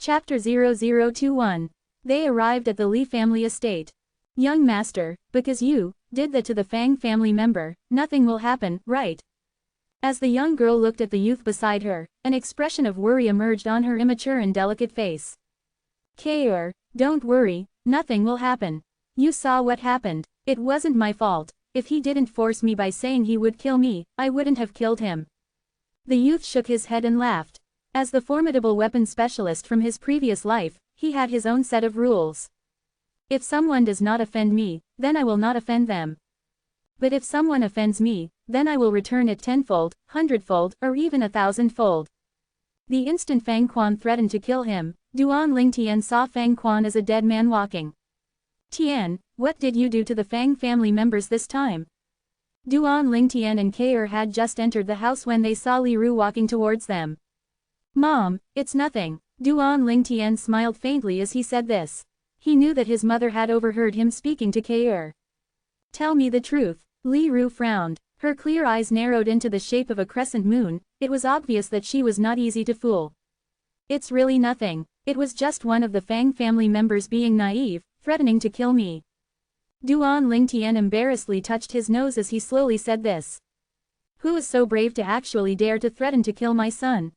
Chapter 0021. They arrived at the Li family estate. Young master, because you did that to the Fang family member, nothing will happen, right? As the young girl looked at the youth beside her, an expression of worry emerged on her immature and delicate face. Kaur, don't worry, nothing will happen. You saw what happened. It wasn't my fault. If he didn't force me by saying he would kill me, I wouldn't have killed him. The youth shook his head and laughed. As the formidable weapons specialist from his previous life, he had his own set of rules. If someone does not offend me, then I will not offend them. But if someone offends me, then I will return it tenfold, hundredfold, or even 1,000-fold. The instant Fang Quan threatened to kill him, Duan Ling Tian saw Fang Quan as a dead man walking. Tian, what did you do to the Fang family members this time? Duan Ling Tian and Kaur had just entered the house when they saw Li Ru walking towards them. Mom, it's nothing. Duan Ling Tian smiled faintly as he said this. He knew that his mother had overheard him speaking to Kaur. Tell me the truth. Li Ru frowned. Her clear eyes narrowed into the shape of a crescent moon. It was obvious that she was not easy to fool. It's really nothing. It was just one of the Fang family members being naive, threatening to kill me. Duan Ling Tian embarrassedly touched his nose as he slowly said this. Who is so brave to actually dare to threaten to kill my son?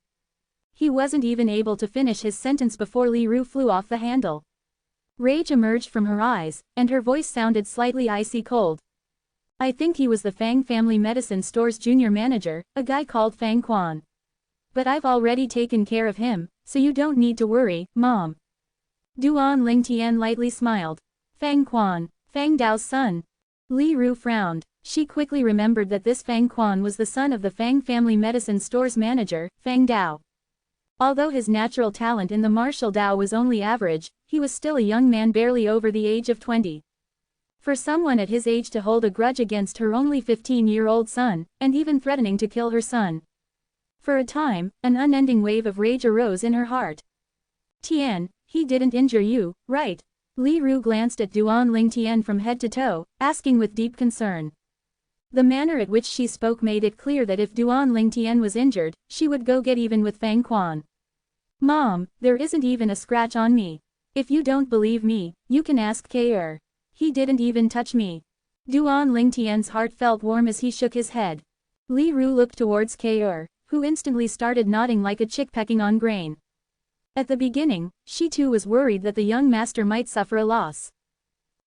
He wasn't even able to finish his sentence before Li Ru flew off the handle. Rage emerged from her eyes, and her voice sounded slightly icy cold. I think he was the Fang family medicine store's junior manager, a guy called Fang Quan. But I've already taken care of him, so you don't need to worry, Mom. Duan Ling Tian lightly smiled. Fang Quan, Fang Dao's son. Li Ru frowned. She quickly remembered that this Fang Quan was the son of the Fang family medicine store's manager, Fang Dao. Although his natural talent in the martial Dao was only average, he was still a young man barely over the age of 20. For someone at his age to hold a grudge against her only 15-year-old son, and even threatening to kill her son. For a time, an unending wave of rage arose in her heart. Tian, he didn't injure you, right? Li Ru glanced at Duan Ling Tian from head to toe, asking with deep concern. The manner at which she spoke made it clear that if Duan Ling Tian was injured, she would go get even with Fang Quan. Mom, there isn't even a scratch on me. If you don't believe me, you can ask Kaur. He didn't even touch me. Duan Ling Tian's heart felt warm as he shook his head. Li Ru looked towards Kaur, who instantly started nodding like a chick pecking on grain. At the beginning, she too was worried that the young master might suffer a loss.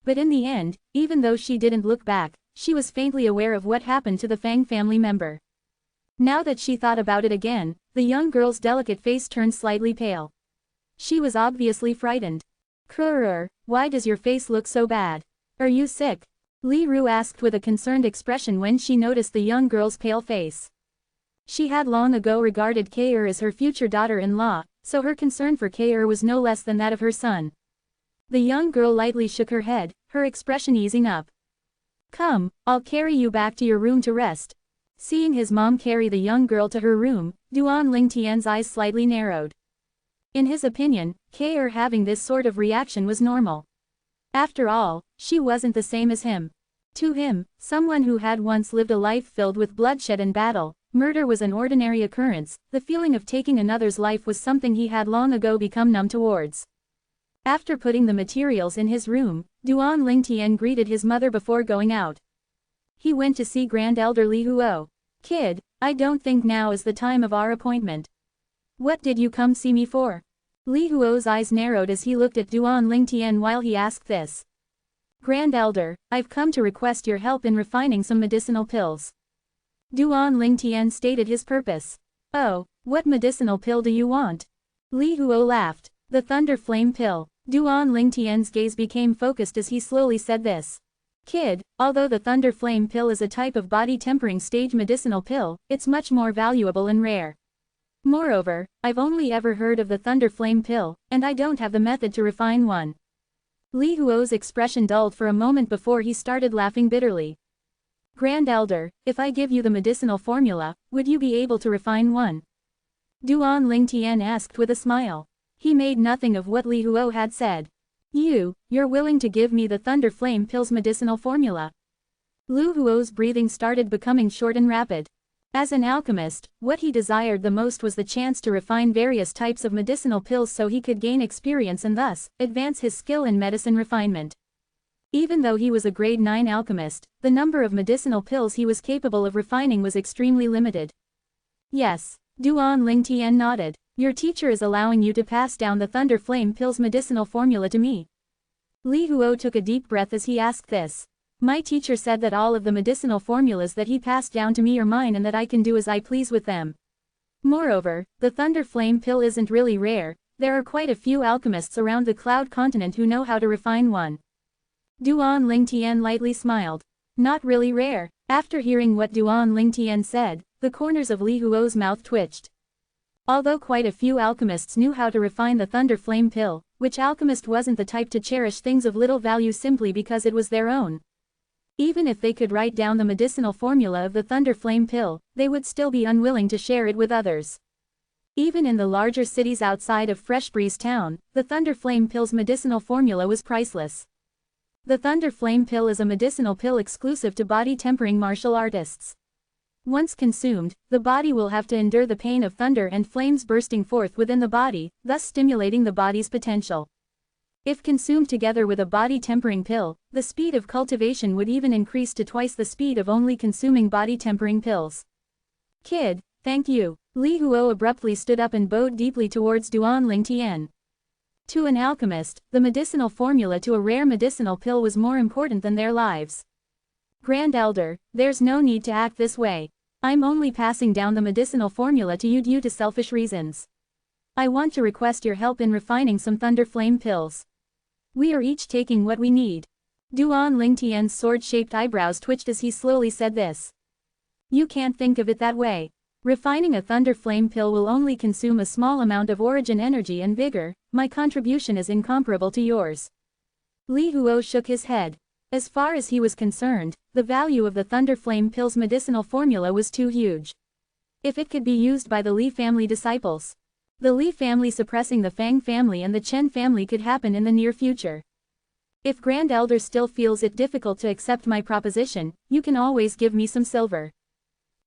But in the end, even though she didn't look back, she was faintly aware of what happened to the Fang family member. Now that she thought about it again, the young girl's delicate face turned slightly pale. She was obviously frightened. Kurr, why does your face look so bad? Are you sick? Li Ru asked with a concerned expression when she noticed the young girl's pale face. She had long ago regarded Kaur as her future daughter-in-law, so her concern for Kaur was no less than that of her son. The young girl lightly shook her head, her expression easing up. Come, I'll carry you back to your room to rest. Seeing his mom carry the young girl to her room, Duan Ling Tian's eyes slightly narrowed. In his opinion, Kaur having this sort of reaction was normal. After all, she wasn't the same as him. To him, someone who had once lived a life filled with bloodshed and battle, murder was an ordinary occurrence. The feeling of taking another's life was something he had long ago become numb towards. After putting the materials in his room, Duan Ling Tian greeted his mother before going out. He went to see Grand Elder Li Huo. Kid, I don't think now is the time of our appointment. What did you come see me for? Li Huo's eyes narrowed as he looked at Duan Ling Tian while he asked this. Grand Elder, I've come to request your help in refining some medicinal pills. Duan Ling Tian stated his purpose. Oh, what medicinal pill do you want? Li Huo laughed. The Thunder Flame pill. Duan Ling Tian's gaze became focused as he slowly said this. Kid, although the Thunder Flame pill is a type of body-tempering stage medicinal pill, it's much more valuable and rare. Moreover, I've only ever heard of the Thunder Flame pill, and I don't have the method to refine one. Li Huo's expression dulled for a moment before he started laughing bitterly. Grand Elder, if I give you the medicinal formula, would you be able to refine one? Duan Ling Tian asked with a smile. He made nothing of what Li Huo had said. You're willing to give me the Thunder Flame pill's medicinal formula? Li Huo's breathing started becoming short and rapid. As an alchemist, what he desired the most was the chance to refine various types of medicinal pills so he could gain experience and thus, advance his skill in medicine refinement. Even though he was a grade 9 alchemist, the number of medicinal pills he was capable of refining was extremely limited. Yes. Duan Lingtian nodded. Your teacher is allowing you to pass down the Thunder Flame Pill's medicinal formula to me. Li Huo took a deep breath as he asked this. My teacher said that all of the medicinal formulas that he passed down to me are mine and that I can do as I please with them. Moreover, the Thunder Flame Pill isn't really rare, there are quite a few alchemists around the Cloud Continent who know how to refine one. Duan Lingtian lightly smiled. Not really rare. After hearing what Duan Lingtian said, the corners of Li Huo's mouth twitched. Although quite a few alchemists knew how to refine the Thunder Flame Pill, which alchemist wasn't the type to cherish things of little value simply because it was their own? Even if they could write down the medicinal formula of the Thunder Flame Pill, they would still be unwilling to share it with others. Even in the larger cities outside of Fresh Breeze Town, the Thunder Flame Pill's medicinal formula was priceless. The Thunder Flame Pill is a medicinal pill exclusive to body-tempering martial artists. Once consumed, the body will have to endure the pain of thunder and flames bursting forth within the body, thus stimulating the body's potential. If consumed together with a body-tempering pill, the speed of cultivation would even increase to twice the speed of only consuming body-tempering pills. Kid, thank you. Li Huo abruptly stood up and bowed deeply towards Duan Lingtian. To an alchemist, the medicinal formula to a rare medicinal pill was more important than their lives. Grand Elder, there's no need to act this way. I'm only passing down the medicinal formula to you due to selfish reasons. I want to request your help in refining some Thunder Flame pills. We are each taking what we need. Duan Lingtian's sword-shaped eyebrows twitched as he slowly said this. You can't think of it that way. Refining a Thunder Flame pill will only consume a small amount of origin energy and vigor, my contribution is incomparable to yours. Li Huo shook his head. As far as he was concerned, the value of the Thunder Flame pill's medicinal formula was too huge. If it could be used by the Li family disciples, the Li family suppressing the Fang family and the Chen family could happen in the near future. If Grand Elder still feels it difficult to accept my proposition, you can always give me some silver.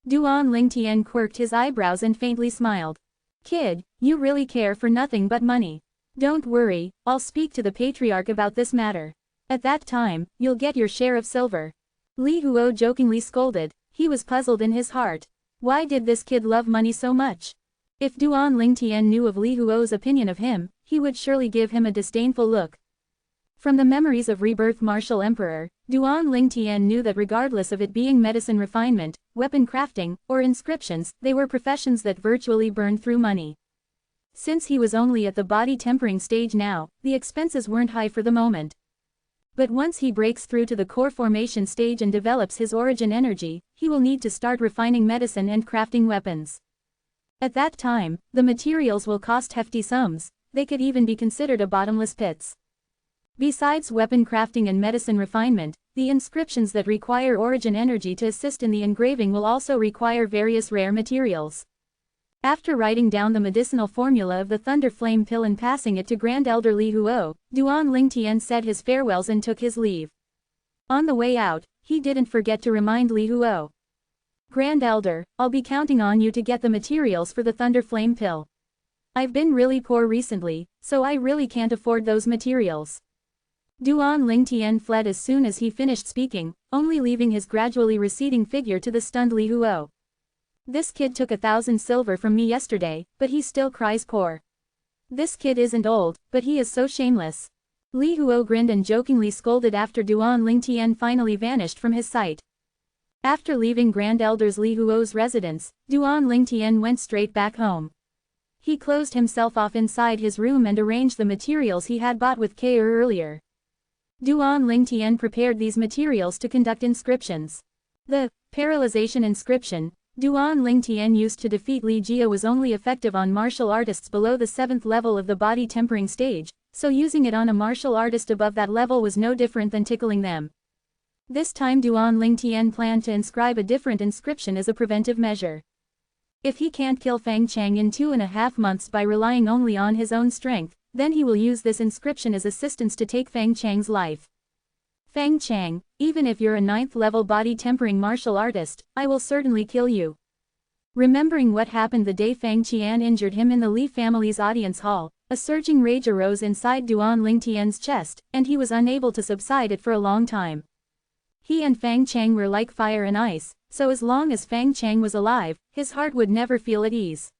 Duan Lingtian quirked his eyebrows and faintly smiled. Kid, you really care for nothing but money. Don't worry, I'll speak to the Patriarch about this matter. At that time, you'll get your share of silver. Li Huo jokingly scolded. He was puzzled in his heart. Why did this kid love money so much? If Duan Lingtian knew of Li Huo's opinion of him, he would surely give him a disdainful look. From the memories of Rebirth Martial Emperor, Duan Lingtian knew that regardless of it being medicine refinement, weapon crafting, or inscriptions, they were professions that virtually burned through money. Since he was only at the body tempering stage now, the expenses weren't high for the moment. But once he breaks through to the core formation stage and develops his origin energy, he will need to start refining medicine and crafting weapons. At that time, the materials will cost hefty sums, they could even be considered a bottomless pits. Besides weapon crafting and medicine refinement, the inscriptions that require origin energy to assist in the engraving will also require various rare materials. After writing down the medicinal formula of the Thunder Flame pill and passing it to Grand Elder Li Huo, Duan Lingtian said his farewells and took his leave. On the way out, he didn't forget to remind Li Huo. Grand Elder, I'll be counting on you to get the materials for the Thunder Flame pill. I've been really poor recently, so I really can't afford those materials. Duan Lingtian fled as soon as he finished speaking, only leaving his gradually receding figure to the stunned Li Huo. This kid took 1,000 silver from me yesterday, but he still cries poor. This kid isn't old, but he is so shameless. Li Huo grinned and jokingly scolded after Duan Lingtian finally vanished from his sight. After leaving Grand Elder's Li Huo's residence, Duan Lingtian went straight back home. He closed himself off inside his room and arranged the materials he had bought with Kair earlier. Duan Lingtian prepared these materials to conduct inscriptions. The paralyzation inscription Duan Lingtian used to defeat Li Jia was only effective on martial artists below the 7th level of the body tempering stage, so using it on a martial artist above that level was no different than tickling them. This time Duan Lingtian planned to inscribe a different inscription as a preventive measure. If he can't kill Fang Chang in 2.5 months by relying only on his own strength, then he will use this inscription as assistance to take Fang Chang's life. Fang Chang, even if you're a 9th level body tempering martial artist, I will certainly kill you. Remembering what happened the day Fang Qian injured him in the Li family's audience hall, a surging rage arose inside Duan Lingtian's chest, and he was unable to subside it for a long time. He and Fang Chang were like fire and ice, so as long as Fang Chang was alive, his heart would never feel at ease.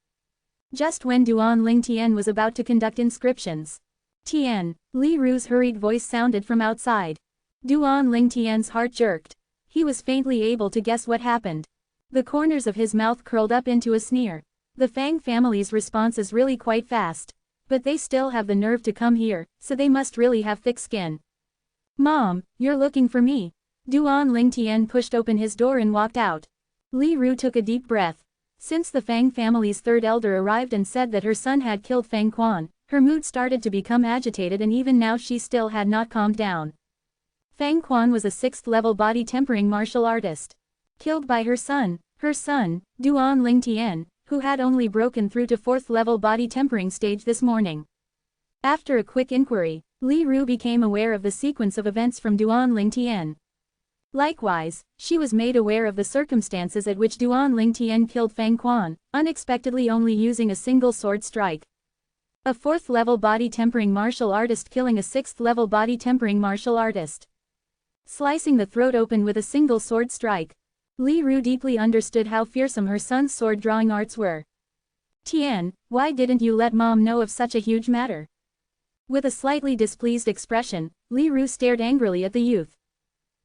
Just when Duan Lingtian was about to conduct inscriptions, Tian, Li Ru's hurried voice sounded from outside. Duan Lingtian's heart jerked. He was faintly able to guess what happened. The corners of his mouth curled up into a sneer. The Fang family's response is really quite fast. But they still have the nerve to come here, so they must really have thick skin. Mom, you're looking for me. Duan Lingtian pushed open his door and walked out. Li Ru took a deep breath. Since the Fang family's third elder arrived and said that her son had killed Fang Quan, her mood started to become agitated, and even now she still had not calmed down. Fang Quan was a 6th-level body-tempering martial artist. Killed by her son, Duan Lingtian, who had only broken through to 4th-level body-tempering stage this morning. After a quick inquiry, Li Ru became aware of the sequence of events from Duan Lingtian. Likewise, she was made aware of the circumstances at which Duan Lingtian killed Fang Quan, unexpectedly only using a single sword strike. A 4th-level body-tempering martial artist killing a 6th-level body-tempering martial artist. Slicing the throat open with a single sword strike. Li Ru deeply understood how fearsome her son's sword-drawing arts were. Tian, why didn't you let Mom know of such a huge matter? With a slightly displeased expression, Li Ru stared angrily at the youth.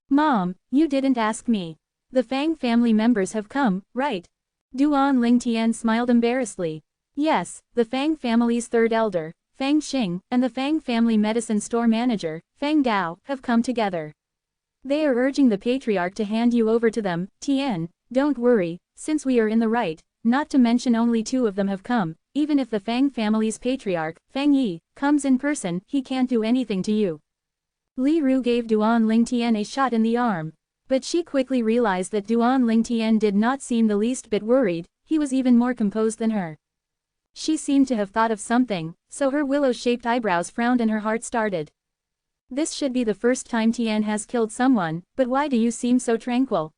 Mom, you didn't ask me. The Fang family members have come, right? Duan Lingtian smiled embarrassedly. Yes, the Fang family's third elder, Fang Xing, and the Fang family medicine store manager, Fang Dao, have come together. They are urging the patriarch to hand you over to them. Tian, don't worry, since we are in the right, not to mention only 2 of them have come. Even if the Fang family's patriarch, Fang Yi, comes in person, he can't do anything to you. Li Ru gave Duan Lingtian a shot in the arm. But she quickly realized that Duan Lingtian did not seem the least bit worried, he was even more composed than her. She seemed to have thought of something, so her willow-shaped eyebrows frowned and her heart started. This should be the first time Tian has killed someone, but why do you seem so tranquil?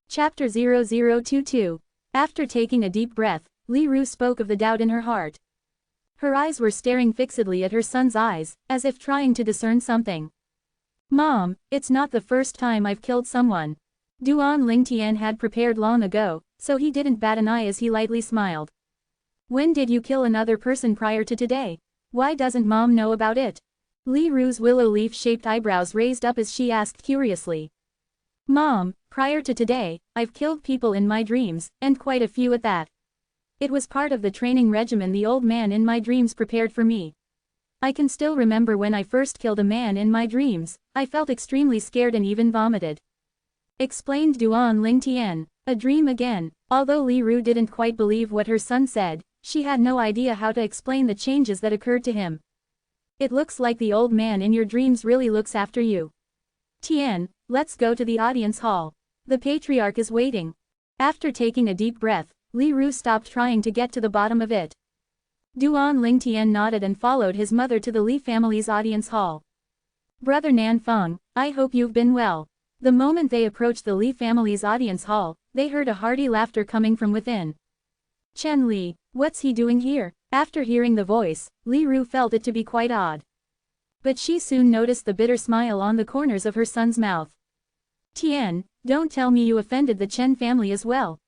Chapter 0022. After taking a deep breath, Li Ru spoke of the doubt in her heart. Her eyes were staring fixedly at her son's eyes, as if trying to discern something. Mom, it's not the first time I've killed someone. Duan Lingtian had prepared long ago, so he didn't bat an eye as he lightly smiled. When did you kill another person prior to today? Why doesn't Mom know about it? Li Ru's willow leaf-shaped eyebrows raised up as she asked curiously. Mom, prior to today, I've killed people in my dreams, and quite a few at that. It was part of the training regimen the old man in my dreams prepared for me. I can still remember when I first killed a man in my dreams, I felt extremely scared and even vomited. Explained Duan Lingtian. A dream again. Although Li Ru didn't quite believe what her son said, she had no idea how to explain the changes that occurred to him. It looks like the old man in your dreams really looks after you. Tian, let's go to the audience hall. The patriarch is waiting. After taking a deep breath, Li Ru stopped trying to get to the bottom of it. Duan Lingtian nodded and followed his mother to the Li family's audience hall. Brother Nanfeng, I hope you've been well. The moment they approached the Li family's audience hall, they heard a hearty laughter coming from within. Chen Li, what's he doing here? After hearing the voice, Li Ru felt it to be quite odd. But she soon noticed the bitter smile on the corners of her son's mouth. Tian, don't tell me you offended the Chen family as well.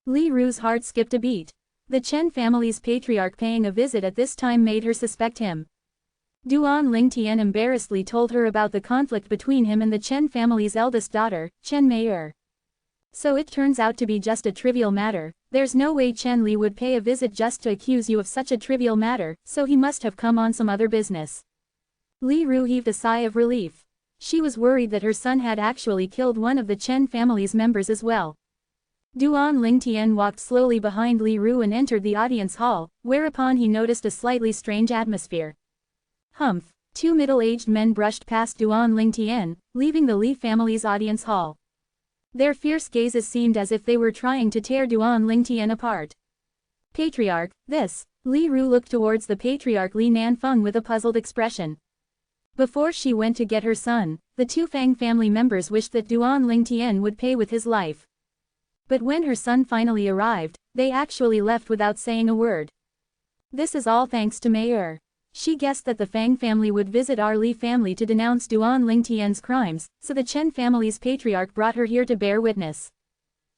Li Ru's heart skipped a beat. The Chen family's patriarch paying a visit at this time made her suspect him. Duan Lingtian embarrassedly told her about the conflict between him and the Chen family's eldest daughter, Chen Mei'er. So it turns out to be just a trivial matter. There's no way Chen Li would pay a visit just to accuse you of such a trivial matter, so he must have come on some other business. Li Ru heaved a sigh of relief. She was worried that her son had actually killed one of the Chen family's members as well. Duan Lingtian walked slowly behind Li Ru and entered the audience hall, whereupon he noticed a slightly strange atmosphere. Humph! 2 middle-aged men brushed past Duan Lingtian, leaving the Li family's audience hall. Their fierce gazes seemed as if they were trying to tear Duan Lingtian apart. Patriarch, this. Li Ru looked towards the patriarch Li Nanfeng with a puzzled expression. Before she went to get her son, the 2 Fang family members wished that Duan Lingtian would pay with his life. But when her son finally arrived, they actually left without saying a word. This is all thanks to Mei Er. She guessed that the Fang family would visit our Li family to denounce Duan Lingtian's crimes, so the Chen family's patriarch brought her here to bear witness.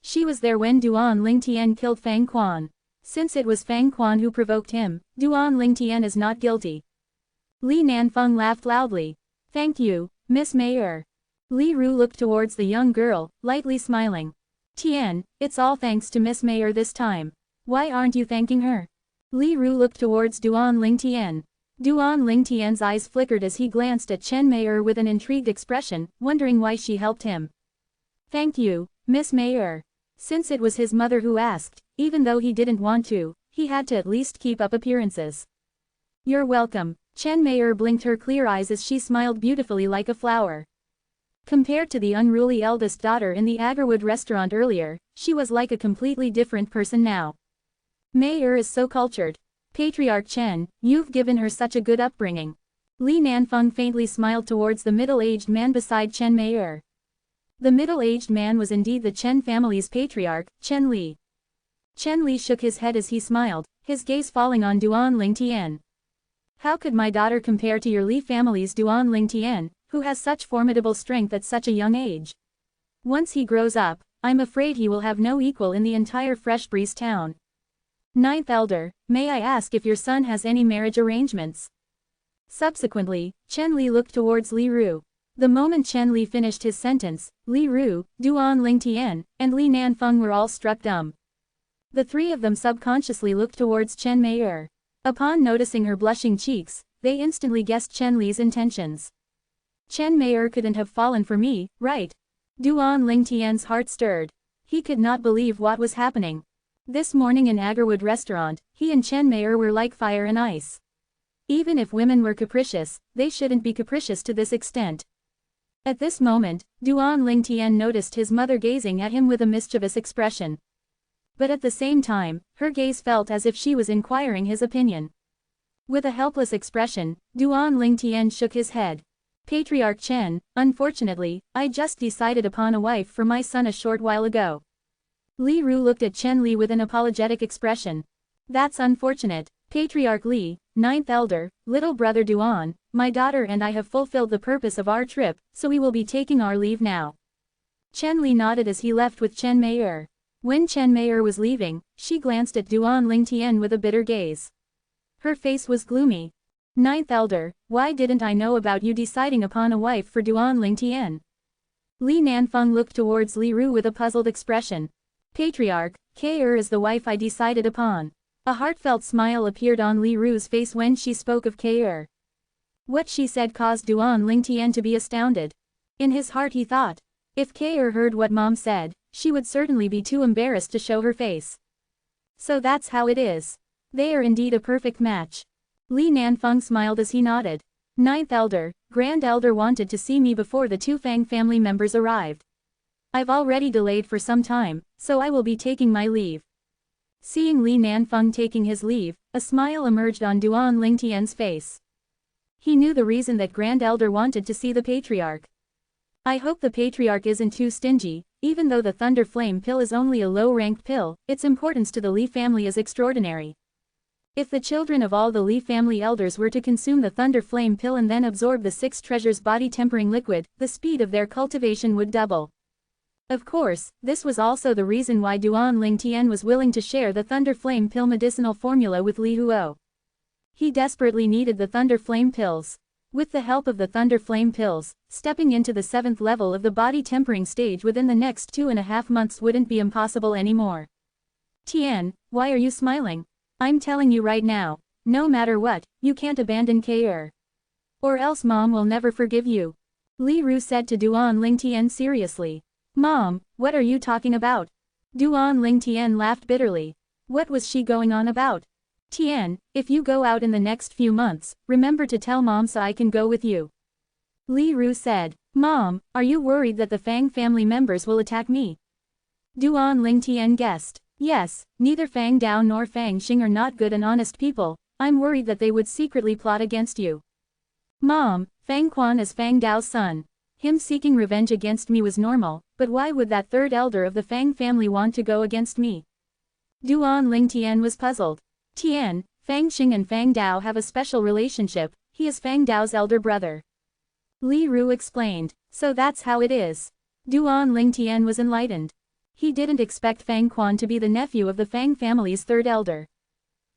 She was there when Duan Lingtian killed Fang Quan. Since it was Fang Quan who provoked him, Duan Lingtian is not guilty. Li Nanfeng laughed loudly. Thank you, Miss Mei Er. Li Ru looked towards the young girl, lightly smiling. Tian, it's all thanks to Miss Mei Er this time. Why aren't you thanking her? Li Ru looked towards Duan Lingtian. Duan Lingtian's eyes flickered as he glanced at Chen Mei Er with an intrigued expression, wondering why she helped him. Thank you, Miss Mei Er. Since it was his mother who asked, even though he didn't want to, he had to at least keep up appearances. You're welcome. Chen Mei Er blinked her clear eyes as she smiled beautifully like a flower. Compared to the unruly eldest daughter in the Agarwood restaurant earlier, she was like a completely different person now. Mei Er is so cultured. Patriarch Chen, you've given her such a good upbringing. Li Nanfeng faintly smiled towards the middle-aged man beside Chen Mei Er. The middle-aged man was indeed the Chen family's patriarch, Chen Li. Chen Li shook his head as he smiled, his gaze falling on Duan Lingtian. How could my daughter compare to your Li family's Duan Lingtian, who has such formidable strength at such a young age? Once he grows up, I'm afraid he will have no equal in the entire Fresh Breeze town. Ninth Elder, may I ask if your son has any marriage arrangements? Subsequently, Chen Li looked towards Li Ru. The moment Chen Li finished his sentence, Li Ru, Duan Lingtian, and Li Nanfeng were all struck dumb. The three of them subconsciously looked towards Chen Mei Er. Upon noticing her blushing cheeks, they instantly guessed Chen Li's intentions. Chen Mei Er couldn't have fallen for me, right? Duan Lingtian's heart stirred. He could not believe what was happening. This morning in Agarwood restaurant, he and Chen Mei Er were like fire and ice. Even if women were capricious, they shouldn't be capricious to this extent. At this moment, Duan Lingtian noticed his mother gazing at him with a mischievous expression. But at the same time, her gaze felt as if she was inquiring his opinion. With a helpless expression, Duan Lingtian shook his head. Patriarch Chen, unfortunately, I just decided upon a wife for my son a short while ago. Li Ru looked at Chen Li with an apologetic expression. That's unfortunate. Patriarch Li, Ninth Elder, little brother Duan, my daughter and I have fulfilled the purpose of our trip, so we will be taking our leave now. Chen Li nodded as he left with Chen Mei Er. When Chen Mei Er was leaving, she glanced at Duan Lingtian with a bitter gaze. Her face was gloomy. Ninth Elder, why didn't I know about you deciding upon a wife for Duan Lingtian? Li Nanfeng looked towards Li Ru with a puzzled expression. Patriarch, Kei Er is the wife I decided upon. A heartfelt smile appeared on Li Ru's face when she spoke of Kei Er. What she said caused Duan Lingtian to be astounded. In his heart he thought, if Kei Er heard what Mom said, she would certainly be too embarrassed to show her face. So that's how it is. They are indeed a perfect match. Li Nanfeng smiled as he nodded. Ninth Elder, Grand Elder wanted to see me before the two Fang family members arrived. I've already delayed for some time, so I will be taking my leave. Seeing Li Nanfeng taking his leave, a smile emerged on Duan Lingtian's face. He knew the reason that Grand Elder wanted to see the Patriarch. I hope the Patriarch isn't too stingy, even though the Thunder Flame pill is only a low-ranked pill, its importance to the Li family is extraordinary. If the children of all the Li family elders were to consume the Thunder Flame pill and then absorb the Six Treasures body-tempering liquid, the speed of their cultivation would double. Of course, this was also the reason why Duan Lingtian was willing to share the Thunder Flame pill medicinal formula with Li Huo. He desperately needed the Thunder Flame pills. With the help of the Thunder Flame pills, stepping into the 7th level of the body tempering stage within the next 2.5 months wouldn't be impossible anymore. Tian, why are you smiling? I'm telling you right now, no matter what, you can't abandon Kei Er. Or else Mom will never forgive you. Li Ru said to Duan Lingtian seriously. Mom, what are you talking about? Duan Lingtian laughed bitterly. What was she going on about? Tian, if you go out in the next few months, remember to tell Mom so I can go with you. Li Ru said. Mom, are you worried that the Fang family members will attack me? Duan Lingtian guessed. Yes, neither Fang Dao nor Fang Xing are not good and honest people, I'm worried that they would secretly plot against you. Mom, Fang Quan is Fang Dao's son. Him seeking revenge against me was normal, but why would that third elder of the Fang family want to go against me? Duan Ling Tian was puzzled. Tian, Fang Xing and Fang Dao have a special relationship, he is Fang Dao's elder brother. Li Ru explained, so that's how it is. Duan Ling Tian was enlightened. He didn't expect Fang Quan to be the nephew of the Fang family's third elder.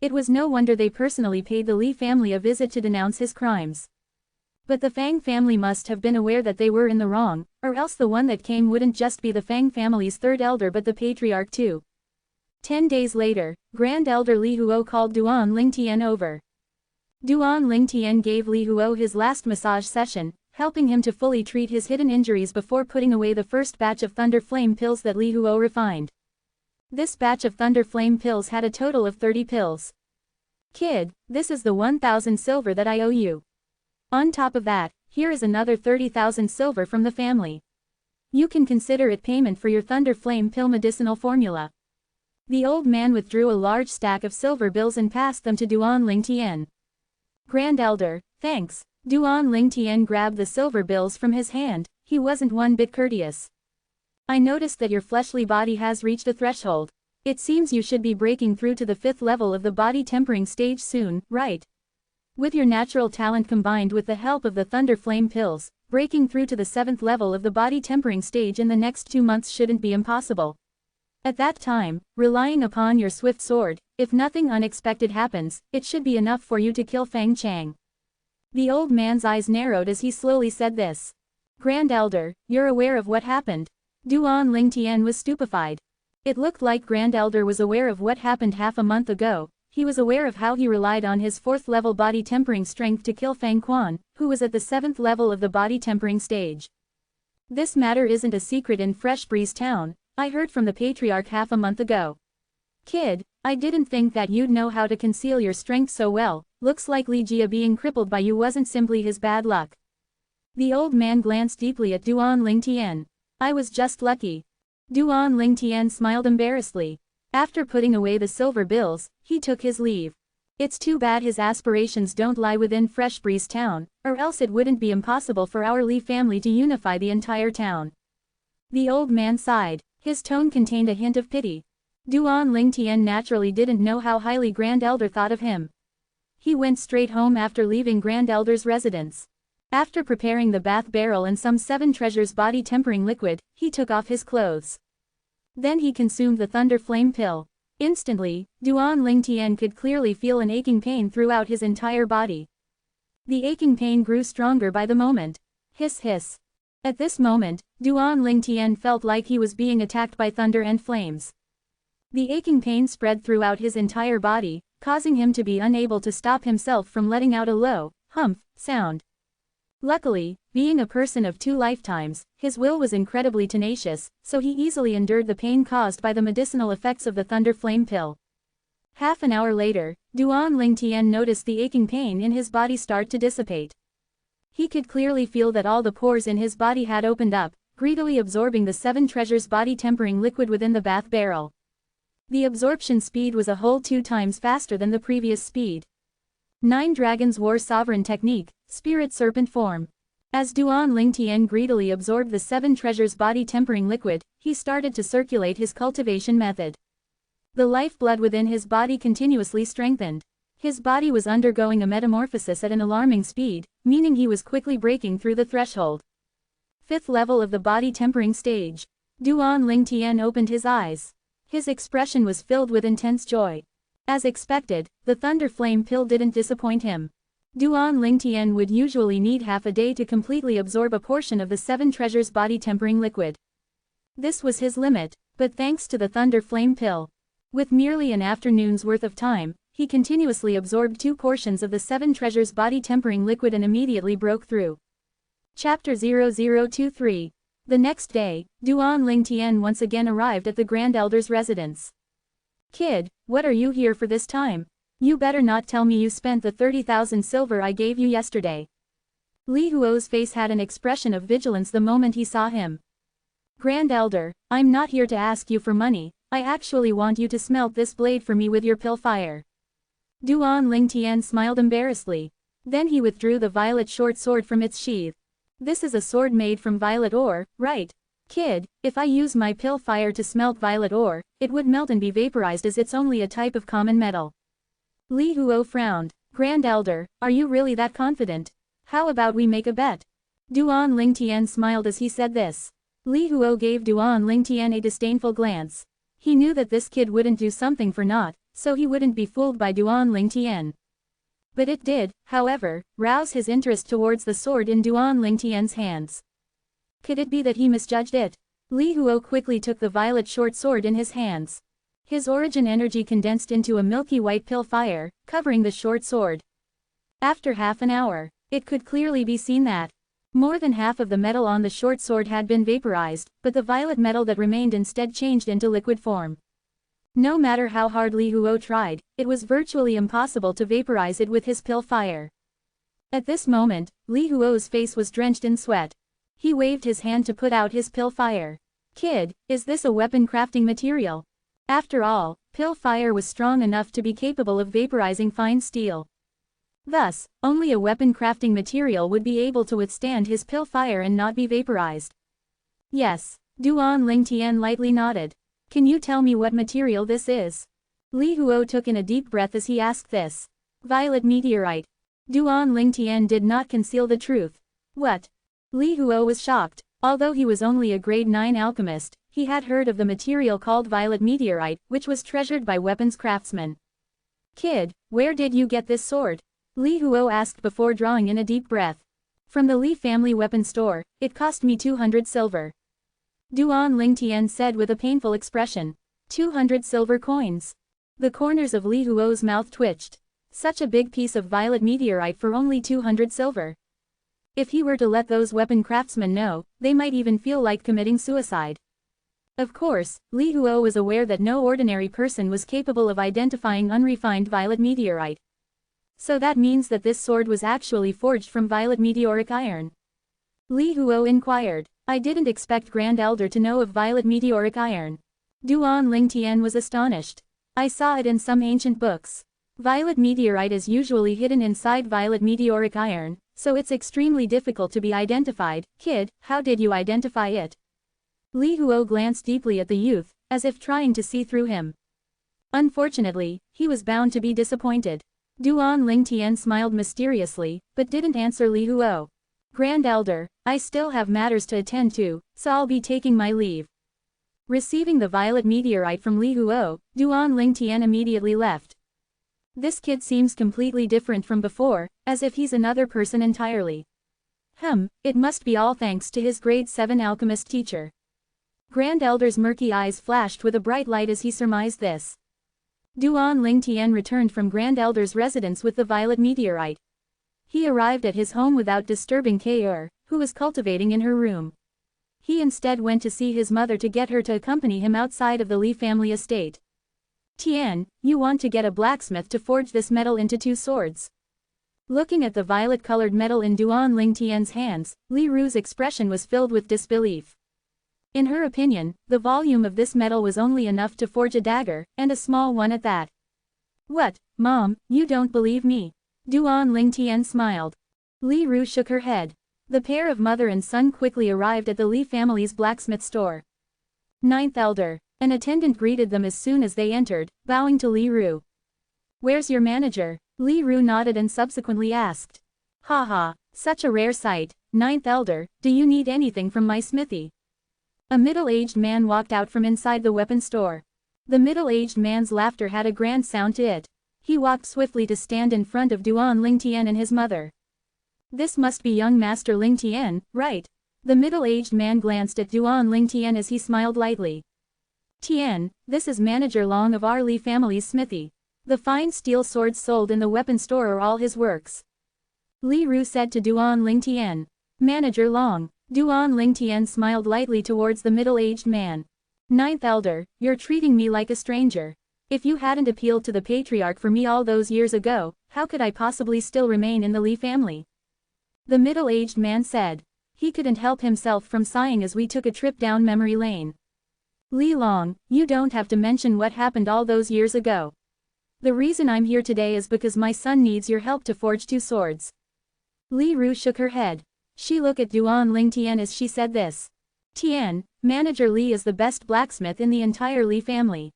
It was no wonder they personally paid the Li family a visit to denounce his crimes. But the Fang family must have been aware that they were in the wrong, or else the one that came wouldn't just be the Fang family's third elder but the patriarch too. 10 days later, Grand Elder Li Huo called Duan Ling Tian over. Duan Ling Tian gave Li Huo his last massage session, helping him to fully treat his hidden injuries before putting away the first batch of Thunder Flame pills that Li Huo refined. This batch of Thunder Flame pills had a total of 30 pills. Kid, this is the 1,000 silver that I owe you. On top of that, here is another 30,000 silver from the family. You can consider it payment for your Thunder Flame pill medicinal formula. The old man withdrew a large stack of silver bills and passed them to Duan Ling Tian. Grand Elder, thanks. Duan Ling Tian grabbed the silver bills from his hand, he wasn't one bit courteous. I noticed that your fleshly body has reached a threshold. It seems you should be breaking through to the 5th level of the body tempering stage soon, right? With your natural talent combined with the help of the Thunder Flame pills, breaking through to the 7th level of the body tempering stage in the next 2 months shouldn't be impossible. At that time, relying upon your swift sword, if nothing unexpected happens, it should be enough for you to kill Fang Chang. The old man's eyes narrowed as he slowly said this. Grand Elder, you're aware of what happened? Duan Ling Tian was stupefied. It looked like Grand Elder was aware of what happened half a month ago. He was aware of how he relied on his 4th level body tempering strength to kill Fang Quan, who was at the 7th level of the body tempering stage. This matter isn't a secret in Fresh Breeze Town, I heard from the patriarch half a month ago. Kid, I didn't think that you'd know how to conceal your strength so well, looks like Li Jia being crippled by you wasn't simply his bad luck. The old man glanced deeply at Duan Ling Tian. I was just lucky. Duan Ling Tian smiled embarrassedly. After putting away the silver bills, he took his leave. It's too bad his aspirations don't lie within Fresh Breeze Town, or else it wouldn't be impossible for our Li family to unify the entire town. The old man sighed. His tone contained a hint of pity. Duan Ling Tian naturally didn't know how highly Grand Elder thought of him. He went straight home after leaving Grand Elder's residence. After preparing the bath barrel and some 7 treasures body tempering liquid, he took off his clothes. Then he consumed the Thunder Flame pill. Instantly, Duan Ling Tian could clearly feel an aching pain throughout his entire body. The aching pain grew stronger by the moment. Hiss hiss. At this moment, Duan Ling Tian felt like he was being attacked by thunder and flames. The aching pain spread throughout his entire body, causing him to be unable to stop himself from letting out a low, humph, sound. Luckily, being a person of 2 lifetimes, his will was incredibly tenacious, so he easily endured the pain caused by the medicinal effects of the Thunder Flame pill. Half an hour later, Duan Ling Tian noticed the aching pain in his body start to dissipate. He could clearly feel that all the pores in his body had opened up, greedily absorbing the 7 treasures body tempering liquid within the bath barrel. The absorption speed was a whole 2 times faster than the previous speed. 9 Dragons War Sovereign Technique, Spirit Serpent Form. As Duan Ling Tian greedily absorbed the 7 treasures body tempering liquid, he started to circulate his cultivation method. The lifeblood within his body continuously strengthened. His body was undergoing a metamorphosis at an alarming speed, meaning he was quickly breaking through the threshold. 5th level of the body tempering stage. Duan Ling Tian opened his eyes. His expression was filled with intense joy. As expected, the Thunder Flame pill didn't disappoint him. Duan Ling Tian would usually need half a day to completely absorb a portion of the 7 treasures body tempering liquid. This was his limit, but thanks to the Thunder Flame pill, with merely an afternoon's worth of time, he continuously absorbed 2 portions of the 7 treasures body tempering liquid and immediately broke through. Chapter 0023. The next day, Duan Ling Tian once again arrived at the Grand Elder's residence. Kid, what are you here for this time? You better not tell me you spent the 30,000 silver I gave you yesterday. Li Huo's face had an expression of vigilance the moment he saw him. Grand Elder, I'm not here to ask you for money, I actually want you to smelt this blade for me with your pill fire. Duan Ling Tian smiled embarrassedly. Then he withdrew the violet short sword from its sheath. This is a sword made from violet ore, right? Kid, if I use my pill fire to smelt violet ore, it would melt and be vaporized as it's only a type of common metal. Li Huo frowned. Grand Elder, are you really that confident? How about we make a bet? Duan Lingtian smiled as he said this. Li Huo gave Duan Lingtian a disdainful glance. He knew that this kid wouldn't do something for naught, so he wouldn't be fooled by Duan Lingtian. But it did, however, rouse his interest towards the sword in Duan Lingtian's hands. Could it be that he misjudged it? Li Huo quickly took the violet short sword in his hands. His origin energy condensed into a milky white pill fire, covering the short sword. After half an hour, it could clearly be seen that more than half of the metal on the short sword had been vaporized, but the violet metal that remained instead changed into liquid form. No matter how hard Li Huo tried, it was virtually impossible to vaporize it with his pill fire. At this moment, Li Huo's face was drenched in sweat. He waved his hand to put out his pill fire. Kid, is this a weapon crafting material? After all, pill fire was strong enough to be capable of vaporizing fine steel. Thus, only a weapon crafting material would be able to withstand his pill fire and not be vaporized. Yes, Duan Lingtian lightly nodded. Can you tell me what material this is? Li Huo took in a deep breath as he asked this. Violet meteorite. Duan Lingtian did not conceal the truth. What? Li Huo was shocked. Although he was only a grade 9 alchemist, he had heard of the material called violet meteorite, which was treasured by weapons craftsmen. Kid, where did you get this sword? Li Huo asked before drawing in a deep breath. From the Li family weapon store, it cost me 200 silver. Duan Lingtian said with a painful expression. 200 silver coins. The corners of Li Huo's mouth twitched. Such a big piece of violet meteorite for only 200 silver. If he were to let those weapon craftsmen know, they might even feel like committing suicide. Of course, Li Huo was aware that no ordinary person was capable of identifying unrefined violet meteorite. So that means that this sword was actually forged from violet meteoric iron. Li Huo inquired. I didn't expect Grand Elder to know of violet meteoric iron. Duan Lingtian was astonished. I saw it in some ancient books. Violet meteorite is usually hidden inside violet meteoric iron, so it's extremely difficult to be identified. Kid, how did you identify it? Li Huo glanced deeply at the youth, as if trying to see through him. Unfortunately, he was bound to be disappointed. Duan Lingtian smiled mysteriously, but didn't answer Li Huo. Grand Elder, I still have matters to attend to, so I'll be taking my leave. Receiving the violet meteorite from Li Huo, Duan Lingtian immediately left. This kid seems completely different from before, as if he's another person entirely. It must be all thanks to his grade 7 alchemist teacher. Grand Elder's murky eyes flashed with a bright light as he surmised this. Duan Lingtian returned from Grand Elder's residence with the violet meteorite. He arrived at his home without disturbing Kaur, who was cultivating in her room. He instead went to see his mother to get her to accompany him outside of the Li family estate. Tian, you want to get a blacksmith to forge this metal into 2 swords. Looking at the violet-colored metal in Duan Lingtian's hands, Li Ru's expression was filled with disbelief. In her opinion, the volume of this metal was only enough to forge a dagger, and a small one at that. What, Mom, you don't believe me? Duan Lingtian smiled. Li Ru shook her head. The pair of mother and son quickly arrived at the Li family's blacksmith store. 9th Elder. An attendant greeted them as soon as they entered, bowing to Li Ru. Where's your manager? Li Ru nodded and subsequently asked. Haha, such a rare sight. 9th Elder, do you need anything from my smithy? A middle-aged man walked out from inside the weapon store. The middle-aged man's laughter had a grand sound to it. He walked swiftly to stand in front of Duan Lingtian and his mother. This must be young Master Lingtian, right? The middle-aged man glanced at Duan Lingtian as he smiled lightly. Tian, this is Manager Long of our Li family's smithy. The fine steel swords sold in the weapon store are all his works. Li Ru said to Duan Lingtian. Manager Long. Duan Lingtian smiled lightly towards the middle-aged man. 9th Elder, you're treating me like a stranger. If you hadn't appealed to the patriarch for me all those years ago, how could I possibly still remain in the Li family? The middle-aged man said. He couldn't help himself from sighing as we took a trip down memory lane. Li Long, you don't have to mention what happened all those years ago. The reason I'm here today is because my son needs your help to forge 2 swords. Li Ru shook her head. She looked at Duan Ling Tian as she said this. Tian, Manager Li is the best blacksmith in the entire Li family.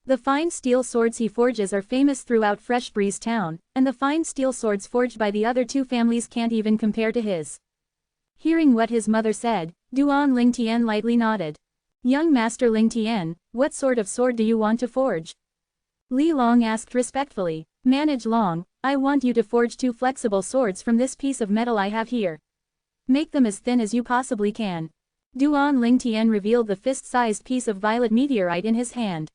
The fine steel swords he forges are famous throughout Fresh Breeze Town, and the fine steel swords forged by the other two families can't even compare to his. Hearing what his mother said, Duan Ling Tian lightly nodded. Young Master Ling Tian, what sort of sword do you want to forge? Li Long asked respectfully. Manage Long, I want you to forge 2 flexible swords from this piece of metal I have here. Make them as thin as you possibly can. Duan Ling Tian revealed the fist-sized piece of violet meteorite in his hand.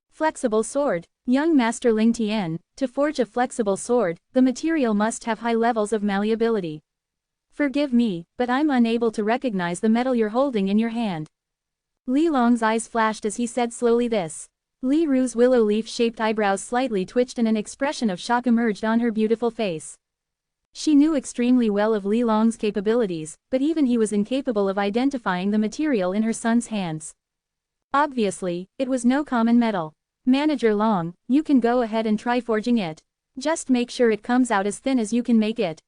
Flexible sword. Young Master Ling Tian, to forge a flexible sword, the material must have high levels of malleability. Forgive me, but I'm unable to recognize the metal you're holding in your hand. Li Long's eyes flashed as he said slowly this. Li Ru's willow leaf-shaped eyebrows slightly twitched and an expression of shock emerged on her beautiful face. She knew extremely well of Li Long's capabilities, but even he was incapable of identifying the material in her son's hands. Obviously, it was no common metal. Manager Long, you can go ahead and try forging it. Just make sure it comes out as thin as you can make it.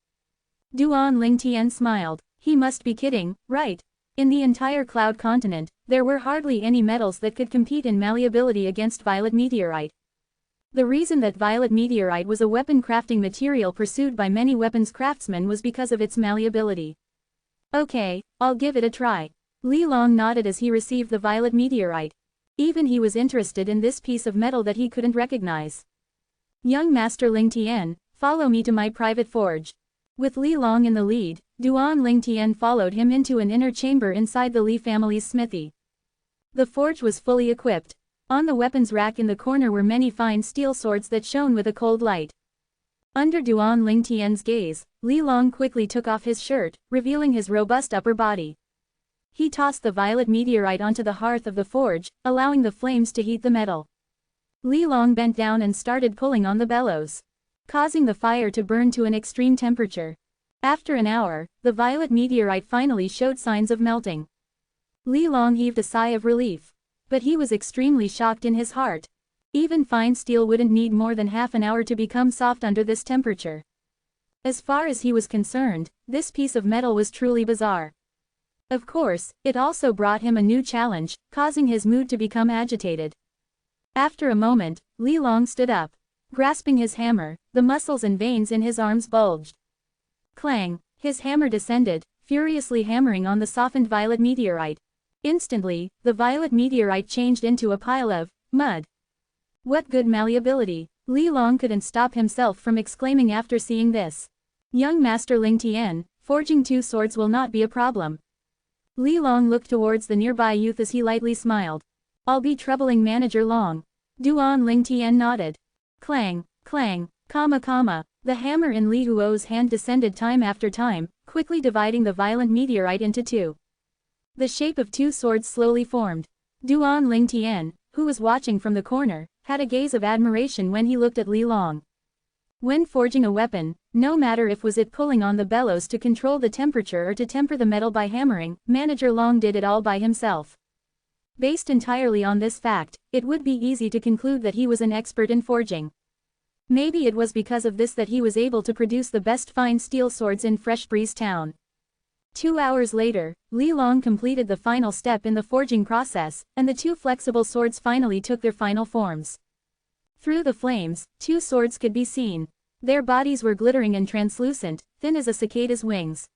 Duan Ling Tian smiled. He must be kidding, right? In the entire Cloud continent, there were hardly any metals that could compete in malleability against violet meteorite. The reason that violet meteorite was a weapon crafting material pursued by many weapons craftsmen was because of its malleability. Okay, I'll give it a try. Li Long nodded as he received the violet meteorite. Even he was interested in this piece of metal that he couldn't recognize. Young Master Ling Tian, follow me to my private forge. With Li Long in the lead, Duan Ling Tian followed him into an inner chamber inside the Li family's smithy. The forge was fully equipped. On the weapons rack in the corner were many fine steel swords that shone with a cold light. Under Duan Ling Tian's gaze, Li Long quickly took off his shirt, revealing his robust upper body. He tossed the violet meteorite onto the hearth of the forge, allowing the flames to heat the metal. Li Long bent down and started pulling on the bellows, causing the fire to burn to an extreme temperature. After an hour, the violet meteorite finally showed signs of melting. Li Long heaved a sigh of relief. But he was extremely shocked in his heart. Even fine steel wouldn't need more than half an hour to become soft under this temperature. As far as he was concerned, this piece of metal was truly bizarre. Of course, it also brought him a new challenge, causing his mood to become agitated. After a moment, Li Long stood up. Grasping his hammer, the muscles and veins in his arms bulged. Clang! His hammer descended, furiously hammering on the softened violet meteorite. Instantly, the violet meteorite changed into a pile of mud. What good malleability! Li Long couldn't stop himself from exclaiming after seeing this. Young Master Ling Tian, forging 2 swords will not be a problem. Li Long looked towards the nearby youth as he lightly smiled. I'll be troubling Manager Long. Duan Ling Tian nodded. Clang, clang, comma. The hammer in Li Huo's hand descended time after time, quickly dividing the violent meteorite into 2. The shape of 2 swords slowly formed. Duan Ling Tian, who was watching from the corner, had a gaze of admiration when he looked at Li Long. When forging a weapon, no matter if was it pulling on the bellows to control the temperature or to temper the metal by hammering, Manager Long did it all by himself. Based entirely on this fact, it would be easy to conclude that he was an expert in forging. Maybe it was because of this that he was able to produce the best fine steel swords in Fresh Breeze Town. 2 hours later, Li Long completed the final step in the forging process, and the 2 flexible swords finally took their final forms. Through the flames, 2 swords could be seen. Their bodies were glittering and translucent, thin as a cicada's wings.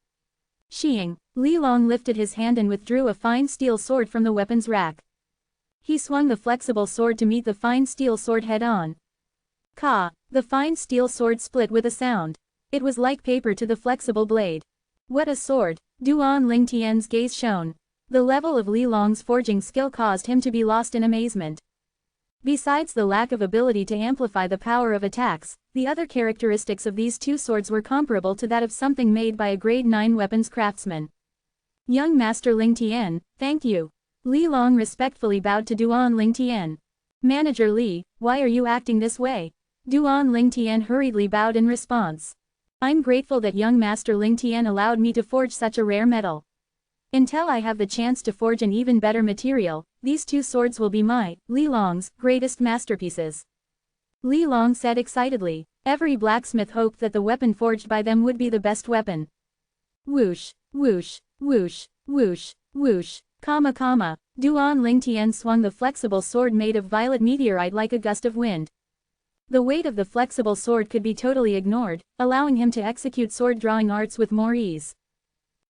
Sheeing, Li Long lifted his hand and withdrew a fine steel sword from the weapons rack. He swung the flexible sword to meet the fine steel sword head-on. Ka! The fine steel sword split with a sound. It was like paper to the flexible blade. What a sword! Duan Ling Tian's gaze shone. The level of Li Long's forging skill caused him to be lost in amazement. Besides the lack of ability to amplify the power of attacks, the other characteristics of these 2 swords were comparable to that of something made by a grade 9 weapons craftsman. Young Master Ling Tian, thank you. Li Long respectfully bowed to Duan Ling Tian. Manager Li, why are you acting this way? Duan Ling Tian hurriedly bowed in response. I'm grateful that young Master Ling Tian allowed me to forge such a rare metal. Until I have the chance to forge an even better material, these 2 swords will be my, Li Long's, greatest masterpieces. Li Long said excitedly. Every blacksmith hoped that the weapon forged by them would be the best weapon. Whoosh, whoosh, whoosh, whoosh, whoosh, comma. Duan Lingtian swung the flexible sword made of violet meteorite like a gust of wind. The weight of the flexible sword could be totally ignored, allowing him to execute sword-drawing arts with more ease.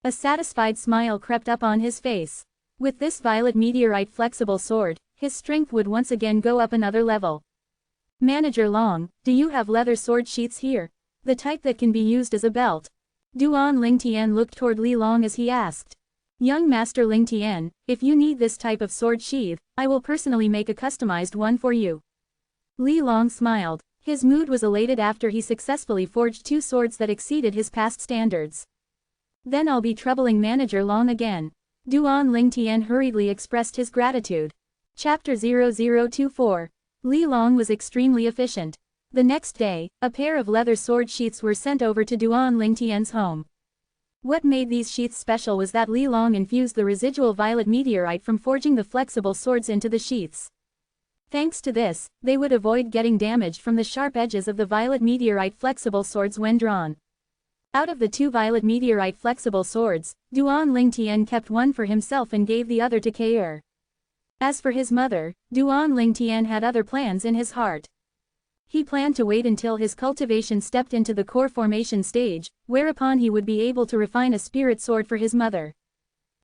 A satisfied smile crept up on his face. With this violet meteorite flexible sword, his strength would once again go up another level. Manager Long, do you have leather sword sheaths here? The type that can be used as a belt? Duan Lingtian looked toward Li Long as he asked. Young Master Lingtian, if you need this type of sword sheath, I will personally make a customized one for you. Li Long smiled. His mood was elated after he successfully forged 2 swords that exceeded his past standards. Then I'll be troubling Manager Long again. Duan Lingtian hurriedly expressed his gratitude. Chapter 0024. Li Long was extremely efficient. The next day, a pair of leather sword sheaths were sent over to Duan Lingtian's home. What made these sheaths special was that Li Long infused the residual violet meteorite from forging the flexible swords into the sheaths. Thanks to this, they would avoid getting damaged from the sharp edges of the violet meteorite flexible swords when drawn. Out of the 2 violet meteorite flexible swords, Duan Lingtian kept one for himself and gave the other to Kair. As for his mother, Duan Lingtian had other plans in his heart. He planned to wait until his cultivation stepped into the core formation stage, whereupon he would be able to refine a spirit sword for his mother.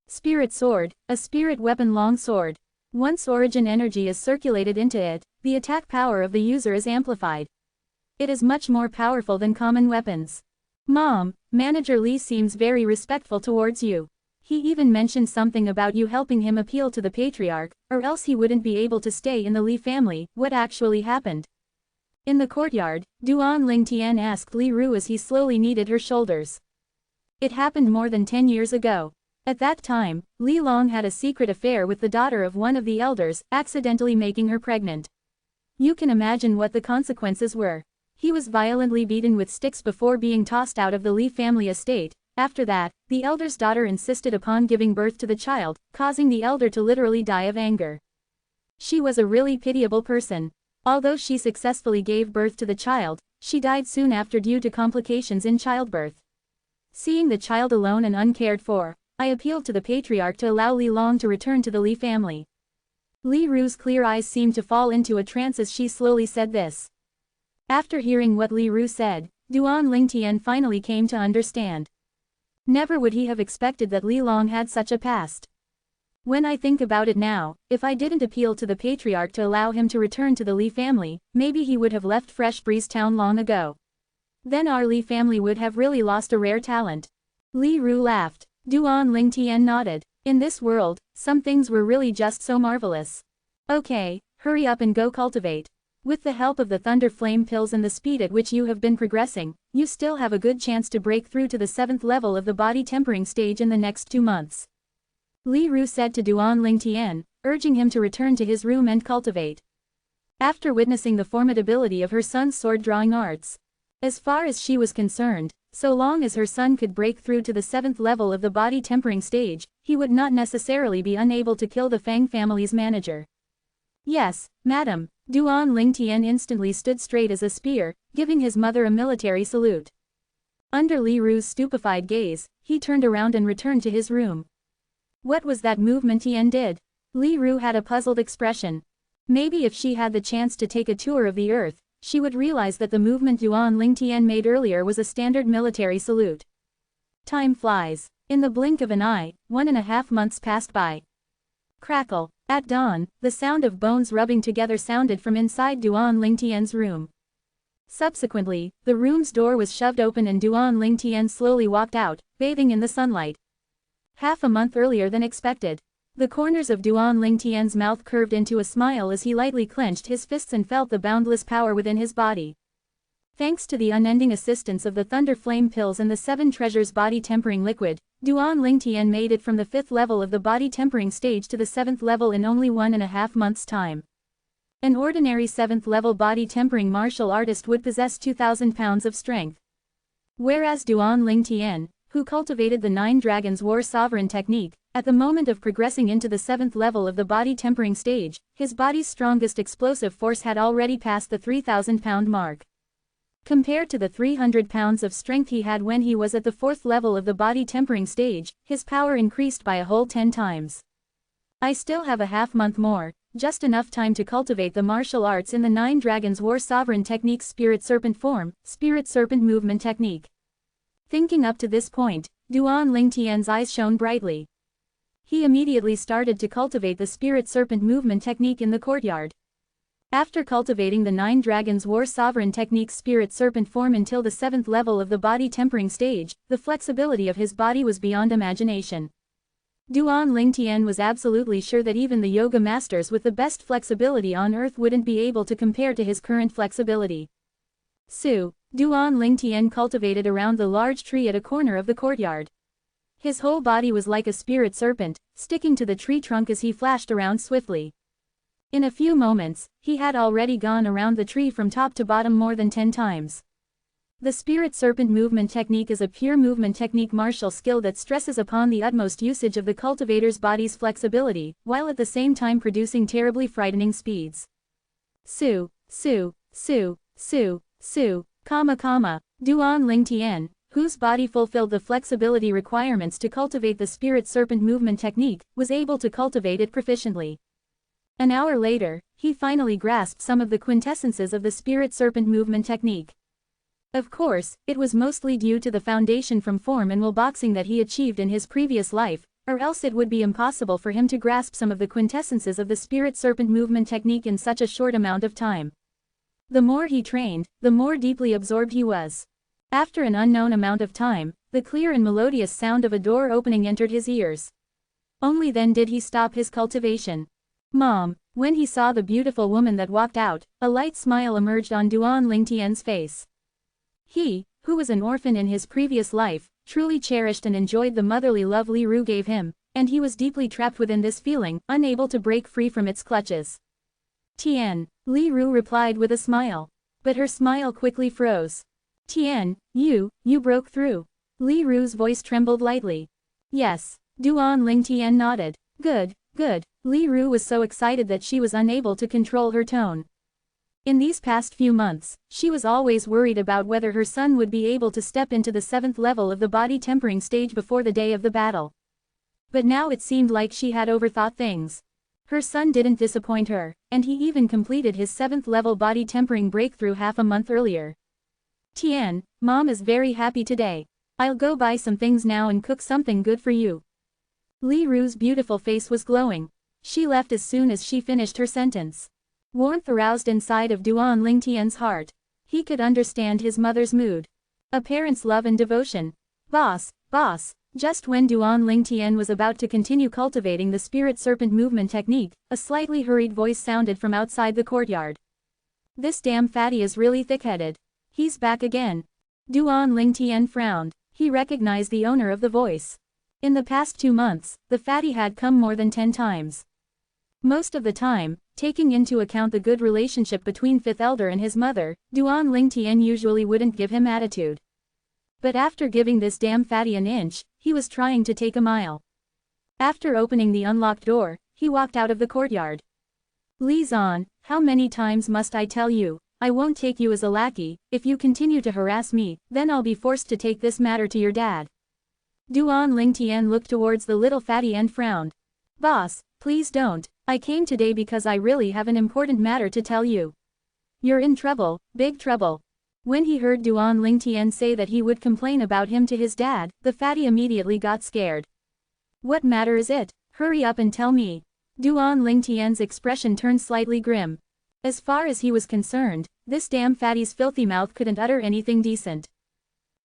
Spirit sword, a spirit weapon long sword. Once origin energy is circulated into it, the attack power of the user is amplified. It is much more powerful than common weapons. Mom, Manager Li seems very respectful towards you. He even mentioned something about you helping him appeal to the patriarch, or else he wouldn't be able to stay in the Li family. What actually happened? In the courtyard, Duan Lingtian asked Li Ru as he slowly kneaded her shoulders. It happened more than 10 years ago. At that time, Li Long had a secret affair with the daughter of one of the elders, accidentally making her pregnant. You can imagine what the consequences were. He was violently beaten with sticks before being tossed out of the Li family estate. After that, the elder's daughter insisted upon giving birth to the child, causing the elder to literally die of anger. She was a really pitiable person. Although she successfully gave birth to the child, she died soon after due to complications in childbirth. Seeing the child alone and uncared for, I appealed to the patriarch to allow Li Long to return to the Li family. Li Ru's clear eyes seemed to fall into a trance as she slowly said this. After hearing what Li Ru said, Duan Lingtian finally came to understand. Never would he have expected that Li Long had such a past. When I think about it now, if I didn't appeal to the patriarch to allow him to return to the Li family, maybe he would have left Fresh Breeze Town long ago. Then our Li family would have really lost a rare talent. Li Ru laughed. Duan Lingtian nodded. In this world, some things were really just so marvelous. Okay, hurry up and go cultivate. With the help of the Thunder Flame pills and the speed at which you have been progressing, you still have a good chance to break through to the 7th level of the body tempering stage in the next 2 months. Li Ru said to Duan Lingtian, urging him to return to his room and cultivate. After witnessing the formidability of her son's sword-drawing arts, as far as she was concerned, so long as her son could break through to the 7th level of the body tempering stage, he would not necessarily be unable to kill the Fang family's manager. Yes, madam. Duan Lingtian instantly stood straight as a spear, giving his mother a military salute. Under Li Ru's stupefied gaze, he turned around and returned to his room. What was that movement Tian did? Li Ru had a puzzled expression. Maybe if she had the chance to take a tour of the earth, she would realize that the movement Duan Lingtian made earlier was a standard military salute. Time flies. In the blink of an eye, 1.5 months passed by. Crackle. At dawn, the sound of bones rubbing together sounded from inside Duan Lingtian's room. Subsequently, the room's door was shoved open and Duan Lingtian slowly walked out, bathing in the sunlight. Half a month earlier than expected. The corners of Duan Lingtian's mouth curved into a smile as he lightly clenched his fists and felt the boundless power within his body. Thanks to the unending assistance of the Thunder Flame pills and the 7 treasures body tempering liquid, Duan Lingtian made it from the 5th level of the body tempering stage to the 7th level in only 1.5 months' time. An ordinary 7th level body tempering martial artist would possess 2,000 pounds of strength. Whereas Duan Lingtian, who cultivated the 9 Dragons War Sovereign technique, at the moment of progressing into the 7th level of the body tempering stage, his body's strongest explosive force had already passed the 3,000-pound mark. Compared to the 300 pounds of strength he had when he was at the 4th level of the body tempering stage, his power increased by a whole 10 times. I still have a half-month more, just enough time to cultivate the martial arts in the 9 Dragons War Sovereign Technique's Spirit Serpent form, Spirit Serpent Movement Technique. Thinking up to this point, Duan Lingtian's eyes shone brightly. He immediately started to cultivate the Spirit Serpent Movement Technique in the courtyard. After cultivating the 9 Dragons War Sovereign Technique's Spirit Serpent form until the 7th level of the body tempering stage, the flexibility of his body was beyond imagination. Duan Lingtian was absolutely sure that even the yoga masters with the best flexibility on earth wouldn't be able to compare to his current flexibility. Duan Lingtian cultivated around the large tree at a corner of the courtyard. His whole body was like a spirit serpent, sticking to the tree trunk as he flashed around swiftly. In a few moments, he had already gone around the tree from top to bottom more than 10 times. The Spirit Serpent Movement Technique is a pure movement technique martial skill that stresses upon the utmost usage of the cultivator's body's flexibility, while at the same time producing terribly frightening speeds. Duan Lingtian, whose body fulfilled the flexibility requirements to cultivate the Spirit Serpent Movement Technique, was able to cultivate it proficiently. An hour later, he finally grasped some of the quintessences of the Spirit Serpent Movement Technique. Of course, it was mostly due to the foundation from form and will boxing that he achieved in his previous life, or else it would be impossible for him to grasp some of the quintessences of the Spirit Serpent Movement Technique in such a short amount of time. The more he trained, the more deeply absorbed he was. After an unknown amount of time, the clear and melodious sound of a door opening entered his ears. Only then did he stop his cultivation. "Mom," when he saw the beautiful woman that walked out, a light smile emerged on Duan Lingtian's face. He, who was an orphan in his previous life, truly cherished and enjoyed the motherly love Li Ru gave him, and he was deeply trapped within this feeling, unable to break free from its clutches. "Tian," Li Ru replied with a smile. But her smile quickly froze. "Tian, you broke through." Li Ru's voice trembled lightly. "Yes." Duan Lingtian nodded. Good. Li Ru was so excited that she was unable to control her tone. In these past few months, she was always worried about whether her son would be able to step into the 7th level of the body tempering stage before the day of the battle. But now it seemed like she had overthought things. Her son didn't disappoint her, and he even completed his 7th level body tempering breakthrough half a month earlier. "Tian, Mom is very happy today. I'll go buy some things now and cook something good for you." Li Ru's beautiful face was glowing. She left as soon as she finished her sentence. Warmth aroused inside of Duan Lingtian's heart. He could understand his mother's mood. A parent's love and devotion. Boss. Just when Duan Lingtian was about to continue cultivating the Spirit Serpent Movement Technique, a slightly hurried voice sounded from outside the courtyard. "This damn fatty is really thick-headed. He's back again." Duan Lingtian frowned. He recognized the owner of the voice. In the past 2 months, the fatty had come more than 10 times. Most of the time, taking into account the good relationship between Fifth Elder and his mother, Duan Lingtian usually wouldn't give him attitude. But after giving this damn fatty an inch, he was trying to take a mile. After opening the unlocked door, he walked out of the courtyard. "Li Zan, how many times must I tell you? I won't take you as a lackey. If you continue to harass me, then I'll be forced to take this matter to your dad." Duan Lingtian looked towards the little fatty and frowned. "Boss, please don't. I came today because I really have an important matter to tell you." "You're in trouble, big trouble." When he heard Duan Lingtian say that he would complain about him to his dad, the fatty immediately got scared. "What matter is it? Hurry up and tell me." Duan Lingtian's expression turned slightly grim. As far as he was concerned, this damn fatty's filthy mouth couldn't utter anything decent.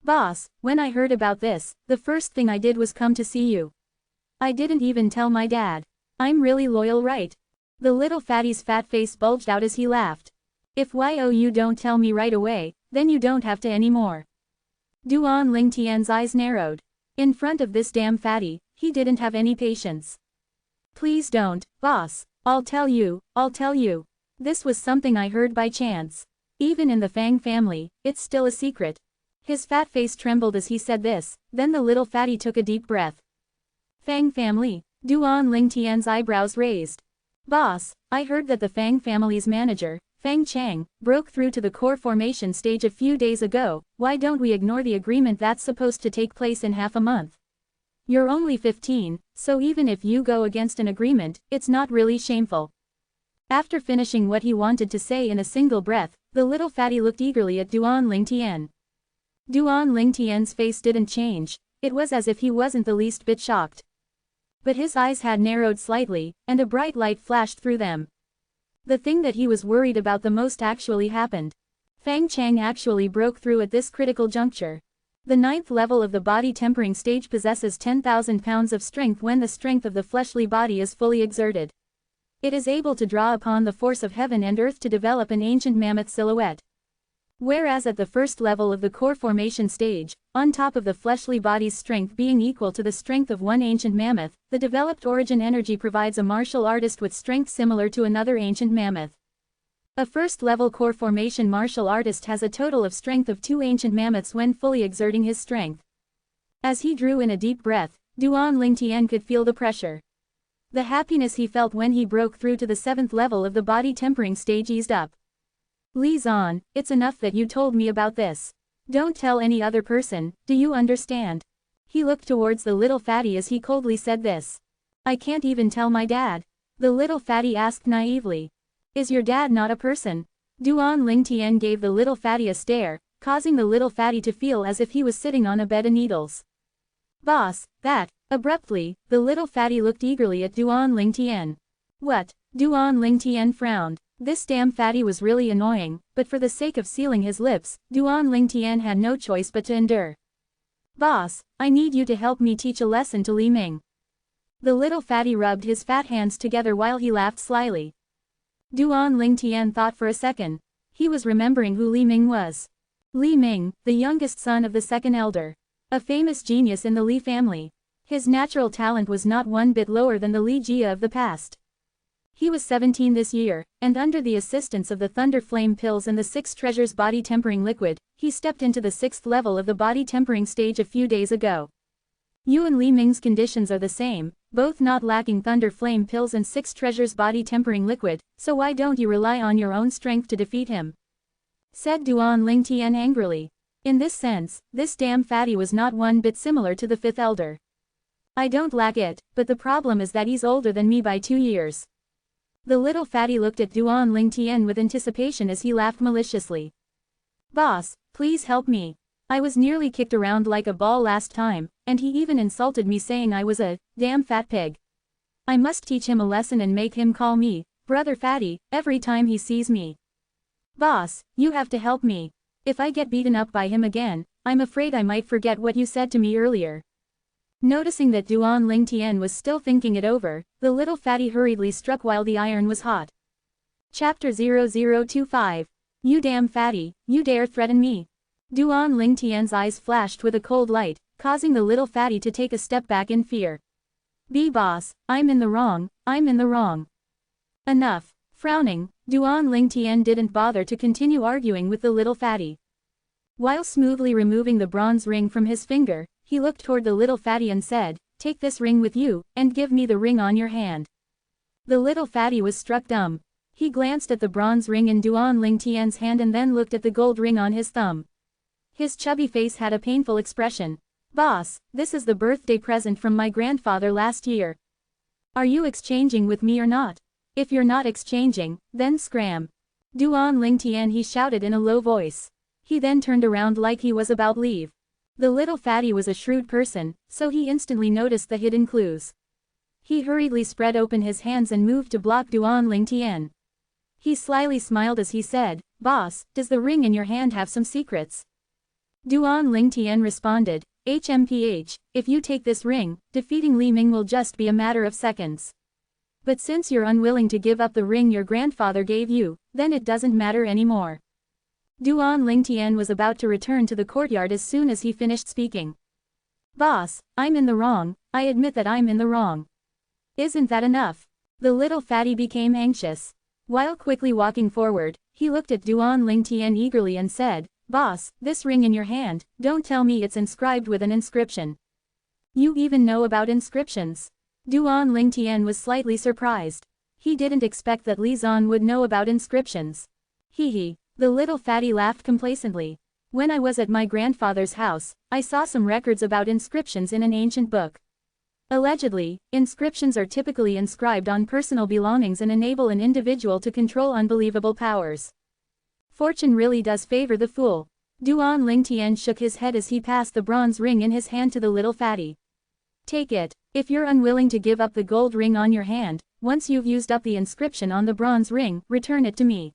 "Boss, when I heard about this, the first thing I did was come to see you. I didn't even tell my dad. I'm really loyal, right?" The little fatty's fat face bulged out as he laughed. "If you don't tell me right away, then you don't have to anymore." Duan Lingtian's eyes narrowed. In front of this damn fatty, he didn't have any patience. "Please don't, boss. I'll tell you. This was something I heard by chance. Even in the Fang family, it's still a secret." His fat face trembled as he said this, then the little fatty took a deep breath. "Fang family?" Duan Lingtian's eyebrows raised. "Boss, I heard that the Fang family's manager, Fang Chang, broke through to the core formation stage a few days ago, why don't we ignore the agreement that's supposed to take place in half a month? You're only 15, so even if you go against an agreement, it's not really shameful. After finishing what he wanted to say in a single breath, the little fatty looked eagerly at Duan Lingtian. Duan Lingtian's face didn't change, it was as if he wasn't the least bit shocked. But his eyes had narrowed slightly, and a bright light flashed through them. The thing that he was worried about the most actually happened. Fang Chang actually broke through at this critical juncture. The 9th level of the body tempering stage possesses 10,000 pounds of strength when the strength of the fleshly body is fully exerted. It is able to draw upon the force of heaven and earth to develop an ancient mammoth silhouette. Whereas at the 1st level of the core formation stage, on top of the fleshly body's strength being equal to the strength of one ancient mammoth, the developed origin energy provides a martial artist with strength similar to another ancient mammoth. A 1st level core formation martial artist has a total of strength of 2 ancient mammoths when fully exerting his strength. As he drew in a deep breath, Duan Lingtian could feel the pressure. The happiness he felt when he broke through to the 7th level of the body tempering stage eased up. Li Zan, it's enough that you told me about this. Don't tell any other person, do you understand? He looked towards the little fatty as he coldly said this. I can't even tell my dad. The little fatty asked naively. Is your dad not a person? Duan Lingtian gave the little fatty a stare, causing the little fatty to feel as if he was sitting on a bed of needles. Boss, that. Abruptly, the little fatty looked eagerly at Duan Lingtian. What? Duan Lingtian frowned. This damn fatty was really annoying, but for the sake of sealing his lips, Duan Lingtian had no choice but to endure. Boss, I need you to help me teach a lesson to Li Ming. The little fatty rubbed his fat hands together while he laughed slyly. Duan Lingtian thought for a second. He was remembering who Li Ming was. Li Ming, the youngest son of the second elder. A famous genius in the Li family. His natural talent was not one bit lower than the Li Jia of the past. He was 17 this year, and under the assistance of the Thunder Flame pills and the 6 treasures body tempering liquid, he stepped into the 6th level of the body tempering stage a few days ago. You and Li Ming's conditions are the same, both not lacking Thunder Flame pills and 6 treasures body tempering liquid, so why don't you rely on your own strength to defeat him? Said Duan Lingtian angrily. In this sense, this damn fatty was not one bit similar to the 5th elder. I don't lack it, but the problem is that he's older than me by 2 years. The little fatty looked at Duan Lingtian with anticipation as he laughed maliciously. Boss, please help me. I was nearly kicked around like a ball last time, and he even insulted me saying I was a damn fat pig. I must teach him a lesson and make him call me Brother Fatty every time he sees me. Boss, you have to help me. If I get beaten up by him again, I'm afraid I might forget what you said to me earlier. Noticing that Duan Lingtian was still thinking it over, the little fatty hurriedly struck while the iron was hot. Chapter 0025. You damn fatty, you dare threaten me. Duan Lingtian's eyes flashed with a cold light, causing the little fatty to take a step back in fear. Boss, I'm in the wrong, I'm in the wrong. Enough. Frowning, Duan Lingtian didn't bother to continue arguing with the little fatty. While smoothly removing the bronze ring from his finger, he looked toward the little fatty and said, take this ring with you, and give me the ring on your hand. The little fatty was struck dumb. He glanced at the bronze ring in Duan Lingtian's hand and then looked at the gold ring on his thumb. His chubby face had a painful expression. Boss, this is the birthday present from my grandfather last year. Are you exchanging with me or not? If you're not exchanging, then scram. Duan Lingtian, he shouted in a low voice. He then turned around like he was about leave. The little fatty was a shrewd person, so he instantly noticed the hidden clues. He hurriedly spread open his hands and moved to block Duan Lingtian. He slyly smiled as he said, Boss, does the ring in your hand have some secrets? Duan Lingtian responded, HMPH, if you take this ring, defeating Li Ming will just be a matter of seconds. But since you're unwilling to give up the ring your grandfather gave you, then it doesn't matter anymore. Duan Lingtian was about to return to the courtyard as soon as he finished speaking. Boss, I'm in the wrong, I admit that I'm in the wrong. Isn't that enough? The little fatty became anxious. While quickly walking forward, he looked at Duan Lingtian eagerly and said, Boss, this ring in your hand, don't tell me it's inscribed with an inscription. You even know about inscriptions? Duan Lingtian was slightly surprised. He didn't expect that Li Zan would know about inscriptions. Hee hee. The little fatty laughed complacently. When I was at my grandfather's house, I saw some records about inscriptions in an ancient book. Allegedly, inscriptions are typically inscribed on personal belongings and enable an individual to control unbelievable powers. Fortune really does favor the fool. Duan Lingtian shook his head as he passed the bronze ring in his hand to the little fatty. Take it. If you're unwilling to give up the gold ring on your hand, once you've used up the inscription on the bronze ring, return it to me.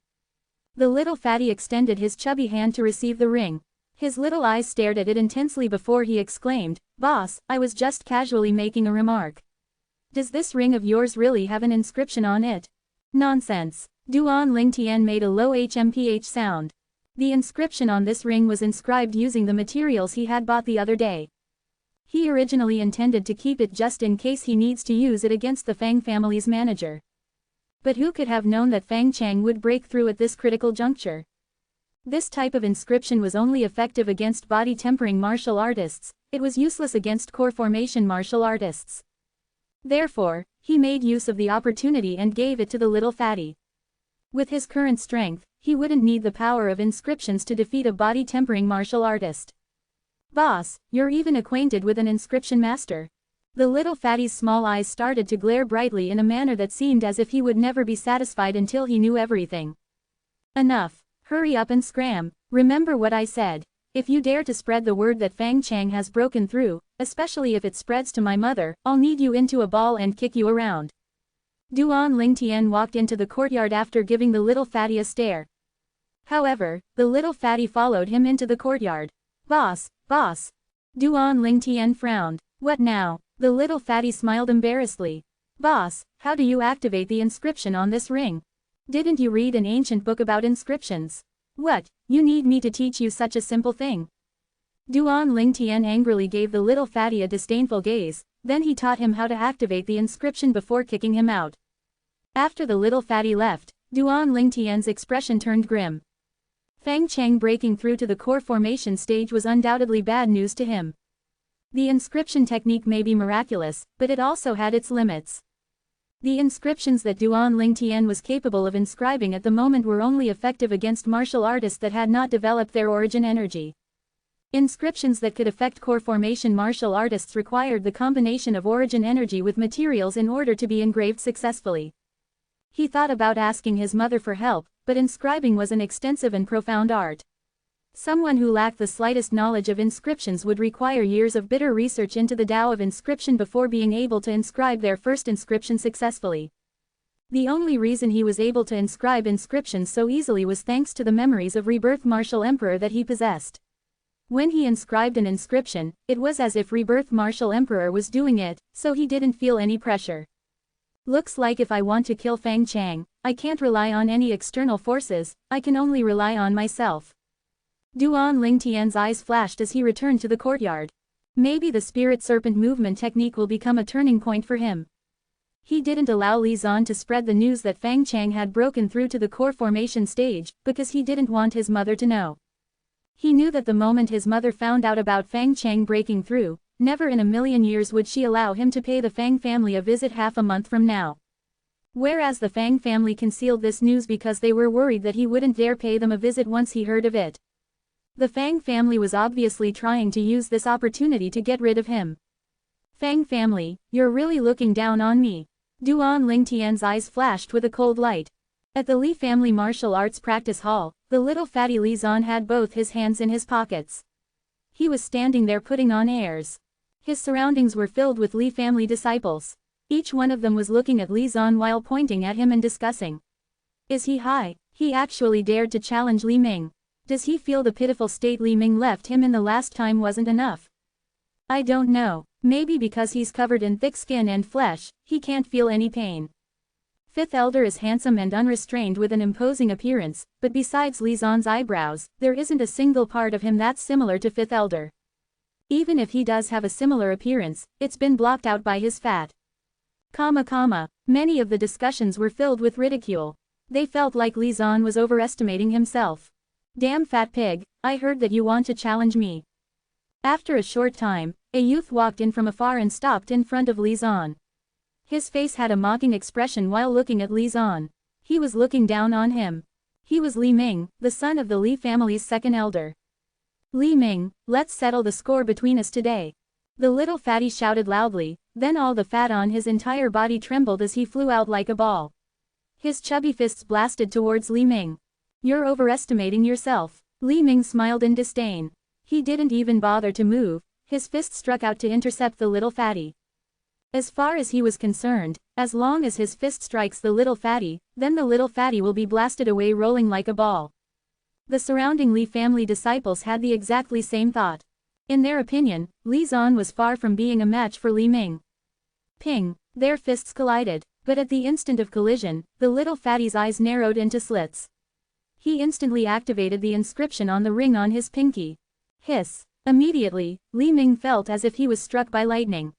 The little fatty extended his chubby hand to receive the ring. His little eyes stared at it intensely before he exclaimed, "Boss, I was just casually making a remark. Does this ring of yours really have an inscription on it?" "Nonsense." Duan Lingtian made a low HMPH sound. The inscription on this ring was inscribed using the materials he had bought the other day. He originally intended to keep it just in case he needs to use it against the Fang family's manager. But who could have known that Fang Chang would break through at this critical juncture? This type of inscription was only effective against body-tempering martial artists, it was useless against core formation martial artists. Therefore, he made use of the opportunity and gave it to the little fatty. With his current strength, he wouldn't need the power of inscriptions to defeat a body-tempering martial artist. "Boss, you're even acquainted with an inscription master?" The little fatty's small eyes started to glare brightly in a manner that seemed as if he would never be satisfied until he knew everything. "Enough. Hurry up and scram. Remember what I said. If you dare to spread the word that Fang Chang has broken through, especially if it spreads to my mother, I'll knead you into a ball and kick you around." Duan Lingtian walked into the courtyard after giving the little fatty a stare. However, the little fatty followed him into the courtyard. "Boss, boss." Duan Lingtian frowned. "What now?" The little fatty smiled embarrassedly. "Boss, how do you activate the inscription on this ring? Didn't you read an ancient book about inscriptions? What, you need me to teach you such a simple thing?" Duan Lingtian angrily gave the little fatty a disdainful gaze, then he taught him how to activate the inscription before kicking him out. After the little fatty left, Duan Lingtian's expression turned grim. Fang Chang breaking through to the core formation stage was undoubtedly bad news to him. The inscription technique may be miraculous, but it also had its limits. The inscriptions that Duan Lingtian was capable of inscribing at the moment were only effective against martial artists that had not developed their origin energy. Inscriptions that could affect core formation martial artists required the combination of origin energy with materials in order to be engraved successfully. He thought about asking his mother for help, but inscribing was an extensive and profound art. Someone who lacked the slightest knowledge of inscriptions would require years of bitter research into the Tao of inscription before being able to inscribe their first inscription successfully. The only reason he was able to inscribe inscriptions so easily was thanks to the memories of Rebirth Martial Emperor that he possessed. When he inscribed an inscription, it was as if Rebirth Martial Emperor was doing it, so he didn't feel any pressure. Looks like if I want to kill Fang Chang, I can't rely on any external forces, I can only rely on myself. Duan Lingtian's eyes flashed as he returned to the courtyard. Maybe the spirit serpent movement technique will become a turning point for him. He didn't allow Li Zan to spread the news that Fang Chang had broken through to the core formation stage, because he didn't want his mother to know. He knew that the moment his mother found out about Fang Chang breaking through, never in a million years would she allow him to pay the Fang family a visit half a month from now. Whereas the Fang family concealed this news because they were worried that he wouldn't dare pay them a visit once he heard of it. The Fang family was obviously trying to use this opportunity to get rid of him. "Fang family, you're really looking down on me." Duan Lingtian's eyes flashed with a cold light. At the Li family martial arts practice hall, the little fatty Li Zan had both his hands in his pockets. He was standing there putting on airs. His surroundings were filled with Li family disciples. Each one of them was looking at Li Zan while pointing at him and discussing. Is he high? He actually dared to challenge Li Ming. Does he feel the pitiful state Li Ming left him in the last time wasn't enough? I don't know, maybe because he's covered in thick skin and flesh, he can't feel any pain. Fifth Elder is handsome and unrestrained with an imposing appearance, but besides Li Zan's eyebrows, there isn't a single part of him that's similar to Fifth Elder. Even if he does have a similar appearance, it's been blocked out by his fat. Many of the discussions were filled with ridicule. They felt like Li Zan was overestimating himself. Damn fat pig, I heard that you want to challenge me. After a short time, a youth walked in from afar and stopped in front of Li Zan. His face had a mocking expression while looking at Li Zan. He was looking down on him. He was Li Ming, the son of the Li family's second elder. Li Ming, let's settle the score between us today. The little fatty shouted loudly, then all the fat on his entire body trembled as he flew out like a ball. His chubby fists blasted towards Li Ming. You're overestimating yourself. Li Ming smiled in disdain. He didn't even bother to move, his fist struck out to intercept the little fatty. As far as he was concerned, as long as his fist strikes the little fatty, then the little fatty will be blasted away rolling like a ball. The surrounding Li family disciples had the exactly same thought. In their opinion, Li Zan was far from being a match for Li Ming. Ping! Their fists collided, but at the instant of collision, the little fatty's eyes narrowed into slits. He instantly activated the inscription on the ring on his pinky. Hiss! Immediately, Li Ming felt as if he was struck by lightning.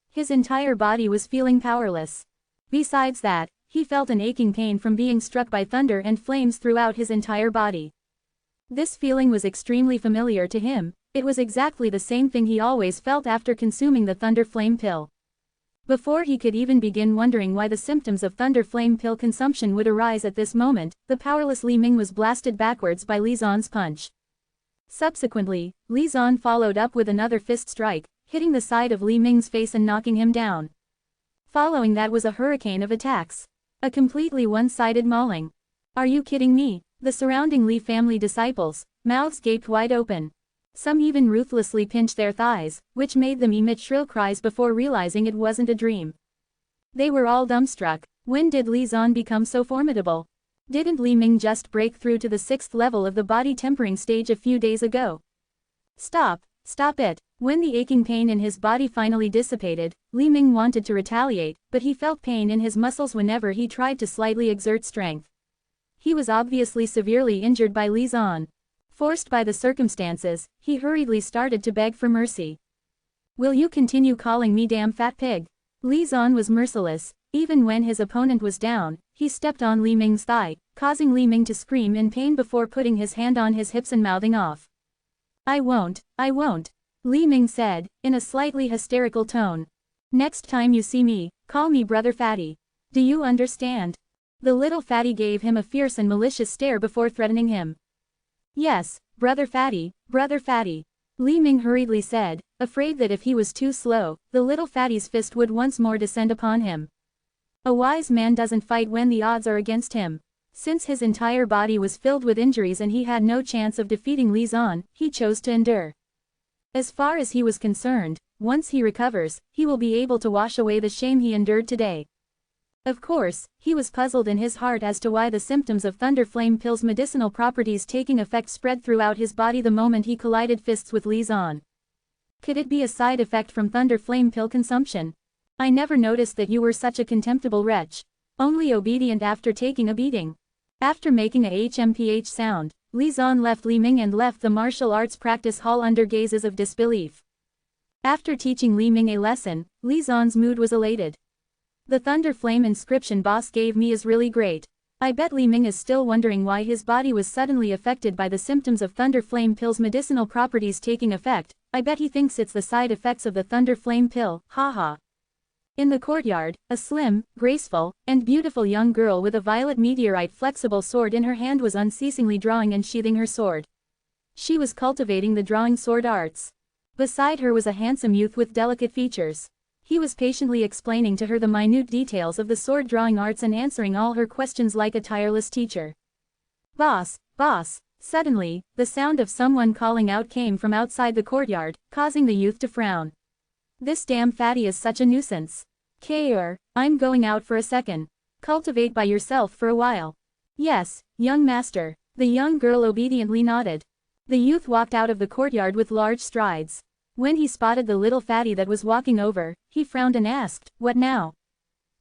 His entire body was feeling powerless. Besides that, he felt an aching pain from being struck by thunder and flames throughout his entire body. This feeling was extremely familiar to him, it was exactly the same thing he always felt after consuming the Thunder Flame pill. Before he could even begin wondering why the symptoms of Thunder Flame pill consumption would arise at this moment, the powerless Li Ming was blasted backwards by Li Zan's punch. Subsequently, Li Zan followed up with another fist strike, hitting the side of Li Ming's face and knocking him down. Following that was a hurricane of attacks. A completely one-sided mauling. Are you kidding me? The surrounding Li family disciples, mouths gaped wide open. Some even ruthlessly pinched their thighs, which made them emit shrill cries before realizing it wasn't a dream. They were all dumbstruck. When did Li Zan become so formidable? Didn't Li Ming just break through to the 6th level of the body tempering stage a few days ago? Stop it. When the aching pain in his body finally dissipated, Li Ming wanted to retaliate, but he felt pain in his muscles whenever he tried to slightly exert strength. He was obviously severely injured by Li Zan. Forced by the circumstances, he hurriedly started to beg for mercy. Will you continue calling me damn fat pig? Li Zan was merciless. Even when his opponent was down, he stepped on Li Ming's thigh, causing Li Ming to scream in pain before putting his hand on his hips and mouthing off. I won't, Li Ming said, in a slightly hysterical tone. Next time you see me, call me Brother Fatty. Do you understand? The little fatty gave him a fierce and malicious stare before threatening him. Yes, Brother Fatty, Li Ming hurriedly said, afraid that if he was too slow, the little fatty's fist would once more descend upon him. A wise man doesn't fight when the odds are against him. Since his entire body was filled with injuries and he had no chance of defeating Li Zan, he chose to endure. As far as he was concerned, once he recovers, he will be able to wash away the shame he endured today. Of course, he was puzzled in his heart as to why the symptoms of Thunder Flame pill's medicinal properties taking effect spread throughout his body the moment he collided fists with Li Zan. Could it be a side effect from Thunder Flame pill consumption? I never noticed that you were such a contemptible wretch. Only obedient after taking a beating. After making a HMPH sound, Li Zan left Li Ming and left the martial arts practice hall under gazes of disbelief. After teaching Li Ming a lesson, Li Zan's mood was elated. The Thunder Flame inscription boss gave me is really great. I bet Li Ming is still wondering why his body was suddenly affected by the symptoms of Thunder Flame pill's medicinal properties taking effect. I bet he thinks it's the side effects of the Thunder Flame pill, haha. In the courtyard, a slim, graceful, and beautiful young girl with a violet meteorite flexible sword in her hand was unceasingly drawing and sheathing her sword. She was cultivating the drawing sword arts. Beside her was a handsome youth with delicate features. He was patiently explaining to her the minute details of the sword drawing arts and answering all her questions like a tireless teacher. Boss! Suddenly, the sound of someone calling out came from outside the courtyard, causing the youth to frown. This damn fatty is such a nuisance. I'm going out for a second. Cultivate by yourself for a while. Yes, young master. The young girl obediently nodded. The youth walked out of the courtyard with large strides. When he spotted the little fatty that was walking over, he frowned and asked, "What now?"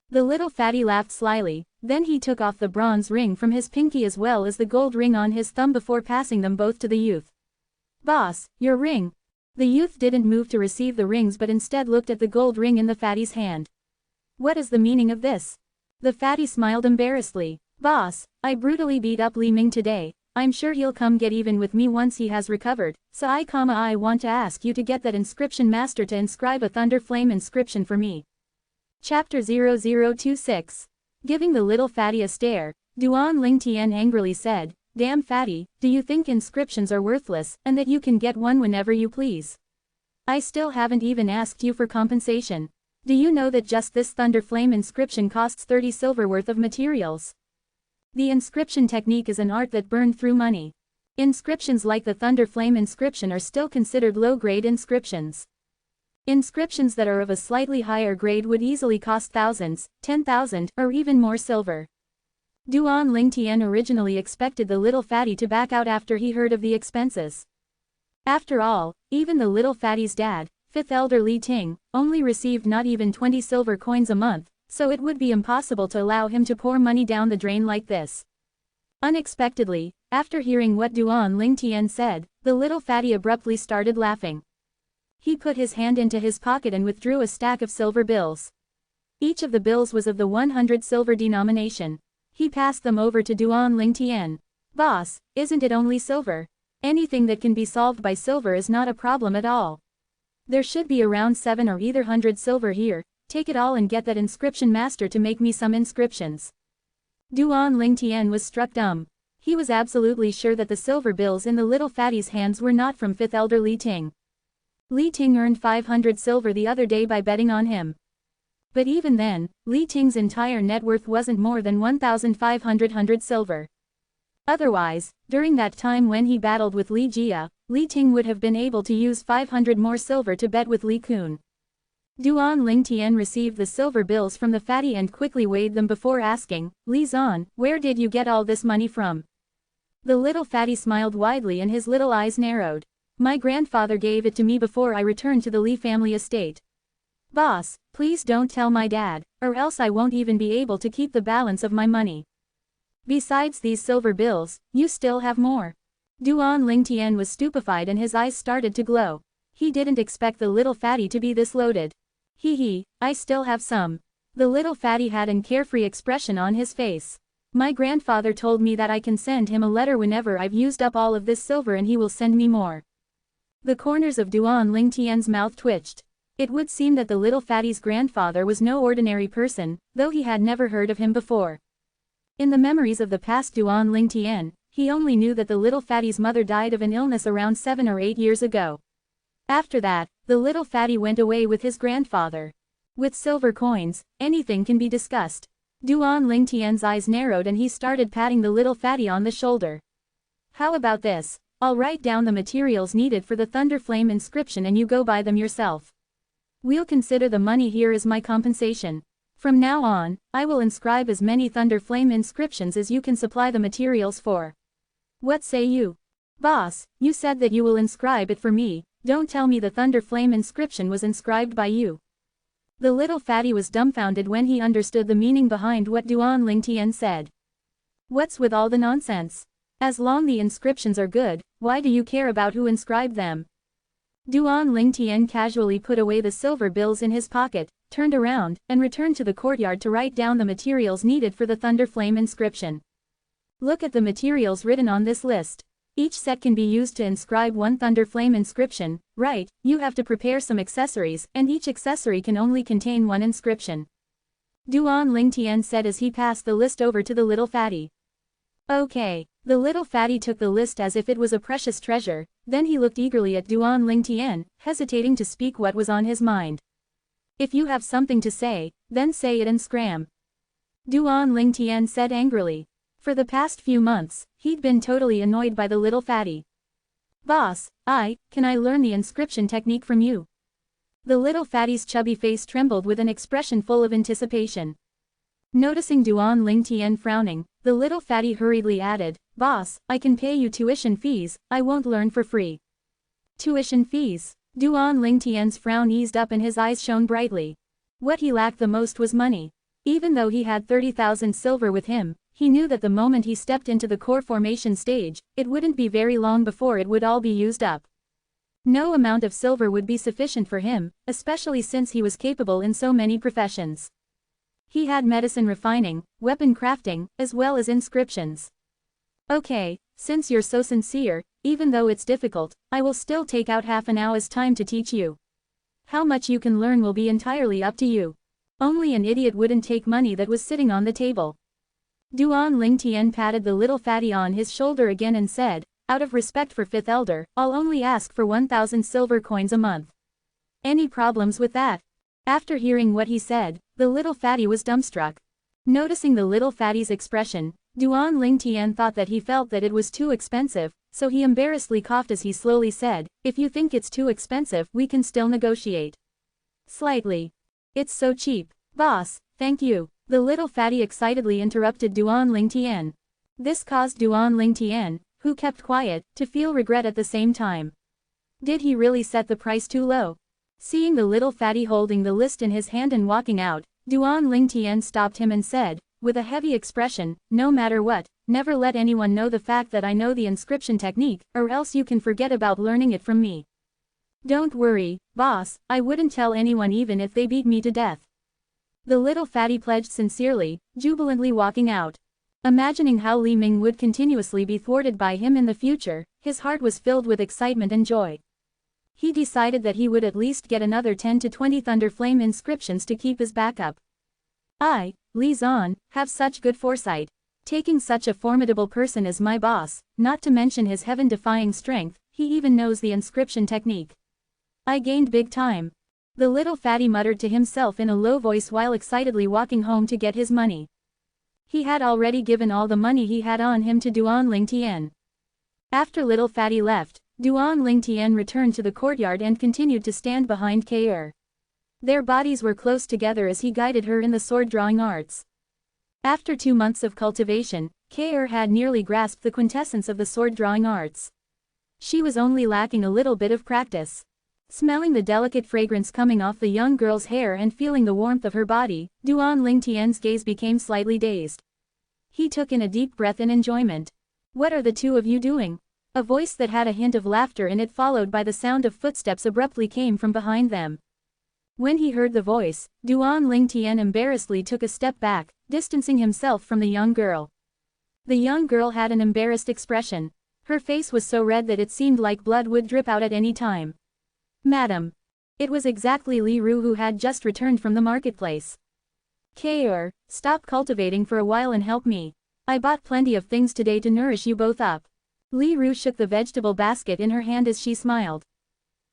The little fatty laughed slyly, then he took off the bronze ring from his pinky as well as the gold ring on his thumb before passing them both to the youth. "Boss, your ring." The youth didn't move to receive the rings but instead looked at the gold ring in the fatty's hand. "What is the meaning of this?" The fatty smiled embarrassedly. "Boss, I brutally beat up Li Ming today. I'm sure he'll come get even with me once he has recovered, so I want to ask you to get that inscription master to inscribe a Thunder Flame inscription for me." Chapter 0026. Giving the little fatty a stare, Duan Lingtian angrily said, "Damn fatty, do you think inscriptions are worthless, and that you can get one whenever you please? I still haven't even asked you for compensation. Do you know that just this Thunderflame inscription costs 30 silver worth of materials? The inscription technique is an art that burned through money. Inscriptions like the Thunderflame inscription are still considered low-grade inscriptions. Inscriptions that are of a slightly higher grade would easily cost thousands, 10,000, or even more silver." Duan Lingtian originally expected the little fatty to back out after he heard of the expenses. After all, even the little fatty's dad, 5th elder Li Ting, only received not even 20 silver coins a month, so it would be impossible to allow him to pour money down the drain like this. Unexpectedly, after hearing what Duan Lingtian said, the little fatty abruptly started laughing. He put his hand into his pocket and withdrew a stack of silver bills. Each of the bills was of the 100 silver denomination. He passed them over to Duan Lingtian. "Boss, isn't it only silver? Anything that can be solved by silver is not a problem at all. There should be around 7 or either 100 silver here, take it all and get that inscription master to make me some inscriptions." Duan Lingtian was struck dumb. He was absolutely sure that the silver bills in the little fatty's hands were not from 5th elder Li Ting. Li Ting earned 500 silver the other day by betting on him. But even then, Li Ting's entire net worth wasn't more than 1,500 silver. Otherwise, during that time when he battled with Li Jia, Li Ting would have been able to use 500 more silver to bet with Li Kun. Duan Lingtian received the silver bills from the fatty and quickly weighed them before asking, "Li Zan, where did you get all this money from?" The little fatty smiled widely and his little eyes narrowed. "My grandfather gave it to me before I returned to the Li family estate." "Boss, please don't tell my dad, or else I won't even be able to keep the balance of my money. Besides these silver bills, you still have more." Duan Lingtian was stupefied and his eyes started to glow. He didn't expect the little fatty to be this loaded. "Hee, I still have some." The little fatty had an carefree expression on his face. "My grandfather told me that I can send him a letter whenever I've used up all of this silver and he will send me more." The corners of Duan Lingtian's mouth twitched. It would seem that the little fatty's grandfather was no ordinary person, though he had never heard of him before. In the memories of the past Duan Lingtian, he only knew that the little fatty's mother died of an illness around 7 or 8 years ago. After that, the little fatty went away with his grandfather. With silver coins, anything can be discussed. Duan Lingtian's eyes narrowed and he started patting the little fatty on the shoulder. "How about this? I'll write down the materials needed for the Thunderflame inscription and you go buy them yourself. We'll consider the money here as my compensation. From now on, I will inscribe as many Thunderflame inscriptions as you can supply the materials for. What say you?" "Boss, you said that you will inscribe it for me, don't tell me the Thunderflame inscription was inscribed by you." The little fatty was dumbfounded when he understood the meaning behind what Duan Lingtian said. "What's with all the nonsense? As long the inscriptions are good, why do you care about who inscribed them?" Duan Lingtian casually put away the silver bills in his pocket, turned around, and returned to the courtyard to write down the materials needed for the Thunderflame inscription. "Look at the materials written on this list. Each set can be used to inscribe one Thunderflame inscription, right? You have to prepare some accessories, and each accessory can only contain one inscription." Duan Lingtian said as he passed the list over to the little fatty. "Okay." The little fatty took the list as if it was a precious treasure, then he looked eagerly at Duan Lingtian, hesitating to speak what was on his mind. "If you have something to say, then say it and scram." Duan Lingtian said angrily. For the past few months, he'd been totally annoyed by the little fatty. "Boss, can I learn the inscription technique from you?" The little fatty's chubby face trembled with an expression full of anticipation. Noticing Duan Lingtian frowning, the little fatty hurriedly added, "Boss, I can pay you tuition fees, I won't learn for free." Tuition fees? Duan Lingtian's frown eased up and his eyes shone brightly. What he lacked the most was money. Even though he had 30,000 silver with him, he knew that the moment he stepped into the core formation stage, it wouldn't be very long before it would all be used up. No amount of silver would be sufficient for him, especially since he was capable in so many professions. He had medicine refining, weapon crafting, as well as inscriptions. "Okay, since you're so sincere, even though it's difficult, I will still take out half an hour's time to teach you. How much you can learn will be entirely up to you. Only an idiot wouldn't take money that was sitting on the table." Duan Lingtian patted the little fatty on his shoulder again and said, out of respect for fifth elder, I'll only ask for 1,000 silver coins a month. Any problems with that? After hearing what he said, the little fatty was dumbstruck. Noticing the little fatty's expression, Duan Lingtian thought that he felt that it was too expensive, so he embarrassedly coughed as he slowly said, if you think it's too expensive, we can still negotiate. Slightly. It's so cheap. Boss, thank you. The little fatty excitedly interrupted Duan Lingtian. This caused Duan Lingtian, who kept quiet, to feel regret at the same time. Did he really set the price too low? Seeing the little fatty holding the list in his hand and walking out, Duan Lingtian stopped him and said, with a heavy expression, no matter what, never let anyone know the fact that I know the inscription technique, or else you can forget about learning it from me. Don't worry, boss, I wouldn't tell anyone even if they beat me to death. The little fatty pledged sincerely, jubilantly walking out. Imagining how Li Ming would continuously be thwarted by him in the future, his heart was filled with excitement and joy. He decided that he would at least get another 10 to 20 Thunder Flame inscriptions to keep his backup. Li Zan, have such good foresight. Taking such a formidable person as my boss, not to mention his heaven-defying strength, he even knows the inscription technique. I gained big time. The little fatty muttered to himself in a low voice while excitedly walking home to get his money. He had already given all the money he had on him to Duan Lingtian. After little fatty left, Duan Lingtian returned to the courtyard and continued to stand behind K'er. Their bodies were close together as he guided her in the sword-drawing arts. After 2 months of cultivation, K'er had nearly grasped the quintessence of the sword-drawing arts. She was only lacking a little bit of practice. Smelling the delicate fragrance coming off the young girl's hair and feeling the warmth of her body, Duan Lingtian's gaze became slightly dazed. He took in a deep breath in enjoyment. What are the two of you doing? A voice that had a hint of laughter in it followed by the sound of footsteps abruptly came from behind them. When he heard the voice, Duan Lingtian embarrassedly took a step back, distancing himself from the young girl. The young girl had an embarrassed expression. Her face was so red that it seemed like blood would drip out at any time. Madam. It was exactly Li Ru who had just returned from the marketplace. K'er, stop cultivating for a while and help me. I bought plenty of things today to nourish you both up. Li Ru shook the vegetable basket in her hand as she smiled.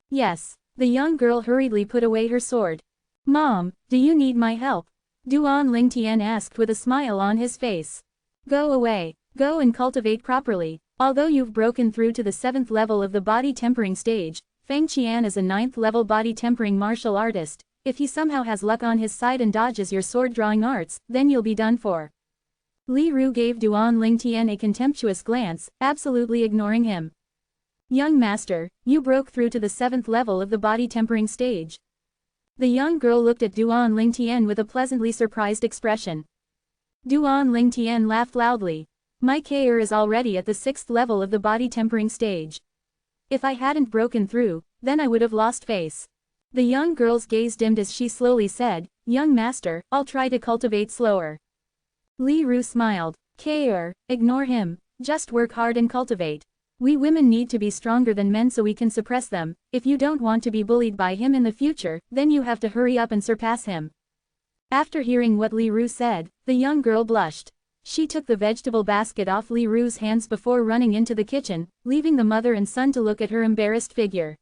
Yes. The young girl hurriedly put away her sword. Mom, do you need my help? Duan Lingtian asked with a smile on his face. Go away. Go and cultivate properly. Although you've broken through to the 7th level of the body tempering stage, Feng Qian is a 9th level body tempering martial artist. If he somehow has luck on his side and dodges your sword drawing arts, then you'll be done for. Li Ru gave Duan Lingtian a contemptuous glance, absolutely ignoring him. Young master, you broke through to the 7th level of the body tempering stage. The young girl looked at Duan Lingtian with a pleasantly surprised expression. Duan Lingtian laughed loudly. My K'er is already at the 6th level of the body tempering stage. If I hadn't broken through, then I would have lost face. The young girl's gaze dimmed as she slowly said, Young master, I'll try to cultivate slower. Li Ru smiled. K'er, ignore him, just work hard and cultivate. We women need to be stronger than men so we can suppress them. If you don't want to be bullied by him in the future, then you have to hurry up and surpass him. After hearing what Li Ru said, the young girl blushed. She took the vegetable basket off Li Ru's hands before running into the kitchen, leaving the mother and son to look at her embarrassed figure.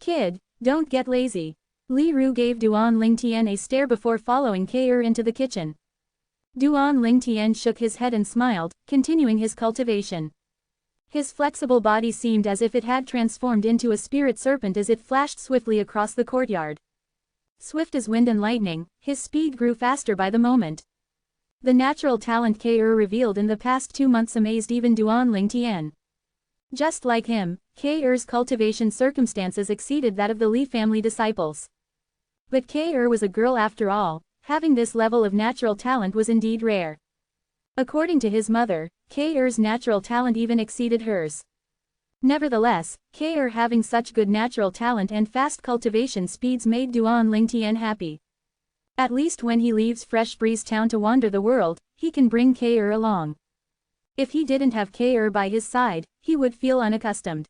Kid, don't get lazy. Li Ru gave Duan Lingtian a stare before following K'er into the kitchen. Duan Lingtian shook his head and smiled, continuing his cultivation. His flexible body seemed as if it had transformed into a spirit serpent as it flashed swiftly across the courtyard. Swift as wind and lightning, his speed grew faster by the moment. The natural talent K'er revealed in the past 2 months amazed even Duan Lingtian. Just like him, K'er's cultivation circumstances exceeded that of the Li family disciples. But K'er was a girl after all, having this level of natural talent was indeed rare. According to his mother, K'er's natural talent even exceeded hers. Nevertheless, K'er having such good natural talent and fast cultivation speeds made Duan Lingtian happy. At least when he leaves Fresh Breeze Town to wander the world, he can bring K'er along. If he didn't have K'er by his side, he would feel unaccustomed.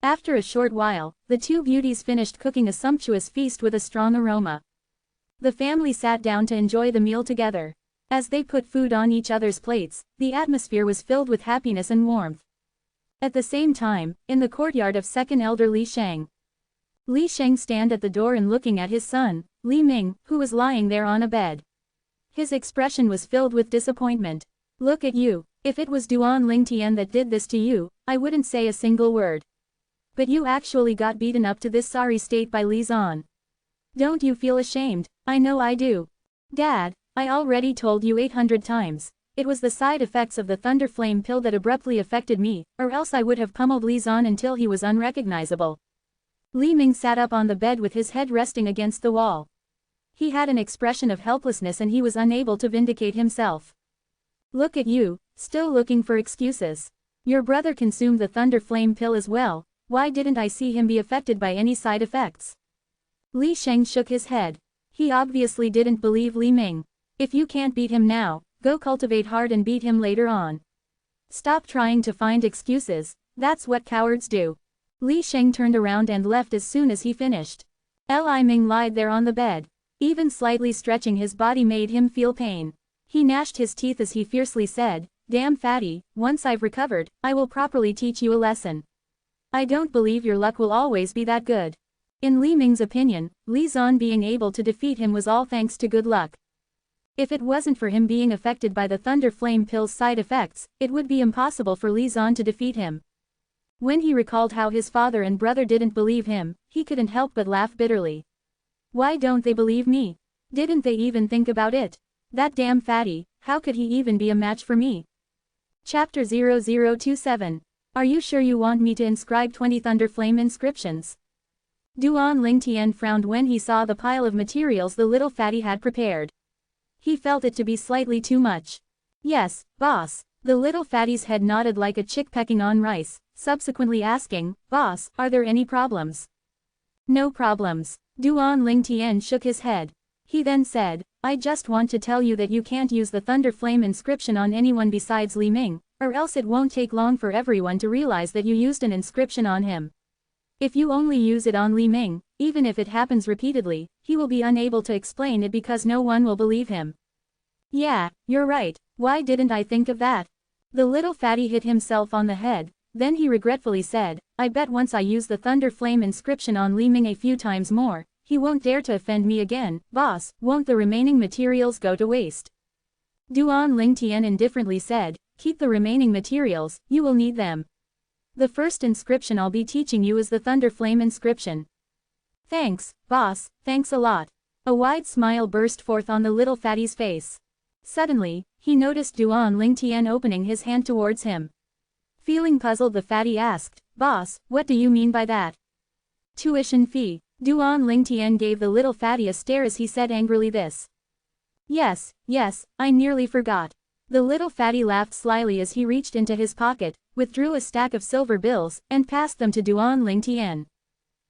After a short while, the two beauties finished cooking a sumptuous feast with a strong aroma. The family sat down to enjoy the meal together. As they put food on each other's plates, the atmosphere was filled with happiness and warmth. At the same time, in the courtyard of second elder Li Sheng. Li Sheng stand at the door and looking at his son, Li Ming, who was lying there on a bed. His expression was filled with disappointment. Look at you. If it was Duan Lingtian that did this to you, I wouldn't say a single word. But you actually got beaten up to this sorry state by Li Zan. Don't you feel ashamed? I know I do. Dad, I already told you 800 times. It was the side effects of the thunder flame pill that abruptly affected me, or else I would have pummeled Li Zan until he was unrecognizable. Li Ming sat up on the bed with his head resting against the wall. He had an expression of helplessness and he was unable to vindicate himself. Look at you, still looking for excuses. Your brother consumed the thunder flame pill as well, why didn't I see him be affected by any side effects? Li Sheng shook his head. He obviously didn't believe Li Ming. If you can't beat him now, go cultivate hard and beat him later on. Stop trying to find excuses, that's what cowards do. Li Sheng turned around and left as soon as he finished. Li Ming lied there on the bed. Even slightly stretching his body made him feel pain. He gnashed his teeth as he fiercely said, "Damn fatty, once I've recovered, I will properly teach you a lesson. I don't believe your luck will always be that good." In Li Ming's opinion, Li Zan being able to defeat him was all thanks to good luck. If it wasn't for him being affected by the thunder flame pill's side effects, it would be impossible for Li Zan to defeat him. When he recalled how his father and brother didn't believe him, he couldn't help but laugh bitterly. Why don't they believe me? Didn't they even think about it? That damn fatty, how could he even be a match for me? Chapter 0027. Are you sure you want me to inscribe 20 thunder flame inscriptions? Duan Lingtian frowned when he saw the pile of materials the little fatty had prepared. He felt it to be slightly too much. Yes, boss. The little fatty's head nodded like a chick pecking on rice, subsequently asking, "Boss, are there any problems?" "No problems." Duan Lingtian shook his head. He then said, "I just want to tell you that you can't use the thunder flame inscription on anyone besides Li Ming, or else it won't take long for everyone to realize that you used an inscription on him. If you only use it on Li Ming, even if it happens repeatedly, he will be unable to explain it because no one will believe him." Yeah, you're right, why didn't I think of that? The little fatty hit himself on the head, then he regretfully said, "I bet once I use the thunder flame inscription on Li Ming a few times more, he won't dare to offend me again. Boss, won't the remaining materials go to waste?" Duan Lingtian indifferently said, "Keep the remaining materials, you will need them. The first inscription I'll be teaching you is the thunder flame inscription." "Thanks, boss, thanks a lot." A wide smile burst forth on the little fatty's face. Suddenly, he noticed Duan Lingtian opening his hand towards him. Feeling puzzled, the fatty asked, "Boss, what do you mean by that?" "Tuition fee." Duan Lingtian gave the little fatty a stare as he said angrily this. Yes, I nearly forgot." The little fatty laughed slyly as he reached into his pocket, withdrew a stack of silver bills, and passed them to Duan Lingtian.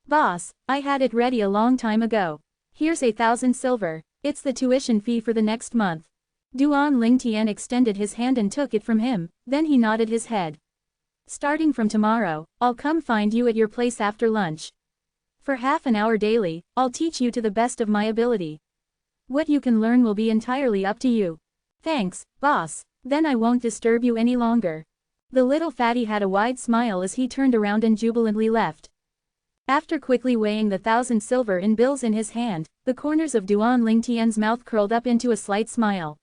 "Boss, I had it ready a long time ago. Here's 1,000 silver. It's the tuition fee for the next month." Duan Lingtian extended his hand and took it from him, then he nodded his head. "Starting from tomorrow, I'll come find you at your place after lunch. For half an hour daily, I'll teach you to the best of my ability. What you can learn will be entirely up to you." "Thanks, boss, then I won't disturb you any longer." The little fatty had a wide smile as he turned around and jubilantly left. After quickly weighing the 1,000 silver in bills in his hand, the corners of Duan Lingtian's mouth curled up into a slight smile.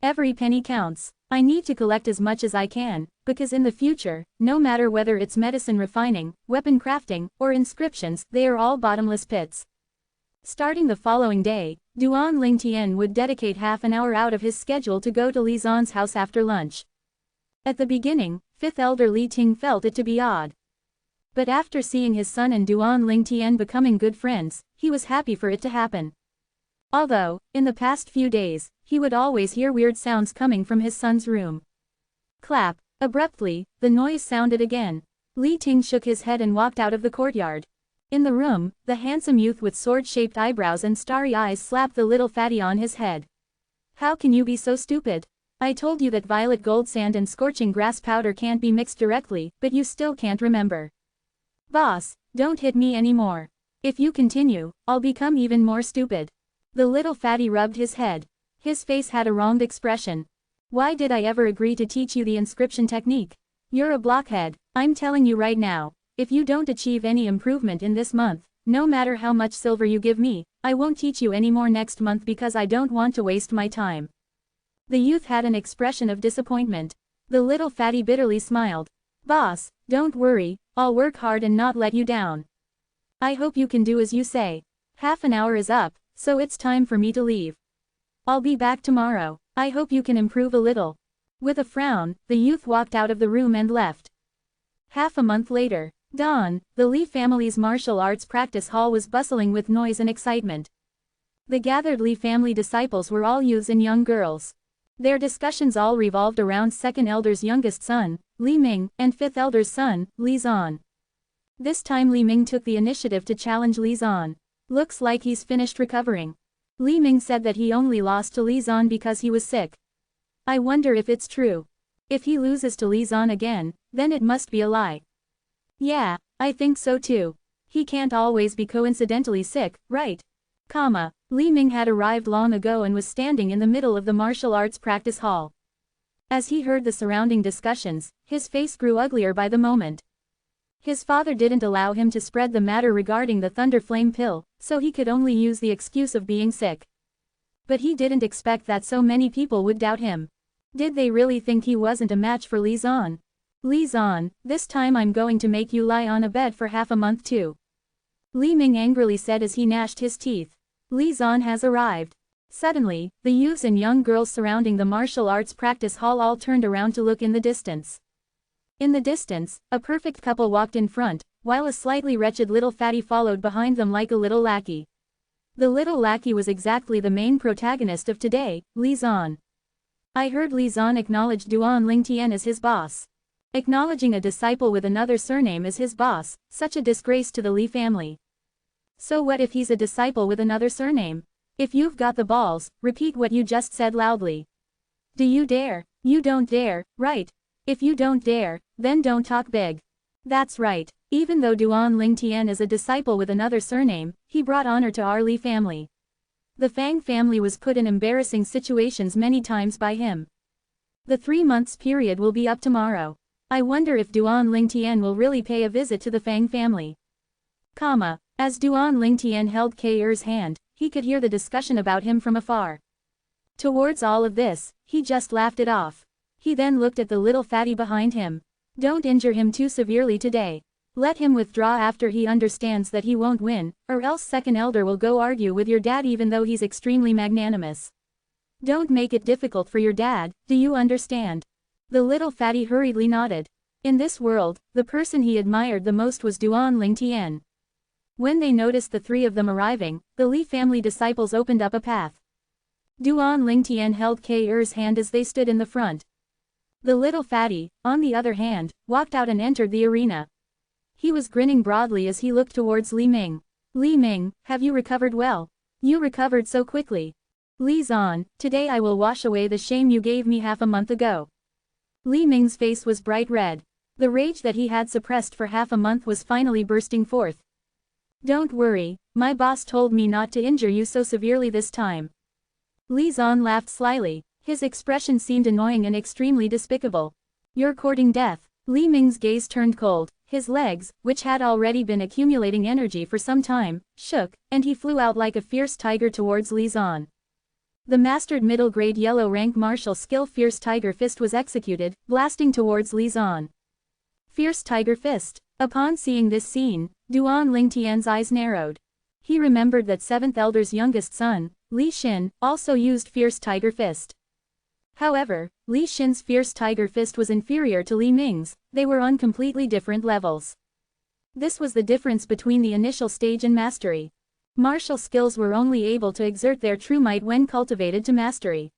Every penny counts. I need to collect as much as I can, because in the future, no matter whether it's medicine refining, weapon crafting, or inscriptions, they are all bottomless pits. Starting the following day, Duan Lingtian would dedicate half an hour out of his schedule to go to Li Zan's house after lunch. At the beginning, 5th Elder Li Ting felt it to be odd. But after seeing his son and Duan Lingtian becoming good friends, he was happy for it to happen. Although, in the past few days, he would always hear weird sounds coming from his son's room. Clap. Abruptly, the noise sounded again. Li Ting shook his head and walked out of the courtyard. In the room, the handsome youth with sword-shaped eyebrows and starry eyes slapped the little fatty on his head. "How can you be so stupid? I told you that violet gold sand and scorching grass powder can't be mixed directly, but you still can't remember." "Boss, don't hit me anymore. If you continue, I'll become even more stupid." The little fatty rubbed his head. His face had a wronged expression. Why did I ever agree to teach you the inscription technique? You're a blockhead. I'm telling you right now, if you don't achieve any improvement in this month, no matter how much silver you give me, I won't teach you anymore next month because I don't want to waste my time. The youth had an expression of disappointment. The little fatty bitterly smiled. Boss, don't worry, I'll work hard and not let you down. I hope you can do as you say. Half an hour is up, so it's time for me to leave. I'll be back tomorrow. I hope you can improve a little. With a frown, the youth walked out of the room and left. Half a month later, dawn, the Lee family's martial arts practice hall was bustling with noise and excitement. The gathered Lee family disciples were all youths and young girls. Their discussions all revolved around second elder's youngest son, Li Ming, and fifth elder's son, Li Zan. This time Li Ming took the initiative to challenge Li Zan. Looks like he's finished recovering. Li Ming said that he only lost to Li Zan because he was sick. I wonder if it's true. If he loses to Li Zan again, then it must be a lie. Yeah, I think so too. He can't always be coincidentally sick, right? Li Ming had arrived long ago and was standing in the middle of the martial arts practice hall. As he heard the surrounding discussions, his face grew uglier by the moment. His father didn't allow him to spread the matter regarding the Thunder Flame pill, so he could only use the excuse of being sick. But he didn't expect that so many people would doubt him. Did they really think he wasn't a match for Li Zan? Li Zan, this time I'm going to make you lie on a bed for half a month too. Li Ming angrily said as he gnashed his teeth. Li Zan has arrived. Suddenly, the youths and young girls surrounding the martial arts practice hall all turned around to look in the distance. In the distance, a perfect couple walked in front, while a slightly wretched little fatty followed behind them like a little lackey. The little lackey was exactly the main protagonist of today, Li Zan. I heard Li Zan acknowledge Duan Lingtian as his boss. Acknowledging a disciple with another surname as his boss, such a disgrace to the Li family. So what if he's a disciple with another surname? If you've got the balls, repeat what you just said loudly. Do you dare? You don't dare, right? If you don't dare, then don't talk big. That's right. Even though Duan Lingtian is a disciple with another surname, he brought honor to our Li family. The Fang family was put in embarrassing situations many times by him. The 3 months period will be up tomorrow. I wonder if Duan Lingtian will really pay a visit to the Fang family. As Duan Lingtian held K.'s hand, he could hear the discussion about him from afar. Towards all of this, he just laughed it off. He then looked at the little fatty behind him. Don't injure him too severely today. Let him withdraw after he understands that he won't win, or else second elder will go argue with your dad even though he's extremely magnanimous. Don't make it difficult for your dad, do you understand? The little fatty hurriedly nodded. In this world, the person he admired the most was Duan Lingtian. When they noticed the three of them arriving, the Li family disciples opened up a path. Duan Lingtian held K.'s hand as they stood in the front. The little fatty, on the other hand, walked out and entered the arena. He was grinning broadly as he looked towards Li Ming. Li Ming, have you recovered well? You recovered so quickly. Li Zan, today I will wash away the shame you gave me half a month ago. Li Ming's face was bright red. The rage that he had suppressed for half a month was finally bursting forth. Don't worry, my boss told me not to injure you so severely this time. Li Zan laughed slyly. His expression seemed annoying and extremely despicable. You're courting death. Li Ming's gaze turned cold. His legs, which had already been accumulating energy for some time, shook, and he flew out like a fierce tiger towards Li Zan. The mastered middle-grade yellow-rank martial skill Fierce Tiger Fist was executed, blasting towards Li Zan. Fierce Tiger Fist. Upon seeing this scene, Duan Lingtian's eyes narrowed. He remembered that 7th Elder's youngest son, Li Xin, also used Fierce Tiger Fist. However, Li Xin's Fierce Tiger Fist was inferior to Li Ming's, they were on completely different levels. This was the difference between the initial stage and mastery. Martial skills were only able to exert their true might when cultivated to mastery.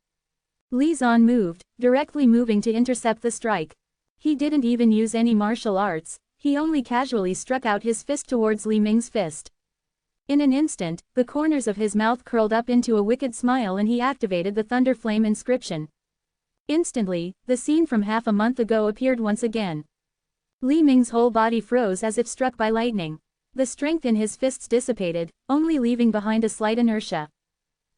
Li Zan moved, directly moving to intercept the strike. He didn't even use any martial arts, he only casually struck out his fist towards Li Ming's fist. In an instant, the corners of his mouth curled up into a wicked smile and he activated the Thunder Flame inscription. Instantly, the scene from half a month ago appeared once again. Li Ming's whole body froze as if struck by lightning. The strength in his fists dissipated, only leaving behind a slight inertia.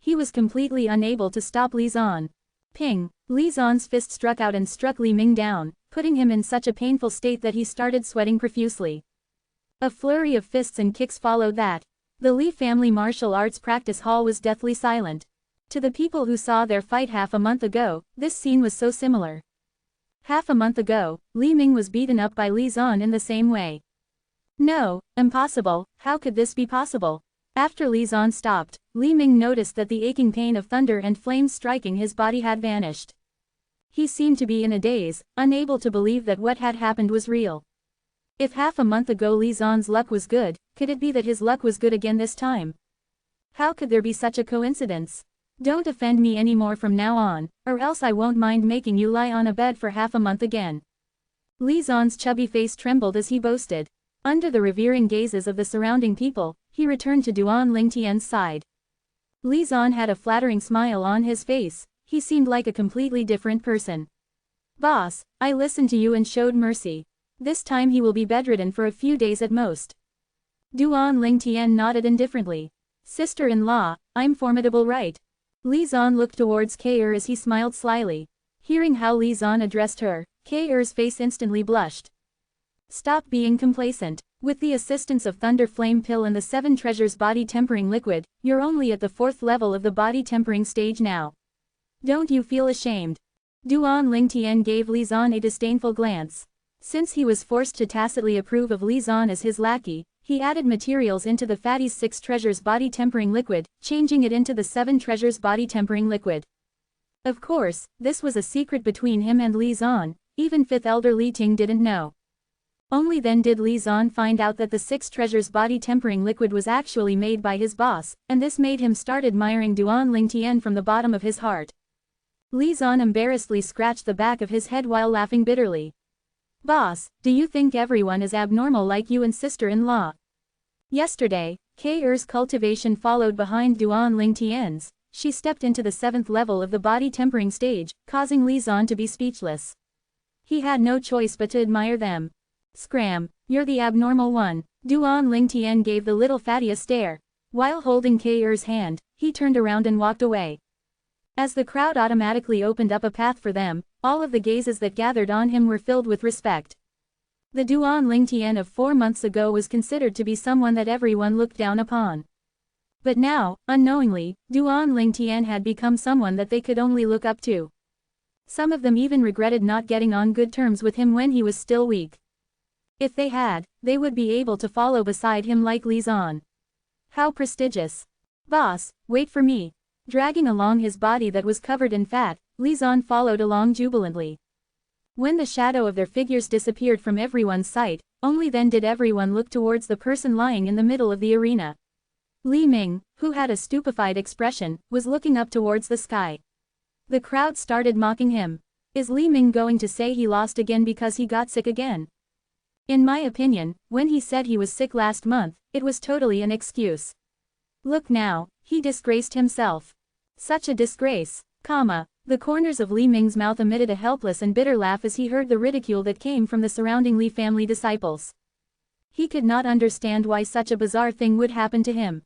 He was completely unable to stop Li Zan. Ping! Li Zan's fist struck out and struck Li Ming down, putting him in such a painful state that he started sweating profusely. A flurry of fists and kicks followed that. The Li family martial arts practice hall was deathly silent. To the people who saw their fight half a month ago, this scene was so similar. Half a month ago, Li Ming was beaten up by Li Zan in the same way. No, impossible, how could this be possible? After Li Zan stopped, Li Ming noticed that the aching pain of thunder and flames striking his body had vanished. He seemed to be in a daze, unable to believe that what had happened was real. If half a month ago Li Zan's luck was good, could it be that his luck was good again this time? How could there be such a coincidence? Don't offend me anymore from now on, or else I won't mind making you lie on a bed for half a month again. Li Zan's chubby face trembled as he boasted. Under the revering gazes of the surrounding people, he returned to Duan Lingtian's side. Li Zan had a flattering smile on his face, he seemed like a completely different person. Boss, I listened to you and showed mercy. This time he will be bedridden for a few days at most. Duan Lingtian nodded indifferently. Sister-in-law, I'm formidable, right? Li Zan looked towards K'er as he smiled slyly. Hearing how Li Zan addressed her, K'er's face instantly blushed. Stop being complacent. With the assistance of Thunder Flame Pill and the 7 Treasures Body Tempering Liquid, you're only at the 4th level of the body tempering stage now. Don't you feel ashamed? Duan Lingtian gave Li Zan a disdainful glance. Since he was forced to tacitly approve of Li Zan as his lackey, he added materials into the Fatty's 6 Treasures Body Tempering Liquid, changing it into the 7 Treasures Body Tempering Liquid. Of course, this was a secret between him and Li Zan, even 5th Elder Li Ting didn't know. Only then did Li Zan find out that the 6 Treasures Body Tempering Liquid was actually made by his boss, and this made him start admiring Duan Lingtian from the bottom of his heart. Li Zan embarrassedly scratched the back of his head while laughing bitterly. Boss, do you think everyone is abnormal like you and sister-in-law? Yesterday, K'er's cultivation followed behind Duan Lingtian's. She stepped into the 7th level of the body tempering stage, causing Li Zan to be speechless. He had no choice but to admire them. Scram, you're the abnormal one. Duan Lingtian gave the little fatty a stare. While holding K'er's hand, he turned around and walked away. As the crowd automatically opened up a path for them, all of the gazes that gathered on him were filled with respect. The Duan Lingtian of 4 months ago was considered to be someone that everyone looked down upon. But now, unknowingly, Duan Lingtian had become someone that they could only look up to. Some of them even regretted not getting on good terms with him when he was still weak. If they had, they would be able to follow beside him like Li Zan. How prestigious. Boss, wait for me. Dragging along his body that was covered in fat, Li Zan followed along jubilantly. When the shadow of their figures disappeared from everyone's sight, only then did everyone look towards the person lying in the middle of the arena. Li Ming, who had a stupefied expression, was looking up towards the sky. The crowd started mocking him. Is Li Ming going to say he lost again because he got sick again? In my opinion, when he said he was sick last month, it was totally an excuse. Look now, he disgraced himself. Such a disgrace, The corners of Li Ming's mouth emitted a helpless and bitter laugh as he heard the ridicule that came from the surrounding Li family disciples. He could not understand why such a bizarre thing would happen to him.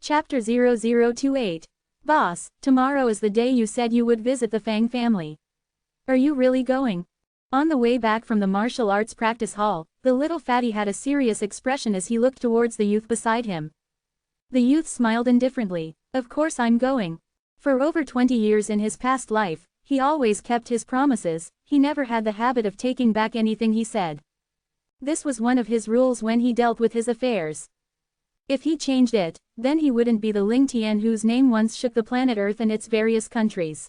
Chapter 0028. Boss, tomorrow is the day you said you would visit the Fang family. Are you really going? On the way back from the martial arts practice hall, the little fatty had a serious expression as he looked towards the youth beside him. The youth smiled indifferently. Of course I'm going. For over 20 years in his past life, he always kept his promises, he never had the habit of taking back anything he said. This was one of his rules when he dealt with his affairs. If he changed it, then he wouldn't be the Ling Tian whose name once shook the planet Earth and its various countries.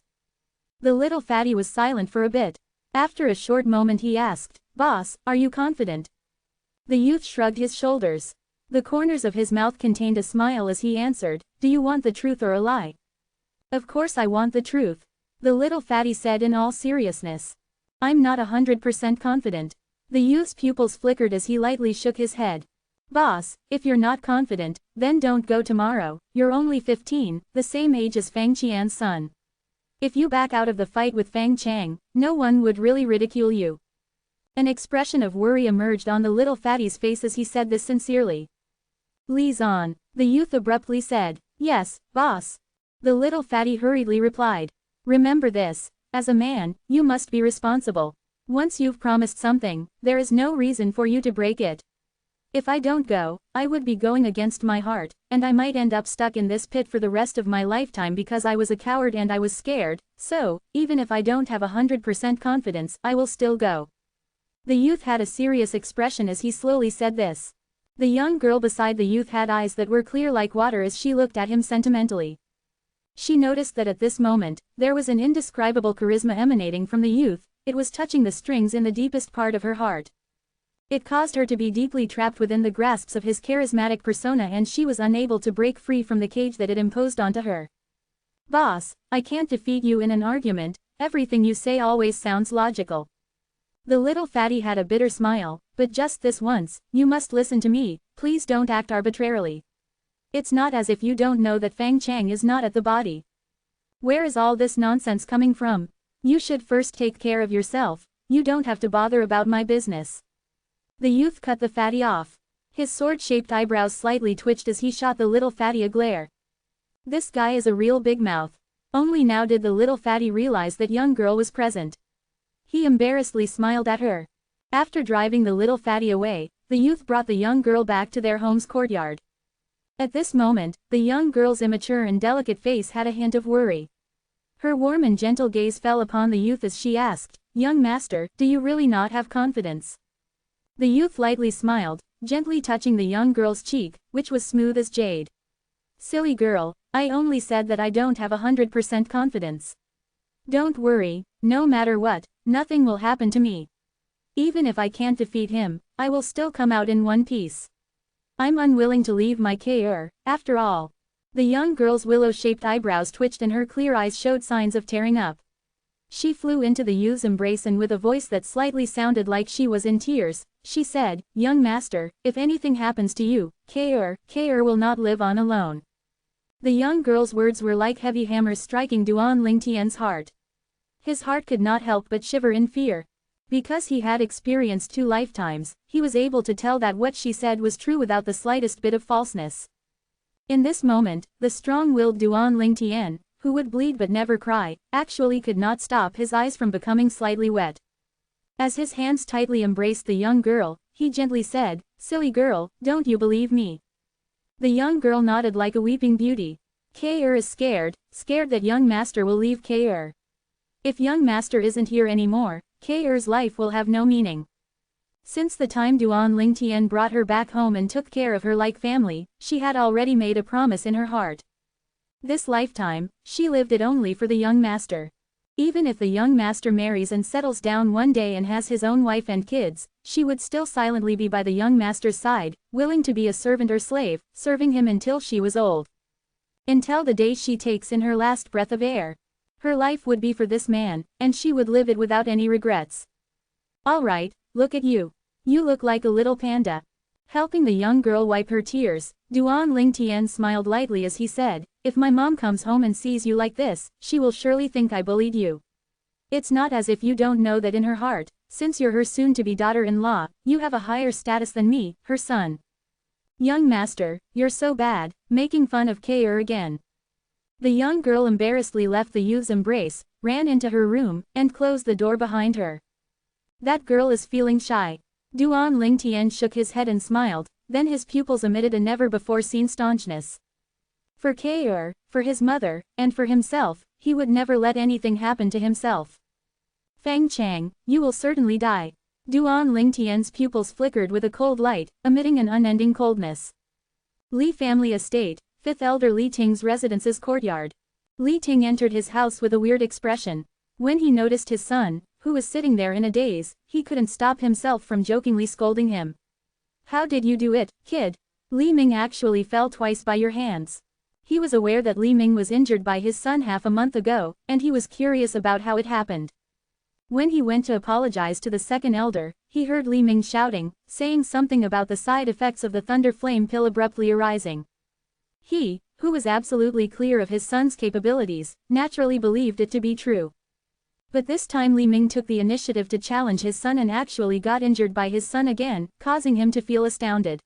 The little fatty was silent for a bit. After a short moment he asked, Boss, are you confident? The youth shrugged his shoulders. The corners of his mouth contained a smile as he answered, Do you want the truth or a lie? Of course I want the truth. The little fatty said in all seriousness. I'm not 100% confident. The youth's pupils flickered as he lightly shook his head. Boss, if you're not confident, then don't go tomorrow, you're only 15, the same age as Fang Qian's son. If you back out of the fight with Fang Chang, no one would really ridicule you. An expression of worry emerged on the little fatty's face as he said this sincerely. Li Zan, the youth abruptly said, Yes, boss. The little fatty hurriedly replied. Remember this. As a man, you must be responsible. Once you've promised something, there is no reason for you to break it. If I don't go, I would be going against my heart, and I might end up stuck in this pit for the rest of my lifetime because I was a coward and I was scared, so, even if I don't have 100% confidence, I will still go. The youth had a serious expression as he slowly said this. The young girl beside the youth had eyes that were clear like water as she looked at him sentimentally. She noticed that at this moment, there was an indescribable charisma emanating from the youth. It was touching the strings in the deepest part of her heart. It caused her to be deeply trapped within the grasps of his charismatic persona and she was unable to break free from the cage that it imposed onto her. Boss, I can't defeat you in an argument, everything you say always sounds logical. The little fatty had a bitter smile, but just this once, you must listen to me, please don't act arbitrarily. It's not as if you don't know that Fang Chang is not at the body. Where is all this nonsense coming from? You should first take care of yourself, you don't have to bother about my business. The youth cut the fatty off. His sword-shaped eyebrows slightly twitched as he shot the little fatty a glare. This guy is a real big mouth. Only now did the little fatty realize that young girl was present. He embarrassedly smiled at her. After driving the little fatty away, the youth brought the young girl back to their home's courtyard. At this moment, the young girl's immature and delicate face had a hint of worry. Her warm and gentle gaze fell upon the youth as she asked, Young master, do you really not have confidence? The youth lightly smiled, gently touching the young girl's cheek, which was smooth as jade. Silly girl, I only said that I don't have 100% confidence. Don't worry, no matter what, nothing will happen to me. Even if I can't defeat him, I will still come out in one piece. I'm unwilling to leave my KR, after all. The young girl's willow-shaped eyebrows twitched and her clear eyes showed signs of tearing up. She flew into the youth's embrace and with a voice that slightly sounded like she was in tears, she said, Young master, if anything happens to you, KR will not live on alone. The young girl's words were like heavy hammers striking Duan Lingtian's heart. His heart could not help but shiver in fear. Because he had experienced 2 lifetimes, he was able to tell that what she said was true without the slightest bit of falseness. In this moment, the strong-willed Duan Lingtian, who would bleed but never cry, actually could not stop his eyes from becoming slightly wet. As his hands tightly embraced the young girl, he gently said, Silly girl, don't you believe me? The young girl nodded like a weeping beauty. KR is scared that young master will leave KR. If young master isn't here anymore, KR's life will have no meaning. Since the time Duan Lingtian brought her back home and took care of her like family, she had already made a promise in her heart. This lifetime, she lived it only for the young master. Even if the young master marries and settles down one day and has his own wife and kids, she would still silently be by the young master's side, willing to be a servant or slave, serving him until she was old. Until the day she takes in her last breath of air. Her life would be for this man, and she would live it without any regrets. All right, look at you. You look like a little panda. Helping the young girl wipe her tears, Duan Lingtian smiled lightly as he said, If my mom comes home and sees you like this, she will surely think I bullied you. It's not as if you don't know that in her heart, since you're her soon-to-be daughter-in-law, you have a higher status than me, her son. Young master, you're so bad, making fun of KR again. The young girl embarrassedly left the youth's embrace, ran into her room, and closed the door behind her. That girl is feeling shy. Duan Lingtian shook his head and smiled, then his pupils emitted a never-before-seen staunchness. For KR, for his mother, and for himself, he would never let anything happen to himself. Fang Chang, you will certainly die. Duan Lingtian's pupils flickered with a cold light, emitting an unending coldness. Li family estate, 5th elder Li Ting's residence's courtyard. Li Ting entered his house with a weird expression. When he noticed his son, who was sitting there in a daze, he couldn't stop himself from jokingly scolding him. How did you do it, kid? Li Ming actually fell twice by your hands. He was aware that Li Ming was injured by his son half a month ago, and he was curious about how it happened. When he went to apologize to the second elder, he heard Li Ming shouting, saying something about the side effects of the thunder flame pill abruptly arising. He, who was absolutely clear of his son's capabilities, naturally believed it to be true. But this time Li Ming took the initiative to challenge his son and actually got injured by his son again, causing him to feel astounded.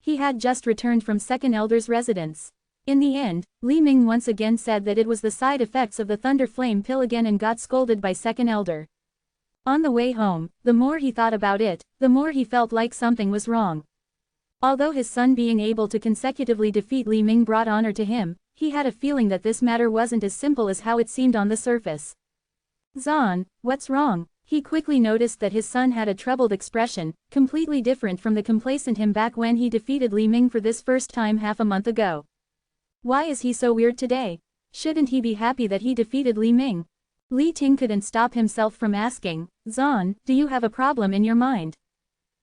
He had just returned from second elder's residence. In the end, Li Ming once again said that it was the side effects of the thunder flame pill again and got scolded by second elder. On the way home, the more he thought about it, the more he felt like something was wrong. Although his son being able to consecutively defeat Li Ming brought honor to him, he had a feeling that this matter wasn't as simple as how it seemed on the surface. "Zan, what's wrong?" He quickly noticed that his son had a troubled expression, completely different from the complacent him back when he defeated Li Ming for this first time half a month ago. Why is he so weird today? Shouldn't he be happy that he defeated Li Ming? Li Ting couldn't stop himself from asking, "Zan, do you have a problem in your mind?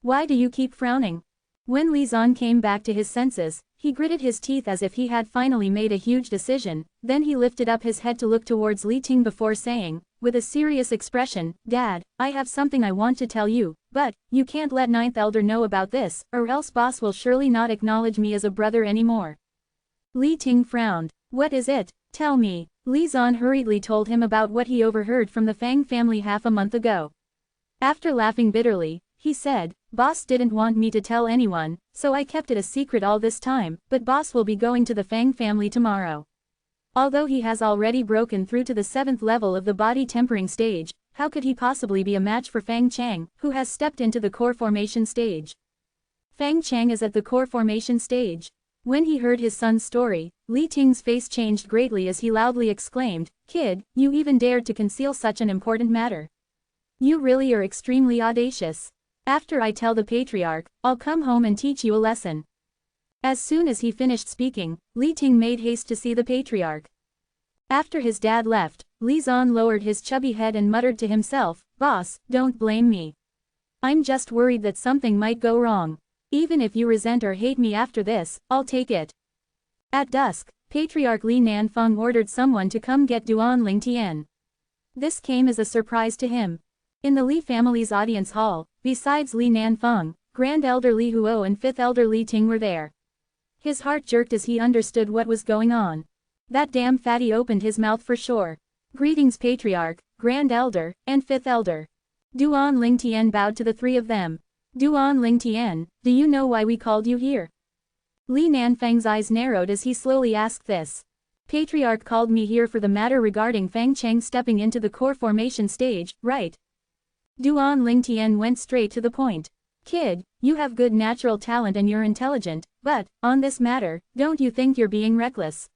Why do you keep frowning?" When Li Zan came back to his senses, he gritted his teeth as if he had finally made a huge decision, then he lifted up his head to look towards Li Ting before saying, with a serious expression, "Dad, I have something I want to tell you, but you can't let ninth elder know about this, or else boss will surely not acknowledge me as a brother anymore." Li Ting frowned. "What is it? Tell me." Li Zan hurriedly told him about what he overheard from the Fang family half a month ago. After laughing bitterly, he said, "Boss didn't want me to tell anyone, so I kept it a secret all this time, but boss will be going to the Fang family tomorrow. Although he has already broken through to the 7th level of the body tempering stage, how could he possibly be a match for Fang Chang, who has stepped into the core formation stage?" Fang Chang is at the core formation stage. When he heard his son's story, Li Ting's face changed greatly as he loudly exclaimed, "Kid, you even dared to conceal such an important matter. You really are extremely audacious. After I tell the patriarch, I'll come home and teach you a lesson." As soon as he finished speaking, Li Ting made haste to see the patriarch. After his dad left, Li Zan lowered his chubby head and muttered to himself, "Boss, don't blame me. I'm just worried that something might go wrong. Even if you resent or hate me after this, I'll take it." At dusk, Patriarch Li Nanfeng ordered someone to come get Duan Ling Tian. This came as a surprise to him. In the Li family's audience hall, besides Li Nanfeng, Grand Elder Li Huo and 5th Elder Li Ting were there. His heart jerked as he understood what was going on. That damn fatty opened his mouth for sure. "Greetings Patriarch, Grand Elder, and 5th Elder." Duan Ling Tian bowed to the three of them. "Duan Ling Tian, do you know why we called you here?" Li Nanfeng's eyes narrowed as he slowly asked this. "Patriarch called me here for the matter regarding Fang Cheng stepping into the core formation stage, right?" Duan Ling Tian went straight to the point. "Kid, you have good natural talent and you're intelligent, but, on this matter, don't you think you're being reckless?"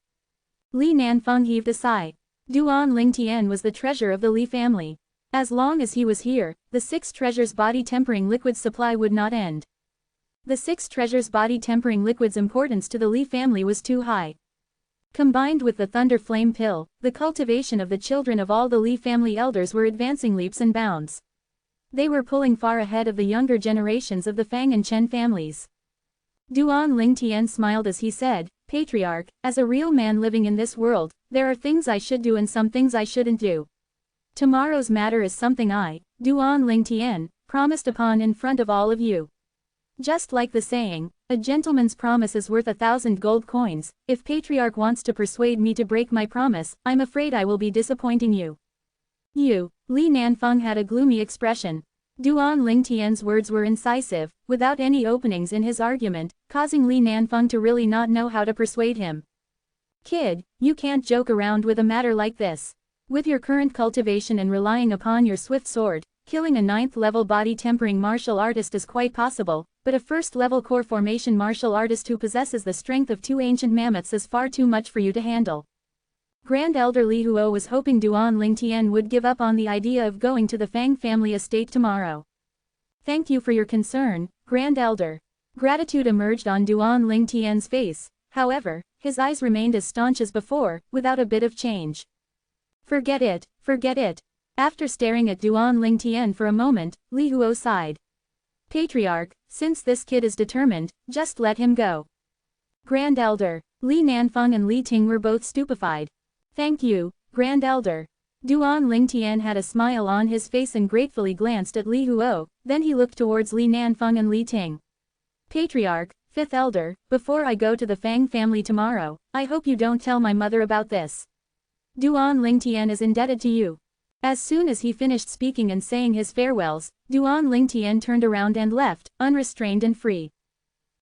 Li Nanfeng heaved a sigh. Duan Ling Tian was the treasure of the Li family. As long as he was here, the 6 treasures body tempering liquid supply would not end. The 6 treasures body tempering liquid's importance to the Li family was too high. Combined with the thunder flame pill, the cultivation of the children of all the Li family elders were advancing leaps and bounds. They were pulling far ahead of the younger generations of the Fang and Chen families. Duan Ling Tian smiled as he said, "Patriarch, as a real man living in this world, there are things I should do and some things I shouldn't do. Tomorrow's matter is something I, Duan Ling Tian, promised upon in front of all of you. Just like the saying, a gentleman's promise is worth 1,000 gold coins. If Patriarch wants to persuade me to break my promise, I'm afraid I will be disappointing you." "You." Li Nanfeng had a gloomy expression. Duan Ling Tian's words were incisive, without any openings in his argument, causing Li Nanfeng to really not know how to persuade him. "Kid, you can't joke around with a matter like this. With your current cultivation and relying upon your swift sword, killing a 9th level body tempering martial artist is quite possible, but a 1st level core formation martial artist who possesses the strength of 2 ancient mammoths is far too much for you to handle." Grand Elder Li Huo was hoping Duan Ling Tian would give up on the idea of going to the Fang family estate tomorrow. "Thank you for your concern, Grand Elder." Gratitude emerged on Duan Ling Tian's face, however, his eyes remained as staunch as before, without a bit of change. "Forget it, forget it." After staring at Duan Ling Tian for a moment, Li Huo sighed. "Patriarch, since this kid is determined, just let him go." Grand Elder, Li Nanfeng and Li Ting were both stupefied. "Thank you, Grand Elder." Duan Ling Tian had a smile on his face and gratefully glanced at Li Huo, then he looked towards Li Nanfeng and Li Ting. "Patriarch, 5th Elder, before I go to the Fang family tomorrow, I hope you don't tell my mother about this. Duan Ling Tian is indebted to you." As soon as he finished speaking and saying his farewells, Duan Ling Tian turned around and left, unrestrained and free.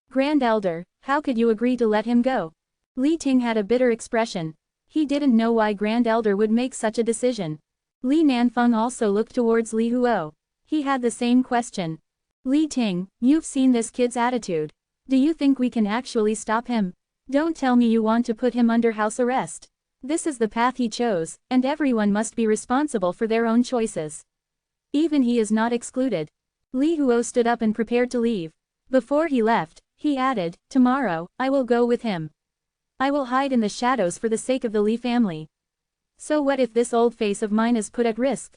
"Grand Elder, how could you agree to let him go?" Li Ting had a bitter expression. He didn't know why Grand Elder would make such a decision. Li Nanfeng also looked towards Li Huo. He had the same question. Li Ting, you've seen this kid's attitude. Do you think we can actually stop him? Don't tell me you want to put him under house arrest. This is the path he chose, and everyone must be responsible for their own choices. Even he is not excluded. Li Huo stood up and prepared to leave. Before he left, he added, tomorrow, I will go with him. I will hide in the shadows for the sake of the Li family. So what if this old face of mine is put at risk?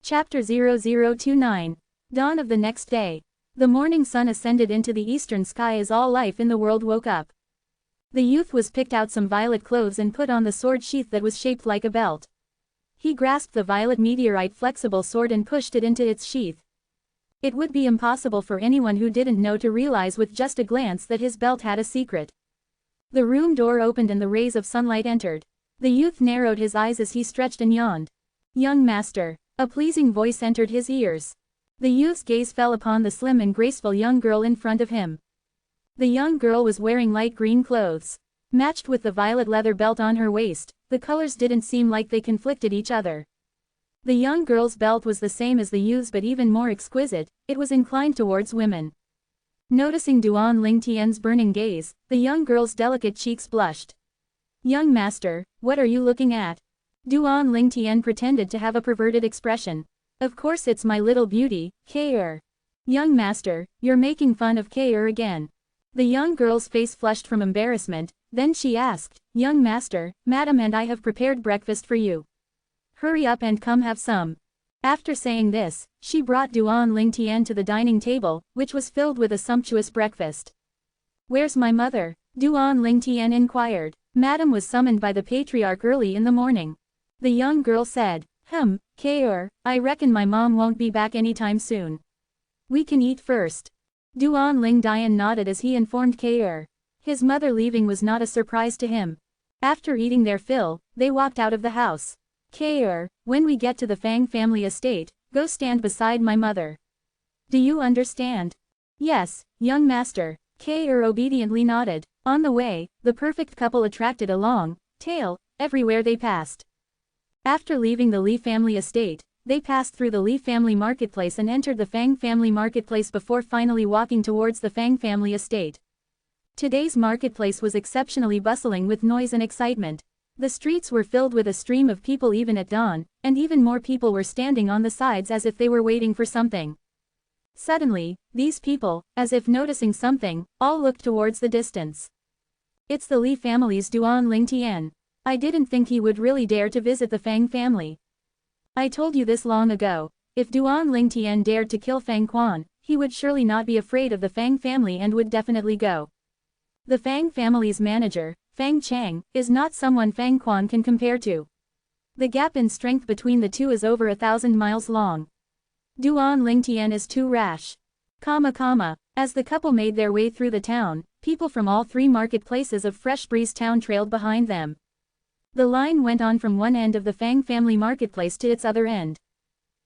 Chapter 0029. Dawn of the next day. The morning sun ascended into the eastern sky as all life in the world woke up. The youth was picked out some violet clothes and put on the sword sheath that was shaped like a belt. He grasped the violet meteorite flexible sword and pushed it into its sheath. It would be impossible for anyone who didn't know to realize with just a glance that his belt had a secret. The room door opened and the rays of sunlight entered. The youth narrowed his eyes as he stretched and yawned. Young master. A pleasing voice entered his ears. The youth's gaze fell upon the slim and graceful young girl in front of him. The young girl was wearing light green clothes. Matched with the violet leather belt on her waist, the colors didn't seem like they conflicted each other. The young girl's belt was the same as the youth's but even more exquisite, it was inclined towards women. Noticing Duan Ling Tian's burning gaze, the young girl's delicate cheeks blushed. Young master, what are you looking at? Duan Ling Tian pretended to have a perverted expression. Of course it's my little beauty, K'er. Young master, you're making fun of K'er again. The young girl's face flushed from embarrassment, then she asked, Young master, madam and I have prepared breakfast for you. Hurry up and come have some. After saying this, she brought Duan Ling Tian to the dining table, which was filled with a sumptuous breakfast. Where's my mother? Duan Ling Tian inquired. Madam was summoned by the patriarch early in the morning. The young girl said, K'er, I reckon my mom won't be back anytime soon. We can eat first. Duan Ling Dian nodded as he informed K'er. His mother leaving was not a surprise to him. After eating their fill, they walked out of the house. K'er, when we get to the Fang family estate, go stand beside my mother. Do you understand? Yes, young master. K'er obediently nodded. On the way, the perfect couple attracted a long tail everywhere they passed. After leaving the Li family estate, they passed through the Li family marketplace and entered the Fang family marketplace before finally walking towards the Fang family estate. Today's marketplace was exceptionally bustling with noise and excitement. The streets were filled with a stream of people even at dawn, and even more people were standing on the sides as if they were waiting for something. Suddenly, these people, as if noticing something, all looked towards the distance. It's the Li family's Duan Ling Tian. I didn't think he would really dare to visit the Fang family. I told you this long ago. If Duan Ling Tian dared to kill Fang Quan, he would surely not be afraid of the Fang family and would definitely go. The Fang family's manager, Fang Chang, is not someone Fang Quan can compare to. The gap in strength between the two is over 1,000 miles long. Duan Ling Tian is too rash. As the couple made their way through the town, people from all three marketplaces of Fresh Breeze Town trailed behind them. The line went on from one end of the Fang family marketplace to its other end.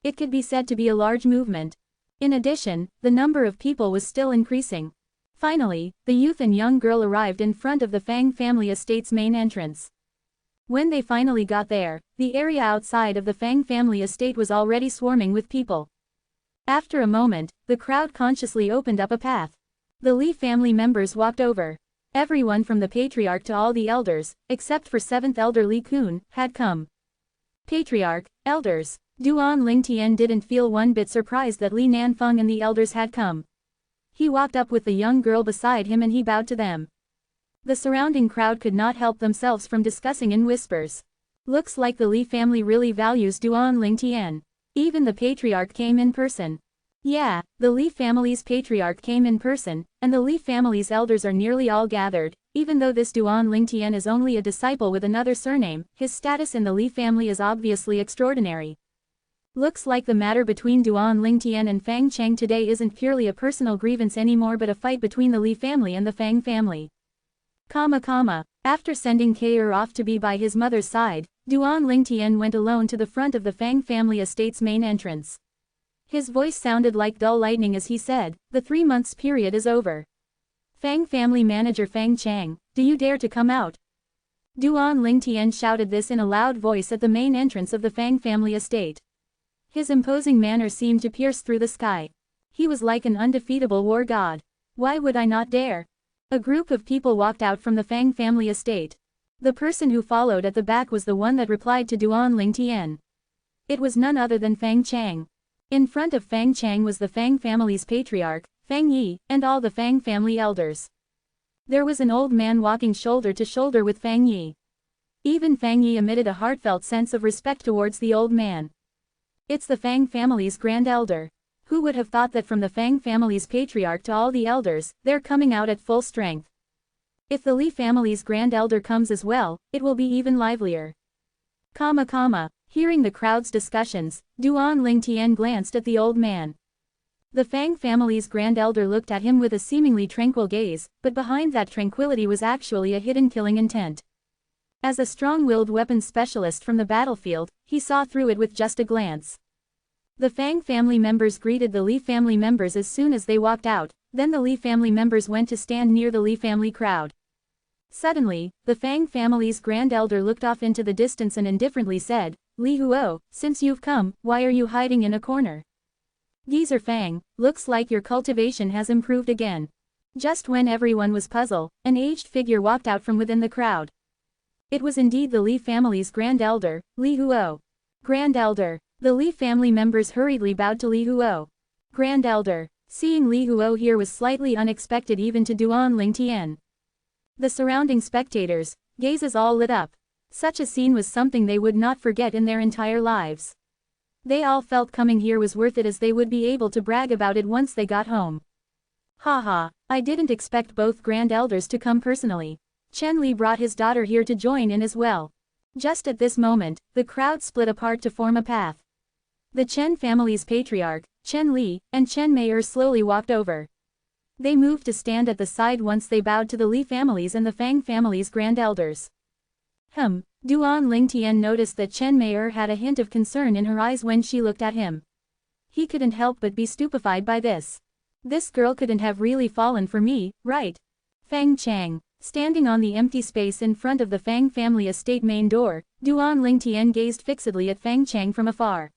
It could be said to be a large movement. In addition, the number of people was still increasing. Finally, the youth and young girl arrived in front of the Fang family estate's main entrance. When they finally got there, the area outside of the Fang family estate was already swarming with people. After a moment, the crowd consciously opened up a path. The Li family members walked over. Everyone from the patriarch to all the elders, except for 7th elder Li Kun, had come. Patriarch, elders. Duan Ling Tian didn't feel one bit surprised that Li Nanfeng and the elders had come. He walked up with the young girl beside him and he bowed to them. The surrounding crowd could not help themselves from discussing in whispers. Looks like the Li family really values Duan Ling Tian. Even the patriarch came in person. Yeah, the Li family's patriarch came in person, and the Li family's elders are nearly all gathered. Even though this Duan Ling Tian is only a disciple with another surname, his status in the Li family is obviously extraordinary. Looks like the matter between Duan Ling Tian and Fang Cheng today isn't purely a personal grievance anymore but a fight between the Li family and the Fang family. After sending K'er off to be by his mother's side, Duan Ling Tian went alone to the front of the Fang family estate's main entrance. His voice sounded like dull lightning as he said, the 3 months period is over. Fang family manager Fang Chang, do you dare to come out? Duan Lingtian shouted this in a loud voice at the main entrance of the Fang family estate. His imposing manner seemed to pierce through the sky. He was like an undefeatable war god. Why would I not dare? A group of people walked out from the Fang family estate. The person who followed at the back was the one that replied to Duan Lingtian. It was none other than Fang Chang. In front of Fang Chang was the Fang family's patriarch, Fang Yi, and all the Fang family elders. There was an old man walking shoulder to shoulder with Fang Yi. Even Fang Yi emitted a heartfelt sense of respect towards the old man. It's the Fang family's grand elder. Who would have thought that from the Fang family's patriarch to all the elders, they're coming out at full strength. If the Li family's grand elder comes as well, it will be even livelier. Hearing the crowd's discussions, Duan Lingtian glanced at the old man. The Fang family's grand elder looked at him with a seemingly tranquil gaze, but behind that tranquility was actually a hidden killing intent. As a strong-willed weapons specialist from the battlefield, he saw through it with just a glance. The Fang family members greeted the Li family members as soon as they walked out, then the Li family members went to stand near the Li family crowd. Suddenly, the Fang family's grand elder looked off into the distance and indifferently said, Li Huo, since you've come, why are you hiding in a corner? Geezer Fang, looks like your cultivation has improved again. Just when everyone was puzzled, an aged figure walked out from within the crowd. It was indeed the Li family's grand elder, Li Huo. Grand elder. The Li family members hurriedly bowed to Li Huo. Grand elder. Seeing Li Huo here was slightly unexpected even to Duan Lingtian. The surrounding spectators' gazes all lit up. Such a scene was something they would not forget in their entire lives. They all felt coming here was worth it as they would be able to brag about it once they got home. Haha, I didn't expect both grand elders to come personally. Chen Li brought his daughter here to join in as well. Just at this moment, the crowd split apart to form a path. The Chen family's patriarch, Chen Li, and Chen Meier slowly walked over. They moved to stand at the side once they bowed to the Li families and the Fang family's grand elders. Duan Lingtian noticed that Chen Meier had a hint of concern in her eyes when she looked at him. He couldn't help but be stupefied by this. This girl couldn't have really fallen for me, right? Fang Chang. Standing on the empty space in front of the Fang family estate main door, Duan Lingtian gazed fixedly at Fang Chang from afar.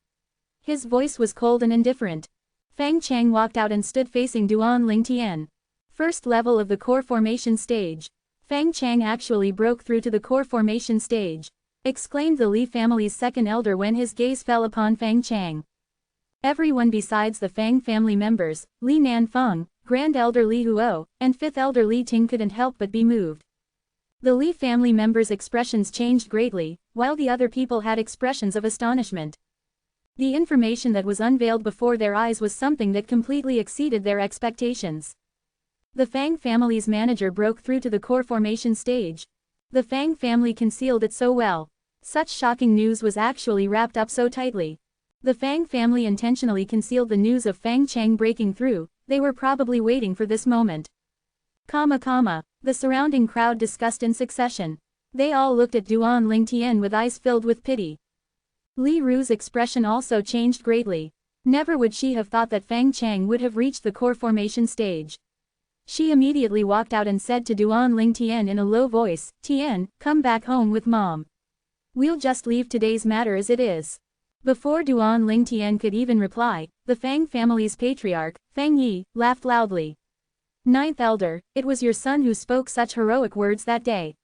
His voice was cold and indifferent. Fang Chang walked out and stood facing Duan Lingtian. First level of the core formation stage. Fang Chang actually broke through to the core formation stage, exclaimed the Li family's second elder when his gaze fell upon Fang Chang. Everyone besides the Fang family members, Li Nanfeng, Grand Elder Li Huo, and Fifth Elder Li Ting couldn't help but be moved. The Li family members' expressions changed greatly, while the other people had expressions of astonishment. The information that was unveiled before their eyes was something that completely exceeded their expectations. The Fang family's manager broke through to the core formation stage. The Fang family concealed it so well. Such shocking news was actually wrapped up so tightly. The Fang family intentionally concealed the news of Fang Chang breaking through. They were probably waiting for this moment. The surrounding crowd discussed in succession. They all looked at Duan Lingtian with eyes filled with pity. Li Ru's expression also changed greatly. Never would she have thought that Fang Chang would have reached the core formation stage. She immediately walked out and said to Duan Lingtian in a low voice, Tian, come back home with mom. We'll just leave today's matter as it is. Before Duan Lingtian could even reply, the Fang family's patriarch, Fang Yi, laughed loudly. Ninth Elder, it was your son who spoke such heroic words that day.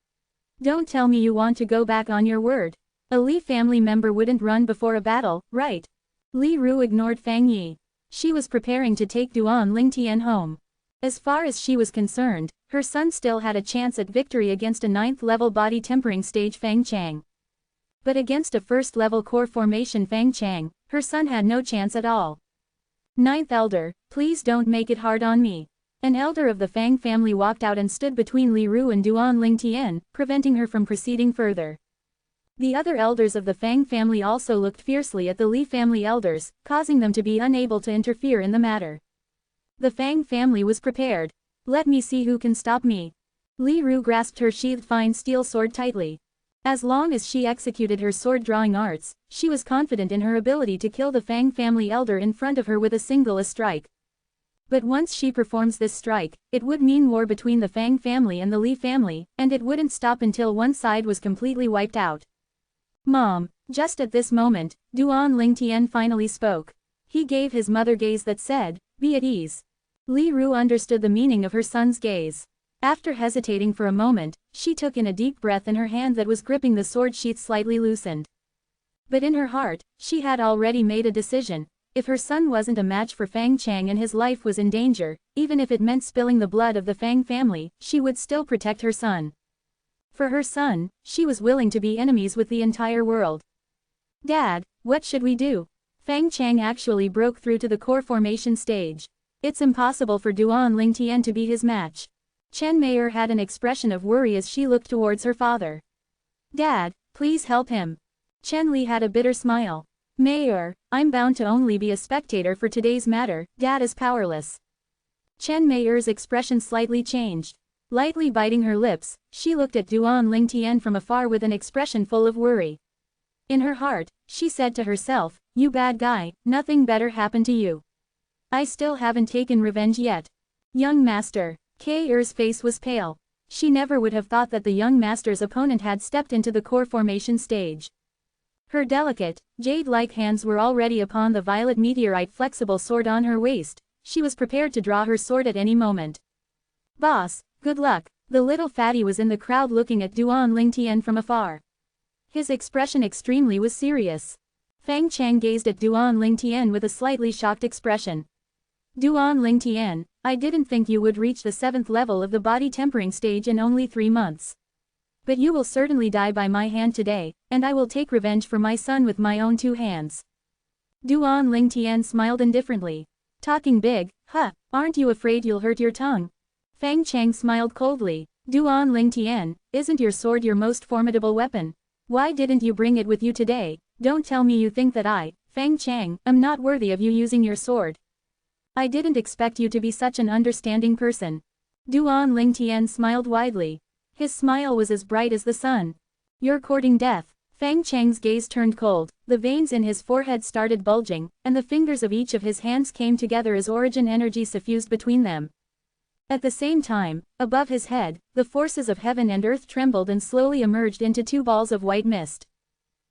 Don't tell me you want to go back on your word. A Li family member wouldn't run before a battle, right? Li Ru ignored Fang Yi. She was preparing to take Duan Lingtian home. As far as she was concerned, her son still had a chance at victory against a 9th-level body tempering stage Fang Chang. But against a 1st-level core formation Fang Chang, her son had no chance at all. Ninth Elder, please don't make it hard on me. An elder of the Fang family walked out and stood between Li Ru and Duan Lingtian, preventing her from proceeding further. The other elders of the Fang family also looked fiercely at the Li family elders, causing them to be unable to interfere in the matter. The Fang family was prepared. Let me see who can stop me. Li Ru grasped her sheathed fine steel sword tightly. As long as she executed her sword-drawing arts, she was confident in her ability to kill the Fang family elder in front of her with a single strike. But once she performs this strike, it would mean war between the Fang family and the Li family, and it wouldn't stop until one side was completely wiped out. Mom. Just at this moment, Duan Lingtian finally spoke. He gave his mother gaze that said, "Be at ease." Li Ru understood the meaning of her son's gaze. After hesitating for a moment, she took in a deep breath and her hand that was gripping the sword sheath slightly loosened. But in her heart, she had already made a decision. If her son wasn't a match for Fang Chang and his life was in danger, even if it meant spilling the blood of the Fang family, she would still protect her son. For her son, she was willing to be enemies with the entire world. Dad, what should we do? Fang Chang actually broke through to the core formation stage. It's impossible for Duan Lingtian to be his match. Chen Meier had an expression of worry as she looked towards her father. Dad, please help him. Chen Li had a bitter smile. Meier, I'm bound to only be a spectator for today's matter, Dad is powerless. Chen Meier's expression slightly changed. Lightly biting her lips, she looked at Duan Lingtian from afar with an expression full of worry. In her heart, she said to herself, "You bad guy, nothing better happened to you. I still haven't taken revenge yet." Young master. K.'s face was pale. She never would have thought that the young master's opponent had stepped into the core formation stage. Her delicate, jade-like hands were already upon the violet meteorite flexible sword on her waist. She was prepared to draw her sword at any moment. Boss, good luck. The little fatty was in the crowd looking at Duan Lingtian from afar. His expression extremely was serious. Fang Chang gazed at Duan Lingtian with a slightly shocked expression. Duan Lingtian, I didn't think you would reach the 7th level of the body tempering stage in only 3 months. But you will certainly die by my hand today, and I will take revenge for my son with my own 2 hands. Duan Lingtian smiled indifferently. Talking big, huh, aren't you afraid you'll hurt your tongue? Fang Chang smiled coldly. Duan Lingtian, isn't your sword your most formidable weapon? Why didn't you bring it with you today? Don't tell me you think that I, Fang Chang, am not worthy of you using your sword. I didn't expect you to be such an understanding person. Duan Lingtian smiled widely. His smile was as bright as the sun. You're courting death. Fang Chang's gaze turned cold, the veins in his forehead started bulging, and the fingers of each of his hands came together as origin energy suffused between them. At the same time, above his head, the forces of heaven and earth trembled and slowly emerged into 2 balls of white mist.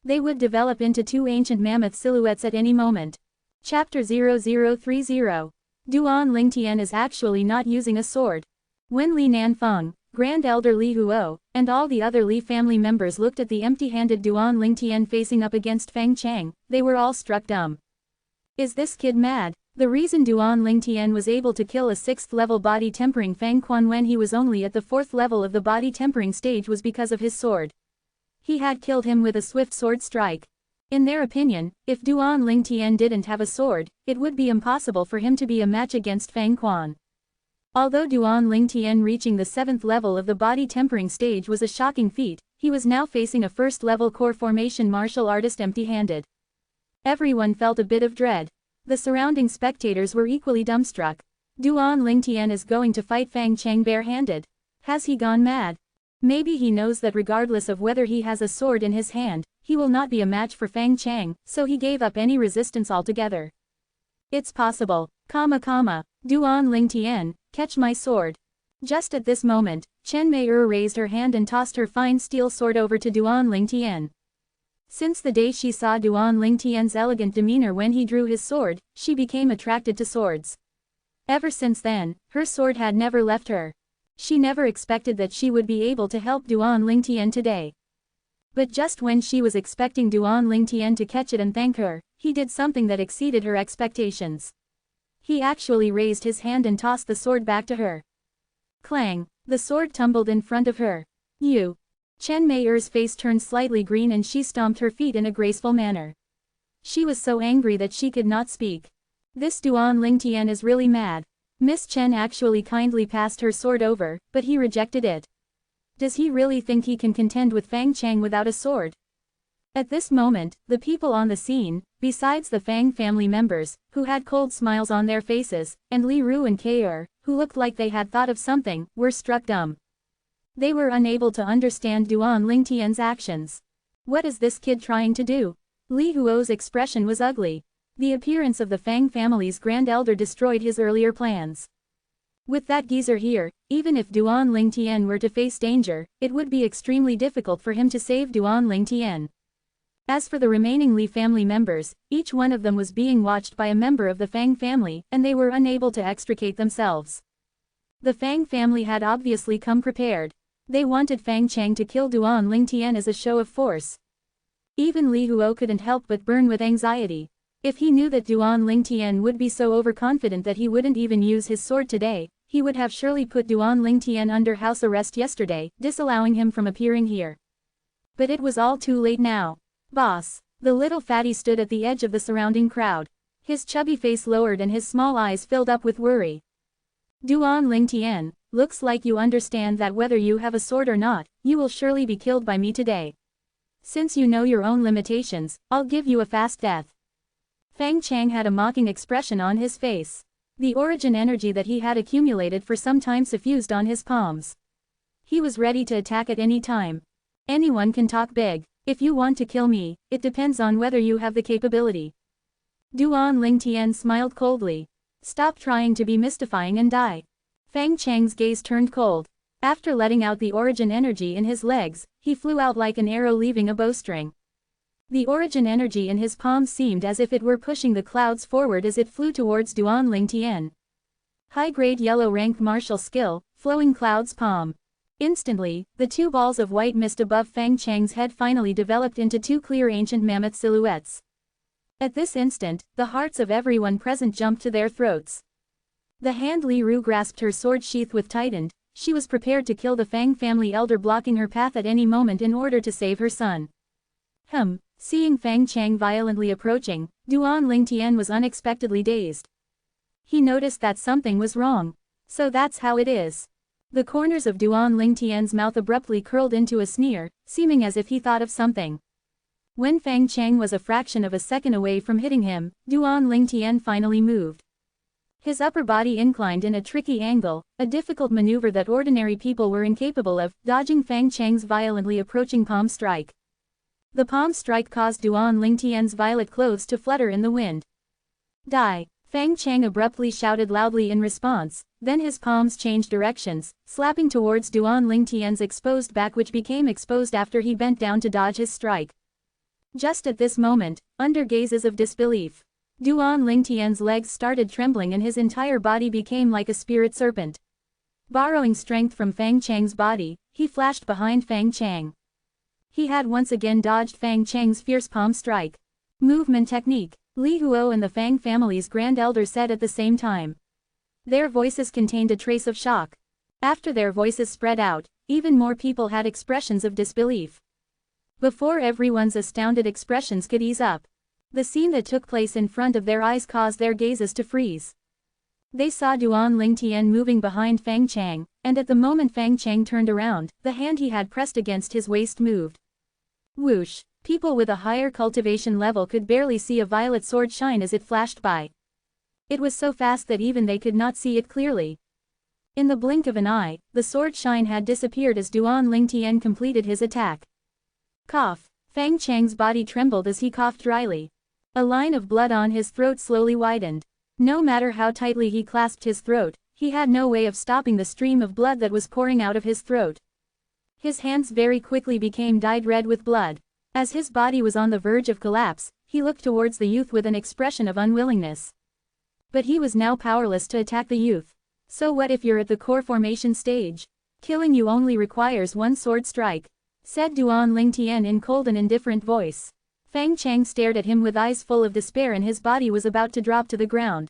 They would develop into 2 ancient mammoth silhouettes at any moment. Chapter 0030. Duan Lingtian is actually not using a sword. When Li Nanfeng, Grand Elder Li Huo, and all the other Li family members looked at the empty-handed Duan Lingtian facing up against Fang Chang, they were all struck dumb. Is this kid mad? The reason Duan Lingtian was able to kill a 6th-level body tempering Fang Quan when he was only at the 4th level of the body tempering stage was because of his sword. He had killed him with a swift sword strike. In their opinion, if Duan Lingtian didn't have a sword, it would be impossible for him to be a match against Fang Quan. Although Duan Lingtian reaching the 7th level of the body tempering stage was a shocking feat, he was now facing a 1st-level core formation martial artist empty-handed. Everyone felt a bit of dread. The surrounding spectators were equally dumbstruck. Duan Lingtian is going to fight Fang Chang bare-handed. Has he gone mad? Maybe he knows that regardless of whether he has a sword in his hand, he will not be a match for Fang Chang, so he gave up any resistance altogether. It's possible. Duan Lingtian, catch my sword. Just at this moment, Chen Meier raised her hand and tossed her fine steel sword over to Duan Lingtian. Since the day she saw Duan Lingtian's elegant demeanor when he drew his sword, she became attracted to swords. Ever since then, her sword had never left her. She never expected that she would be able to help Duan Lingtian today. But just when she was expecting Duan Lingtian to catch it and thank her, he did something that exceeded her expectations. He actually raised his hand and tossed the sword back to her. Clang! The sword tumbled in front of her. You! Chen Meier's face turned slightly green and she stomped her feet in a graceful manner. She was so angry that she could not speak. This Duan Lingtian is really mad. Miss Chen actually kindly passed her sword over, but he rejected it. Does he really think he can contend with Fang Chang without a sword? At this moment, the people on the scene, besides the Fang family members, who had cold smiles on their faces, and Li Ru and K'er, who looked like they had thought of something, were struck dumb. They were unable to understand Duan Lingtian's actions. What is this kid trying to do? Li Huo's expression was ugly. The appearance of the Fang family's grand elder destroyed his earlier plans. With that geezer here, even if Duan Lingtian were to face danger, it would be extremely difficult for him to save Duan Lingtian. As for the remaining Li family members, each one of them was being watched by a member of the Fang family, and they were unable to extricate themselves. The Fang family had obviously come prepared. They wanted Fang Chang to kill Duan Lingtian as a show of force. Even Li Huo couldn't help but burn with anxiety. If he knew that Duan Lingtian would be so overconfident that he wouldn't even use his sword today, he would have surely put Duan Lingtian under house arrest yesterday, disallowing him from appearing here. But it was all too late now. Boss. The little fatty stood at the edge of the surrounding crowd. His chubby face lowered and his small eyes filled up with worry. Duan Lingtian, looks like you understand that whether you have a sword or not, you will surely be killed by me today. Since you know your own limitations, I'll give you a fast death. Fang Chang had a mocking expression on his face. The origin energy that he had accumulated for some time suffused on his palms. He was ready to attack at any time. Anyone can talk big. If you want to kill me, it depends on whether you have the capability. Duan Lingtian smiled coldly. Stop trying to be mystifying and die. Fang Chang's gaze turned cold. After letting out the origin energy in his legs, he flew out like an arrow leaving a bowstring. The origin energy in his palms seemed as if it were pushing the clouds forward as it flew towards Duan Lingtian. High-grade yellow rank martial skill, flowing clouds palm. Instantly, the two balls of white mist above Fang Chang's head finally developed into two clear ancient mammoth silhouettes. At this instant, the hearts of everyone present jumped to their throats. The hand Li Ru grasped her sword sheath with tightened, she was prepared to kill the Fang family elder blocking her path at any moment in order to save her son. Seeing Fang Chang violently approaching, Duan Lingtian was unexpectedly dazed. He noticed that something was wrong. So that's how it is. The corners of Duan Lingtian's mouth abruptly curled into a sneer, seeming as if he thought of something. When Fang Chang was a fraction of a second away from hitting him, Duan Lingtian finally moved. His upper body inclined in a tricky angle, a difficult maneuver that ordinary people were incapable of, dodging Fang Chang's violently approaching palm strike. The palm strike caused Duan Lingtian's violet clothes to flutter in the wind. Die! Fang Chang abruptly shouted loudly in response, then his palms changed directions, slapping towards Duan Lingtian's exposed back which became exposed after he bent down to dodge his strike. Just at this moment, under gazes of disbelief, Duan Lingtian's legs started trembling and his entire body became like a spirit serpent. Borrowing strength from Fang Chang's body, he flashed behind Fang Chang. He had once again dodged Fang Chang's fierce palm strike. Movement technique. Li Huo and the Fang family's grand elder said at the same time. Their voices contained a trace of shock. After their voices spread out, even more people had expressions of disbelief. Before everyone's astounded expressions could ease up, the scene that took place in front of their eyes caused their gazes to freeze. They saw Duan Lingtian moving behind Fang Chang, and at the moment Fang Chang turned around, the hand he had pressed against his waist moved. Whoosh! People with a higher cultivation level could barely see a violet sword shine as it flashed by. It was so fast that even they could not see it clearly. In the blink of an eye, the sword shine had disappeared as Duan Lingtian completed his attack. Cough! Fang Chang's body trembled as he coughed dryly. A line of blood on his throat slowly widened. No matter how tightly he clasped his throat, he had no way of stopping the stream of blood that was pouring out of his throat. His hands very quickly became dyed red with blood. As his body was on the verge of collapse, he looked towards the youth with an expression of unwillingness. But he was now powerless to attack the youth. So what if you're at the core formation stage? Killing you only requires one sword strike, said Duan Lingtian in cold and indifferent voice. Fang Chang stared at him with eyes full of despair and his body was about to drop to the ground.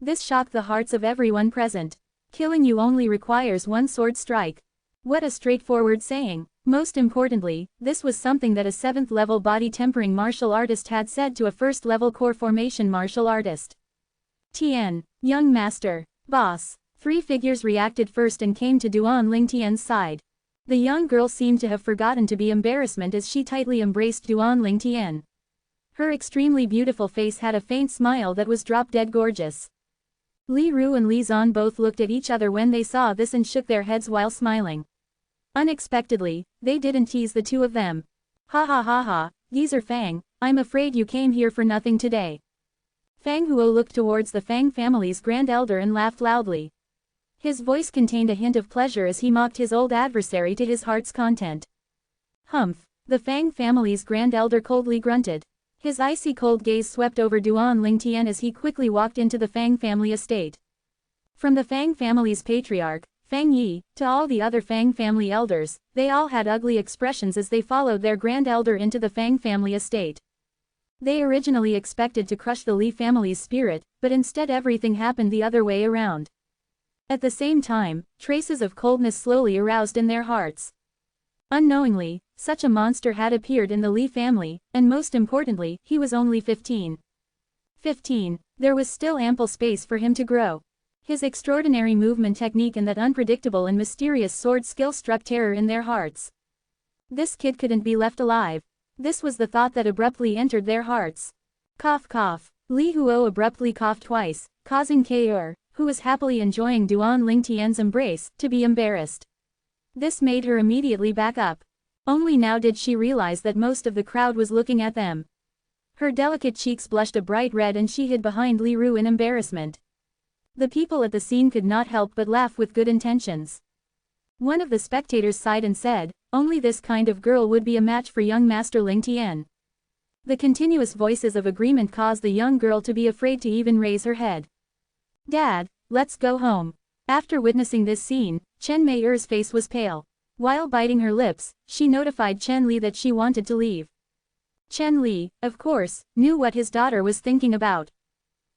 This shocked the hearts of everyone present. Killing you only requires one sword strike. What a straightforward saying. Most importantly, this was something that a 7th-level body-tempering martial artist had said to a 1st-level core formation martial artist. Tien, young master, boss. 3 figures reacted first and came to Duan Lingtian's side. The young girl seemed to have forgotten to be embarrassment as she tightly embraced Duan Lingtian. Her extremely beautiful face had a faint smile that was drop-dead gorgeous. Li Ru and Li Zan both looked at each other when they saw this and shook their heads while smiling. Unexpectedly, they didn't tease the two of them. Ha ha ha ha, geezer Fang, I'm afraid you came here for nothing today. Fang Huo looked towards the Fang family's grand elder and laughed loudly. His voice contained a hint of pleasure as he mocked his old adversary to his heart's content. Humph! The Fang family's grand elder coldly grunted. His icy cold gaze swept over Duan Lingtian as he quickly walked into the Fang family estate. From the Fang family's patriarch, Fang Yi, to all the other Fang family elders, they all had ugly expressions as they followed their grand elder into the Fang family estate. They originally expected to crush the Li family's spirit, but instead everything happened the other way around. At the same time, traces of coldness slowly aroused in their hearts. Unknowingly, such a monster had appeared in the Li family, and most importantly, he was only 15. 15. There was still ample space for him to grow. His extraordinary movement technique and that unpredictable and mysterious sword skill struck terror in their hearts. This kid couldn't be left alive. This was the thought that abruptly entered their hearts. Cough cough. Li Huo abruptly coughed twice, causing Ke, who was happily enjoying Duan Lingtian's embrace, to be embarrassed. This made her immediately back up. Only now did she realize that most of the crowd was looking at them. Her delicate cheeks blushed a bright red and she hid behind Li Ru in embarrassment. The people at the scene could not help but laugh with good intentions. One of the spectators sighed and said, "Only this kind of girl would be a match for young Master Lingtian." The continuous voices of agreement caused the young girl to be afraid to even raise her head. "Dad, let's go home." After witnessing this scene, Chen Mei's face was pale. While biting her lips, she notified Chen Li that she wanted to leave. Chen Li, of course, knew what his daughter was thinking about.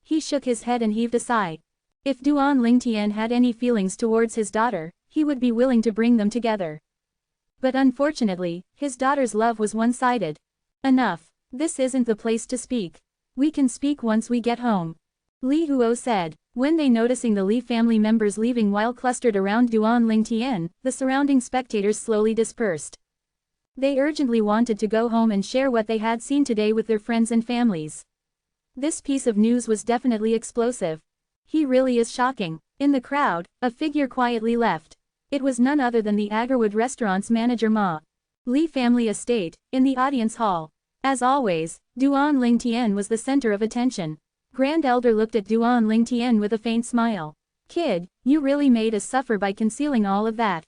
He shook his head and heaved a sigh. If Duan Lingtian had any feelings towards his daughter, he would be willing to bring them together. But unfortunately, his daughter's love was one-sided. "Enough. This isn't the place to speak. We can speak once we get home," Li Huo said. When they noticing the Li family members leaving while clustered around Duan Lingtian, the surrounding spectators slowly dispersed. They urgently wanted to go home and share what they had seen today with their friends and families. This piece of news was definitely explosive. He really is shocking. In the crowd, a figure quietly left. It was none other than the Agarwood restaurant's manager Ma. Li family estate, in the audience hall. As always, Duan Lingtian was the center of attention. Grand Elder looked at Duan Lingtian with a faint smile. "Kid, you really made us suffer by concealing all of that."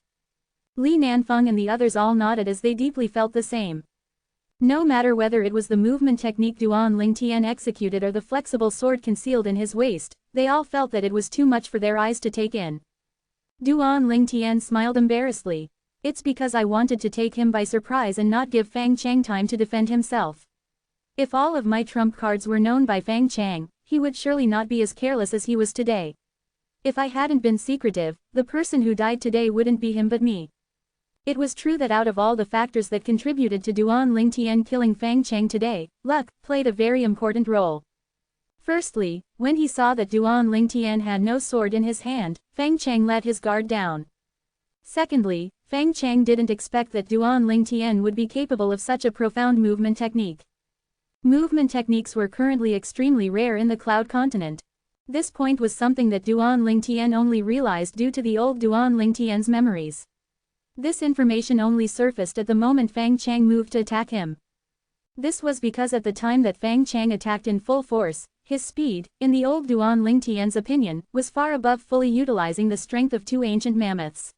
Li Nanfeng and the others all nodded as they deeply felt the same. No matter whether it was the movement technique Duan Lingtian executed or the flexible sword concealed in his waist, they all felt that it was too much for their eyes to take in. Duan Lingtian smiled embarrassedly. "It's because I wanted to take him by surprise and not give Fang Chang time to defend himself. If all of my trump cards were known by Fang Chang, he would surely not be as careless as he was today. If I hadn't been secretive, the person who died today wouldn't be him but me." It was true that out of all the factors that contributed to Duan Lingtian killing Fang Chang today, luck played a very important role. Firstly, when he saw that Duan Lingtian had no sword in his hand, Fang Chang let his guard down. Secondly, Fang Chang didn't expect that Duan Lingtian would be capable of such a profound movement technique. Movement techniques were currently extremely rare in the Cloud Continent. This point was something that Duan Lingtian only realized due to the old Duan Lingtian's memories. This information only surfaced at the moment Fang Chang moved to attack him. This was because at the time that Fang Chang attacked in full force, his speed, in the old Duan Lingtian's opinion, was far above fully utilizing the strength of two ancient mammoths.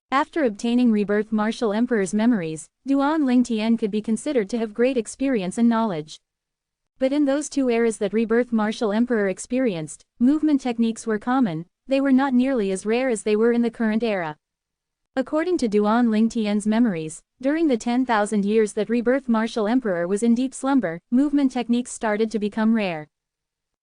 After obtaining Rebirth Martial Emperor's memories, Duan Lingtian could be considered to have great experience and knowledge. But in those two eras that Rebirth Martial Emperor experienced, movement techniques were common, they were not nearly as rare as they were in the current era. According to Duan Lingtian's memories, during the 10,000 years that Rebirth Martial Emperor was in deep slumber, movement techniques started to become rare.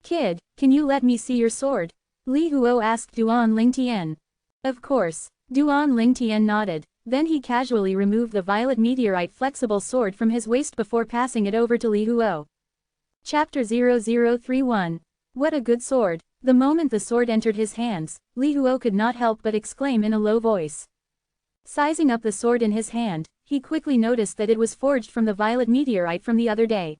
"Kid, can you let me see your sword?" Li Huo asked Duan Lingtian. Of course. Duan Lingtian nodded, then he casually removed the violet meteorite flexible sword from his waist before passing it over to Li Huo. Chapter 0031. What a good sword. The moment the sword entered his hands, Li Huo could not help but exclaim in a low voice. Sizing up the sword in his hand, he quickly noticed that it was forged from the violet meteorite from the other day.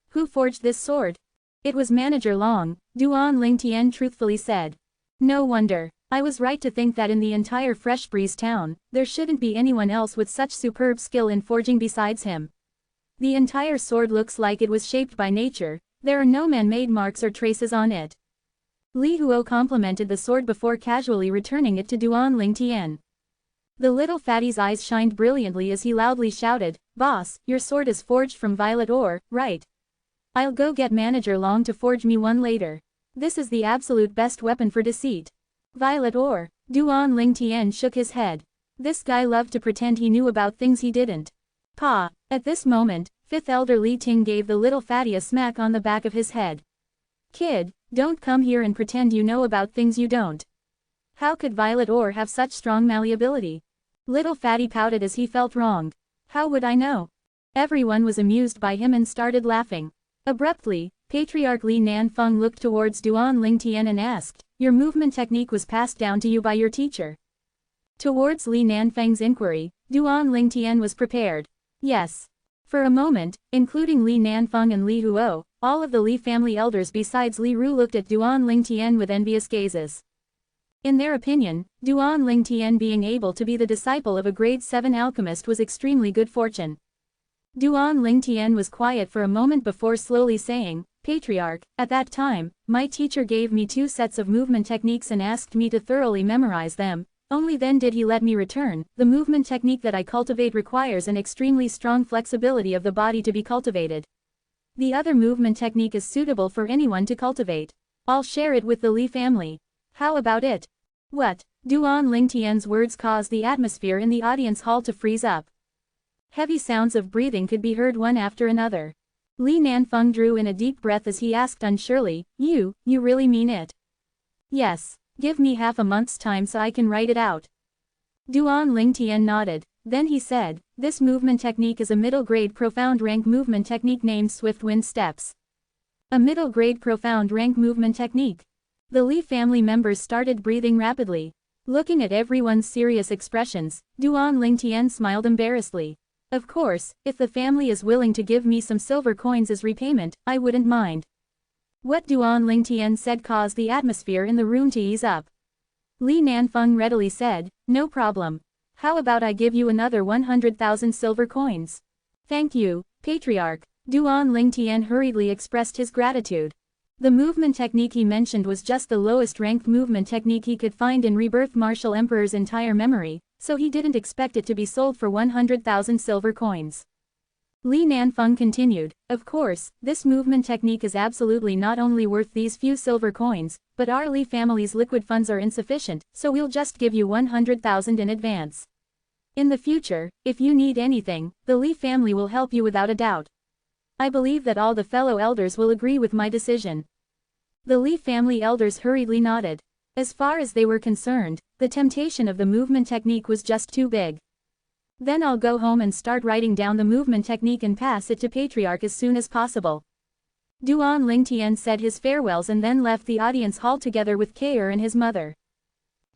Who forged this sword? It was Manager Long, Duan Lingtian truthfully said. No wonder. I was right to think that in the entire Fresh Breeze town, there shouldn't be anyone else with such superb skill in forging besides him. The entire sword looks like it was shaped by nature, There are no man-made marks or traces on it. Li Huo complimented the sword before casually returning it to Duan Ling Tian. The little fatty's eyes shined brilliantly as he loudly shouted, "Boss, your sword is forged from violet ore, right? I'll go get Manager Long to forge me one later. This is the absolute best weapon for deceit." Violet ore. Duan Ling Tian shook his head. This guy loved to pretend he knew about things he didn't. Pa! At this moment, fifth elder Li Ting gave the little fatty a smack on the back of his head. Kid, don't come here and pretend you know about things you don't. How could violet ore have such strong malleability? Little fatty pouted as he felt wronged. How would I know? Everyone was amused by him and started laughing. Abruptly, Patriarch Li Nanfeng looked towards Duan Ling Tian and asked, "Your movement technique was passed down to you by your teacher?" Towards Li Nanfeng's inquiry, Duan Ling Tian was prepared. Yes. For a moment, including Li Nanfeng and Li Huo, all of the Li family elders besides Li Ru looked at Duan Ling Tian with envious gazes. In their opinion, Duan Ling Tian being able to be the disciple of a grade 7 alchemist was extremely good fortune. Duan Ling Tian was quiet for a moment before slowly saying, "Patriarch, at that time, my teacher gave me 2 sets of movement techniques and asked me to thoroughly memorize them. Only then did he let me return. The movement technique that I cultivate requires an extremely strong flexibility of the body to be cultivated. The other movement technique is suitable for anyone to cultivate. I'll share it with the Li family. How about it?" What? Duan Ling Tian's words caused the atmosphere in the audience hall to freeze up. Heavy sounds of breathing could be heard one after another. Li Nanfeng drew in a deep breath as he asked unsurely, You really mean it?" "Yes. Give me half a month's time so I can write it out." Duan Ling Tian nodded. Then he said, "This movement technique is a middle-grade profound rank movement technique named Swift Wind Steps." A middle-grade profound rank movement technique. The Li family members started breathing rapidly. Looking at everyone's serious expressions, Duan Ling Tian smiled embarrassedly. "Of course, if the family is willing to give me some silver coins as repayment, I wouldn't mind." What Duan Ling Tian said caused the atmosphere in the room to ease up. Li Nanfeng readily said, "No problem. How about I give you another 100,000 silver coins?" "Thank you, Patriarch." Duan Ling Tian hurriedly expressed his gratitude. The movement technique he mentioned was just the lowest ranked movement technique he could find in Rebirth Martial Emperor's entire memory, so he didn't expect it to be sold for 100,000 silver coins. Li Nanfeng continued, "Of course, this movement technique is absolutely not only worth these few silver coins, but our Li family's liquid funds are insufficient, so we'll just give you 100,000 in advance. In the future, if you need anything, the Li family will help you without a doubt. I believe that all the fellow elders will agree with my decision." The Li family elders hurriedly nodded. As far as they were concerned, the temptation of the movement technique was just too big. "Then I'll go home and start writing down the movement technique and pass it to Patriarch as soon as possible." Duan Ling Tian said his farewells and then left the audience hall together with Kair and his mother.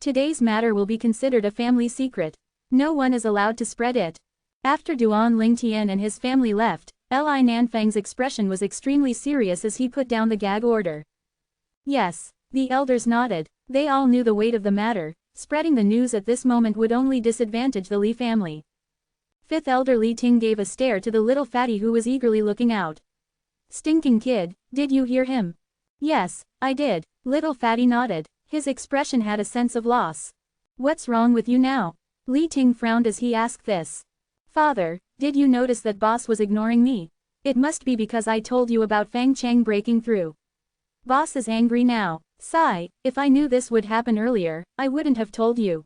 Today's matter will be considered a family secret. No one is allowed to spread it. After Duan Ling Tian and his family left, Li Nanfeng's expression was extremely serious as he put down the gag order. Yes, the elders nodded. They all knew the weight of the matter. Spreading the news at this moment would only disadvantage the Li family. Fifth elder Li Ting gave a stare to the little fatty who was eagerly looking out. "Stinking kid, did you hear him?" "Yes, I did." Little fatty nodded. His expression had a sense of loss. "What's wrong with you now?" Li Ting frowned as he asked this. "Father, did you notice that boss was ignoring me? It must be because I told you about Fang Chang breaking through. Boss is angry now. Sigh, if I knew this would happen earlier, I wouldn't have told you."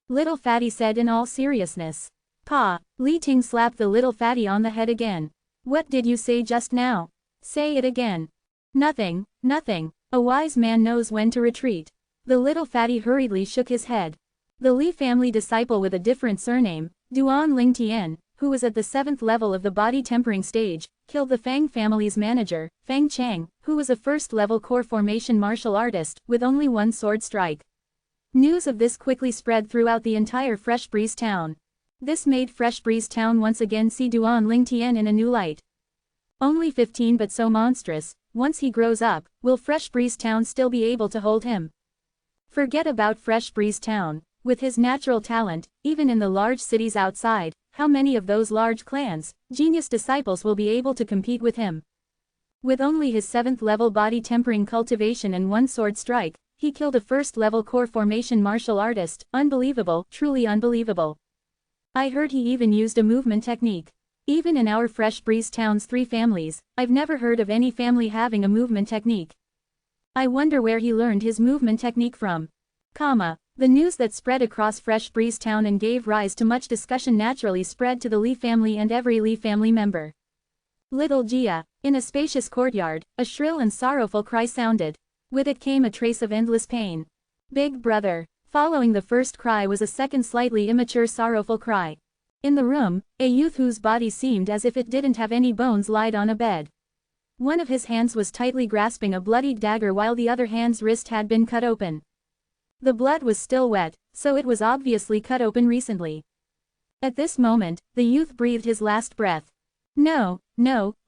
Little fatty said in all seriousness. "Pa!" Li Ting slapped the little fatty on the head again. "What did you say just now? Say it again." "Nothing, nothing. A wise man knows when to retreat." The little fatty hurriedly shook his head. The Li family disciple with a different surname, Duan Ling Tian, who was at the 7th level of the body tempering stage, killed the Fang family's manager, Fang Chang, who was a 1st-level core formation martial artist, with only one sword strike. News of this quickly spread throughout the entire Fresh Breeze town. This made Fresh Breeze town once again see Duan Ling Tian in a new light. Only 15 but so monstrous, once he grows up, will Fresh Breeze town still be able to hold him? Forget about Fresh Breeze town. With his natural talent, even in the large cities outside, how many of those large clans, genius disciples will be able to compete with him? With only his 7th level body tempering cultivation and 1 sword strike, he killed a 1st level core formation martial artist. Unbelievable, truly unbelievable. I heard he even used a movement technique. Even in our Fresh Breeze Town's 3 families, I've never heard of any family having a movement technique. I wonder where he learned his movement technique from. The news that spread across Fresh Breeze Town and gave rise to much discussion naturally spread to the Lee family and every Lee family member. Little Gia. In a spacious courtyard, a shrill and sorrowful cry sounded. With it came a trace of endless pain. Big brother. Following the first cry was a second slightly immature sorrowful cry. In the room, a youth whose body seemed as if it didn't have any bones lied on a bed. One of his hands was tightly grasping a bloodied dagger while the other hand's wrist had been cut open. The blood was still wet, so it was obviously cut open recently. At this moment, the youth breathed his last breath. No,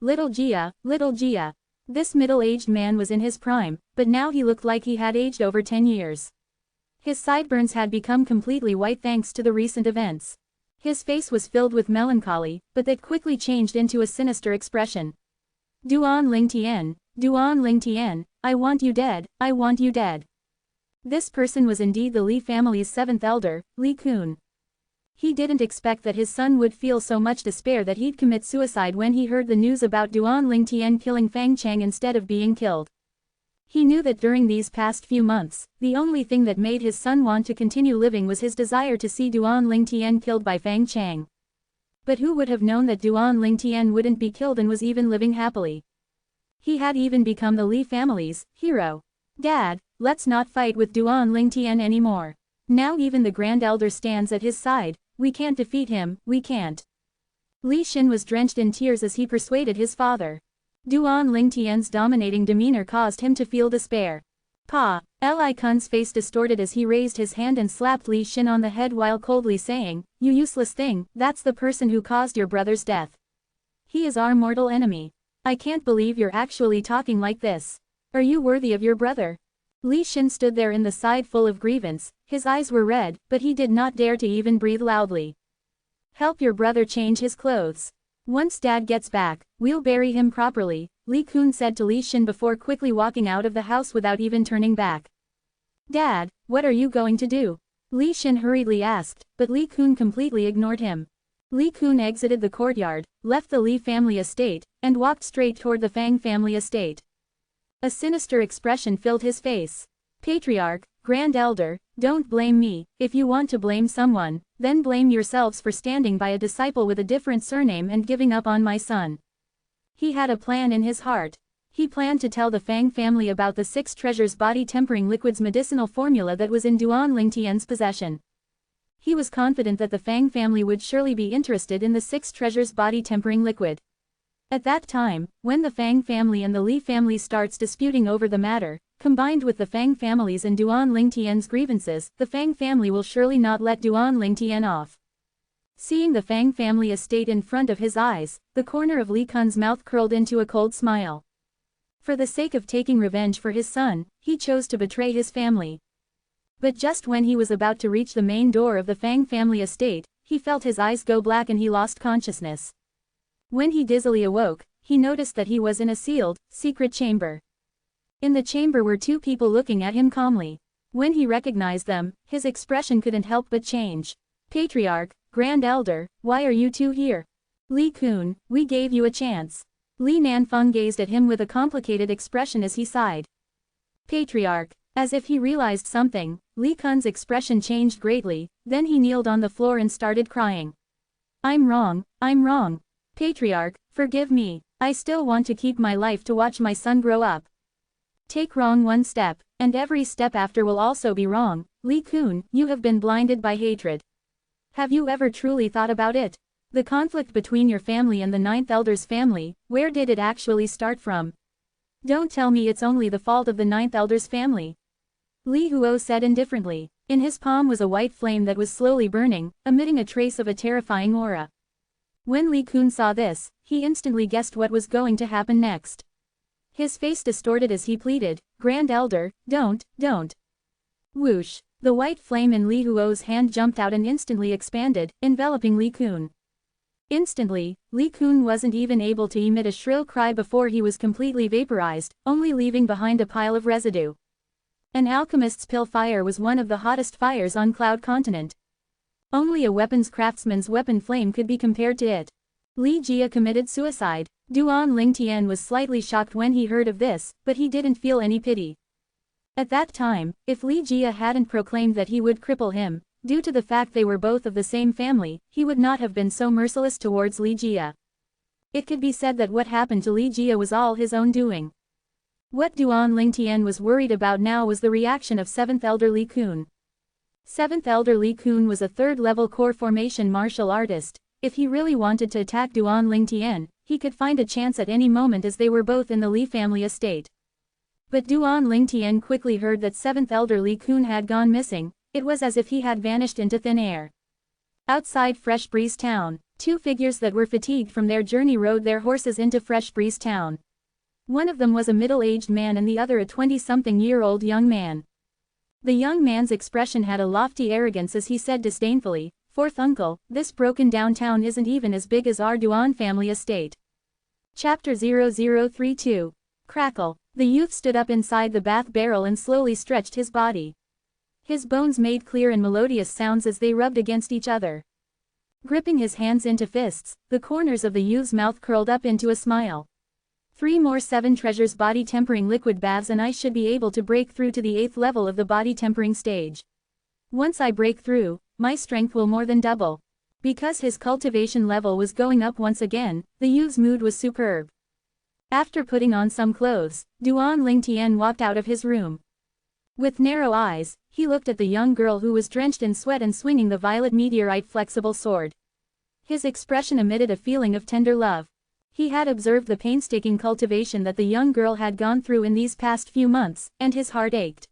little Gia, little Gia. This middle-aged man was in his prime, but now he looked like he had aged over 10 years. His sideburns had become completely white thanks to the recent events. His face was filled with melancholy, but that quickly changed into a sinister expression. Duan Lingtian, I want you dead, I want you dead. This person was indeed the Li family's 7th elder, Li Kun. He didn't expect that his son would feel so much despair that he'd commit suicide when he heard the news about Duan Lingtian killing Fang Chang instead of being killed. He knew that during these past few months, the only thing that made his son want to continue living was his desire to see Duan Lingtian killed by Fang Chang. But who would have known that Duan Lingtian wouldn't be killed and was even living happily? He had even become the Li family's hero. Dad, let's not fight with Duan Lingtian anymore. Now even the Grand Elder stands at his side. We can't defeat him, we can't. Li Xin was drenched in tears as he persuaded his father. Duan Lingtian's dominating demeanor caused him to feel despair. Li Kun's face distorted as he raised his hand and slapped Li Xin on the head while coldly saying, "You useless thing, that's the person who caused your brother's death. He is our mortal enemy. I can't believe you're actually talking like this. Are you worthy of your brother?" Li Xin stood there in the side full of grievance, his eyes were red, but he did not dare to even breathe loudly. "Help your brother change his clothes. Once Dad gets back, we'll bury him properly," Li Kun said to Li Xin before quickly walking out of the house without even turning back. "Dad, what are you going to do?" Li Xin hurriedly asked, but Li Kun completely ignored him. Li Kun exited the courtyard, left the Li family estate, and walked straight toward the Fang family estate. A sinister expression filled his face. "Patriarch, Grand Elder, don't blame me. If you want to blame someone, then blame yourselves for standing by a disciple with a different surname and giving up on my son." He had a plan in his heart. He planned to tell the Fang family about the 6 treasures body tempering liquid's medicinal formula that was in Duan Lingtian's possession. He was confident that the Fang family would surely be interested in the 6 treasures body tempering liquid. At that time, when the Fang family and the Li family starts disputing over the matter, combined with the Fang families and Duan Lingtian's grievances, the Fang family will surely not let Duan Lingtian off. Seeing the Fang family estate in front of his eyes, the corner of Li Kun's mouth curled into a cold smile. For the sake of taking revenge for his son, he chose to betray his family. But just when he was about to reach the main door of the Fang family estate, he felt his eyes go black and he lost consciousness. When he dizzily awoke, he noticed that he was in a sealed, secret chamber. In the chamber were 2 people looking at him calmly. When he recognized them, his expression couldn't help but change. "Patriarch, Grand Elder, why are you 2 here? Li Kun, we gave you a chance." Li Nanfeng gazed at him with a complicated expression as he sighed. "Patriarch." As if he realized something, Li Kun's expression changed greatly, then he kneeled on the floor and started crying. I'm wrong. Patriarch, forgive me. I still want to keep my life to watch my son grow up. Take wrong one step, and every step after will also be wrong. Li Kun, you have been blinded by hatred. Have you ever truly thought about it? The conflict between your family and the 9th Elder's family, where did it actually start from? Don't tell me it's only the fault of the 9th Elder's family. Li Huo said indifferently. In his palm was a white flame that was slowly burning, emitting a trace of a terrifying aura. When Li Kun saw this, he instantly guessed what was going to happen next. His face distorted as he pleaded, "Grand Elder, don't." Whoosh! The white flame in Li Huo's hand jumped out and instantly expanded, enveloping Li Kun. Instantly, Li Kun wasn't even able to emit a shrill cry before he was completely vaporized, only leaving behind a pile of residue. An alchemist's pill fire was one of the hottest fires on Cloud Continent. Only a weapons craftsman's weapon flame could be compared to it. Li Jia committed suicide. Duan Lingtian was slightly shocked when he heard of this, but he didn't feel any pity. At that time, if Li Jia hadn't proclaimed that he would cripple him, due to the fact they were both of the same family, he would not have been so merciless towards Li Jia. It could be said that what happened to Li Jia was all his own doing. What Duan Lingtian was worried about now was the reaction of 7th Elder Li Kun. 7th Elder Li Kun was a 3rd-level core formation martial artist. If he really wanted to attack Duan Lingtian, he could find a chance at any moment as they were both in the Li family estate. But Duan Lingtian quickly heard that 7th Elder Li Kun had gone missing. It was as if he had vanished into thin air. Outside Fresh Breeze Town, 2 figures that were fatigued from their journey rode their horses into Fresh Breeze Town. One of them was a middle-aged man and the other a 20-something-year-old young man. The young man's expression had a lofty arrogance as he said disdainfully, "Fourth uncle, this broken down town isn't even as big as our Duan family estate." Chapter 0032. Crackle. The youth stood up inside the bath barrel and slowly stretched his body. His bones made clear and melodious sounds as they rubbed against each other. Gripping his hands into fists, the corners of the youth's mouth curled up into a smile. 3 more 7 treasures body tempering liquid baths and I should be able to break through to the 8th level of the body tempering stage. Once I break through, my strength will more than double. Because his cultivation level was going up once again, the youth's mood was superb. After putting on some clothes, Duan Lingtian walked out of his room. With narrow eyes, he looked at the young girl who was drenched in sweat and swinging the violet meteorite flexible sword. His expression emitted a feeling of tender love. He had observed the painstaking cultivation that the young girl had gone through in these past few months, and his heart ached.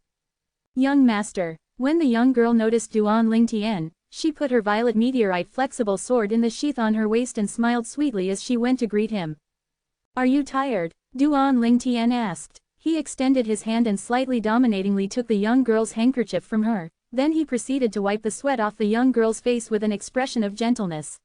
Young master. When the young girl noticed Duan Lingtian, she put her violet meteorite flexible sword in the sheath on her waist and smiled sweetly as she went to greet him. "Are you tired?" Duan Lingtian asked. He extended his hand and slightly dominatingly took the young girl's handkerchief from her, then he proceeded to wipe the sweat off the young girl's face with an expression of gentleness.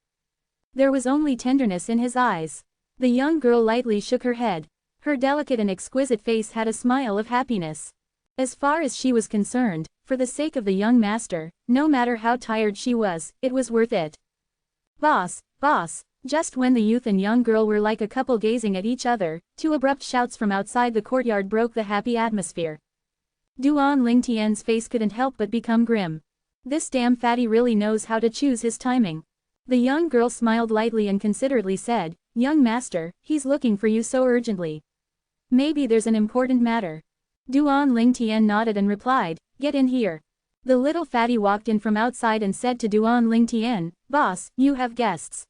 There was only tenderness in his eyes. The young girl lightly shook her head. Her delicate and exquisite face had a smile of happiness. As far as she was concerned, for the sake of the young master, no matter how tired she was, it was worth it. "Boss, boss." Just when the youth and young girl were like a couple gazing at each other, 2 abrupt shouts from outside the courtyard broke the happy atmosphere. Duan Lingtian's face couldn't help but become grim. This damn fatty really knows how to choose his timing. The young girl smiled lightly and considerately said, "Young master, he's looking for you so urgently. Maybe there's an important matter." Duan Lingtian nodded and replied, "Get in here." The little fatty walked in from outside and said to Duan Lingtian, "Boss, you have guests."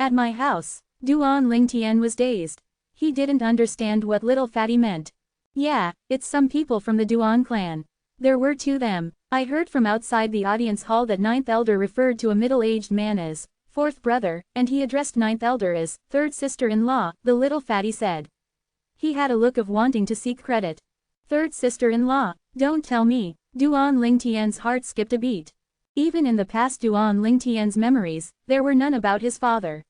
"At my house." Duan Lingtian was dazed. He didn't understand what little fatty meant. "Yeah, it's some people from the Duan clan. There were 2 them. I heard from outside the audience hall that 9th Elder referred to a middle-aged man as 4th brother, and he addressed 9th Elder as 3rd sister-in-law," the little fatty said. He had a look of wanting to seek credit. 3rd sister-in-law, don't tell me. Duan Lingtian's heart skipped a beat. Even in the past Duan Lingtian's memories, there were none about his father.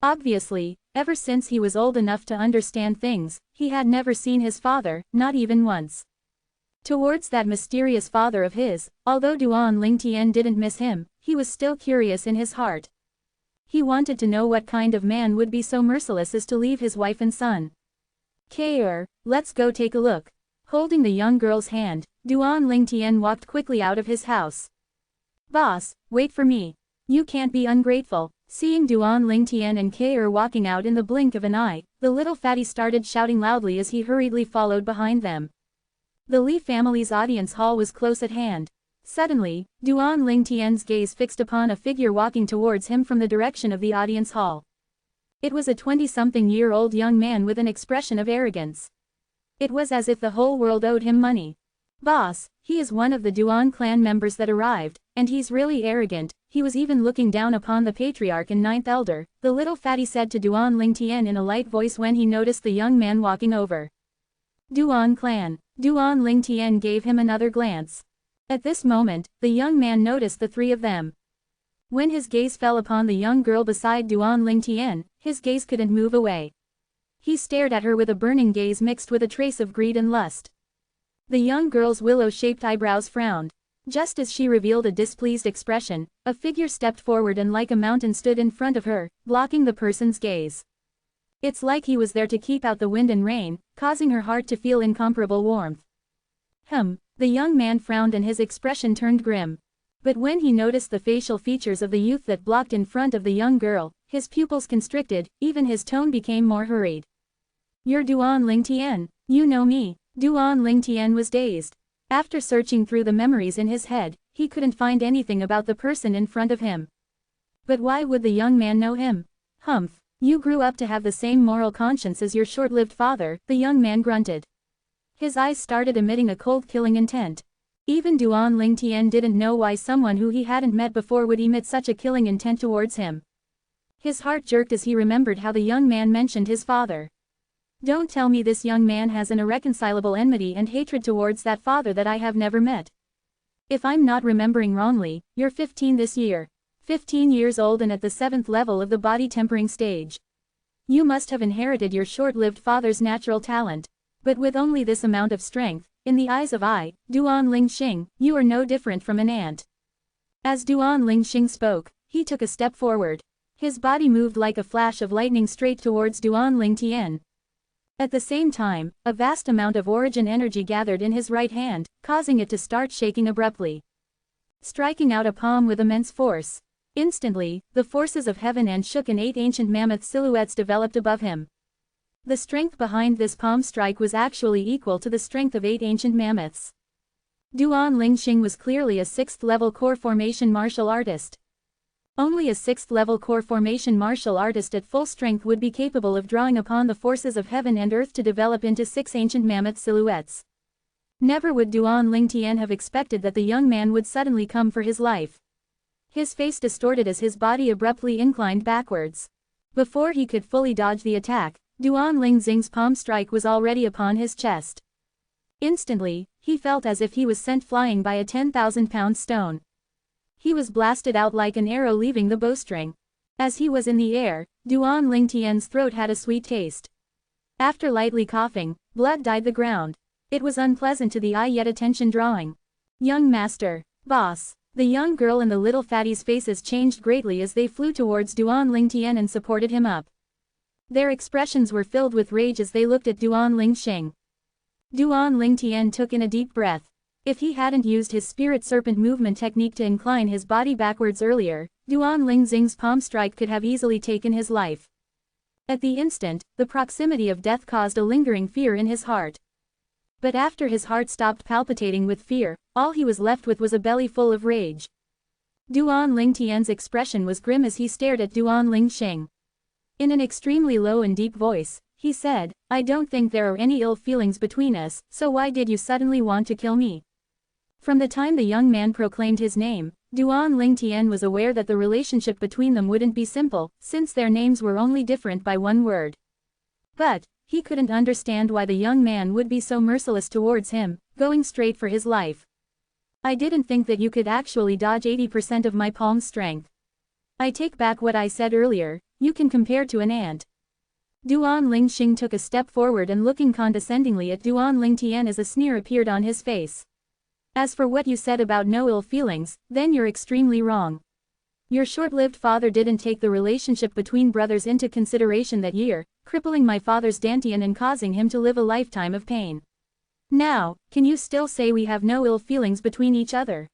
Obviously, ever since he was old enough to understand things, he had never seen his father, not even once. Towards that mysterious father of his, although Duan Lingtian didn't miss him, he was still curious in his heart. He wanted to know what kind of man would be so merciless as to leave his wife and son. Let's go take a look." Holding the young girl's hand, Duan Lingtian walked quickly out of his house. "Boss, wait for me. You can't be ungrateful." Seeing Duan Lingtian and Kair walking out in the blink of an eye, the little fatty started shouting loudly as he hurriedly followed behind them. The Li family's audience hall was close at hand. Suddenly, Duan Lingtian's gaze fixed upon a figure walking towards him from the direction of the audience hall. It was a 20-something-year-old young man with an expression of arrogance. It was as if the whole world owed him money. "Boss, he is one of the Duan clan members that arrived, and he's really arrogant. He was even looking down upon the patriarch and 9th elder," the little fatty said to Duan Lingtian in a light voice when he noticed the young man walking over. "Duan clan." Duan Lingtian gave him another glance. At this moment, the young man noticed the 3 of them. When his gaze fell upon the young girl beside Duan Ling Tian, his gaze couldn't move away. He stared at her with a burning gaze mixed with a trace of greed and lust. The young girl's willow-shaped eyebrows frowned. Just as she revealed a displeased expression, a figure stepped forward and like a mountain stood in front of her, blocking the person's gaze. It's like he was there to keep out the wind and rain, causing her heart to feel incomparable warmth. The young man frowned and his expression turned grim. But when he noticed the facial features of the youth that blocked in front of the young girl, his pupils constricted, even his tone became more hurried. "You're Duan Ling Tian, you know me." Duan Ling Tian was dazed. After searching through the memories in his head, he couldn't find anything about the person in front of him. But why would the young man know him? You grew up to have the same moral conscience as your short-lived father, the young man grunted. His eyes started emitting a cold killing intent. Even Duan Ling Tian didn't know why someone who he hadn't met before would emit such a killing intent towards him. His heart jerked as he remembered how the young man mentioned his father. Don't tell me this young man has an irreconcilable enmity and hatred towards that father that I have never met. If I'm not remembering wrongly, you're 15 this year. 15 years old and at the 7th level of the body tempering stage. You must have inherited your short-lived father's natural talent. But with only this amount of strength, in the eyes of Duan Ling Xing, you are no different from an ant. As Duan Ling Xing spoke, he took a step forward. His body moved like a flash of lightning straight towards Duan Ling Tian. At the same time, a vast amount of origin energy gathered in his right hand, causing it to start shaking abruptly. Striking out a palm with immense force. Instantly, the forces of heaven and shook and 8 ancient mammoth silhouettes developed above him. The strength behind this palm strike was actually equal to the strength of 8 ancient mammoths. Duan Ling Xing was clearly a 6th-level core formation martial artist. Only a 6th-level core formation martial artist at full strength would be capable of drawing upon the forces of heaven and earth to develop into 6 ancient mammoth silhouettes. Never would Duan Ling Tian have expected that the young man would suddenly come for his life. His face distorted as his body abruptly inclined backwards. Before he could fully dodge the attack, Duan Ling Xing's palm strike was already upon his chest. Instantly, he felt as if he was sent flying by a 10,000-pound stone. He was blasted out like an arrow leaving the bowstring. As he was in the air, Duan Ling Tian's throat had a sweet taste. After lightly coughing, blood dyed the ground. It was unpleasant to the eye yet attention-drawing. "Young master, boss." The young girl and the little fatty's faces changed greatly as they flew towards Duan Ling Tian and supported him up. Their expressions were filled with rage as they looked at Duan Ling Xing. Duan Ling Tian took in a deep breath. If he hadn't used his spirit serpent movement technique to incline his body backwards earlier, Duan Ling Xing's palm strike could have easily taken his life. At the instant, the proximity of death caused a lingering fear in his heart. But after his heart stopped palpitating with fear, all he was left with was a belly full of rage. Duan Ling Tian's expression was grim as he stared at Duan Ling Xing. In an extremely low and deep voice, he said, "I don't think there are any ill feelings between us, so why did you suddenly want to kill me?" From the time the young man proclaimed his name, Duan Ling Tian was aware that the relationship between them wouldn't be simple, since their names were only different by one word. But he couldn't understand why the young man would be so merciless towards him, going straight for his life. "I didn't think that you could actually dodge 80% of my palm strength. I take back what I said earlier, you can compare to an ant." Duan Ling Xing took a step forward and looking condescendingly at Duan Ling Tian as a sneer appeared on his face. "As for what you said about no ill feelings, then you're extremely wrong. Your short-lived father didn't take the relationship between brothers into consideration that year, crippling my father's dantian and causing him to live a lifetime of pain. Now, can you still say we have no ill feelings between each other?"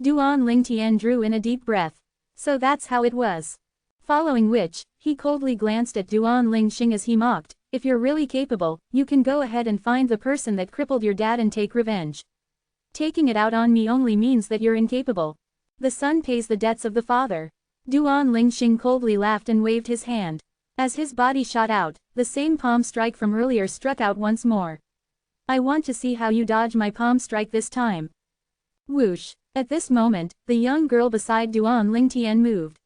Duan Ling Tian drew in a deep breath. So that's how it was. Following which, he coldly glanced at Duan Ling Xing as he mocked, "If you're really capable, you can go ahead and find the person that crippled your dad and take revenge. Taking it out on me only means that you're incapable. The son pays the debts of the father." Duan Ling Xing coldly laughed and waved his hand. As his body shot out, the same palm strike from earlier struck out once more. "I want to see how you dodge my palm strike this time." Whoosh! At this moment, the young girl beside Duan Ling Tian moved.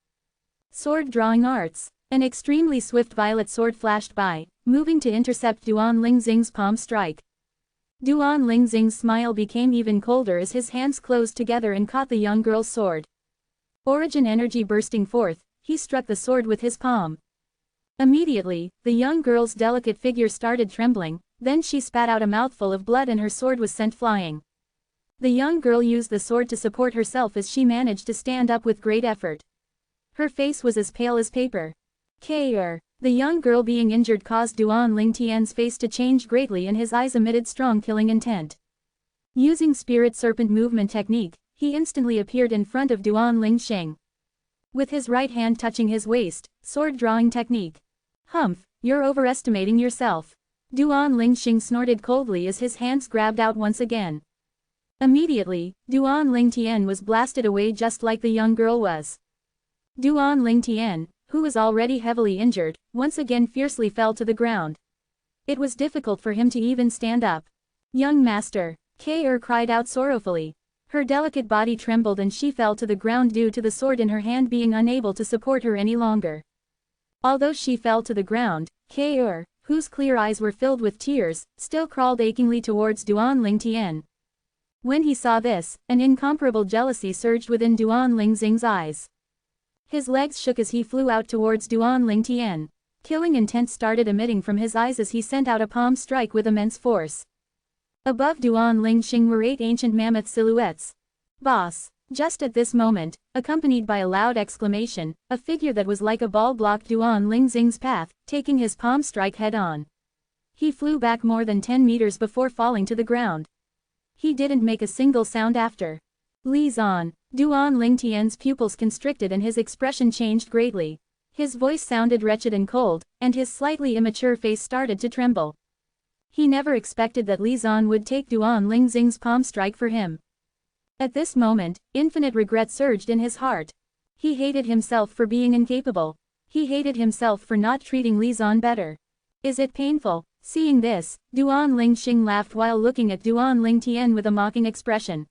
Sword drawing arts. An extremely swift violet sword flashed by, moving to intercept Duan Ling Xing's palm strike. Duan Ling Xing's smile became even colder as his hands closed together and caught the young girl's sword. Origin energy bursting forth, he struck the sword with his palm. Immediately, the young girl's delicate figure started trembling, then she spat out a mouthful of blood and her sword was sent flying. The young girl used the sword to support herself as she managed to stand up with great effort. Her face was as pale as paper. The young girl being injured caused Duan Ling Tian's face to change greatly and his eyes emitted strong killing intent. Using spirit serpent movement technique, he instantly appeared in front of Duan Ling Xing. With his right hand touching his waist, sword drawing technique. Humph, you're overestimating yourself. Duan Ling Xing snorted coldly as his hands grabbed out once again. Immediately, Duan Ling Tian was blasted away just like the young girl was. Duan Ling Tian, who was already heavily injured, once again fiercely fell to the ground. It was difficult for him to even stand up. Young master, cried out sorrowfully. Her delicate body trembled and she fell to the ground due to the sword in her hand being unable to support her any longer. Although she fell to the ground, whose clear eyes were filled with tears, still crawled achingly towards Duan Ling Tian. When he saw this, an incomparable jealousy surged within Duan Ling Xing's eyes. His legs shook as he flew out towards Duan Ling Tian. Killing intent started emitting from his eyes as he sent out a palm strike with immense force. Above Duan Ling Xing were 8 ancient mammoth silhouettes. Boss! Just at this moment, accompanied by a loud exclamation, a figure that was like a ball blocked Duan Ling Xing's path, taking his palm strike head-on. He flew back more than 10 meters before falling to the ground. He didn't make a single sound after. Li Zan, Duan Ling Tian's pupils constricted and his expression changed greatly. His voice sounded wretched and cold, and his slightly immature face started to tremble. He never expected that Li Zan would take Duan Ling Xing's palm strike for him. At this moment, infinite regret surged in his heart. He hated himself for being incapable. He hated himself for not treating Li Zan better. Is it painful? Seeing this, Duan Ling Xing laughed while looking at Duan Ling Tian with a mocking expression.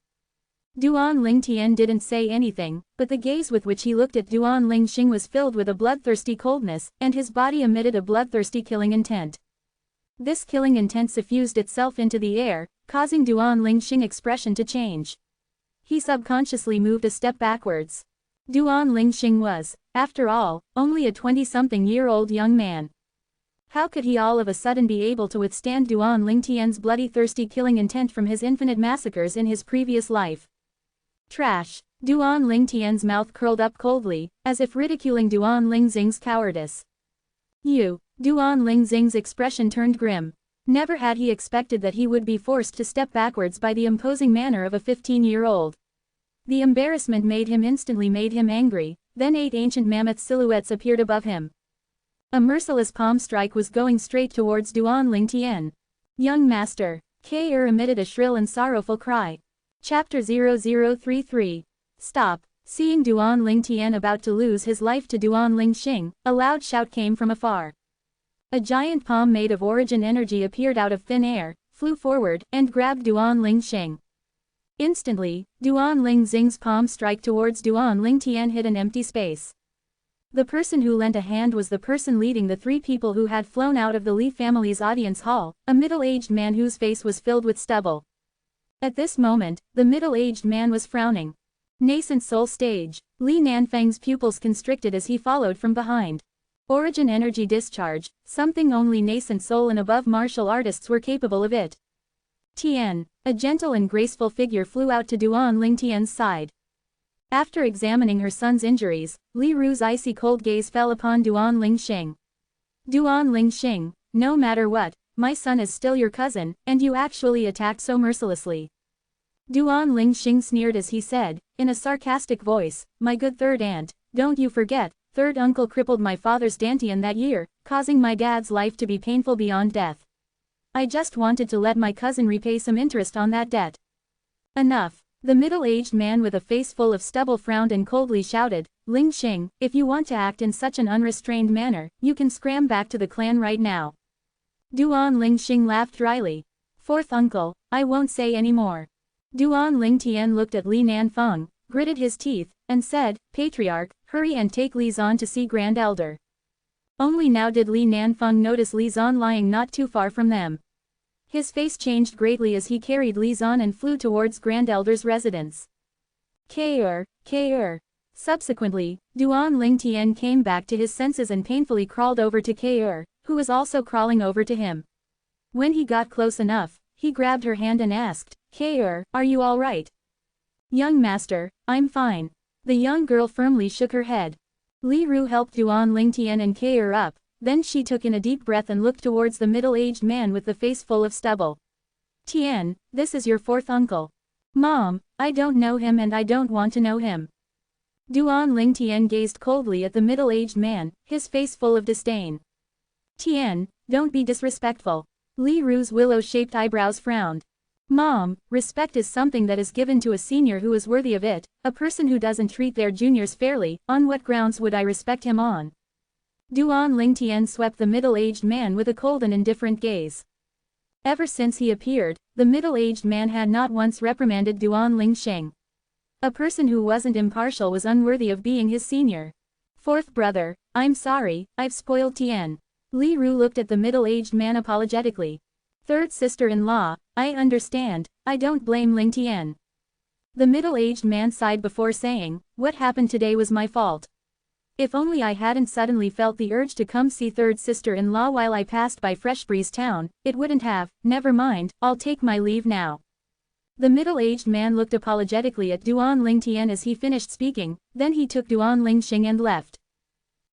Duan Ling Tian didn't say anything, but the gaze with which he looked at Duan Ling Xing was filled with a bloodthirsty coldness, and his body emitted a bloodthirsty killing intent. This killing intent suffused itself into the air, causing Duan Ling Xing's expression to change. He subconsciously moved a step backwards. Duan Ling Xing was, after all, only a 20-something-year-old young man. How could he all of a sudden be able to withstand Duan Ling Tian's bloody thirsty killing intent from his infinite massacres in his previous life? Trash! Duan Ling Tian's mouth curled up coldly, as if ridiculing Duan Ling Xing's cowardice. Duan Ling Xing's expression turned grim. Never had he expected that he would be forced to step backwards by the imposing manner of a 15-year-old. The embarrassment made him angry, then 8 ancient mammoth silhouettes appeared above him. A merciless palm strike was going straight towards Duan Ling Tian. Young master, emitted a shrill and sorrowful cry. Chapter 0033. Stop! Seeing Duan Ling Tian about to lose his life to Duan Ling Xing, a loud shout came from afar. A giant palm made of origin energy appeared out of thin air, flew forward, and grabbed Duan Ling Xing. Instantly, Duan Ling Xing's palm strike towards Duan Ling Tian hit an empty space. The person who lent a hand was the person leading the 3 people who had flown out of the Li family's audience hall, a middle-aged man whose face was filled with stubble. At this moment, the middle-aged man was frowning. Nascent soul stage. Li Nanfang's pupils constricted as he followed from behind. Origin energy discharge, something only nascent soul and above martial artists were capable of it. Tian, a gentle and graceful figure flew out to Duan Ling Tian's side. After examining her son's injuries, Li Ru's icy cold gaze fell upon Duan Ling Xing. Duan Ling Xing, no matter what, my son is still your cousin, and you actually attacked so mercilessly. Duan Ling Xing sneered as he said, in a sarcastic voice, my good third aunt, don't you forget, third uncle crippled my father's dantian that year, causing my dad's life to be painful beyond death. I just wanted to let my cousin repay some interest on that debt. Enough. The middle-aged man with a face full of stubble frowned and coldly shouted, Ling Xing, if you want to act in such an unrestrained manner, you can scram back to the clan right now. Duan Ling Xing laughed dryly. Fourth uncle, I won't say any more. Duan Ling Tian looked at Li Nanfeng, gritted his teeth, and said, Patriarch, hurry and take Li Zan to see Grand Elder. Only now did Li Nanfeng notice Li Zan lying not too far from them. His face changed greatly as he carried Li Zan and flew towards Grand Elder's residence. Subsequently, Duan Ling Tian came back to his senses and painfully crawled over to Ke, who was also crawling over to him. When he got close enough, he grabbed her hand and asked, Ke, are you all right? Young master, I'm fine. The young girl firmly shook her head. Li Ru helped Duan Ling Tian and Ke up, then she took in a deep breath and looked towards the middle-aged man with the face full of stubble. Tian, this is your fourth uncle. Mom, I don't know him and I don't want to know him. Duan Ling Tian gazed coldly at the middle-aged man, his face full of disdain. Tian, don't be disrespectful. Li Ru's willow-shaped eyebrows frowned. Mom, respect is something that is given to a senior who is worthy of it, a person who doesn't treat their juniors fairly. On what grounds would I respect him on? Duan Ling Tian swept the middle-aged man with a cold and indifferent gaze. Ever since he appeared, the middle-aged man had not once reprimanded Duan Ling Sheng. A person who wasn't impartial was unworthy of being his senior. Fourth brother, I'm sorry, I've spoiled Tian. Li Ru looked at the middle-aged man apologetically. Third sister-in-law, I understand, I don't blame Ling Tian. The middle-aged man sighed before saying, what happened today was my fault. If only I hadn't suddenly felt the urge to come see third sister-in-law while I passed by Freshbreeze Town, it wouldn't have. Never mind, I'll take my leave now. The middle-aged man looked apologetically at Duan Ling Tian as he finished speaking, then he took Duan Ling Xing and left.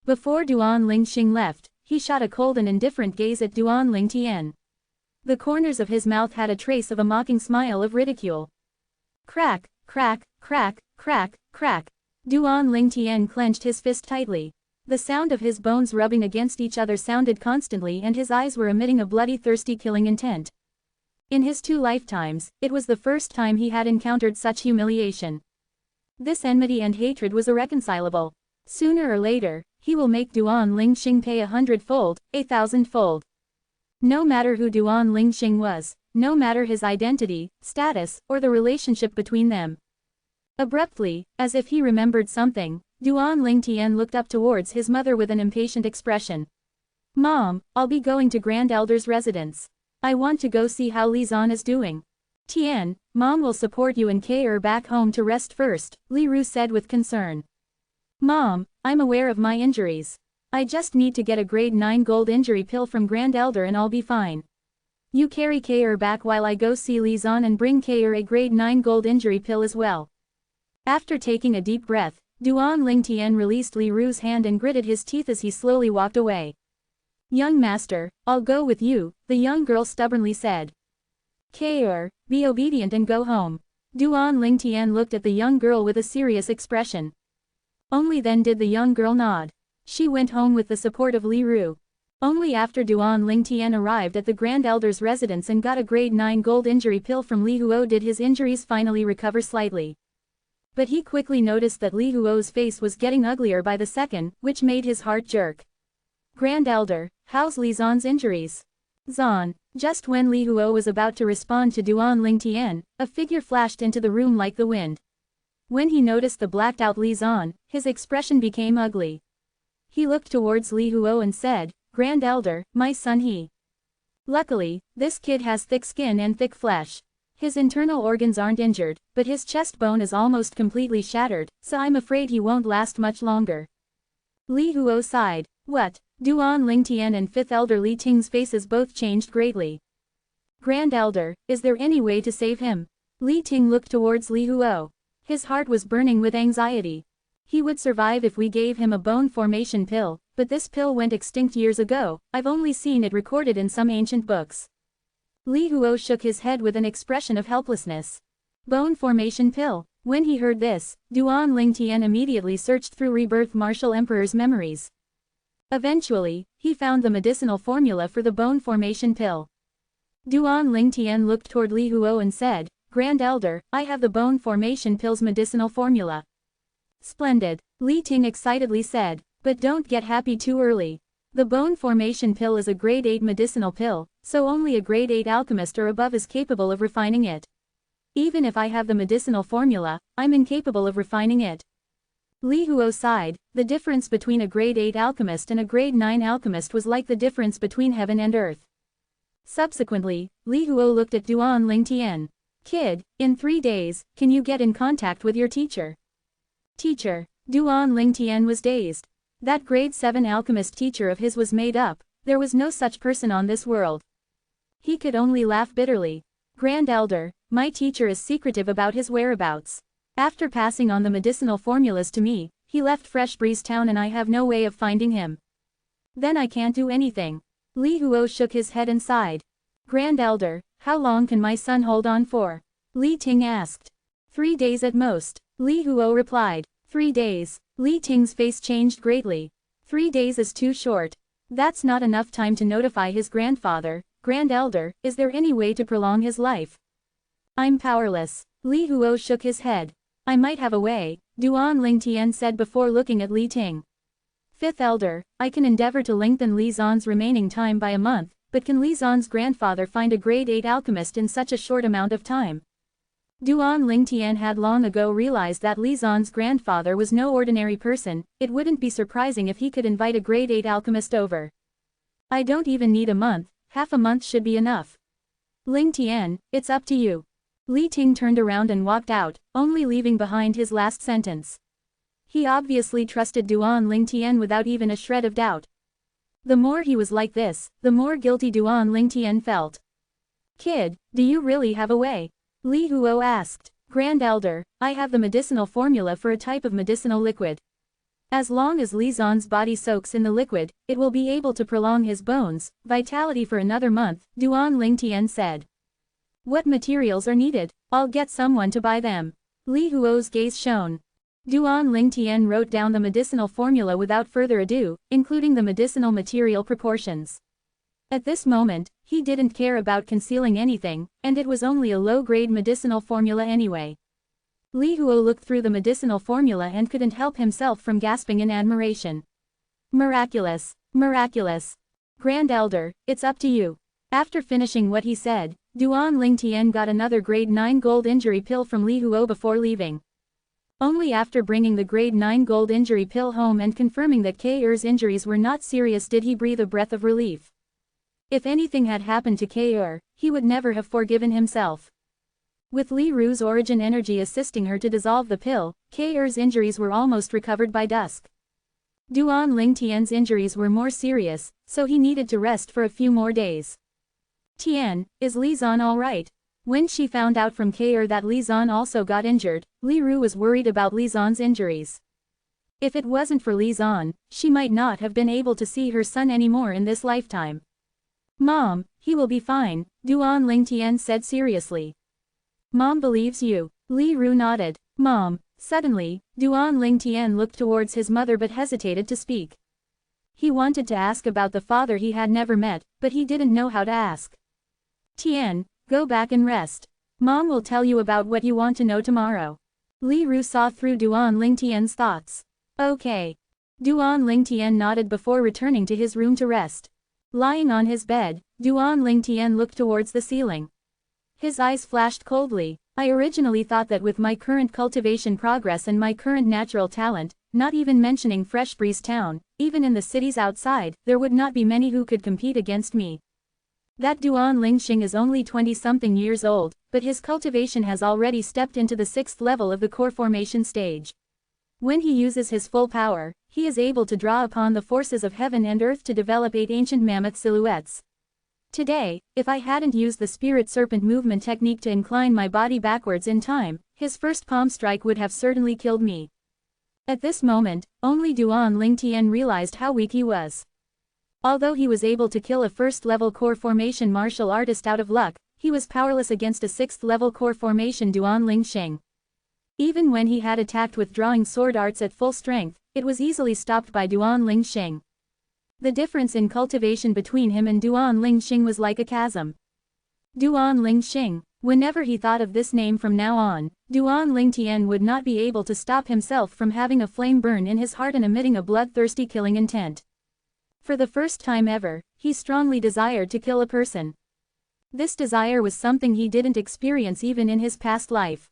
Before Duan Ling Xing left, he shot a cold and indifferent gaze at Duan Ling Tian. The corners of his mouth had a trace of a mocking smile of ridicule. Crack, crack, crack, crack, crack. Duan Ling Tian clenched his fist tightly. The sound of his bones rubbing against each other sounded constantly and his eyes were emitting a bloody thirsty killing intent. In his 2 lifetimes, it was the first time he had encountered such humiliation. This enmity and hatred was irreconcilable. Sooner or later, he will make Duan Ling Xing pay 100-fold, 1,000-fold. No matter who Duan Ling Xing was, no matter his identity, status, or the relationship between them. Abruptly, as if he remembered something, Duan Ling Tian looked up towards his mother with an impatient expression. Mom, I'll be going to Grand Elder's residence. I want to go see how Li Zan is doing. Tian, Mom will support you and Ke back home to rest first, Li Ru said with concern. Mom, I'm aware of my injuries. I just need to get a grade 9 gold injury pill from Grand Elder and I'll be fine. You carry Ke back while I go see Li Zan and bring Ke a grade 9 gold injury pill as well. After taking a deep breath, Duan Ling Tian released Li Ru's hand and gritted his teeth as he slowly walked away. Young master, I'll go with you, the young girl stubbornly said. Ke, be obedient and go home. Duan Ling Tian looked at the young girl with a serious expression. Only then did the young girl nod. She went home with the support of Li Ru. Only after Duan Ling Tian arrived at the Grand Elder's residence and got a grade 9 gold injury pill from Li Huo did his injuries finally recover slightly. But he quickly noticed that Li Huo's face was getting uglier by the second, which made his heart jerk. Grand Elder, how's Li Zan's injuries? Zan. Just when Li Huo was about to respond to Duan Ling Tian, a figure flashed into the room like the wind. When he noticed the blacked-out Li Zan, his expression became ugly. He looked towards Li Huo and said, Grand Elder, my son he. Luckily, this kid has thick skin and thick flesh. His internal organs aren't injured, but his chest bone is almost completely shattered, so I'm afraid he won't last much longer. Li Huo sighed. What? Duan Ling Tian and 5th Elder Li Ting's faces both changed greatly. Grand Elder, is there any way to save him? Li Ting looked towards Li Huo. His heart was burning with anxiety. He would survive if we gave him a bone formation pill, but this pill went extinct years ago. I've only seen it recorded in some ancient books. Li Huo shook his head with an expression of helplessness. Bone formation pill. When he heard this, Duan Ling Tian immediately searched through Rebirth Martial Emperor's memories. Eventually, he found the medicinal formula for the bone formation pill. Duan Ling Tian looked toward Li Huo and said, Grand Elder, I have the bone formation pill's medicinal formula. Splendid, Li Ting excitedly said, but don't get happy too early. The bone formation pill is a grade 8 medicinal pill, so only a grade 8 alchemist or above is capable of refining it. Even if I have the medicinal formula, I'm incapable of refining it. Li Huo sighed. The difference between a grade 8 alchemist and a grade 9 alchemist was like the difference between heaven and earth. Subsequently, Li Huo looked at Duan Ling Tian. Kid, in 3 days, can you get in contact with your teacher? Teacher. Duan Lingtian was dazed. That grade 7 alchemist teacher of his was made up, there was no such person on this world. He could only laugh bitterly. Grand Elder, my teacher is secretive about his whereabouts. After passing on the medicinal formulas to me, he left Fresh Breeze Town and I have no way of finding him. Then I can't do anything. Li Huo shook his head and sighed. Grand Elder, how long can my son hold on for? Li Ting asked. 3 days at most, Li Huo replied. 3 days. Li Ting's face changed greatly. 3 days is too short. That's not enough time to notify his grandfather. Grand Elder, is there any way to prolong his life? I'm powerless. Li Huo shook his head. I might have a way, Duan Lingtian said before looking at Li Ting. 5th Elder, I can endeavor to lengthen Li Zan's remaining time by a month, but can Li Zan's grandfather find a grade 8 alchemist in such a short amount of time? Duan Lingtian had long ago realized that Li Zan's grandfather was no ordinary person. It wouldn't be surprising if he could invite a grade 8 alchemist over. I don't even need a month, half a month should be enough. Lingtian, it's up to you. Li Ting turned around and walked out, only leaving behind his last sentence. He obviously trusted Duan Lingtian without even a shred of doubt. The more he was like this, the more guilty Duan Lingtian felt. Kid, do you really have a way? Li Huo asked. Grand Elder, I have the medicinal formula for a type of medicinal liquid. As long as Li Zan's body soaks in the liquid, it will be able to prolong his bones, vitality for another month, Duan Lingtian said. What materials are needed? I'll get someone to buy them. Li Huo's gaze shone. Duan Lingtian wrote down the medicinal formula without further ado, including the medicinal material proportions. At this moment, he didn't care about concealing anything, and it was only a low-grade medicinal formula anyway. Li Huo looked through the medicinal formula and couldn't help himself from gasping in admiration. Miraculous! Miraculous! Grand Elder, it's up to you. After finishing what he said, Duan Lingtian got another grade 9 gold injury pill from Li Huo before leaving. Only after bringing the grade 9 gold injury pill home and confirming that K.Er.'s injuries were not serious did he breathe a breath of relief. If anything had happened to K.Er., he would never have forgiven himself. With Li Ru's origin energy assisting her to dissolve the pill, K.Er.'s injuries were almost recovered by dusk. Duan Lingtian's injuries were more serious, so he needed to rest for a few more days. Tian, is Li Zan alright? When she found out from K.Er. that Li Zan also got injured, Li Ru was worried about Li Zan's injuries. If it wasn't for Li Zan, she might not have been able to see her son anymore in this lifetime. Mom, he will be fine, Duan Lingtian said seriously. Mom believes you. Li Ru nodded. Mom. Suddenly, Duan Lingtian looked towards his mother but hesitated to speak. He wanted to ask about the father he had never met, but he didn't know how to ask. Tian, go back and rest. Mom will tell you about what you want to know tomorrow. Li Ru saw through Duan Lingtian's thoughts. Okay. Duan Lingtian nodded before returning to his room to rest. Lying on his bed, Duan Lingtian looked towards the ceiling. His eyes flashed coldly. I originally thought that with my current cultivation progress and my current natural talent, not even mentioning Fresh Breeze Town, even in the cities outside, there would not be many who could compete against me. That Duan Lingxing is only 20-something years old, but his cultivation has already stepped into the 6th level of the core formation stage. When he uses his full power, he is able to draw upon the forces of heaven and earth to develop 8 ancient mammoth silhouettes. Today, if I hadn't used the spirit serpent movement technique to incline my body backwards in time, his first palm strike would have certainly killed me. At this moment, only Duan Lingtian realized how weak he was. Although he was able to kill a first-level core formation martial artist out of luck, he was powerless against a 6th-level core formation Duan Lingxing. Even when he had attacked with drawing sword arts at full strength, it was easily stopped by Duan Lingxing. The difference in cultivation between him and Duan Lingxing was like a chasm. Duan Lingxing. Whenever he thought of this name from now on, Duan Lingtian would not be able to stop himself from having a flame burn in his heart and emitting a bloodthirsty killing intent. For the first time ever, he strongly desired to kill a person. This desire was something he didn't experience even in his past life.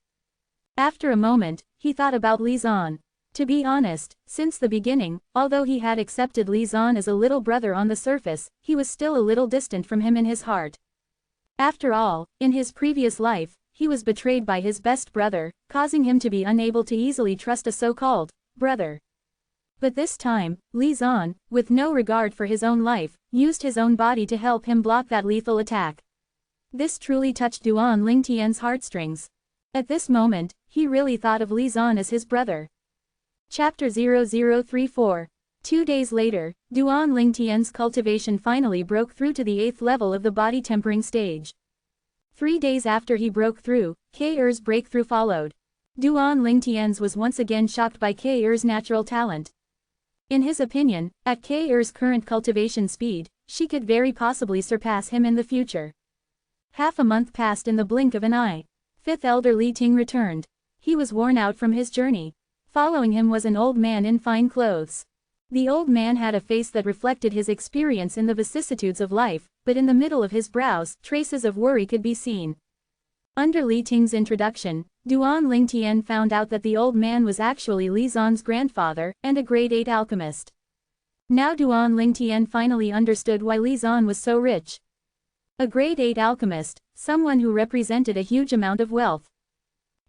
After a moment, he thought about Li Zan. To be honest, since the beginning, although he had accepted Li Zan as a little brother on the surface, he was still a little distant from him in his heart. After all, in his previous life, he was betrayed by his best brother, causing him to be unable to easily trust a so-called brother. But this time, Li Zan, with no regard for his own life, used his own body to help him block that lethal attack. This truly touched Duan Lingtian's heartstrings. At this moment, he really thought of Li Zan as his brother. Chapter 0034. 2 days later, Duan Lingtian's cultivation finally broke through to the 8th level of the body tempering stage. 3 days after he broke through, K-Er's breakthrough followed. Duan Lingtian's was once again shocked by K-Er's natural talent. In his opinion, at K-Er's current cultivation speed, she could very possibly surpass him in the future. Half a month passed in the blink of an eye. 5th Elder Li Ting returned. He was worn out from his journey. Following him was an old man in fine clothes. The old man had a face that reflected his experience in the vicissitudes of life, but in the middle of his brows, traces of worry could be seen. Under Li Ting's introduction, Duan Lingtian found out that the old man was actually Li Zan's grandfather, and a grade 8 alchemist. Now Duan Lingtian finally understood why Li Zan was so rich. A grade 8 alchemist, someone who represented a huge amount of wealth.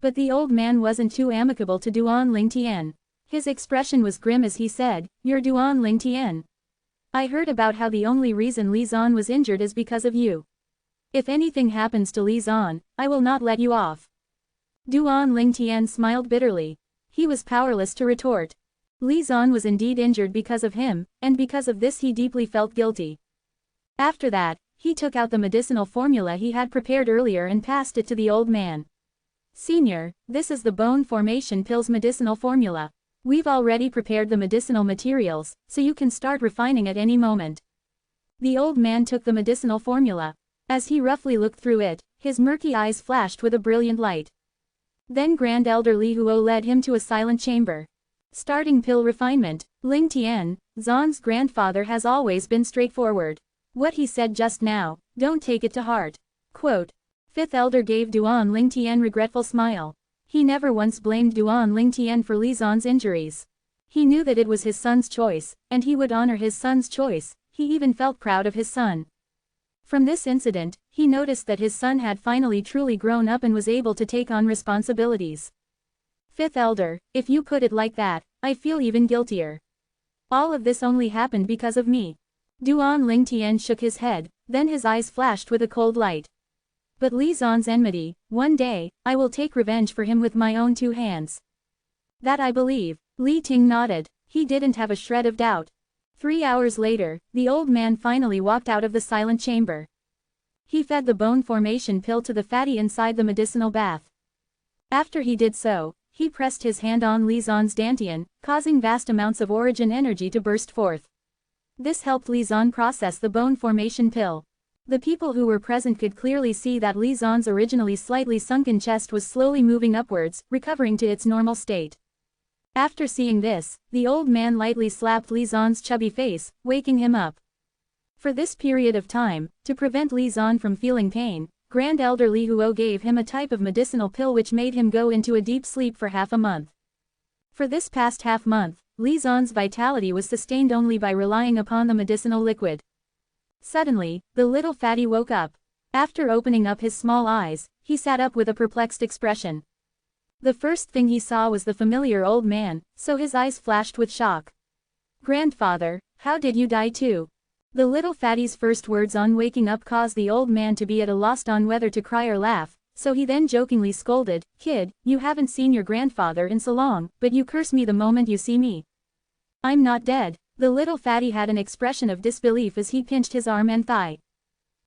But the old man wasn't too amicable to Duan Lingtian. His expression was grim as he said, "You're Duan Lingtian. I heard about how the only reason Li Zan was injured is because of you. If anything happens to Li Zan, I will not let you off." Duan Lingtian smiled bitterly. He was powerless to retort. Li Zan was indeed injured because of him, and because of this he deeply felt guilty. After that, he took out the medicinal formula he had prepared earlier and passed it to the old man. "Senior, this is the bone formation pills medicinal formula. We've already prepared the medicinal materials, so you can start refining at any moment." The old man took the medicinal formula. As he roughly looked through it, his murky eyes flashed with a brilliant light. Then Grand Elder Li Huo led him to a silent chamber. Starting pill refinement. Lingtian, Zan's grandfather, has always been straightforward. What he said just now, don't take it to heart. Quote. 5th Elder gave Duan Lingtian regretful smile. He never once blamed Duan Lingtian for Li Zan's injuries. He knew that it was his son's choice, and he would honor his son's choice. He even felt proud of his son. From this incident, he noticed that his son had finally truly grown up and was able to take on responsibilities. 5th Elder, if you put it like that, I feel even guiltier. All of this only happened because of me. Duan Lingtian shook his head, then his eyes flashed with a cold light. But Li Zan's enmity, one day, I will take revenge for him with my own 2 hands. That I believe. Li Ting nodded. He didn't have a shred of doubt. 3 hours later, the old man finally walked out of the silent chamber. He fed the bone formation pill to the fatty inside the medicinal bath. After he did so, he pressed his hand on Li Zan's dantian, causing vast amounts of origin energy to burst forth. This helped Li Zan process the bone formation pill. The people who were present could clearly see that Li Zan's originally slightly sunken chest was slowly moving upwards, recovering to its normal state. After seeing this, the old man lightly slapped Li Zan's chubby face, waking him up. For this period of time, to prevent Li Zan from feeling pain, Grand Elder Li Huo gave him a type of medicinal pill which made him go into a deep sleep for half a month. For this past half month, Li Zan's vitality was sustained only by relying upon the medicinal liquid. Suddenly, the little fatty woke up. After opening up his small eyes, he sat up with a perplexed expression. The first thing he saw was the familiar old man, so his eyes flashed with shock. "Grandfather, how did you die too?" The little fatty's first words on waking up caused the old man to be at a loss on whether to cry or laugh, so he then jokingly scolded, "Kid, you haven't seen your grandfather in so long, but you curse me the moment you see me." "I'm not dead." The little fatty had an expression of disbelief as he pinched his arm and thigh.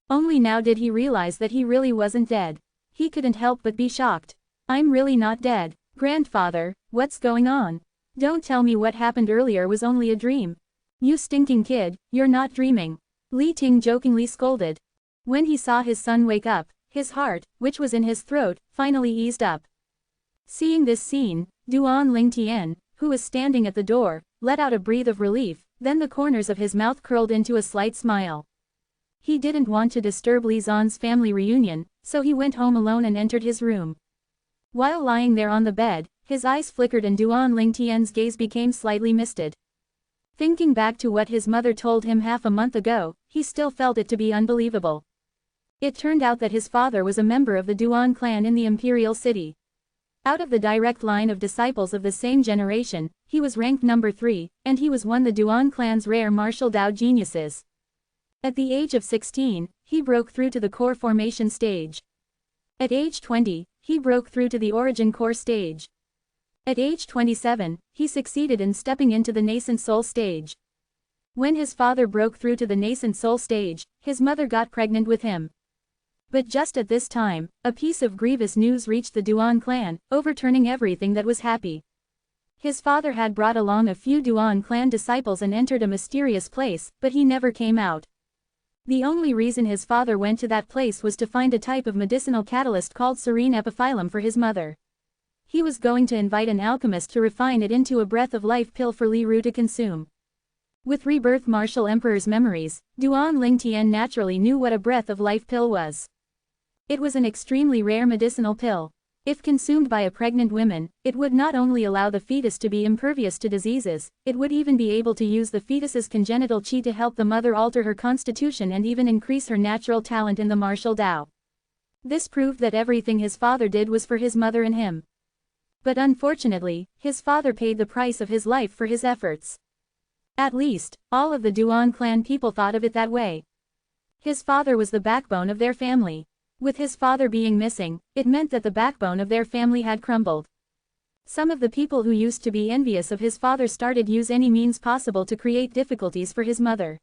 Only now did he realize that he really wasn't dead. He couldn't help but be shocked. "I'm really not dead. Grandfather, what's going on? Don't tell me what happened earlier was only a dream. You stinking kid, you're not dreaming." Li Ting jokingly scolded. When he saw his son wake up, his heart, which was in his throat, finally eased up. Seeing this scene, Duan Lingtian, who was standing at the door, let out a breath of relief, then the corners of his mouth curled into a slight smile. He didn't want to disturb Li Zan's family reunion, so he went home alone and entered his room. While lying there on the bed, his eyes flickered and Duan Lingtian's gaze became slightly misted. Thinking back to what his mother told him half a month ago, he still felt it to be unbelievable. It turned out that his father was a member of the Duan clan in the imperial city. Out of the direct line of disciples of the same generation, he was ranked number 3, and he was one of the Duan clan's rare martial Dao geniuses. At the age of 16, he broke through to the core formation stage. At age 20, he broke through to the origin core stage. At age 27, he succeeded in stepping into the nascent soul stage. When his father broke through to the nascent soul stage, his mother got pregnant with him. But just at this time, a piece of grievous news reached the Duan clan, overturning everything that was happy. His father had brought along a few Duan clan disciples and entered a mysterious place, but he never came out. The only reason his father went to that place was to find a type of medicinal catalyst called serene epiphyllum for his mother. He was going to invite an alchemist to refine it into a breath of life pill for Li Ru to consume. With rebirth martial emperor's memories, Duan Lingtian naturally knew what a breath of life pill was. It was an extremely rare medicinal pill. If consumed by a pregnant woman, it would not only allow the fetus to be impervious to diseases, it would even be able to use the fetus's congenital qi to help the mother alter her constitution and even increase her natural talent in the martial Dao. This proved that everything his father did was for his mother and him. But unfortunately, his father paid the price of his life for his efforts. At least, all of the Duan clan people thought of it that way. His father was the backbone of their family. With his father being missing, it meant that the backbone of their family had crumbled. Some of the people who used to be envious of his father started use any means possible to create difficulties for his mother.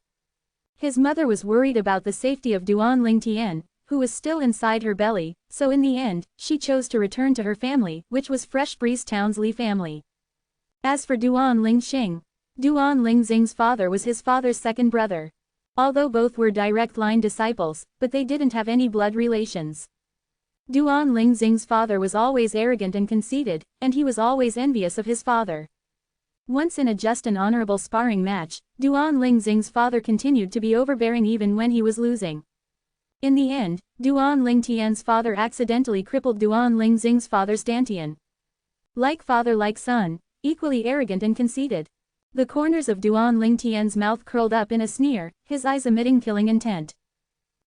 His mother was worried about the safety of Duan Lingtian, who was still inside her belly, so in the end, she chose to return to her family, which was Fresh Breeze Town's Li family. As for Duan Lingxing, Duan Lingxing's father was his father's second brother. Although both were direct line disciples, but they didn't have any blood relations. Duan Lingxing's father was always arrogant and conceited, and he was always envious of his father. Once in a just and honorable sparring match, Duan Lingxing's father continued to be overbearing even when he was losing. In the end, Duan Lingtian's father accidentally crippled Duan Lingxing's father's dantian. Like father like son, equally arrogant and conceited. The corners of Duan Lingtian's mouth curled up in a sneer, his eyes emitting killing intent.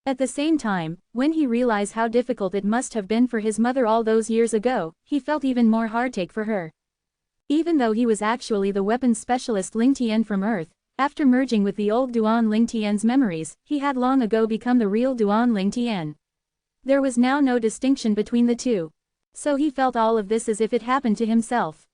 At the same time, when he realized how difficult it must have been for his mother all those years ago, he felt even more heartache for her. Even though he was actually the weapons specialist Lingtian from Earth, after merging with the old Duan Lingtian's memories, he had long ago become the real Duan Lingtian. There was now no distinction between the two. So he felt all of this as if it happened to himself.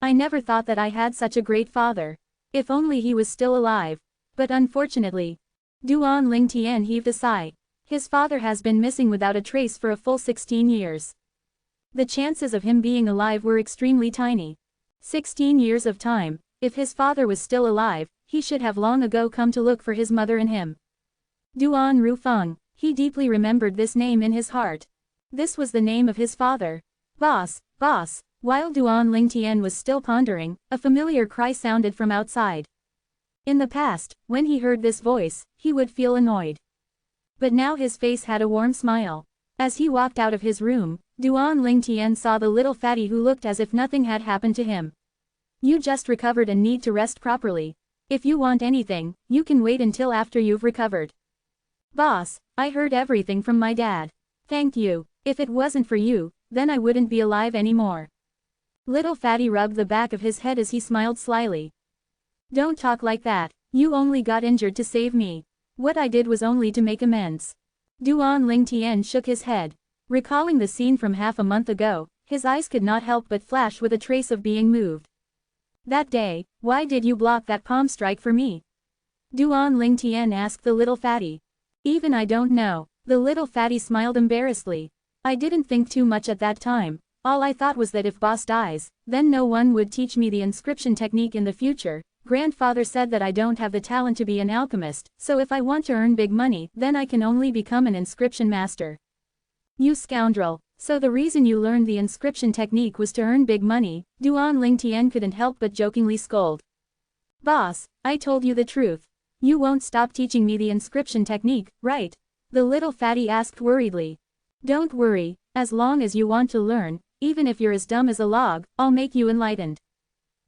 I never thought that I had such a great father. If only he was still alive. But unfortunately, Duan Lingtian heaved a sigh. His father has been missing without a trace for a full 16 years. The chances of him being alive were extremely tiny. 16 years of time. If his father was still alive, he should have long ago come to look for his mother and him. Duan Rufeng, he deeply remembered this name in his heart. This was the name of his father. Boss, boss. While Duan Lingtian was still pondering, a familiar cry sounded from outside. In the past, when he heard this voice, he would feel annoyed. But now his face had a warm smile. As he walked out of his room, Duan Lingtian saw the little fatty who looked as if nothing had happened to him. You just recovered and need to rest properly. If you want anything, you can wait until after you've recovered. Boss, I heard everything from my dad. Thank you. If it wasn't for you, then I wouldn't be alive anymore. Little fatty rubbed the back of his head as he smiled slyly. Don't talk like that, you only got injured to save me. What I did was only to make amends. Duan Lingtian shook his head. Recalling the scene from half a month ago, his eyes could not help but flash with a trace of being moved. That day, why did you block that palm strike for me? Duan Lingtian asked the little fatty. Even I don't know. The little fatty smiled embarrassedly. I didn't think too much at that time. All I thought was that if boss dies, then no one would teach me the inscription technique in the future. Grandfather said that I don't have the talent to be an alchemist, so if I want to earn big money, then I can only become an inscription master. You scoundrel. So the reason you learned the inscription technique was to earn big money, Duan Lingtian couldn't help but jokingly scold. Boss, I told you the truth. You won't stop teaching me the inscription technique, right? The little fatty asked worriedly. Don't worry, as long as you want to learn, even if you're as dumb as a log, I'll make you enlightened.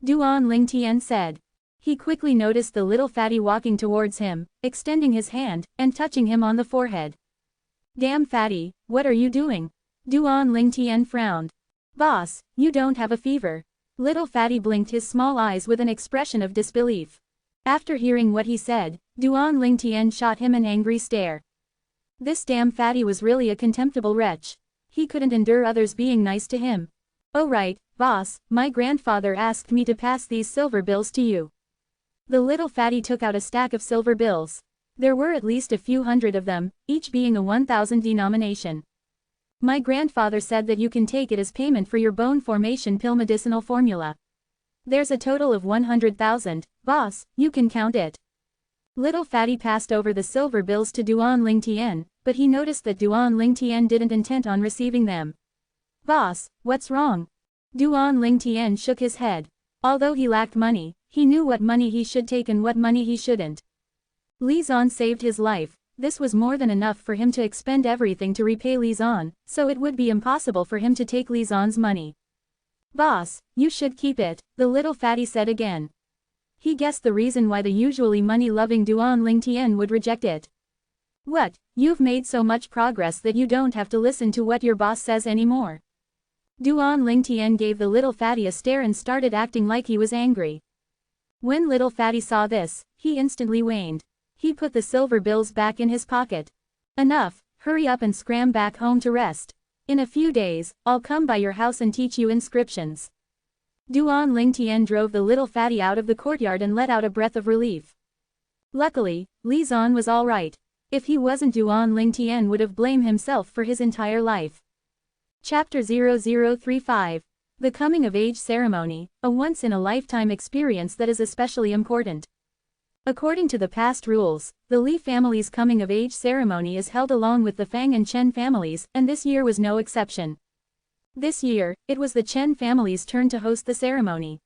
Duan Lingtian said. He quickly noticed the little fatty walking towards him, extending his hand, and touching him on the forehead. Damn fatty, what are you doing? Duan Lingtian frowned. Boss, you don't have a fever. Little Fatty blinked his small eyes with an expression of disbelief. After hearing what he said, Duan Lingtian shot him an angry stare. This damn Fatty was really a contemptible wretch. He couldn't endure others being nice to him. Oh right, boss, my grandfather asked me to pass these silver bills to you. The little Fatty took out a stack of silver bills. There were at least a few hundred of them, each being a 1,000 denomination. My grandfather said that you can take it as payment for your bone formation pill medicinal formula. There's a total of 100,000, boss, you can count it. Little Fatty passed over the silver bills to Duan Lingtian, but he noticed that Duan Lingtian didn't intend on receiving them. Boss, what's wrong? Duan Lingtian shook his head. Although he lacked money, he knew what money he should take and what money he shouldn't. Li Zan saved his life. This was more than enough for him to expend everything to repay Li Zan, so it would be impossible for him to take Li Zan's money. Boss, you should keep it, the little Fatty said again. He guessed the reason why the usually money-loving Duan Lingtian would reject it. What, you've made so much progress that you don't have to listen to what your boss says anymore. Duan Lingtian gave the little Fatty a stare and started acting like he was angry. When little Fatty saw this, he instantly waned. He put the silver bills back in his pocket. Enough, hurry up and scram back home to rest. In a few days, I'll come by your house and teach you inscriptions. Duan Lingtian drove the little Fatty out of the courtyard and let out a breath of relief. Luckily, Li Zan was all right. If he wasn't, Duan Lingtian would have blamed himself for his entire life. Chapter 0035. The Coming of Age Ceremony, a once-in-a-lifetime experience that is especially important. According to the past rules, the Li family's coming-of-age ceremony is held along with the Fang and Chen families, and this year was no exception. This year, it was the Chen family's turn to host the ceremony.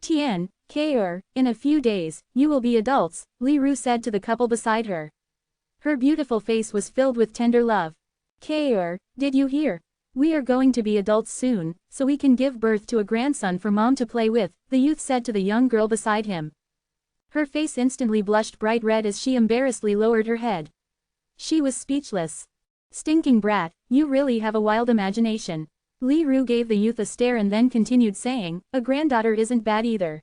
Tian, Ke, in a few days, you will be adults, Li Ru said to the couple beside her. Her beautiful face was filled with tender love. Ke, did you hear? We are going to be adults soon, so we can give birth to a grandson for Mom to play with, the youth said to the young girl beside him. Her face instantly blushed bright red as she embarrassedly lowered her head. She was speechless. Stinking brat, you really have a wild imagination. Li Ru gave the youth a stare and then continued saying, a granddaughter isn't bad either.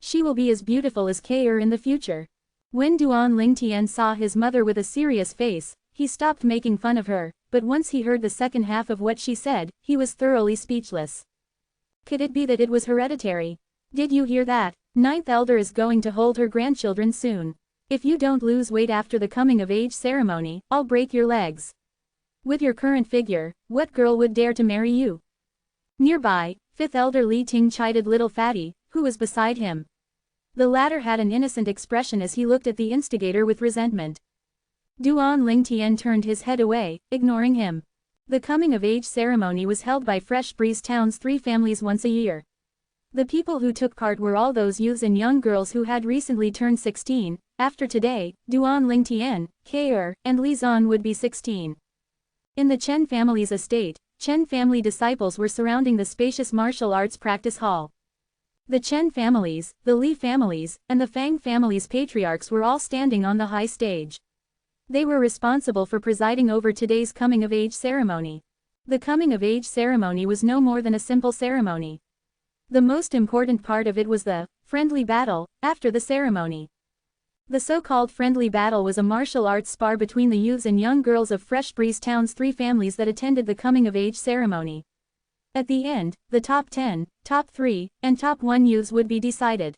She will be as beautiful as Ke in the future. When Duan Lingtian saw his mother with a serious face, he stopped making fun of her, but once he heard the second half of what she said, he was thoroughly speechless. Could it be that it was hereditary? Did you hear that? Ninth Elder is going to hold her grandchildren soon. If you don't lose weight after the coming-of-age ceremony, I'll break your legs. With your current figure, what girl would dare to marry you? Nearby, Fifth Elder Li Ting chided little Fatty, who was beside him. The latter had an innocent expression as he looked at the instigator with resentment. Duan Lingtian turned his head away, ignoring him. The coming-of-age ceremony was held by Fresh Breeze Town's 3 families once a year. The people who took part were all those youths and young girls who had recently turned 16. After today, Duan Lingtian, Ke, and Li Zan would be 16. In the Chen family's estate, Chen family disciples were surrounding the spacious martial arts practice hall. The Chen families, the Li families, and the Fang family's patriarchs were all standing on the high stage. They were responsible for presiding over today's coming-of-age ceremony. The coming-of-age ceremony was no more than a simple ceremony. The most important part of it was the friendly battle after the ceremony. The so-called friendly battle was a martial arts spar between the youths and young girls of Fresh Breeze Town's 3 families that attended the coming-of-age ceremony. At the end, the top 10, top 3, and top 1 youths would be decided.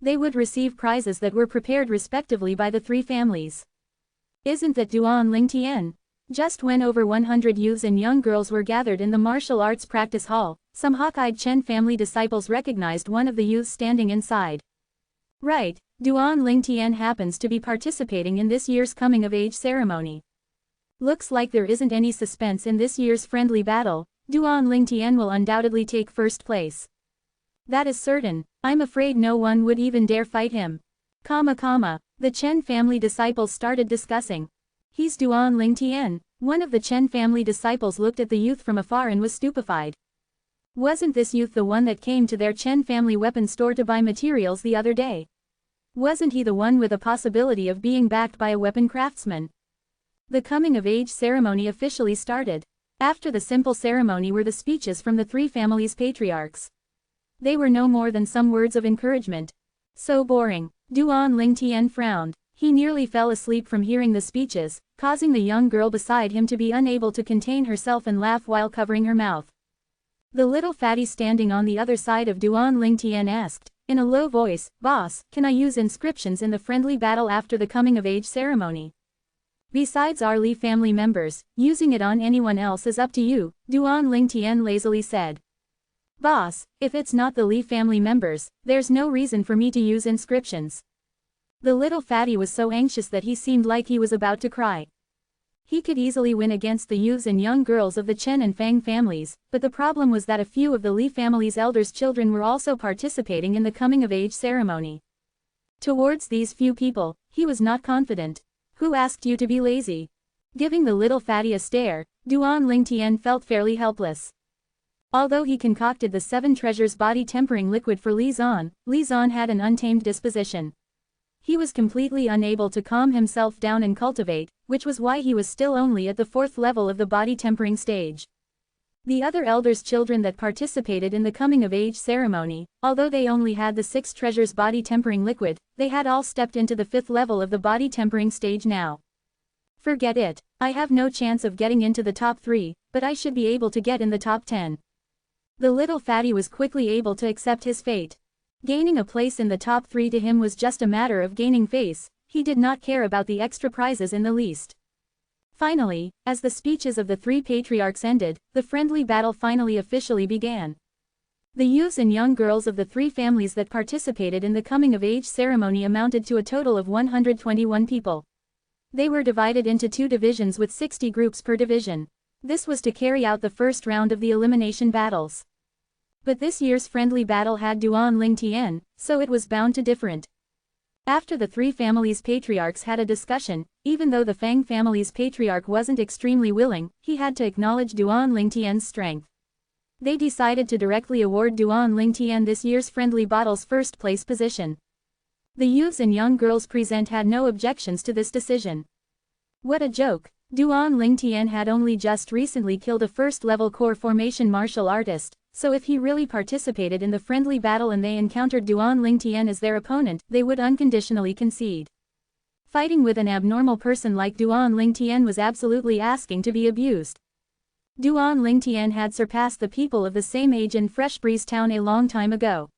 They would receive prizes that were prepared respectively by the 3 families. Isn't that Duan Lingtian? Just when over 100 youths and young girls were gathered in the martial arts practice hall, some hawk-eyed Chen family disciples recognized one of the youths standing inside. Right, Duan Lingtian happens to be participating in this year's coming-of-age ceremony. Looks like there isn't any suspense in this year's friendly battle. Duan Lingtian will undoubtedly take first place. That is certain. I'm afraid no one would even dare fight him. The Chen family disciples started discussing. He's Duan Lingtian. One of the Chen family disciples looked at the youth from afar and was stupefied. Wasn't this youth the one that came to their Chen family weapon store to buy materials the other day? Wasn't he the one with a possibility of being backed by a weapon craftsman? The coming-of-age ceremony officially started. After the simple ceremony were the speeches from the three families' patriarchs. They were no more than some words of encouragement. So boring. Duan Lingtian frowned. He nearly fell asleep from hearing the speeches, causing the young girl beside him to be unable to contain herself and laugh while covering her mouth. The little fatty standing on the other side of Duan Lingtian asked, in a low voice, "Boss, can I use inscriptions in the friendly battle after the coming-of-age ceremony?" "Besides our Li family members, using it on anyone else is up to you," Duan Lingtian lazily said. "Boss, if it's not the Li family members, there's no reason for me to use inscriptions." The little fatty was so anxious that he seemed like he was about to cry. He could easily win against the youths and young girls of the Chen and Fang families, but the problem was that a few of the Li family's elders' children were also participating in the coming-of-age ceremony. Towards these few people, he was not confident. "Who asked you to be lazy?" Giving the little fatty a stare, Duan Lingtian felt fairly helpless. Although he concocted the 7 treasures body-tempering liquid for Li Zan had an untamed disposition. He was completely unable to calm himself down and cultivate, which was why he was still only at the 4th level of the body-tempering stage. The other elders' children that participated in the coming-of-age ceremony, although they only had the 6 treasures body-tempering liquid, they had all stepped into the 5th level of the body-tempering stage now. "Forget it. I have no chance of getting into the top 3, but I should be able to get in the top 10. The little fatty was quickly able to accept his fate. Gaining a place in the top 3 to him was just a matter of gaining face. He did not care about the extra prizes in the least. Finally, as the speeches of the 3 patriarchs ended, the friendly battle finally officially began. The youths and young girls of the 3 families that participated in the coming-of-age ceremony amounted to a total of 121 people. They were divided into 2 divisions with 60 groups per division. This was to carry out the first round of the elimination battles. But this year's friendly battle had Duan Lingtian, so it was bound to different. After the 3 families' patriarchs had a discussion, even though the Fang family's patriarch wasn't extremely willing, he had to acknowledge Duan Lingtian's strength. They decided to directly award Duan Lingtian this year's friendly battle's first-place position. The youths and young girls present had no objections to this decision. What a joke! Duan Lingtian had only just recently killed a first-level core formation martial artist, so if he really participated in the friendly battle and they encountered Duan Lingtian as their opponent, they would unconditionally concede. Fighting with an abnormal person like Duan Lingtian was absolutely asking to be abused. Duan Lingtian had surpassed the people of the same age in Fresh Breeze Town a long time ago.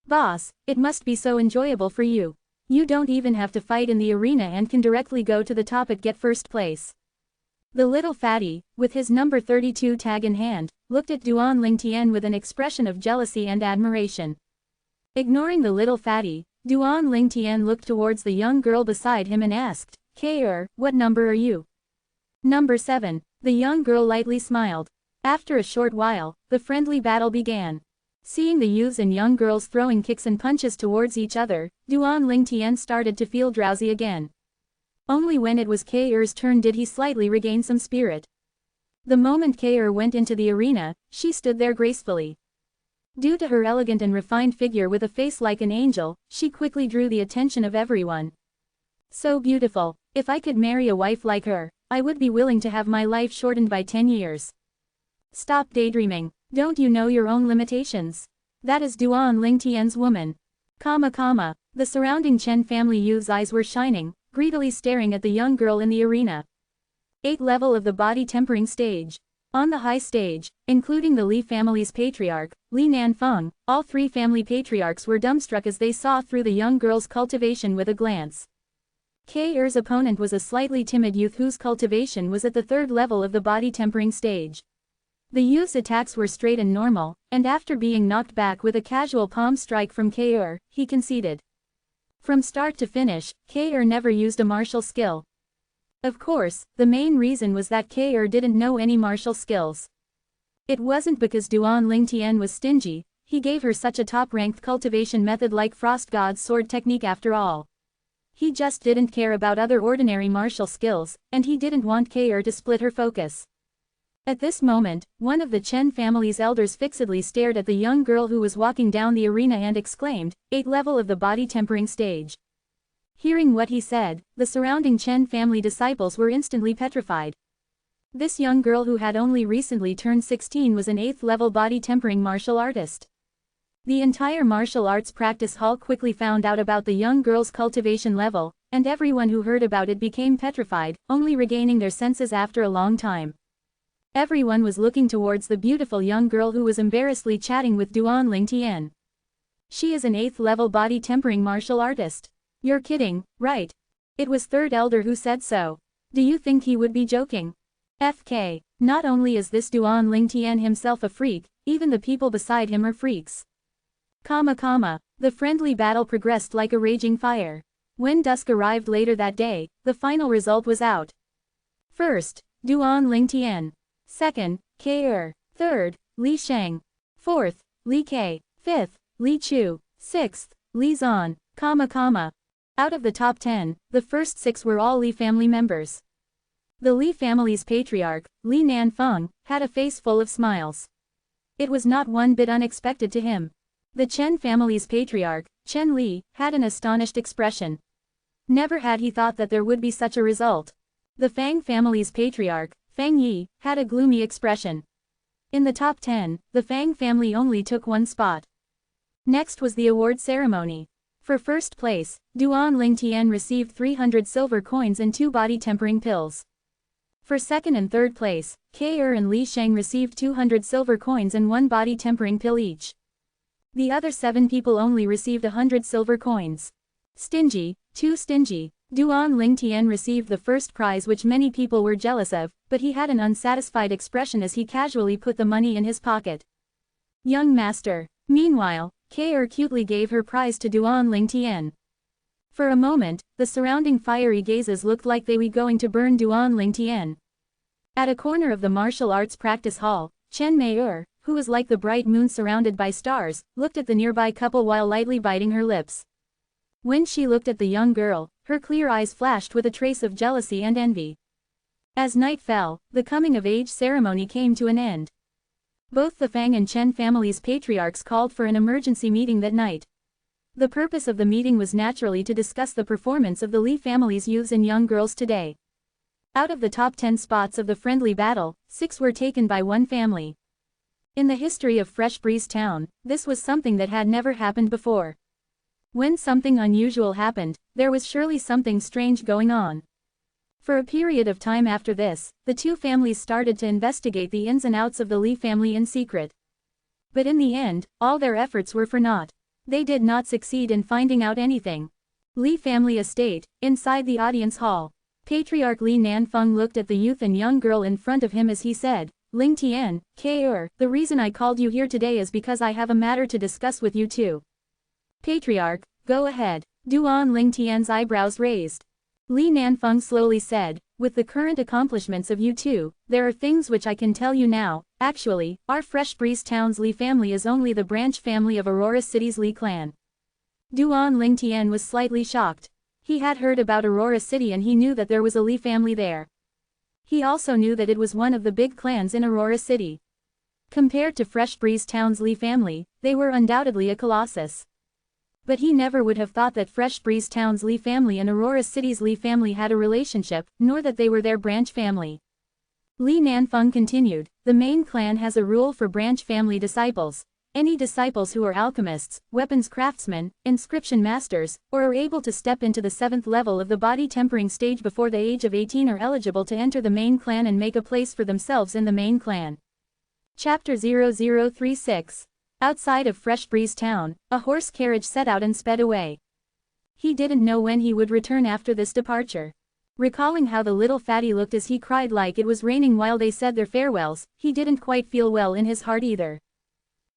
"Boss, it must be so enjoyable for you. You don't even have to fight in the arena and can directly go to the top and get first place." The little fatty, with his number 32 tag in hand, looked at Duan Lingtian with an expression of jealousy and admiration. Ignoring the little fatty, Duan Lingtian looked towards the young girl beside him and asked, "What number are you?" "Number 7, the young girl lightly smiled. After a short while, the friendly battle began. Seeing the youths and young girls throwing kicks and punches towards each other, Duan Lingtian started to feel drowsy again. Only when it was K'er's turn did he slightly regain some spirit. The moment K'er went into the arena, she stood there gracefully. Due to her elegant and refined figure with a face like an angel, she quickly drew the attention of everyone. "So beautiful. If I could marry a wife like her, I would be willing to have my life shortened by 10 years. Stop daydreaming. Don't you know your own limitations? That is Duan Lingtian's woman." The surrounding Chen family youths' eyes were shining, greedily staring at the young girl in the arena. 8th level of the body-tempering stage. On the high stage, including the Li family's patriarch, Li Nanfeng, all 3 family patriarchs were dumbstruck as they saw through the young girl's cultivation with a glance. K'er's opponent was a slightly timid youth whose cultivation was at the 3rd level of the body-tempering stage. The youth's attacks were straight and normal, and after being knocked back with a casual palm strike from K'er, he conceded. From start to finish, K'er never used a martial skill. Of course, the main reason was that K'er didn't know any martial skills. It wasn't because Duan Lingtian was stingy, he gave her such a top-ranked cultivation method like Frost God's sword technique after all. He just didn't care about other ordinary martial skills, and he didn't want K'er to split her focus. At this moment, one of the Chen family's elders fixedly stared at the young girl who was walking down the arena and exclaimed, 8th level of the body-tempering stage. Hearing what he said, the surrounding Chen family disciples were instantly petrified. This young girl who had only recently turned 16 was an 8th level body tempering martial artist. The entire martial arts practice hall quickly found out about the young girl's cultivation level, and everyone who heard about it became petrified, only regaining their senses after a long time. Everyone was looking towards the beautiful young girl who was embarrassedly chatting with Duan Lingtian. She is an 8th level body tempering martial artist. You're kidding, right? It was third elder who said so. Do you think he would be joking? FK. Not only is this Duan Lingtian himself a freak, even the people beside him are freaks. The friendly battle progressed like a raging fire. When dusk arrived later that day, the final result was out. First, Duan Lingtian. Second, Ke. Third, Li Sheng. Fourth, Li Ke. Fifth, Li Chu. Sixth, Li Zan. Out of the top 10, the first 6 were all Li family members. The Li family's patriarch, Li Nanfeng, had a face full of smiles. It was not one bit unexpected to him. The Chen family's patriarch, Chen Li, had an astonished expression. Never had he thought that there would be such a result. The Fang family's patriarch, Fang Yi, had a gloomy expression. In the top 10, the Fang family only took 1 spot. Next was the award ceremony. For first place, Duan Lingtian received 300 silver coins and 2 body tempering pills. For second and third place, Ke and Li Sheng received 200 silver coins and 1 body tempering pill each. The other 7 people only received 100 silver coins. Stingy, too stingy. Duan Lingtian received the first prize, which many people were jealous of, but he had an unsatisfied expression as he casually put the money in his pocket. Young master. Meanwhile, Ke cutely gave her prize to Duan Lingtian. For a moment, the surrounding fiery gazes looked like they were going to burn Duan Lingtian. At a corner of the martial arts practice hall, Chen Mei, who was like the bright moon surrounded by stars, looked at the nearby couple while lightly biting her lips. When she looked at the young girl, her clear eyes flashed with a trace of jealousy and envy. As night fell, the coming-of-age ceremony came to an end. Both the Fang and Chen families' patriarchs called for an emergency meeting that night. The purpose of the meeting was naturally to discuss the performance of the Li family's youths and young girls today. Out of the top 10 spots of the friendly battle, 6 were taken by one family. In the history of Fresh Breeze Town, this was something that had never happened before. When something unusual happened, there was surely something strange going on. For a period of time after this, the 2 families started to investigate the ins and outs of the Li family in secret. But in the end, all their efforts were for naught. They did not succeed in finding out anything. Li family estate, inside the audience hall. Patriarch Li Nanfeng looked at the youth and young girl in front of him as he said, Lingtian, Ke, the reason I called you here today is because I have a matter to discuss with you too. Patriarch, go ahead. Duan Lingtian's eyebrows raised. Li Nanfeng slowly said, with the current accomplishments of you two, there are things which I can tell you now. Actually, our Fresh Breeze Town's Li family is only the branch family of Aurora City's Li clan. Duan Lingtian was slightly shocked. He had heard about Aurora City and he knew that there was a Li family there. He also knew that it was one of the big clans in Aurora City. Compared to Fresh Breeze Town's Li family, they were undoubtedly a colossus. But he never would have thought that Fresh Breeze Town's Li family and Aurora City's Li family had a relationship, nor that they were their branch family. Li Nanfeng continued, the main clan has a rule for branch family disciples. Any disciples who are alchemists, weapons craftsmen, inscription masters, or are able to step into the 7th level of the body tempering stage before the age of 18 are eligible to enter the main clan and make a place for themselves in the main clan. Chapter 0036. Outside of Fresh Breeze Town, a horse carriage set out and sped away. He didn't know when he would return after this departure. Recalling how the little fatty looked as he cried like it was raining while they said their farewells, he didn't quite feel well in his heart either.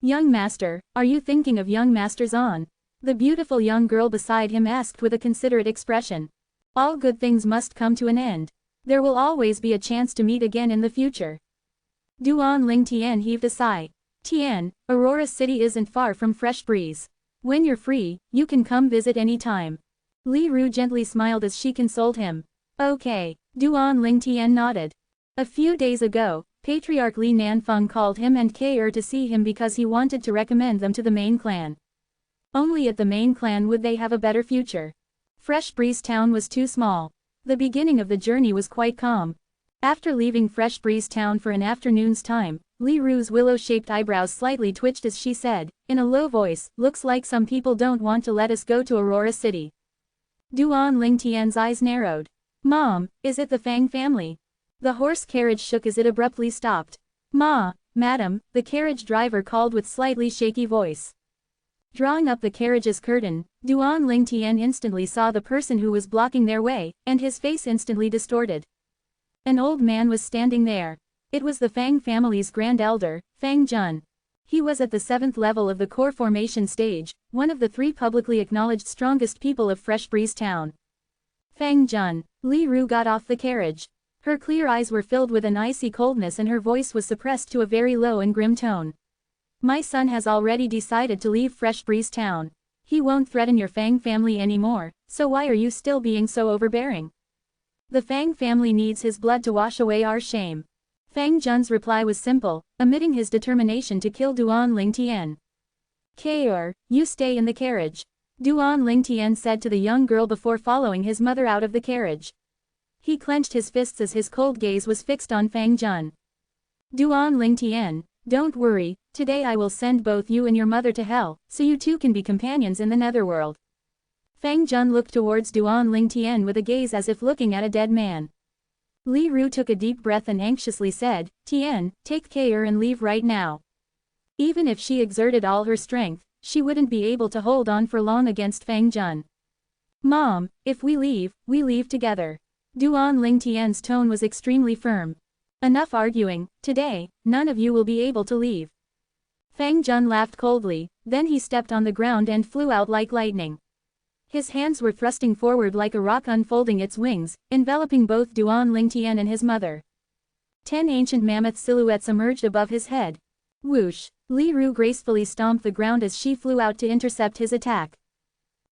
Young master, are you thinking of young master Zan? The beautiful young girl beside him asked with a considerate expression. All good things must come to an end. There will always be a chance to meet again in the future. Duan Lingtian heaved a sigh. Tian, Aurora City isn't far from Fresh Breeze. When you're free, you can come visit any time. Li Ru gently smiled as she consoled him. Okay, Duan Lingtian nodded. A few days ago, Patriarch Li Nanfeng called him and Ke to see him because he wanted to recommend them to the main clan. Only at the main clan would they have a better future. Fresh Breeze Town was too small. The beginning of the journey was quite calm. After leaving Fresh Breeze Town for an afternoon's time, Li Ru's willow-shaped eyebrows slightly twitched as she said, in a low voice, "Looks like some people don't want to let us go to Aurora City." Duan Lingtian's eyes narrowed. "Mom, is it the Fang family?" The horse carriage shook as it abruptly stopped. Madam," the carriage driver called with slightly shaky voice. Drawing up the carriage's curtain, Duan Lingtian instantly saw the person who was blocking their way, and his face instantly distorted. An old man was standing there. It was the Fang family's grand elder, Fang Jun. He was at the 7th level of the core formation stage, one of the 3 publicly acknowledged strongest people of Fresh Breeze Town. "Fang Jun." Li Ru got off the carriage. Her clear eyes were filled with an icy coldness and her voice was suppressed to a very low and grim tone. "My son has already decided to leave Fresh Breeze Town. He won't threaten your Fang family anymore, so why are you still being so overbearing? The Fang family needs his blood to wash away our shame." Fang Jun's reply was simple, emitting his determination to kill Duan Lingtian. "Kaur, you stay in the carriage," Duan Lingtian said to the young girl before following his mother out of the carriage. He clenched his fists as his cold gaze was fixed on Fang Jun. "Duan Lingtian, don't worry, today I will send both you and your mother to hell, so you two can be companions in the netherworld." Fang Jun looked towards Duan Lingtian with a gaze as if looking at a dead man. Li Ru took a deep breath and anxiously said, "Tian, take care and leave right now." Even if she exerted all her strength, she wouldn't be able to hold on for long against Fang Jun. "Mom, if we leave together." Duan Lingtian's tone was extremely firm. "Enough arguing, today, none of you will be able to leave." Fang Jun laughed coldly, then he stepped on the ground and flew out like lightning. His hands were thrusting forward like a rock unfolding its wings, enveloping both Duan Lingtian and his mother. 10 ancient mammoth silhouettes emerged above his head. Whoosh! Li Ru gracefully stomped the ground as she flew out to intercept his attack.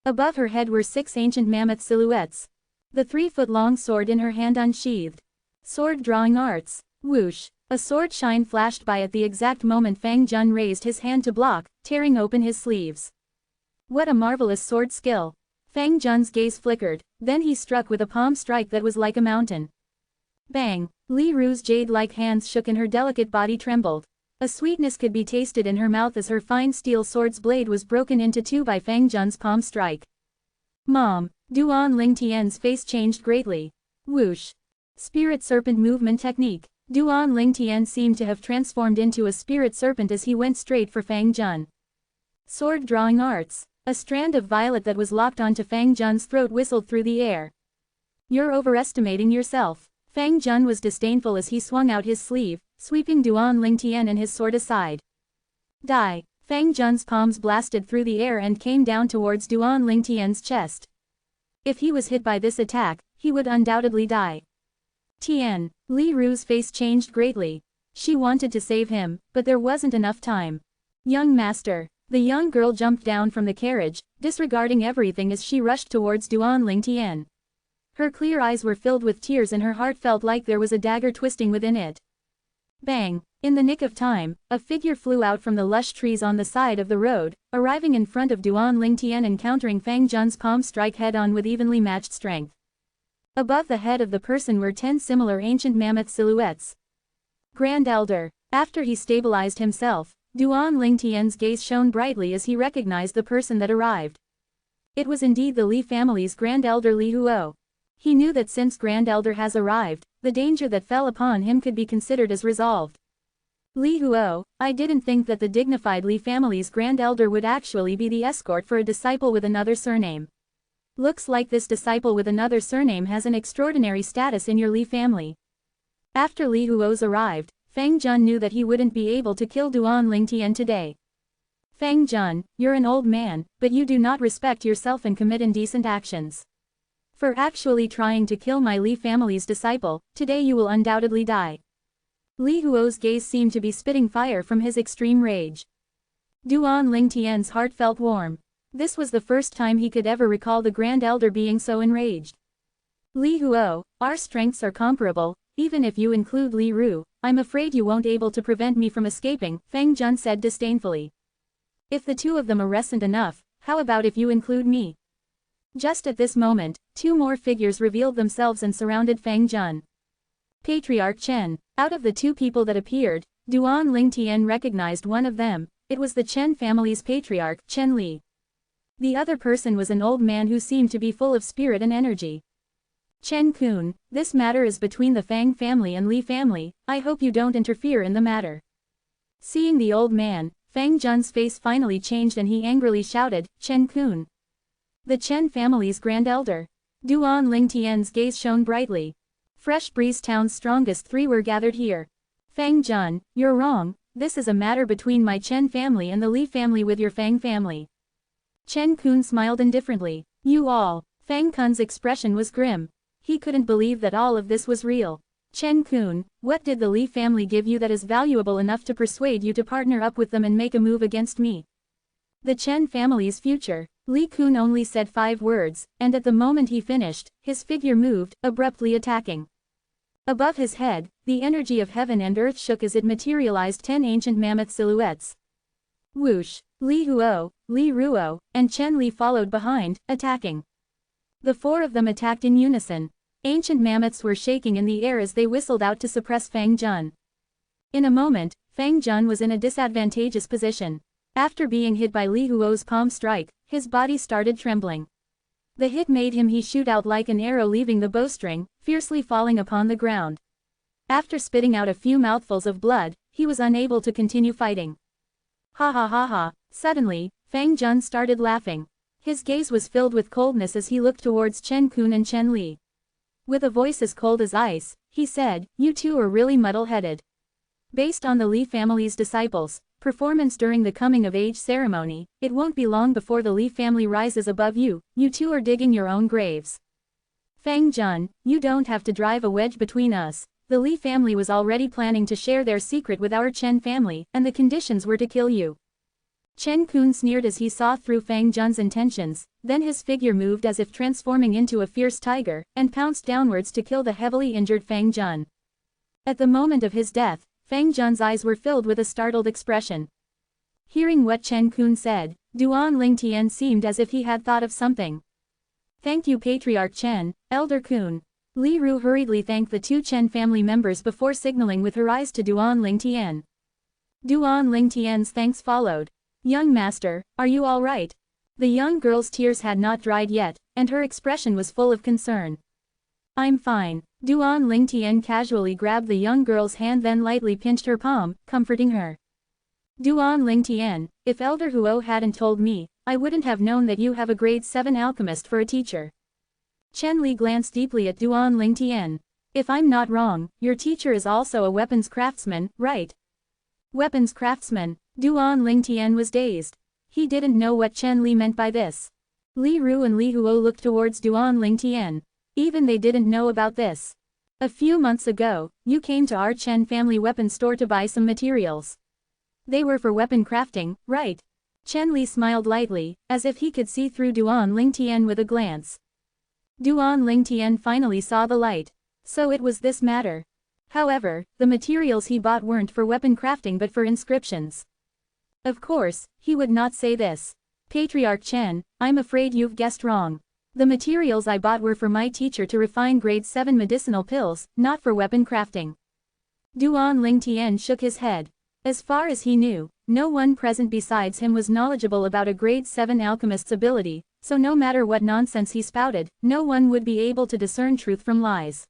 Above her head were 6 ancient mammoth silhouettes. The 3-foot-long sword in her hand unsheathed. Sword drawing arts. Whoosh! A sword shine flashed by at the exact moment Fang Jun raised his hand to block, tearing open his sleeves. What a marvelous sword skill! Fang Jun's gaze flickered, then he struck with a palm strike that was like a mountain. Bang! Li Ru's jade-like hands shook and her delicate body trembled. A sweetness could be tasted in her mouth as her fine steel sword's blade was broken into 2 by Fang Jun's palm strike. "Mom!" Duan Lingtian's face changed greatly. Whoosh! Spirit serpent movement technique. Duan Lingtian seemed to have transformed into a spirit serpent as he went straight for Fang Jun. Sword drawing arts. A strand of violet that was locked onto Fang Jun's throat whistled through the air. "You're overestimating yourself." Fang Jun was disdainful as he swung out his sleeve, sweeping Duan Lingtian and his sword aside. Die! Fang Jun's palms blasted through the air and came down towards Duan Lingtian's chest. If he was hit by this attack, he would undoubtedly die. Tian! Li Ru's face changed greatly. She wanted to save him, but there wasn't enough time. "Young master!" The young girl jumped down from the carriage, disregarding everything as she rushed towards Duan Lingtian. Her clear eyes were filled with tears and her heart felt like there was a dagger twisting within it. Bang! In the nick of time, a figure flew out from the lush trees on the side of the road, arriving in front of Duan Lingtian and countering Fang Jun's palm strike head-on with evenly matched strength. Above the head of the person were 10 similar ancient mammoth silhouettes. Grand Elder. After he stabilized himself, Duan Lingtian's gaze shone brightly as he recognized the person that arrived. It was indeed the Li family's Grand Elder Li Huo. He knew that since Grand Elder has arrived, the danger that fell upon him could be considered as resolved. "Li Huo, I didn't think that the dignified Li family's Grand Elder would actually be the escort for a disciple with another surname. Looks like this disciple with another surname has an extraordinary status in your Li family." After Li Huo's arrived, Fang Jun knew that he wouldn't be able to kill Duan Lingtian today. "Fang Jun, you're an old man, but you do not respect yourself and commit indecent actions. For actually trying to kill my Li family's disciple, today you will undoubtedly die." Li Huo's gaze seemed to be spitting fire from his extreme rage. Duan Lingtian's heart felt warm. This was the first time he could ever recall the Grand Elder being so enraged. "Li Huo, our strengths are comparable, even if you include Li Ru, I'm afraid you won't able to prevent me from escaping," Fang Jun said disdainfully. "If the 2 of them are recent enough, how about if you include me?" Just at this moment, 2 more figures revealed themselves and surrounded Fang Jun. Patriarch Chen. Out of the two people that appeared, Duan Lingtian recognized one of them. It was the Chen family's patriarch, Chen Li. The other person was an old man who seemed to be full of spirit and energy. Chen Kun, this matter is between the Fang family and Li family, I hope you don't interfere in the matter. Seeing the old man, Fang Jun's face finally changed and he angrily shouted, Chen Kun. The Chen family's grand elder. Duan Lingtian's gaze shone brightly. Fresh Breeze Town's strongest three were gathered here. Fang Jun, you're wrong, this is a matter between my Chen family and the Li family with your Fang family. Chen Kun smiled indifferently. You all. Fang Kun's expression was grim. He couldn't believe that all of this was real. Chen Kun, what did the Li family give you that is valuable enough to persuade you to partner up with them and make a move against me? The Chen family's future. Li Kun only said 5 words, and at the moment he finished, his figure moved, abruptly attacking. Above his head, the energy of heaven and earth shook as it materialized 10 ancient mammoth silhouettes. Whoosh! Li Huo, Li Ruo, and Chen Li followed behind, attacking. The 4 of them attacked in unison. Ancient mammoths were shaking in the air as they whistled out to suppress Fang Jun. In a moment, Fang Jun was in a disadvantageous position. After being hit by Li Huo's palm strike, his body started trembling. The hit made him shoot out like an arrow leaving the bowstring, fiercely falling upon the ground. After spitting out a few mouthfuls of blood, he was unable to continue fighting. Ha ha ha ha. Suddenly, Fang Jun started laughing. His gaze was filled with coldness as he looked towards Chen Kun and Chen Li. With a voice as cold as ice, he said, you two are really muddle-headed. Based on the Li family's disciples' performance during the coming-of-age ceremony, it won't be long before the Li family rises above you, you two are digging your own graves. Fang Jun, you don't have to drive a wedge between us. The Li family was already planning to share their secret with our Chen family, and the conditions were to kill you. Chen Kun sneered as he saw through Fang Jun's intentions, then his figure moved as if transforming into a fierce tiger, and pounced downwards to kill the heavily injured Fang Jun. At the moment of his death, Fang Jun's eyes were filled with a startled expression. Hearing what Chen Kun said, Duan Lingtian seemed as if he had thought of something. Thank you Patriarch Chen, Elder Kun. Li Ru hurriedly thanked the 2 Chen family members before signaling with her eyes to Duan Lingtian. Duan Lingtian's thanks followed. Young master, are you all right? The young girl's tears had not dried yet, and her expression was full of concern. I'm fine. Duan Lingtian casually grabbed the young girl's hand then lightly pinched her palm, comforting her. Duan Lingtian, if Elder Huo hadn't told me, I wouldn't have known that you have a grade 7 alchemist for a teacher. Chen Li glanced deeply at Duan Lingtian. If I'm not wrong, your teacher is also a weapons craftsman, right? Weapons craftsman. Duan Lingtian was dazed. He didn't know what Chen Li meant by this. Li Ru and Li Huo looked towards Duan Lingtian. Even they didn't know about this. A few months ago, you came to our Chen family weapon store to buy some materials. They were for weapon crafting, right? Chen Li smiled lightly, as if he could see through Duan Lingtian with a glance. Duan Lingtian finally saw the light. So it was this matter. However, the materials he bought weren't for weapon crafting but for inscriptions. Of course, he would not say this. Patriarch Chen, I'm afraid you've guessed wrong. The materials I bought were for my teacher to refine grade 7 medicinal pills, not for weapon crafting. Duan Lingtian shook his head. As far as he knew, no one present besides him was knowledgeable about a grade 7 alchemist's ability, so no matter what nonsense he spouted, no one would be able to discern truth from lies.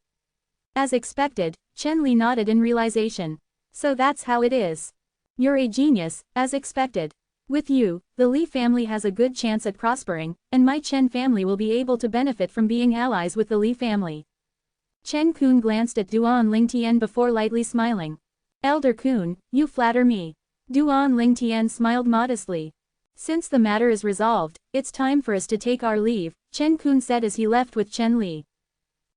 As expected, Chen Li nodded in realization. So that's how it is. You're a genius, as expected. With you, the Li family has a good chance at prospering, and my Chen family will be able to benefit from being allies with the Li family. Chen Kun glanced at Duan Lingtian before lightly smiling. Elder Kun, you flatter me. Duan Lingtian smiled modestly. Since the matter is resolved, it's time for us to take our leave, Chen Kun said as he left with Chen Li.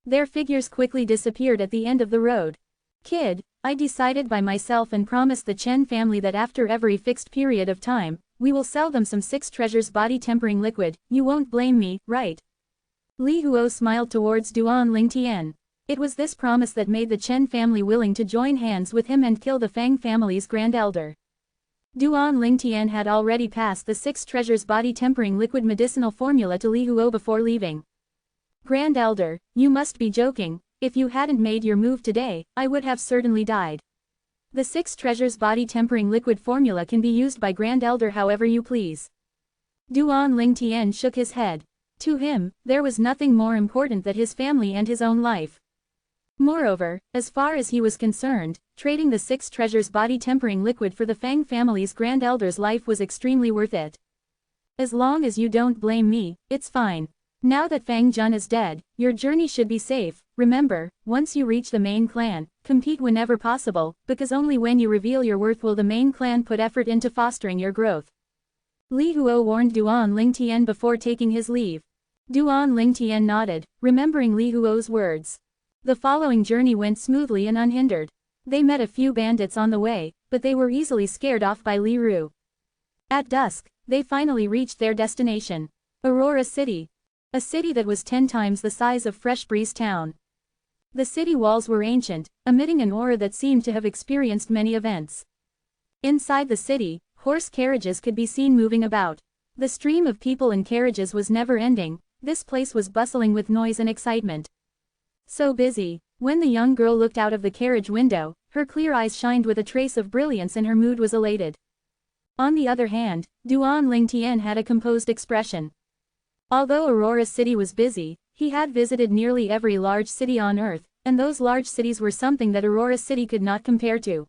Their figures quickly disappeared at the end of the road. Kid, I decided by myself and promised the Chen family that after every fixed period of time, we will sell them some 6 treasures body tempering liquid, you won't blame me, right? Li Huo smiled towards Duan Lingtian. It was this promise that made the Chen family willing to join hands with him and kill the Fang family's grand elder. Duan Lingtian had already passed the 6 treasures body tempering liquid medicinal formula to Li Huo before leaving. Grand Elder, you must be joking, if you hadn't made your move today, I would have certainly died. The 6 treasures body tempering liquid formula can be used by Grand Elder however you please. Duan Lingtian shook his head. To him, there was nothing more important than his family and his own life. Moreover, as far as he was concerned, trading the 6 treasures body tempering liquid for the Fang family's Grand Elder's life was extremely worth it. As long as you don't blame me, it's fine. Now that Fang Jun is dead, your journey should be safe. Remember, once you reach the main clan, compete whenever possible, because only when you reveal your worth will the main clan put effort into fostering your growth. Li Huo warned Duan Lingtian before taking his leave. Duan Lingtian nodded, remembering Li Huo's words. The following journey went smoothly and unhindered. They met a few bandits on the way, but they were easily scared off by Li Ru. At dusk, they finally reached their destination. Aurora City. A city that was 10 times the size of Fresh Breeze Town. The city walls were ancient, emitting an aura that seemed to have experienced many events. Inside the city, horse carriages could be seen moving about. The stream of people and carriages was never ending. This place was bustling with noise and excitement. So busy. When the young girl looked out of the carriage window, her clear eyes shined with a trace of brilliance and her mood was elated. On the other hand, Duan Lingtian had a composed expression. Although Aurora City was busy, he had visited nearly every large city on Earth, and those large cities were something that Aurora City could not compare to.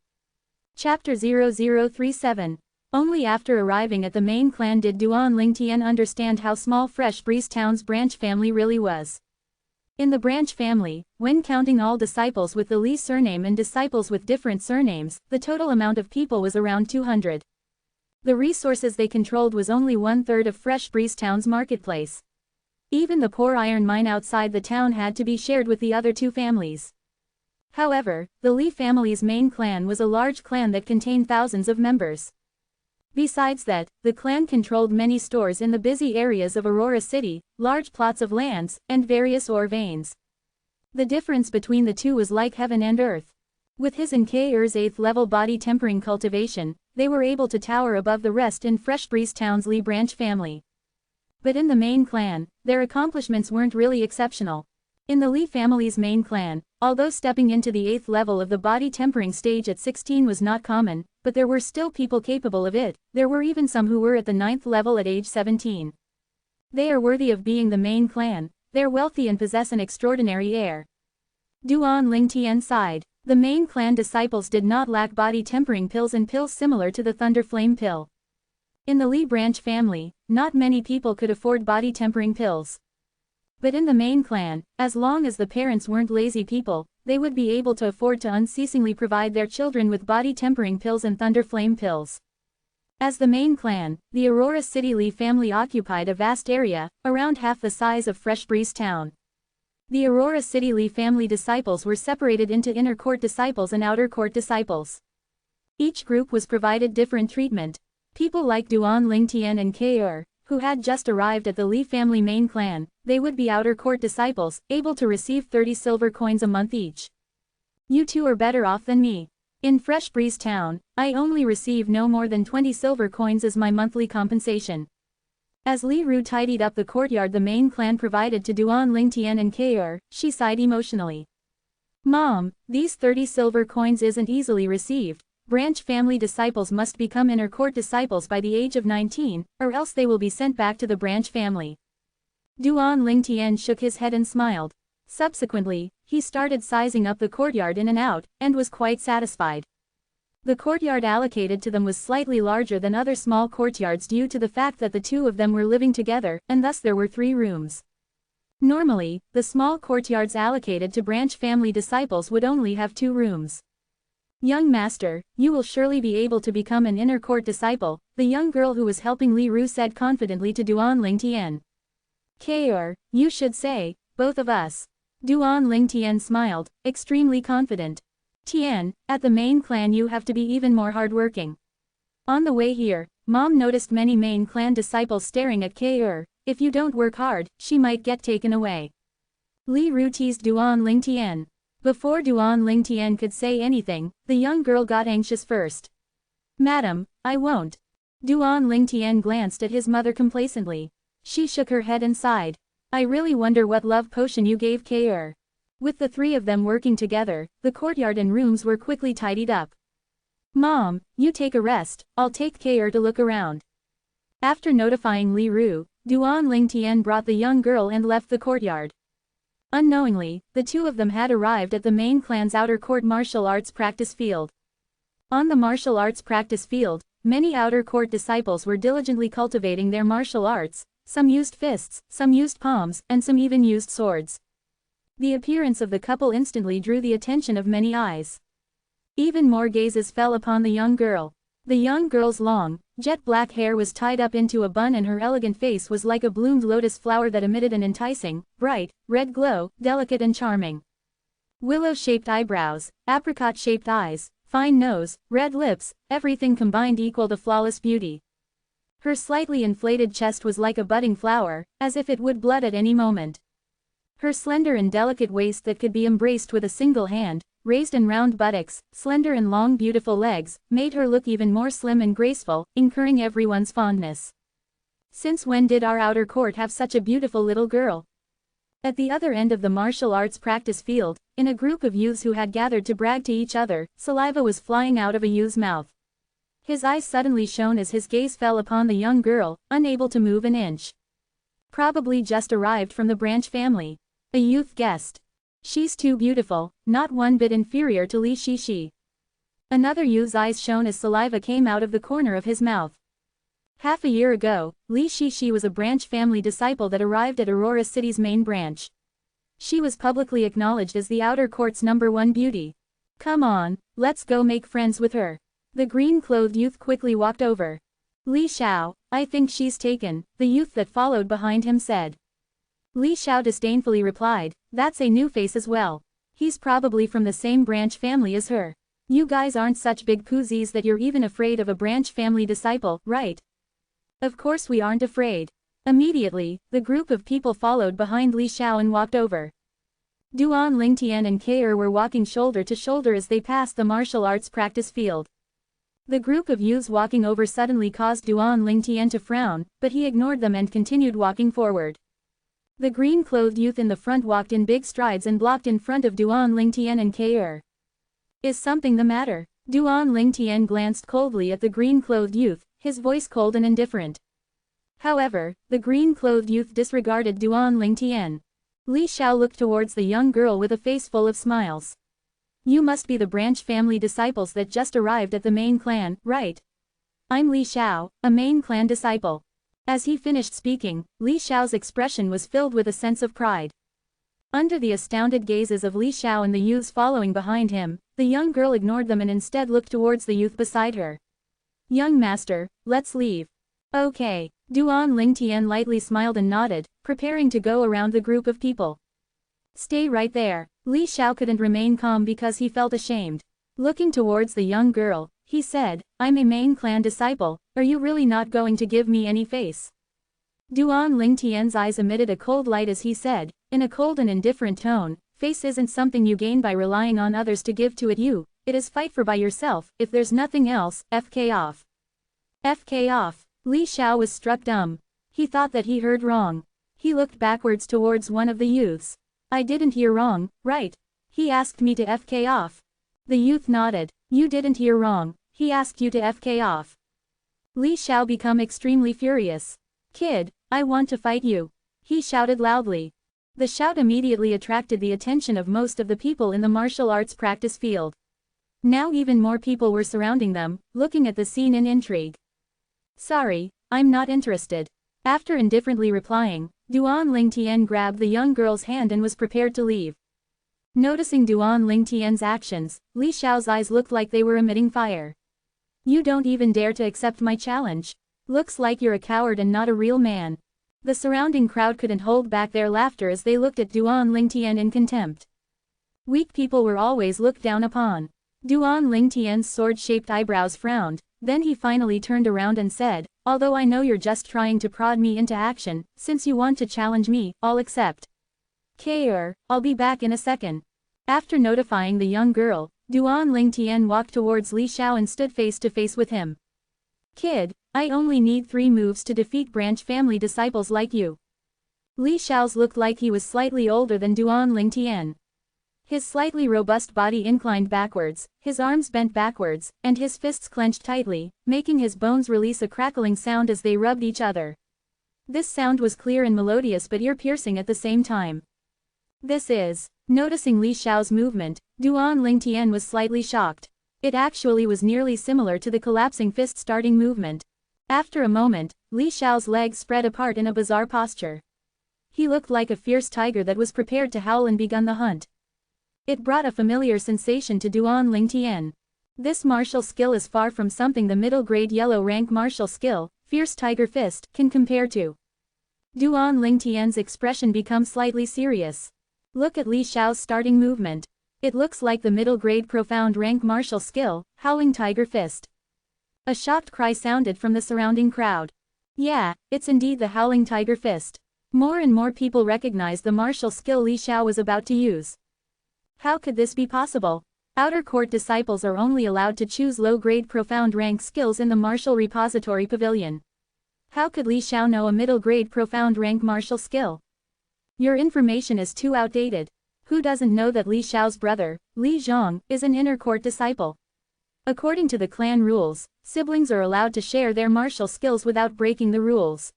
Chapter 0037. Only after arriving at the main clan did Duan Lingtian understand how small Fresh Breeze Town's branch family really was. In the branch family, when counting all disciples with the Li surname and disciples with different surnames, the total amount of people was around 200. The resources they controlled was only 1/3 of Fresh Breeze Town's marketplace. Even the poor iron mine outside the town had to be shared with the other 2 families. However, the Li family's main clan was a large clan that contained thousands of members. Besides that, the clan controlled many stores in the busy areas of Aurora City, large plots of lands, and various ore veins. The difference between the two was like heaven and earth. With his and K.'s 8th level body tempering cultivation, they were able to tower above the rest in Fresh Breeze Town's Li branch family. But in the main clan, their accomplishments weren't really exceptional. In the Li family's main clan, although stepping into the 8th level of the body tempering stage at 16 was not common, but there were still people capable of it. There were even some who were at the 9th level at age 17. They are worthy of being the main clan. They're wealthy and possess an extraordinary air. Duan Lingtian sighed. The main clan disciples did not lack body tempering pills and pills similar to the Thunder Flame pill. In the Li branch family, not many people could afford body tempering pills. But in the main clan, as long as the parents weren't lazy people, they would be able to afford to unceasingly provide their children with body tempering pills and Thunder Flame pills. As the main clan, the Aurora City Li family occupied a vast area, around half the size of Fresh Breeze Town. The Aurora City Li family disciples were separated into inner court disciples and outer court disciples. Each group was provided different treatment. People like Duan Lingtian and K.', who had just arrived at the Li family main clan, they would be outer court disciples, able to receive 30 silver coins a month each. You two are better off than me. In Fresh Breeze Town, I only receive no more than 20 silver coins as my monthly compensation. As Li Ru tidied up the courtyard the main clan provided to Duan Lingtian and K.', she sighed emotionally. Mom, these 30 silver coins isn't easily received. Branch family disciples must become inner court disciples by the age of 19, or else they will be sent back to the branch family. Duan Lingtian shook his head and smiled. Subsequently, he started sizing up the courtyard in and out, and was quite satisfied. The courtyard allocated to them was slightly larger than other small courtyards due to the fact that the 2 of them were living together, and thus there were 3 rooms. Normally, the small courtyards allocated to branch family disciples would only have 2 rooms. Young master, you will surely be able to become an inner court disciple, the young girl who was helping Li Ru said confidently to Duan Lingtian. K.', you should say, both of us. Duan Lingtian smiled, extremely confident. Tian, at the main clan you have to be even more hardworking. On the way here, Mom noticed many main clan disciples staring at K.'. If you don't work hard, she might get taken away. Li Ru teased Duan Lingtian. Before Duan Lingtian could say anything, the young girl got anxious first. Madam, I won't. Duan Lingtian glanced at his mother complacently. She shook her head and sighed. I really wonder what love potion you gave K.'. With the three of them working together, the courtyard and rooms were quickly tidied up. Mom, you take a rest, I'll take care to look around. After notifying Li Ru, Duan Ling Tian brought the young girl and left the courtyard. Unknowingly, the two of them had arrived at the main clan's outer court martial arts practice field. On the martial arts practice field, many outer court disciples were diligently cultivating their martial arts, some used fists, some used palms, and some even used swords. The appearance of the couple instantly drew the attention of many eyes. Even more gazes fell upon the young girl. The young girl's long, jet black hair was tied up into a bun and her elegant face was like a bloomed lotus flower that emitted an enticing, bright, red glow, delicate and charming. Willow-shaped eyebrows, apricot-shaped eyes, fine nose, red lips, everything combined equaled a flawless beauty. Her slightly inflated chest was like a budding flower, as if it would bud at any moment. Her slender and delicate waist that could be embraced with a single hand, raised and round buttocks, slender and long beautiful legs, made her look even more slim and graceful, incurring everyone's fondness. Since when did our outer court have such a beautiful little girl? At the other end of the martial arts practice field, in a group of youths who had gathered to brag to each other, saliva was flying out of a youth's mouth. His eyes suddenly shone as his gaze fell upon the young girl, unable to move an inch. Probably just arrived from the branch family. A youth guessed. She's too beautiful, not one bit inferior to Li Shishi. Another youth's eyes shone as saliva came out of the corner of his mouth. Half a year ago, Li Shishi was a branch family disciple that arrived at Aurora City's main branch. She was publicly acknowledged as the outer court's #1 beauty. Come on, let's go make friends with her. The green-clothed youth quickly walked over. Li Xiao, I think she's taken, the youth that followed behind him said. Li Xiao disdainfully replied, that's a new face as well. He's probably from the same branch family as her. You guys aren't such big pussies that you're even afraid of a branch family disciple, right? Of course we aren't afraid. Immediately, the group of people followed behind Li Xiao and walked over. Duan Lingtian and Kair were walking shoulder to shoulder as they passed the martial arts practice field. The group of youths walking over suddenly caused Duan Lingtian to frown, but he ignored them and continued walking forward. The green-clothed youth in the front walked in big strides and blocked in front of Duan Lingtian and Kair. Is something the matter? Duan Lingtian glanced coldly at the green-clothed youth, his voice cold and indifferent. However, the green-clothed youth disregarded Duan Lingtian. Li Xiao looked towards the young girl with a face full of smiles. You must be the branch family disciples that just arrived at the main clan, right? I'm Li Xiao, a main clan disciple. As he finished speaking, Li Xiao's expression was filled with a sense of pride. Under the astounded gazes of Li Xiao and the youths following behind him, the young girl ignored them and instead looked towards the youth beside her. Young master, let's leave. Okay. Duan Lingtian lightly smiled and nodded, preparing to go around the group of people. Stay right there. Li Xiao couldn't remain calm because he felt ashamed. Looking towards the young girl, he said, I'm a main clan disciple, are you really not going to give me any face? Duan Lingtian's eyes emitted a cold light as he said, in a cold and indifferent tone, face isn't something you gain by relying on others to give to it it is fight for by yourself, if there's nothing else, FK off. FK off. Li Xiao was struck dumb. He thought that he heard wrong. He looked backwards towards one of the youths. I didn't hear wrong, right? He asked me to FK off. The youth nodded. You didn't hear wrong, he asked you to FK off. Li Xiao became extremely furious. Kid, I want to fight you. He shouted loudly. The shout immediately attracted the attention of most of the people in the martial arts practice field. Now even more people were surrounding them, looking at the scene in intrigue. Sorry, I'm not interested. After indifferently replying, Duan Lingtian grabbed the young girl's hand and was prepared to leave. Noticing Duan Lingtian's actions, Li Xiao's eyes looked like they were emitting fire. You don't even dare to accept my challenge. Looks like you're a coward and not a real man. The surrounding crowd couldn't hold back their laughter as they looked at Duan Lingtian in contempt. Weak people were always looked down upon. Duan Lingtian's sword-shaped eyebrows frowned, then he finally turned around and said, although I know you're just trying to prod me into action, since you want to challenge me, I'll accept. Kair, I'll be back in a second. After notifying the young girl, Duan Lingtian walked towards Li Xiao and stood face to face with him. Kid, I only need 3 moves to defeat branch family disciples like you. Li Xiao's looked like he was slightly older than Duan Lingtian. His slightly robust body inclined backwards, his arms bent backwards, and his fists clenched tightly, making his bones release a crackling sound as they rubbed each other. This sound was clear and melodious but ear-piercing at the same time. This is. Noticing Li Xiao's movement, Duan Lingtian was slightly shocked. It actually was nearly similar to the collapsing fist starting movement. After a moment, Li Xiao's legs spread apart in a bizarre posture. He looked like a fierce tiger that was prepared to howl and begun the hunt. It brought a familiar sensation to Duan Lingtian. This martial skill is far from something the middle-grade yellow-rank martial skill, Fierce Tiger Fist, can compare to. Duan Lingtian's expression becomes slightly serious. Look at Li Xiao's starting movement. It looks like the middle-grade profound rank martial skill, Howling Tiger Fist. A shocked cry sounded from the surrounding crowd. Yeah, it's indeed the Howling Tiger Fist. More and more people recognized the martial skill Li Xiao was about to use. How could this be possible? Outer court disciples are only allowed to choose low-grade profound rank skills in the martial repository pavilion. How could Li Xiao know a middle-grade profound rank martial skill? Your information is too outdated. Who doesn't know that Li Xiao's brother, Li Zhong, is an inner court disciple? According to the clan rules, siblings are allowed to share their martial skills without breaking the rules.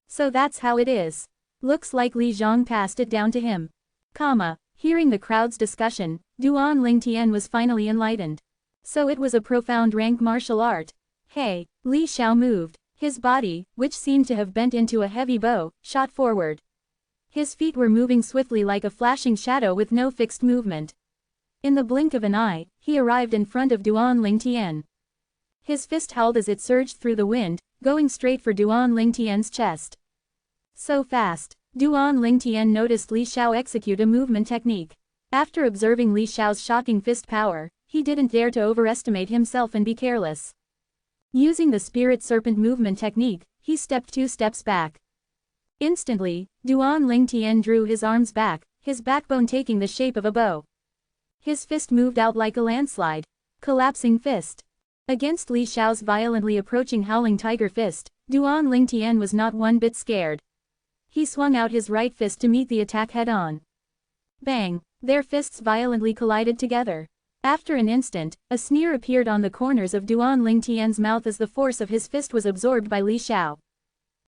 So that's how it is. Looks like Li Zhong passed it down to him. Hearing the crowd's discussion, Duan Lingtian was finally enlightened. So it was a profound rank martial art. Hey, Li Xiao moved. His body, which seemed to have bent into a heavy bow, shot forward. His feet were moving swiftly like a flashing shadow with no fixed movement. In the blink of an eye, he arrived in front of Duan Lingtian. His fist held as it surged through the wind, going straight for Duan Lingtian's chest. So fast. Duan Lingtian noticed Li Xiao execute a movement technique. After observing Li Xiao's shocking fist power, he didn't dare to overestimate himself and be careless. Using the Spirit Serpent movement technique, he stepped 2 steps back. Instantly, Duan Lingtian drew his arms back, his backbone taking the shape of a bow. His fist moved out like a landslide. Collapsing fist. Against Li Xiao's violently approaching Howling Tiger Fist, Duan Lingtian was not one bit scared. He swung out his right fist to meet the attack head-on. Bang! Their fists violently collided together. After an instant, a sneer appeared on the corners of Duan Lingtian's mouth as the force of his fist was absorbed by Li Xiao.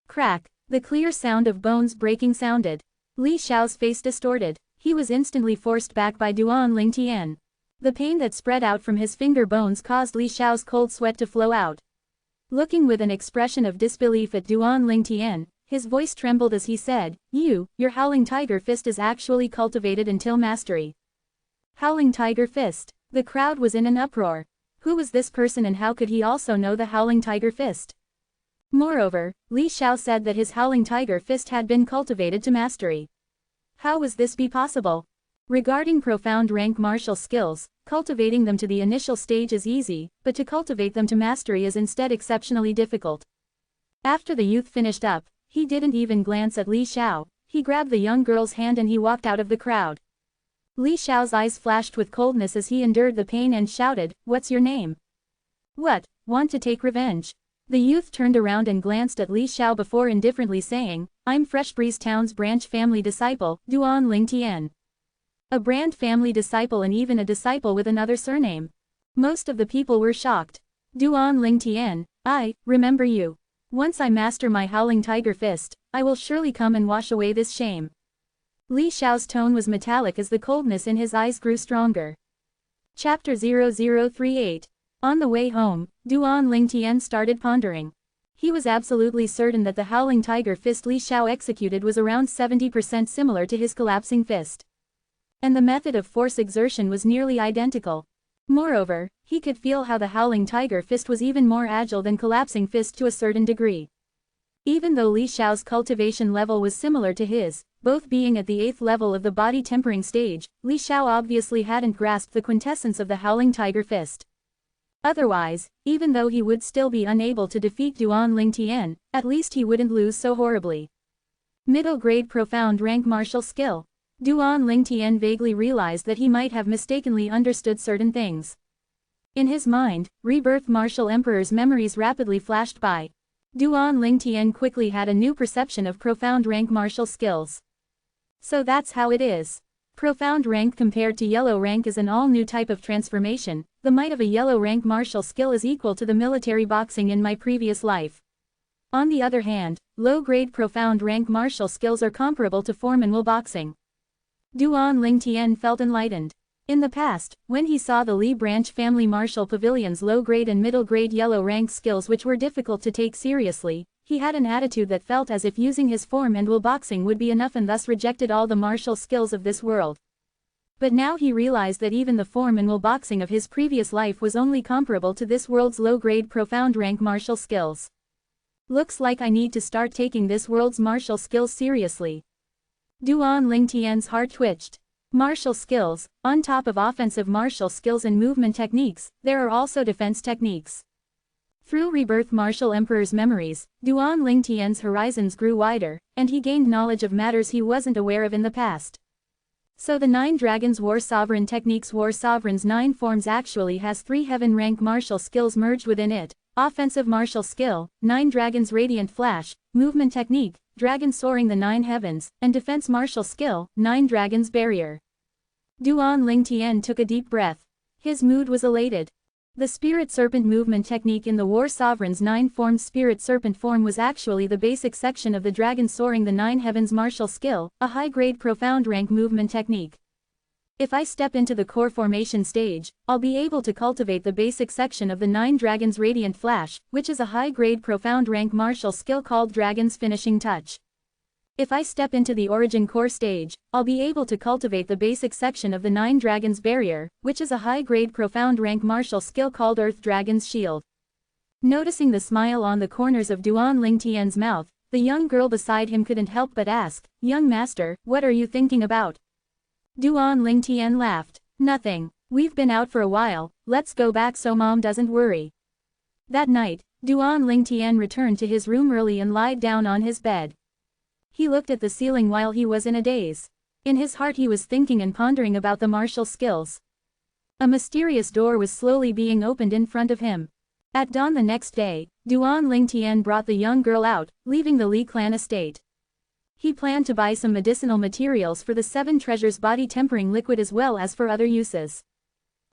Crack! The clear sound of bones breaking sounded. Li Xiao's face distorted. He was instantly forced back by Duan Lingtian. The pain that spread out from his finger bones caused Li Xiao's cold sweat to flow out. Looking with an expression of disbelief at Duan Lingtian, his voice trembled as he said, Your Howling Tiger Fist is actually cultivated until mastery. Howling Tiger Fist. The crowd was in an uproar. Who was this person and how could he also know the Howling Tiger Fist? Moreover, Li Xiao said that his Howling Tiger Fist had been cultivated to mastery. How was this be possible? Regarding profound rank martial skills, cultivating them to the initial stage is easy, but to cultivate them to mastery is instead exceptionally difficult. After the youth finished up, he didn't even glance at Li Xiao. He grabbed the young girl's hand and he walked out of the crowd. Li Xiao's eyes flashed with coldness as he endured the pain and shouted, What's your name? What, want to take revenge? The youth turned around and glanced at Li Xiao before indifferently saying, I'm Fresh Breeze Town's branch family disciple, Duan Lingtian. A brand family disciple and even a disciple with another surname. Most of the people were shocked. Duan Lingtian, I remember you. Once I master my Howling Tiger Fist, I will surely come and wash away this shame. Li Xiao's tone was metallic as the coldness in his eyes grew stronger. Chapter 0038. On the way home, Duan Lingtian started pondering. He was absolutely certain that the Howling Tiger Fist Li Xiao executed was around 70% similar to his collapsing fist. And the method of force exertion was nearly identical. Moreover, he could feel how the Howling Tiger Fist was even more agile than collapsing fist to a certain degree. Even though Li Xiao's cultivation level was similar to his, both being at the 8th level of the body tempering stage, Li Xiao obviously hadn't grasped the quintessence of the Howling Tiger Fist. Otherwise, even though he would still be unable to defeat Duan Lingtian, at least he wouldn't lose so horribly. Middle grade profound rank martial skill. Duan Lingtian vaguely realized that he might have mistakenly understood certain things. In his mind, rebirth martial emperor's memories rapidly flashed by. Duan Lingtian quickly had a new perception of profound rank martial skills. So that's how it is. Profound rank compared to yellow rank is an all-new type of transformation. The might of a yellow rank martial skill is equal to the military boxing in my previous life. On the other hand, low-grade profound rank martial skills are comparable to formal boxing. Duan Lingtian felt enlightened. In the past, when he saw the Li branch family martial pavilion's low-grade and middle-grade yellow rank skills which were difficult to take seriously, he had an attitude that felt as if using his formal boxing would be enough and thus rejected all the martial skills of this world. But now he realized that even the formal boxing of his previous life was only comparable to this world's low-grade profound rank martial skills. Looks like I need to start taking this world's martial skills seriously. Duan Lingtian's heart twitched. Martial skills, on top of offensive martial skills and movement techniques, there are also defense techniques. Through rebirth martial emperor's memories, Duan Lingtian's horizons grew wider, and he gained knowledge of matters he wasn't aware of in the past. So the 9 Dragons War Sovereign techniques War Sovereign's 9 forms actually has 3 heaven rank martial skills merged within it. Offensive martial skill, 9 Dragons Radiant Flash, movement technique, Dragon Soaring the 9 Heavens, and defense martial skill, 9 Dragons Barrier. Duan Lingtian took a deep breath. His mood was elated. The Spirit Serpent movement technique in the War Sovereign's 9-formed Spirit Serpent form was actually the basic section of the Dragon Soaring the 9 Heavens martial skill, a high-grade profound rank movement technique. If I step into the core formation stage, I'll be able to cultivate the basic section of the 9 Dragons Radiant Flash, which is a high-grade profound rank martial skill called Dragon's Finishing Touch. If I step into the Origin Core stage, I'll be able to cultivate the basic section of the 9 Dragons Barrier, which is a high-grade profound rank martial skill called Earth Dragon's Shield. Noticing the smile on the corners of Duan Lingtian's mouth, the young girl beside him couldn't help but ask, "Young master, what are you thinking about?" Duan Lingtian laughed. "Nothing. We've been out for a while, let's go back so mom doesn't worry." That night, Duan Lingtian returned to his room early and lied down on his bed. He looked at the ceiling while he was in a daze. In his heart he was thinking and pondering about the martial skills. A mysterious door was slowly being opened in front of him. At dawn the next day, Duan Lingtian brought the young girl out, leaving the Li clan estate. He planned to buy some medicinal materials for the 7 treasures body tempering liquid as well as for other uses.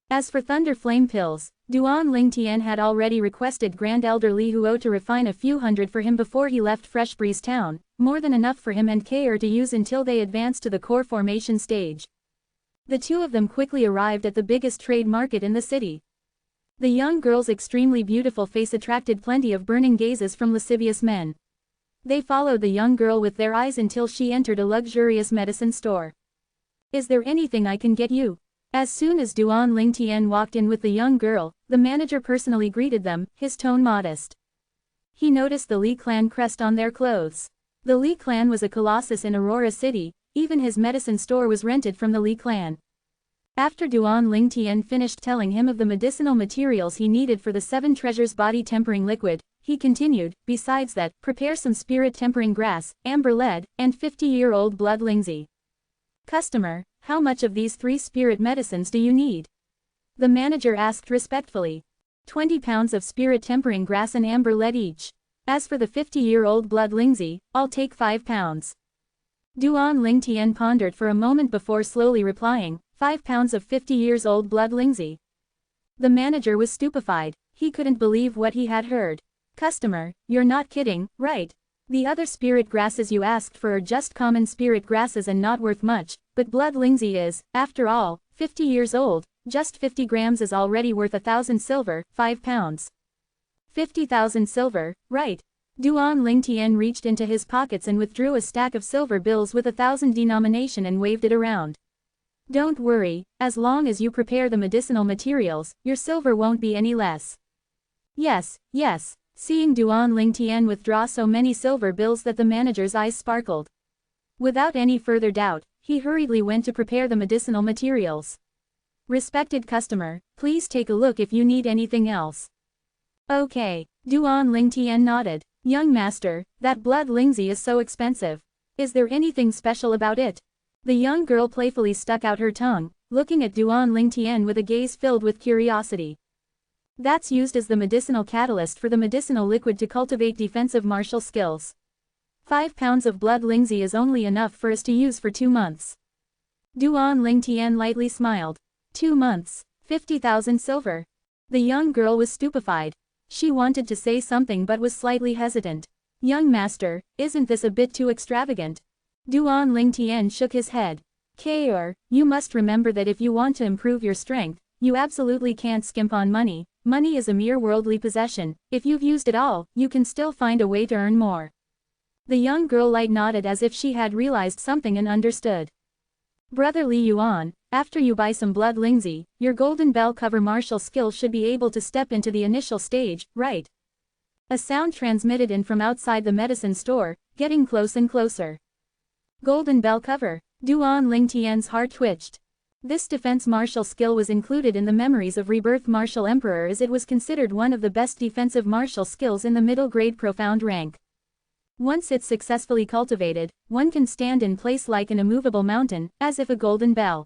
As for Thunder Flame pills, Duan Lingtian had already requested Grand Elder Li Huo to refine a few hundred for him before he left Fresh Breeze Town, more than enough for him and Kair to use until they advanced to the core formation stage. The two of them quickly arrived at the biggest trade market in the city. The young girl's extremely beautiful face attracted plenty of burning gazes from lascivious men. They followed the young girl with their eyes until she entered a luxurious medicine store. "Is there anything I can get you?" As soon as Duan Lingtian walked in with the young girl, the manager personally greeted them, his tone modest. He noticed the Li clan crest on their clothes. The Li clan was a colossus in Aurora City, even his medicine store was rented from the Li clan. After Duan Lingtian finished telling him of the medicinal materials he needed for the 7 treasures body tempering liquid, he continued, "Besides that, prepare some spirit tempering grass, amber lead, and 50-year-old blood lingzi." "Customer, how much of these 3 spirit medicines do you need?" the manager asked respectfully. 20 pounds of spirit tempering grass and amber lead each. As for the 50-year-old blood lingzi, I'll take 5 pounds. Duan Lingtian pondered for a moment before slowly replying, 5 pounds of 50 years old blood lingzi. The manager was stupefied. He couldn't believe what he had heard. "Customer, you're not kidding, right? The other spirit grasses you asked for are just common spirit grasses and not worth much, but blood lingzi is, after all, 50 years old, just 50 grams is already worth 1,000 silver, 5 pounds. 50,000 silver, right?" Duan Lingtian reached into his pockets and withdrew a stack of silver bills with 1,000 denomination and waved it around. "Don't worry, as long as you prepare the medicinal materials, your silver won't be any less." "Yes, yes." Seeing Duan Lingtian withdraw so many silver bills that the manager's eyes sparkled. Without any further doubt, he hurriedly went to prepare the medicinal materials. "Respected customer, please take a look if you need anything else." "Okay." Duan Lingtian nodded. "Young master, that blood lingzi is so expensive. Is there anything special about it?" The young girl playfully stuck out her tongue, looking at Duan Lingtian with a gaze filled with curiosity. "That's used as the medicinal catalyst for the medicinal liquid to cultivate defensive martial skills. 5 pounds of blood lingzi is only enough for us to use for 2 months. Duan Lingtian lightly smiled. 2 months. 50,000 silver. The young girl was stupefied. She wanted to say something but was slightly hesitant. Young master, isn't this a bit too extravagant? Duan Lingtian shook his head. Kr, you must remember that if you want to improve your strength, you absolutely can't skimp on money. Money is a mere worldly possession. If you've used it all, you can still find a way to earn more. The young girl light nodded as if she had realized something and understood. Brother Li Yuan, after you buy some blood lingzi, your golden bell cover martial skill should be able to step into the initial stage, right? A sound transmitted in from outside the medicine store, getting close and closer. Golden bell cover. Duan Lingtian's heart twitched. This defense martial skill was included in the memories of Rebirth Martial Emperor as it was considered one of the best defensive martial skills in the middle grade profound rank. Once it's successfully cultivated, one can stand in place like an immovable mountain, as if a golden bell.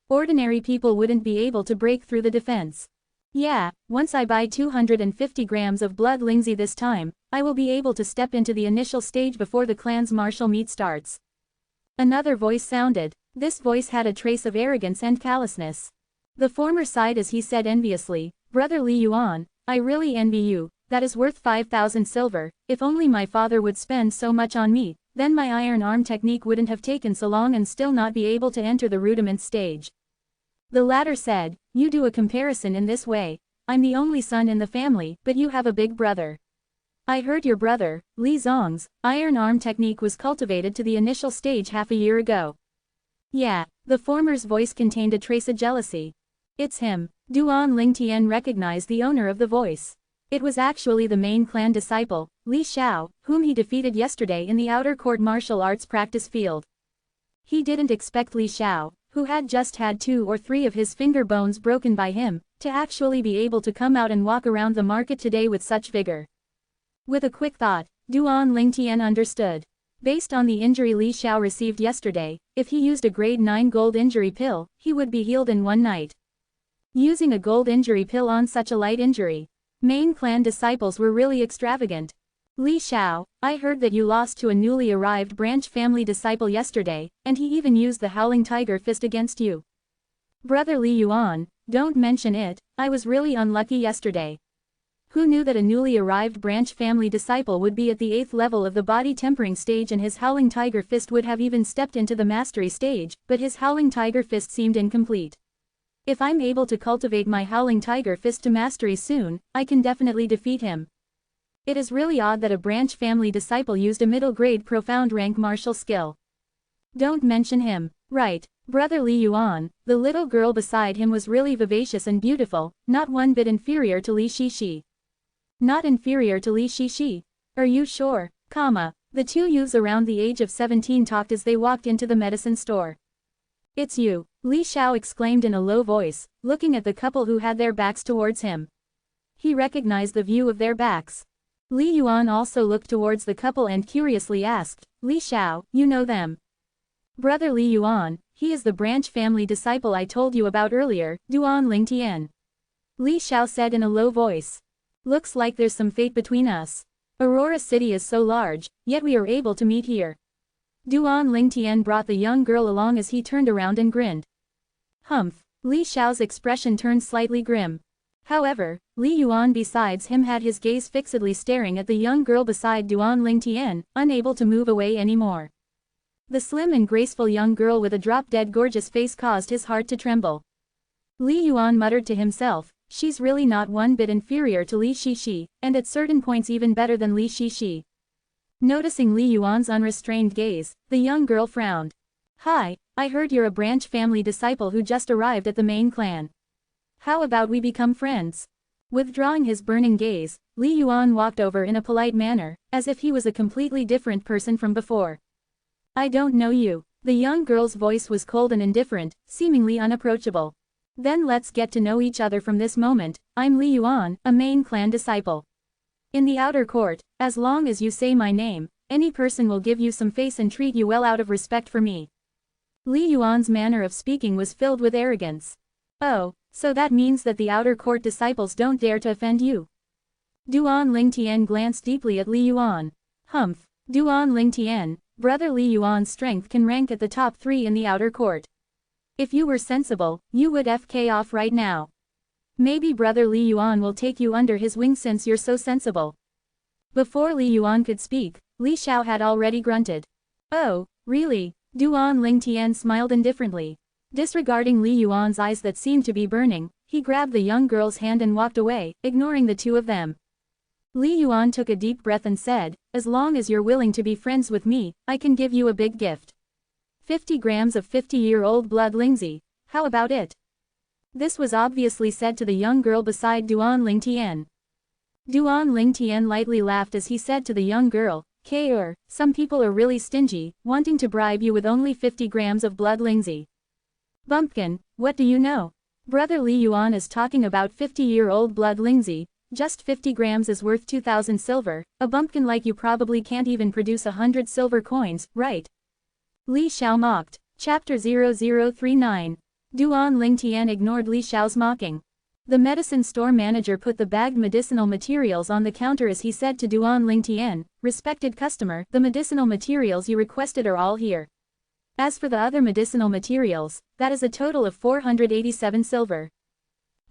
Ordinary people wouldn't be able to break through the defense. Yeah, once I buy 250 grams of blood lingzi this time, I will be able to step into the initial stage before the clan's martial meet starts. Another voice sounded. This voice had a trace of arrogance and callousness. The former sighed as he said enviously, Brother Li Yuan, I really envy you. That is worth 5,000 silver. If only my father would spend so much on me, then my iron arm technique wouldn't have taken so long and still not be able to enter the rudiment stage. The latter said, you do a comparison in this way. I'm the only son in the family, but you have a big brother. I heard your brother, Li Zong's, iron arm technique was cultivated to the initial stage half a year ago. Yeah, the former's voice contained a trace of jealousy. It's him. Duan Lingtian recognized the owner of the voice. It was actually the main clan disciple, Li Xiao, whom he defeated yesterday in the outer court martial arts practice field. He didn't expect Li Xiao, who had just had 2 or 3 of his finger bones broken by him, to actually be able to come out and walk around the market today with such vigor. With a quick thought, Duan Lingtian understood. Based on the injury Li Xiao received yesterday, if he used a grade 9 gold injury pill, he would be healed in one night. Using a gold injury pill on such a light injury. Main clan disciples were really extravagant. Li Xiao, I heard that you lost to a newly arrived branch family disciple yesterday, and he even used the Howling Tiger Fist against you. Brother Li Yuan, don't mention it, I was really unlucky yesterday. Who knew that a newly arrived branch family disciple would be at the 8th level of the body tempering stage and his Howling Tiger Fist would have even stepped into the mastery stage, but his Howling Tiger Fist seemed incomplete. If I'm able to cultivate my Howling Tiger Fist to mastery soon, I can definitely defeat him. It is really odd that a branch family disciple used a middle grade profound rank martial skill. Don't mention him. Right, Brother Li Yuan, the little girl beside him was really vivacious and beautiful, not one bit inferior to Li Shishi. Not inferior to Li Shishi. Are you sure? The 2 youths around the age of 17 talked as they walked into the medicine store. It's you, Li Xiao exclaimed in a low voice, looking at the couple who had their backs towards him. He recognized the view of their backs. Li Yuan also looked towards the couple and curiously asked, Li Xiao, you know them? Brother Li Yuan, he is the branch family disciple I told you about earlier, Duan Lingtian. Li Xiao said in a low voice. Looks like there's some fate between us. Aurora City is so large, yet we are able to meet here. Duan Lingtian brought the young girl along as he turned around and grinned. Humph, Li Xiao's expression turned slightly grim. However, Li Yuan besides him had his gaze fixedly staring at the young girl beside Duan Lingtian, unable to move away anymore. The slim and graceful young girl with a drop-dead gorgeous face caused his heart to tremble. Li Yuan muttered to himself, she's really not one bit inferior to Li Shishi, and at certain points even better than Li Shishi. Noticing Li Yuan's unrestrained gaze, the young girl frowned. Hi, I heard you're a branch family disciple who just arrived at the main clan. How about we become friends? Withdrawing his burning gaze, Li Yuan walked over in a polite manner, as if he was a completely different person from before. I don't know you. The young girl's voice was cold and indifferent, seemingly unapproachable. Then let's get to know each other from this moment. I'm Li Yuan, a main clan disciple. In the outer court, as long as you say my name, any person will give you some face and treat you well out of respect for me. Li Yuan's manner of speaking was filled with arrogance. Oh, so that means that the outer court disciples don't dare to offend you. Duan Lingtian glanced deeply at Li Yuan. Humph, Duan Lingtian, Brother Li Yuan's strength can rank at the top 3 in the outer court. If you were sensible, you would FK off right now. Maybe Brother Li Yuan will take you under his wing since you're so sensible. Before Li Yuan could speak, Li Xiao had already grunted. Oh, really? Duan Lingtian smiled indifferently. Disregarding Li Yuan's eyes that seemed to be burning, he grabbed the young girl's hand and walked away, ignoring the two of them. Li Yuan took a deep breath and said, as long as you're willing to be friends with me, I can give you a big gift. 50 grams of 50-year-old blood Lingzi, how about it? This was obviously said to the young girl beside Duan Lingtian. Duan Lingtian lightly laughed as he said to the young girl, some people are really stingy, wanting to bribe you with only 50 grams of blood Lingzi. Bumpkin, what do you know? Brother Li Yuan is talking about 50-year-old blood Lingzi, just 50 grams is worth 2,000 silver, a bumpkin like you probably can't even produce 100 silver coins, right? Li Xiao mocked. Chapter 0039. Duan Lingtian ignored Li Xiao's mocking. The medicine store manager put the bagged medicinal materials on the counter as he said to Duan Lingtian, respected customer, the medicinal materials you requested are all here. As for the other medicinal materials, that is a total of 487 silver.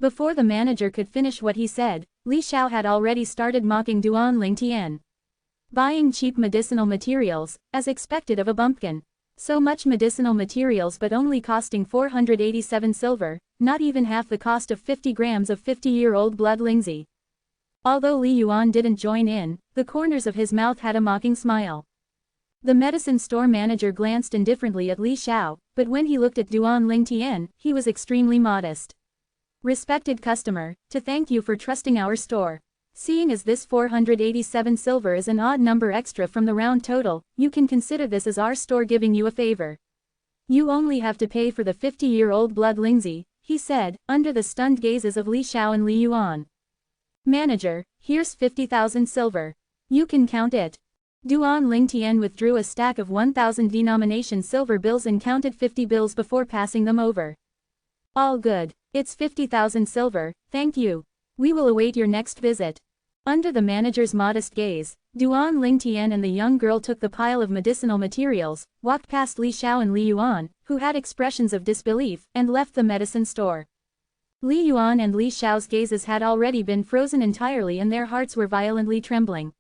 Before the manager could finish what he said, Li Xiao had already started mocking Duan Lingtian. Buying cheap medicinal materials, as expected of a bumpkin. So much medicinal materials but only costing 487 silver, not even half the cost of 50 grams of 50-year-old blood Lingzi. Although Li Yuan didn't join in, the corners of his mouth had a mocking smile. The medicine store manager glanced indifferently at Li Xiao, but when he looked at Duan Lingtian, he was extremely modest. Respected customer, to thank you for trusting our store. Seeing as this 487 silver is an odd number extra from the round total, you can consider this as our store giving you a favor. You only have to pay for the 50-year-old blood Lingzi, he said, under the stunned gazes of Li Xiao and Li Yuan. Manager, here's 50,000 silver. You can count it. Duan Lingtian withdrew a stack of 1,000 denomination silver bills and counted 50 bills before passing them over. All good. It's 50,000 silver, thank you. We will await your next visit. Under the manager's modest gaze, Duan Lingtian and the young girl took the pile of medicinal materials, walked past Li Xiao and Li Yuan, who had expressions of disbelief, and left the medicine store. Li Yuan and Li Xiao's gazes had already been frozen entirely and their hearts were violently trembling.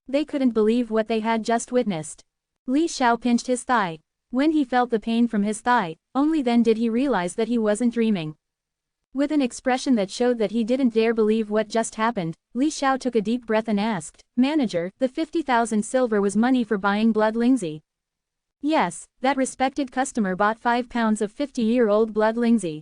They couldn't believe what they had just witnessed. Li Xiao pinched his thigh. When he felt the pain from his thigh, only then did he realize that he wasn't dreaming. With an expression that showed that he didn't dare believe what just happened, Li Xiao took a deep breath and asked, Manager, the 50,000 silver was money for buying blood Lingzi. Yes, that respected customer bought 5 pounds of 50-year-old blood Lingzi.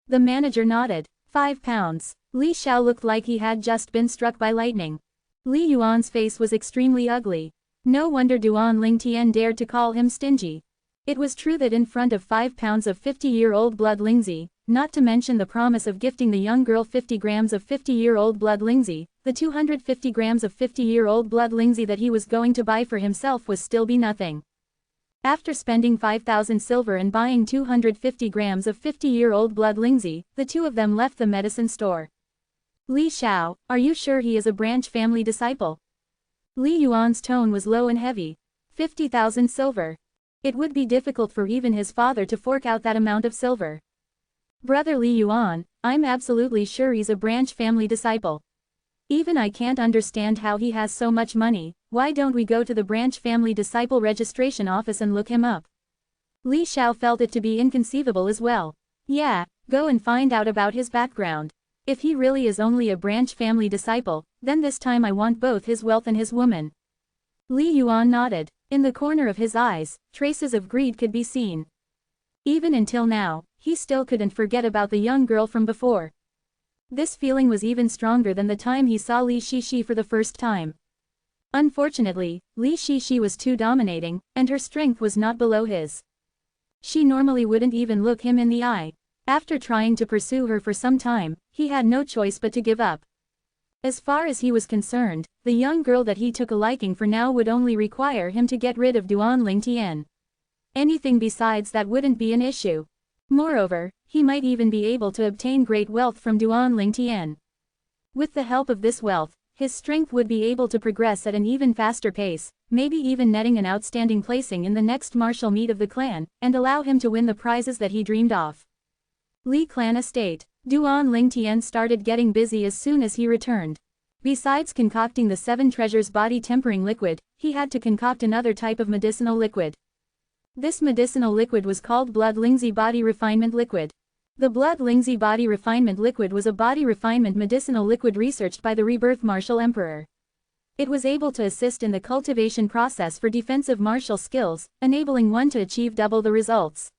The manager nodded. 5 pounds. Li Xiao looked like he had just been struck by lightning. Li Yuan's face was extremely ugly. No wonder Duan Lingtian dared to call him stingy. It was true that in front of 5 pounds of 50-year-old blood Lingzi, not to mention the promise of gifting the young girl 50 grams of 50-year-old blood Lingzi, the 250 grams of 50-year-old blood Lingzi that he was going to buy for himself was still be nothing. After spending 5,000 silver and buying 250 grams of 50-year-old blood Lingzi, the two of them left the medicine store. Li Xiao, are you sure he is a branch family disciple? Li Yuan's tone was low and heavy. 50,000 silver. It would be difficult for even his father to fork out that amount of silver. Brother Li Yuan, I'm absolutely sure he's a branch family disciple. Even I can't understand how he has so much money. Why don't we go to the branch family disciple registration office and look him up? Li Xiao felt it to be inconceivable as well. Yeah, go and find out about his background. If he really is only a branch family disciple, then this time I want both his wealth and his woman. Li Yuan nodded. In the corner of his eyes, traces of greed could be seen. Even until now, he still couldn't forget about the young girl from before. This feeling was even stronger than the time he saw Li Shishi for the first time. Unfortunately, Li Shishi was too dominating, and her strength was not below his. She normally wouldn't even look him in the eye. After trying to pursue her for some time, he had no choice but to give up. As far as he was concerned, the young girl that he took a liking for now would only require him to get rid of Duan Lingtian. Anything besides that wouldn't be an issue. Moreover, he might even be able to obtain great wealth from Duan Lingtian. With the help of this wealth, his strength would be able to progress at an even faster pace, maybe even netting an outstanding placing in the next martial meet of the clan, and allow him to win the prizes that he dreamed of. Li Clan Estate. Duan Lingtian started getting busy as soon as he returned. Besides concocting the 7 treasures body tempering liquid, he had to concoct another type of medicinal liquid. This medicinal liquid was called Blood Lingzi Body Refinement Liquid. The Blood Lingzi Body Refinement Liquid was a body refinement medicinal liquid researched by the Rebirth Martial Emperor. It was able to assist in the cultivation process for defensive martial skills, enabling one to achieve double the results.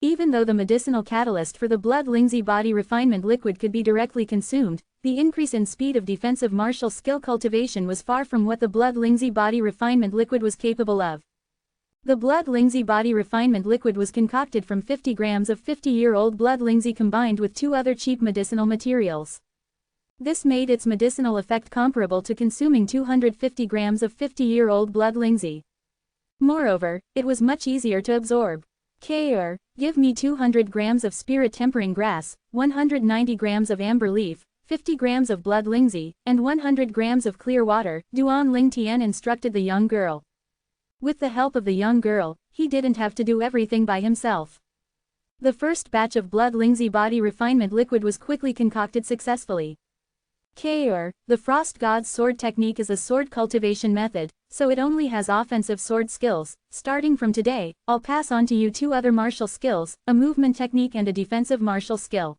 Even though the medicinal catalyst for the Blood Lingzi Body Refinement Liquid could be directly consumed, the increase in speed of defensive martial skill cultivation was far from what the Blood Lingzi Body Refinement Liquid was capable of. The Blood Lingzi Body Refinement Liquid was concocted from 50 grams of 50-year-old Blood Lingzi combined with 2 other cheap medicinal materials. This made its medicinal effect comparable to consuming 250 grams of 50-year-old Blood Lingzi. Moreover, it was much easier to absorb. Kr, give me 200 grams of spirit tempering grass, 190 grams of amber leaf, 50 grams of Blood Lingzi, and 100 grams of clear water, Duan Lingtian instructed the young girl. With the help of the young girl, he didn't have to do everything by himself. The first batch of Blood Lingzi Body Refinement Liquid was quickly concocted successfully. Kr, the Frost God's sword technique is a sword cultivation method, so it only has offensive sword skills. Starting from today, I'll pass on to you 2 other martial skills, a movement technique and a defensive martial skill.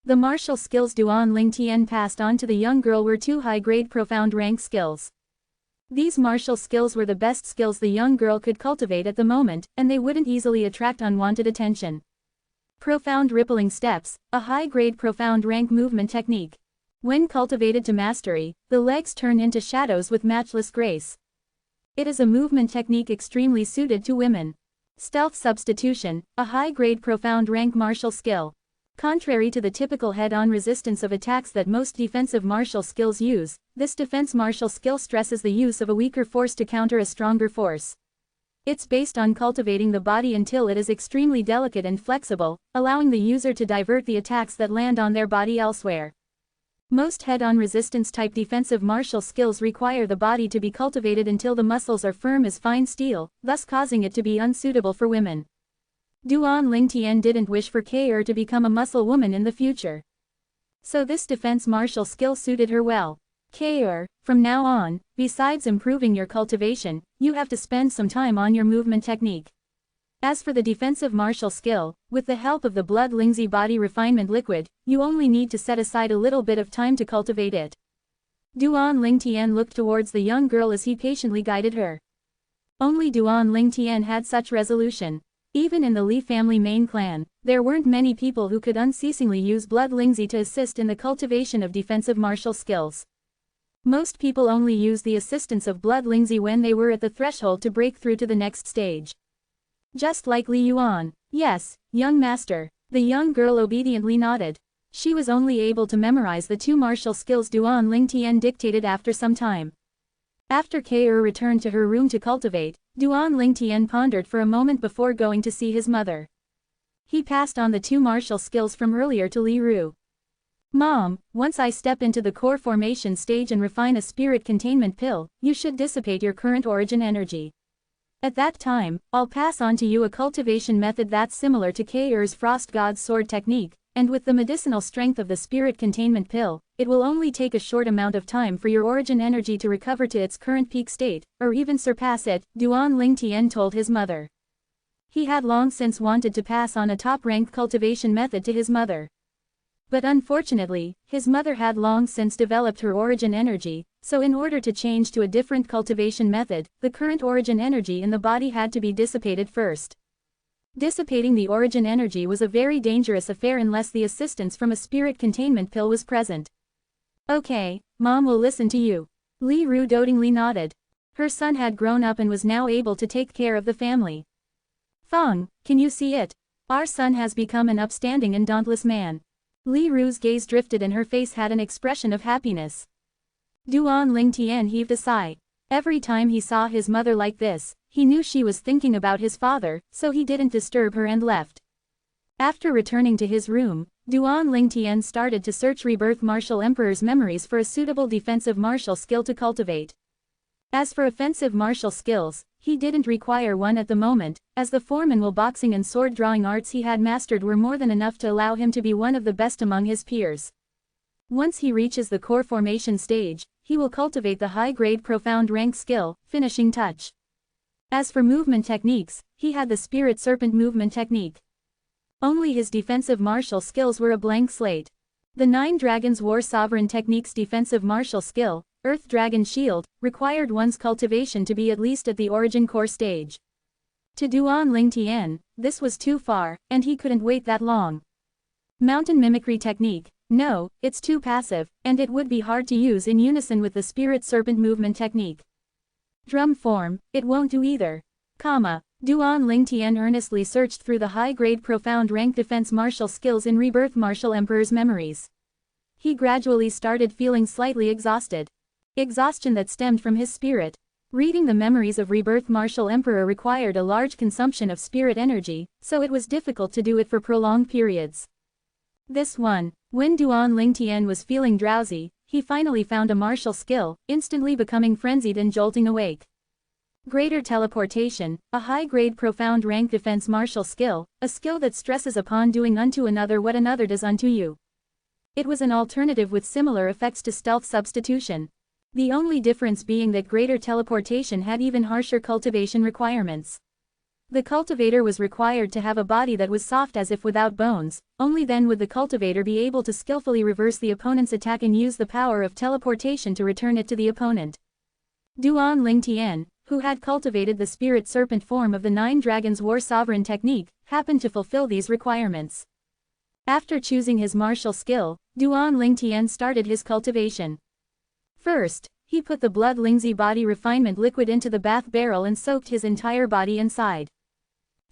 The martial skills Duan Lingtian passed on to the young girl were 2 high-grade profound rank skills. These martial skills were the best skills the young girl could cultivate at the moment, and they wouldn't easily attract unwanted attention. Profound Rippling Steps, a high-grade profound rank movement technique. When cultivated to mastery, the legs turn into shadows with matchless grace. It is a movement technique extremely suited to women. Stealth Substitution, a high-grade profound rank martial skill. Contrary to the typical head-on resistance of attacks that most defensive martial skills use, this defense martial skill stresses the use of a weaker force to counter a stronger force. It's based on cultivating the body until it is extremely delicate and flexible, allowing the user to divert the attacks that land on their body elsewhere. Most head-on resistance-type defensive martial skills require the body to be cultivated until the muscles are firm as fine steel, thus causing it to be unsuitable for women. Duan Lingtian didn't wish for Kr to become a muscle woman in the future. So this defense martial skill suited her well. Kr, from now on, besides improving your cultivation, you have to spend some time on your movement technique. As for the defensive martial skill, with the help of the Blood Lingzi Body Refinement Liquid, you only need to set aside a little bit of time to cultivate it. Duan Lingtian looked towards the young girl as he patiently guided her. Only Duan Lingtian had such resolution. Even in the Li family main clan, there weren't many people who could unceasingly use Blood Lingzi to assist in the cultivation of defensive martial skills. Most people only used the assistance of Blood Lingzi when they were at the threshold to break through to the next stage. Just like Li Yuan. Yes, young master. The young girl obediently nodded. She was only able to memorize the 2 martial skills Duan Lingtian dictated after some time. After Kr returned to her room to cultivate, Duan Lingtian pondered for a moment before going to see his mother. He passed on the 2 martial skills from earlier to Li Ru. Mom, once I step into the core formation stage and refine a spirit containment pill, you should dissipate your current origin energy. At that time, I'll pass on to you a cultivation method that's similar to Kr's Frost God's sword technique, and with the medicinal strength of the spirit containment pill, it will only take a short amount of time for your origin energy to recover to its current peak state, or even surpass it, Duan Lingtian told his mother. He had long since wanted to pass on a top-ranked cultivation method to his mother. But unfortunately, his mother had long since developed her origin energy, so in order to change to a different cultivation method, the current origin energy in the body had to be dissipated first. Dissipating the origin energy was a very dangerous affair unless the assistance from a spirit containment pill was present. Okay, Mom will listen to you. Li Ru dotingly nodded. Her son had grown up and was now able to take care of the family. Feng, can you see it? Our son has become an upstanding and dauntless man. Li Ru's gaze drifted and her face had an expression of happiness. Duan Lingtian heaved a sigh. Every time he saw his mother like this, he knew she was thinking about his father, so he didn't disturb her and left. After returning to his room, Duan Lingtian started to search Rebirth Martial Emperor's memories for a suitable defensive martial skill to cultivate. As for offensive martial skills, he didn't require one at the moment, as the form and will boxing and sword drawing arts he had mastered were more than enough to allow him to be one of the best among his peers. Once he reaches the core formation stage, he will cultivate the high-grade profound rank skill, finishing touch. As for movement techniques, he had the Spirit Serpent movement technique. Only his defensive martial skills were a blank slate. The 9 Dragons War Sovereign technique's defensive martial skill, Earth Dragon Shield, required one's cultivation to be at least at the origin core stage. To Duan Lingtian, this was too far, and he couldn't wait that long. Mountain Mimicry technique, no, it's too passive, and it would be hard to use in unison with the Spirit Serpent movement technique. Drum form, it won't do either. Duan Lingtian earnestly searched through the high-grade profound rank defense martial skills in Rebirth Martial Emperor's memories. He gradually started feeling slightly exhausted. Exhaustion that stemmed from his spirit. Reading the memories of Rebirth Martial Emperor required a large consumption of spirit energy, so it was difficult to do it for prolonged periods. When Duan Lingtian was feeling drowsy, he finally found a martial skill, instantly becoming frenzied and jolting awake. Greater Teleportation, a high-grade profound rank defense martial skill, a skill that stresses upon doing unto another what another does unto you. It was an alternative with similar effects to stealth substitution. The only difference being that Greater Teleportation had even harsher cultivation requirements. The cultivator was required to have a body that was soft as if without bones, only then would the cultivator be able to skillfully reverse the opponent's attack and use the power of teleportation to return it to the opponent. Duan Lingtian, who had cultivated the Spirit Serpent form of the 9 Dragons War Sovereign technique, happened to fulfill these requirements. After choosing his martial skill, Duan Lingtian started his cultivation. First, he put the Blood Lingzi body refinement liquid into the bath barrel and soaked his entire body inside.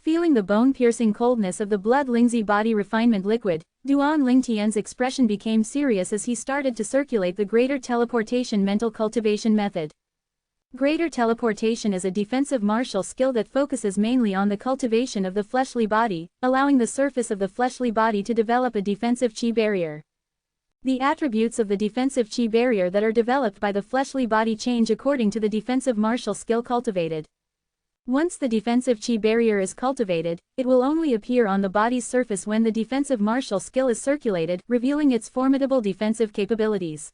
Feeling the bone-piercing coldness of the Blood Lingzi body refinement liquid, Duan Lingtian's expression became serious as he started to circulate the Greater Teleportation mental cultivation method. Greater Teleportation is a defensive martial skill that focuses mainly on the cultivation of the fleshly body, allowing the surface of the fleshly body to develop a defensive chi barrier. The attributes of the defensive chi barrier that are developed by the fleshly body change according to the defensive martial skill cultivated. Once the defensive chi barrier is cultivated, it will only appear on the body's surface when the defensive martial skill is circulated, revealing its formidable defensive capabilities.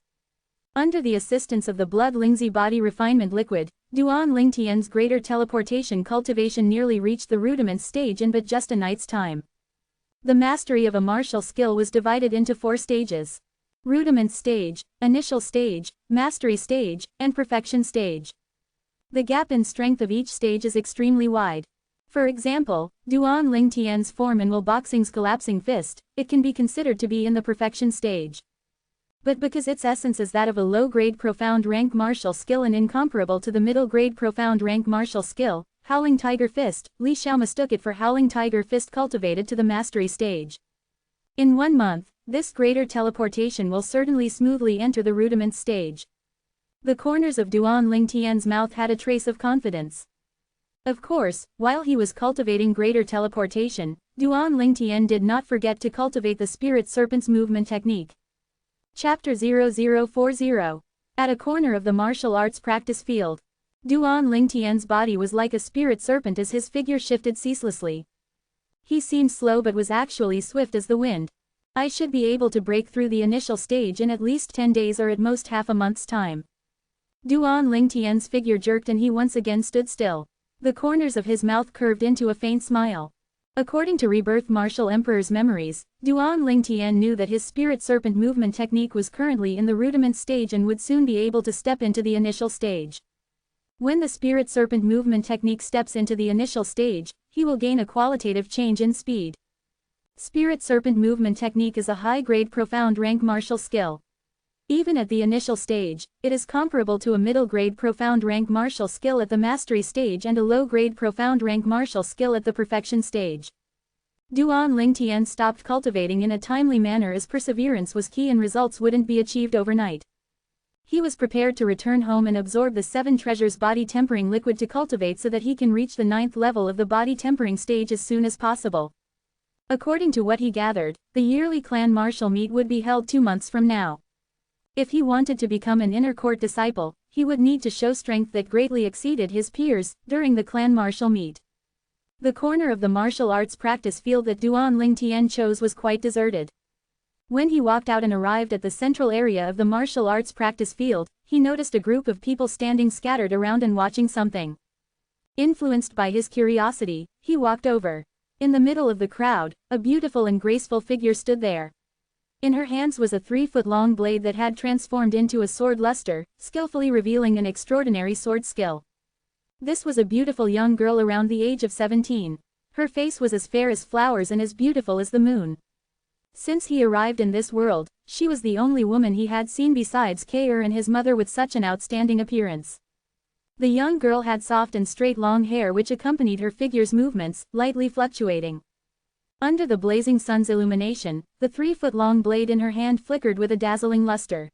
Under the assistance of the Blood Lingzi body refinement liquid, Duan Lingtian's Greater Teleportation cultivation nearly reached the rudiment stage in but just a night's time. The mastery of a martial skill was divided into 4 stages. Rudiment stage, initial stage, mastery stage, and perfection stage. The gap in strength of each stage is extremely wide. For example, Duan Lingtian's form in will boxing's collapsing fist, it can be considered to be in the perfection stage. But because its essence is that of a low-grade profound rank martial skill and incomparable to the middle-grade profound rank martial skill, Howling Tiger Fist, Li Xiao mistook it for Howling Tiger Fist cultivated to the mastery stage. In 1 month, this Greater Teleportation will certainly smoothly enter the rudiment stage. The corners of Duan Lingtian's mouth had a trace of confidence. Of course, while he was cultivating Greater Teleportation, Duan Lingtian did not forget to cultivate the Spirit Serpent's movement technique. Chapter 0040. At a corner of the martial arts practice field. Duan Lingtian's body was like a spirit serpent as his figure shifted ceaselessly. He seemed slow but was actually swift as the wind. I should be able to break through the initial stage in at least 10 days or at most half a month's time. Duan Lingtian's figure jerked and he once again stood still. The corners of his mouth curved into a faint smile. According to Rebirth Martial Emperor's memories, Duan Lingtian knew that his Spirit Serpent movement technique was currently in the rudiment stage and would soon be able to step into the initial stage. When the Spirit Serpent movement technique steps into the initial stage, he will gain a qualitative change in speed. Spirit Serpent movement technique is a high-grade profound rank martial skill. Even at the initial stage, it is comparable to a middle-grade profound rank martial skill at the mastery stage and a low-grade profound rank martial skill at the perfection stage. Duan Lingtian stopped cultivating in a timely manner as perseverance was key and results wouldn't be achieved overnight. He was prepared to return home and absorb the 7 treasures body tempering liquid to cultivate so that he can reach the 9th level of the body tempering stage as soon as possible. According to what he gathered, the yearly clan martial meet would be held 2 months from now. If he wanted to become an inner court disciple, he would need to show strength that greatly exceeded his peers during the clan martial meet. The corner of the martial arts practice field that Duan Lingtian chose was quite deserted. When he walked out and arrived at the central area of the martial arts practice field, he noticed a group of people standing scattered around and watching something. Influenced by his curiosity, he walked over. In the middle of the crowd, a beautiful and graceful figure stood there. In her hands was a 3-foot-long blade that had transformed into a sword luster, skillfully revealing an extraordinary sword skill. This was a beautiful young girl around the age of 17. Her face was as fair as flowers and as beautiful as the moon. Since he arrived in this world, she was the only woman he had seen besides Kair and his mother with such an outstanding appearance. The young girl had soft and straight long hair which accompanied her figure's movements, lightly fluctuating. Under the blazing sun's illumination, the 3-foot-long blade in her hand flickered with a dazzling luster.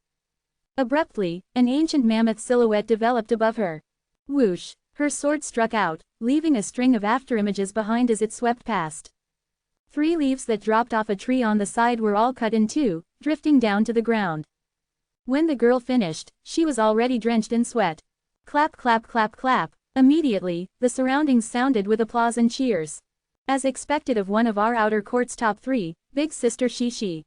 Abruptly, an ancient mammoth silhouette developed above her. Whoosh! Her sword struck out, leaving a string of afterimages behind as it swept past. 3 leaves that dropped off a tree on the side were all cut in 2, drifting down to the ground. When the girl finished, she was already drenched in sweat. Clap clap clap clap. Immediately, the surroundings sounded with applause and cheers. As expected of one of our outer court's top 3, Big Sister Shishi.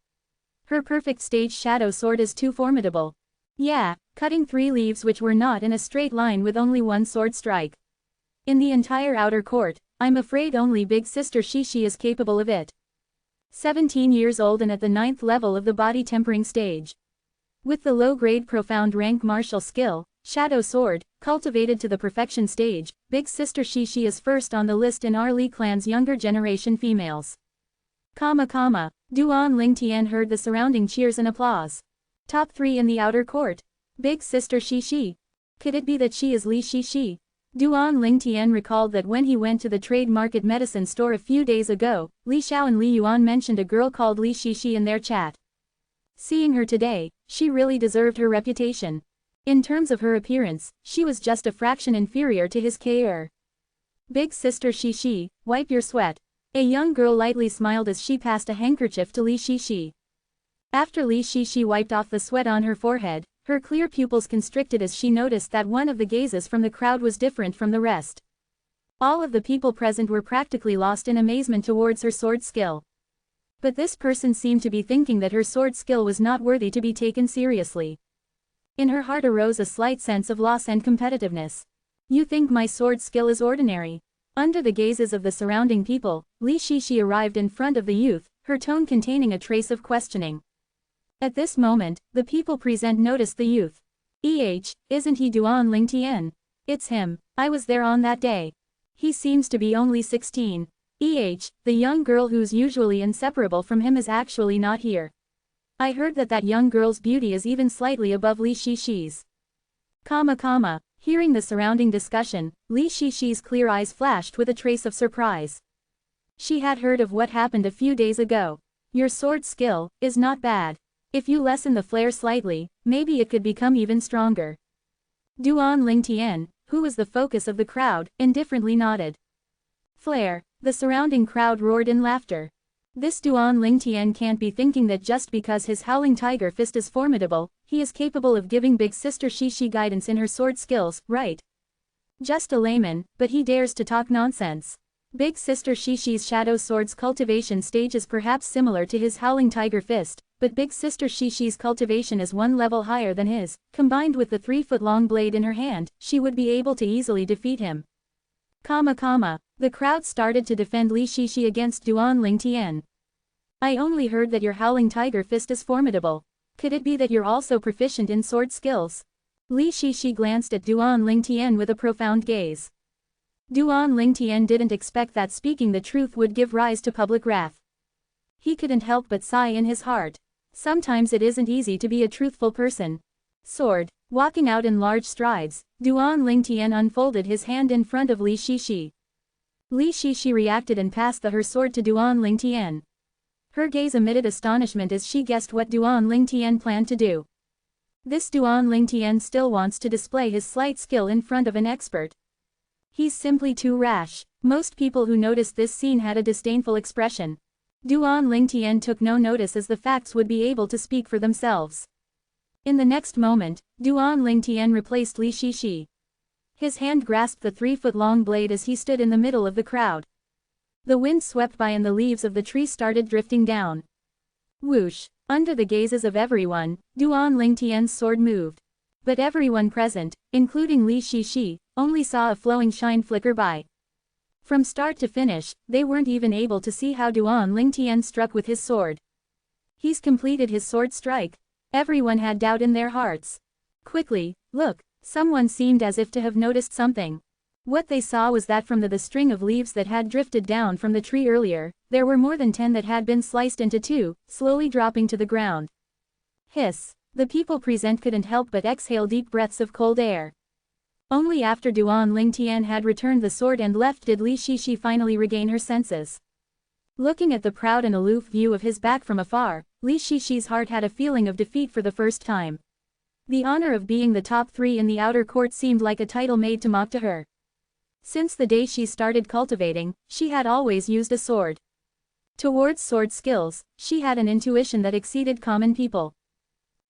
Her perfect stage shadow sword is too formidable. Yeah, cutting 3 leaves which were not in a straight line with only 1 sword strike. In the entire outer court, I'm afraid only Big Sister Shishi is capable of it. 17 years old and at the 9th level of the body tempering stage. With the low-grade profound rank martial skill, Shadow Sword, cultivated to the perfection stage, Big Sister Shishi is first on the list in our Li clan's younger generation females. Duan Lingtian heard the surrounding cheers and applause. Top 3 in the outer court. Big Sister Shishi. Could it be that she is Li Shishi? Duan Lingtian recalled that when he went to the trade market medicine store a few days ago, Li Xiao and Li Yuan mentioned a girl called Li Shishi in their chat. Seeing her today, she really deserved her reputation. In terms of her appearance, she was just a fraction inferior to his Kair. Big Sister Shishi, wipe your sweat. A young girl lightly smiled as she passed a handkerchief to Li Shishi. After Li Shishi wiped off the sweat on her forehead, her clear pupils constricted as she noticed that one of the gazes from the crowd was different from the rest. All of the people present were practically lost in amazement towards her sword skill. But this person seemed to be thinking that her sword skill was not worthy to be taken seriously. In her heart arose a slight sense of loss and competitiveness. You think my sword skill is ordinary? Under the gazes of the surrounding people, Li Shishi arrived in front of the youth, her tone containing a trace of questioning. At this moment, the people present noticed the youth. Isn't he Duan Lingtian? It's him. I was there on that day. He seems to be only 16. The young girl who's usually inseparable from him is actually not here. I heard that young girl's beauty is even slightly above Li Shishi's. Hearing the surrounding discussion, Li Shishi's clear eyes flashed with a trace of surprise. She had heard of what happened a few days ago. Your sword skill is not bad. If you lessen the flare slightly, maybe it could become even stronger. Duan Lingtian, who was the focus of the crowd, indifferently nodded. Flare. The surrounding crowd roared in laughter. This Duan Lingtian can't be thinking that just because his howling tiger fist is formidable, he is capable of giving Big Sister Shishi guidance in her sword skills, right? Just a layman, but he dares to talk nonsense. Big Sister Shishi's shadow sword's cultivation stage is perhaps similar to his howling tiger fist, but Big Sister Shishi's cultivation is 1 level higher than his. Combined with the 3-foot-long blade in her hand, she would be able to easily defeat him. The crowd started to defend Li Shishi against Duan Lingtian. I only heard that your howling tiger fist is formidable. Could it be that you're also proficient in sword skills? Li Shishi glanced at Duan Lingtian with a profound gaze. Duan Lingtian didn't expect that speaking the truth would give rise to public wrath. He couldn't help but sigh in his heart. Sometimes it isn't easy to be a truthful person. Sword. Walking out in large strides, Duan Lingtian unfolded his hand in front of Li Shishi. Li Shishi reacted and passed her sword to Duan Lingtian. Her gaze emitted astonishment as she guessed what Duan Lingtian planned to do. This Duan Lingtian still wants to display his slight skill in front of an expert. He's simply too rash. Most people who noticed this scene had a disdainful expression. Duan Lingtian took no notice as the facts would be able to speak for themselves. In the next moment, Duan Lingtian replaced Li Shishi. His hand grasped the 3-foot-long blade as he stood in the middle of the crowd. The wind swept by and the leaves of the tree started drifting down. Whoosh! Under the gazes of everyone, Duan Lingtian's sword moved. But everyone present, including Li Shishi, only saw a flowing shine flicker by. From start to finish, they weren't even able to see how Duan Lingtian struck with his sword. He's completed his sword strike. Everyone had doubt in their hearts. Quickly, look, someone seemed as if to have noticed something. What they saw was that from the string of leaves that had drifted down from the tree earlier, there were more than 10 that had been sliced into 2, slowly dropping to the ground. Hiss! The people present couldn't help but exhale deep breaths of cold air. Only after Duan Lingtian had returned the sword and left did Li Shishi finally regain her senses. Looking at the proud and aloof view of his back from afar, Li Shishi's heart had a feeling of defeat for the first time. The honor of being the top 3 in the outer court seemed like a title made to mock to her. Since the day she started cultivating, she had always used a sword. Towards sword skills, she had an intuition that exceeded common people.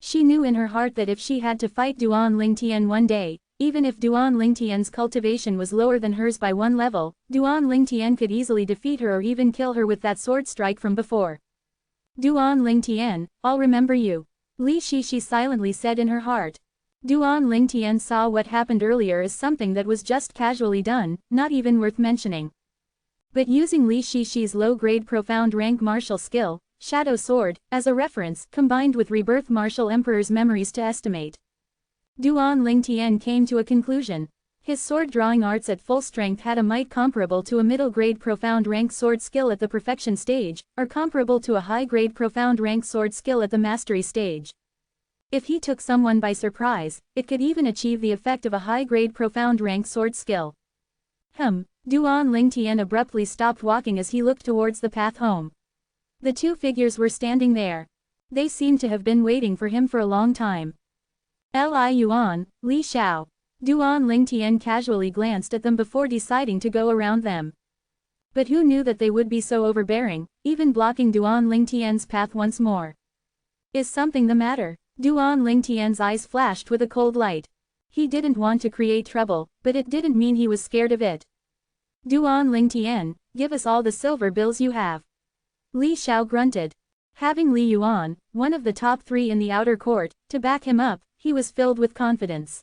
She knew in her heart that if she had to fight Duan Lingtian one day, even if Duan Lingtian's cultivation was lower than hers by 1 level, Duan Lingtian could easily defeat her or even kill her with that sword strike from before. Duan Lingtian, I'll remember you. Li Shishi silently said in her heart. Duan Lingtian saw what happened earlier as something that was just casually done, not even worth mentioning. But using Li Shishi's low-grade profound rank martial skill, Shadow Sword, as a reference, combined with Rebirth Martial Emperor's memories to estimate. Duan Lingtian came to a conclusion. His sword-drawing arts at full strength had a might comparable to a middle-grade profound rank sword skill at the perfection stage, or comparable to a high-grade profound rank sword skill at the mastery stage. If he took someone by surprise, it could even achieve the effect of a high-grade profound rank sword skill. Duan Lingtian abruptly stopped walking as he looked towards the path home. The 2 figures were standing there. They seemed to have been waiting for him for a long time. Li Yuan, Li Xiao. Duan Lingtian casually glanced at them before deciding to go around them. But who knew that they would be so overbearing, even blocking Duan Lingtian's path once more? Is something the matter? Duan Lingtian's eyes flashed with a cold light. He didn't want to create trouble, but it didn't mean he was scared of it. Duan Lingtian, give us all the silver bills you have. Li Xiao grunted. Having Li Yuan, one of the top 3 in the outer court, to back him up, he was filled with confidence.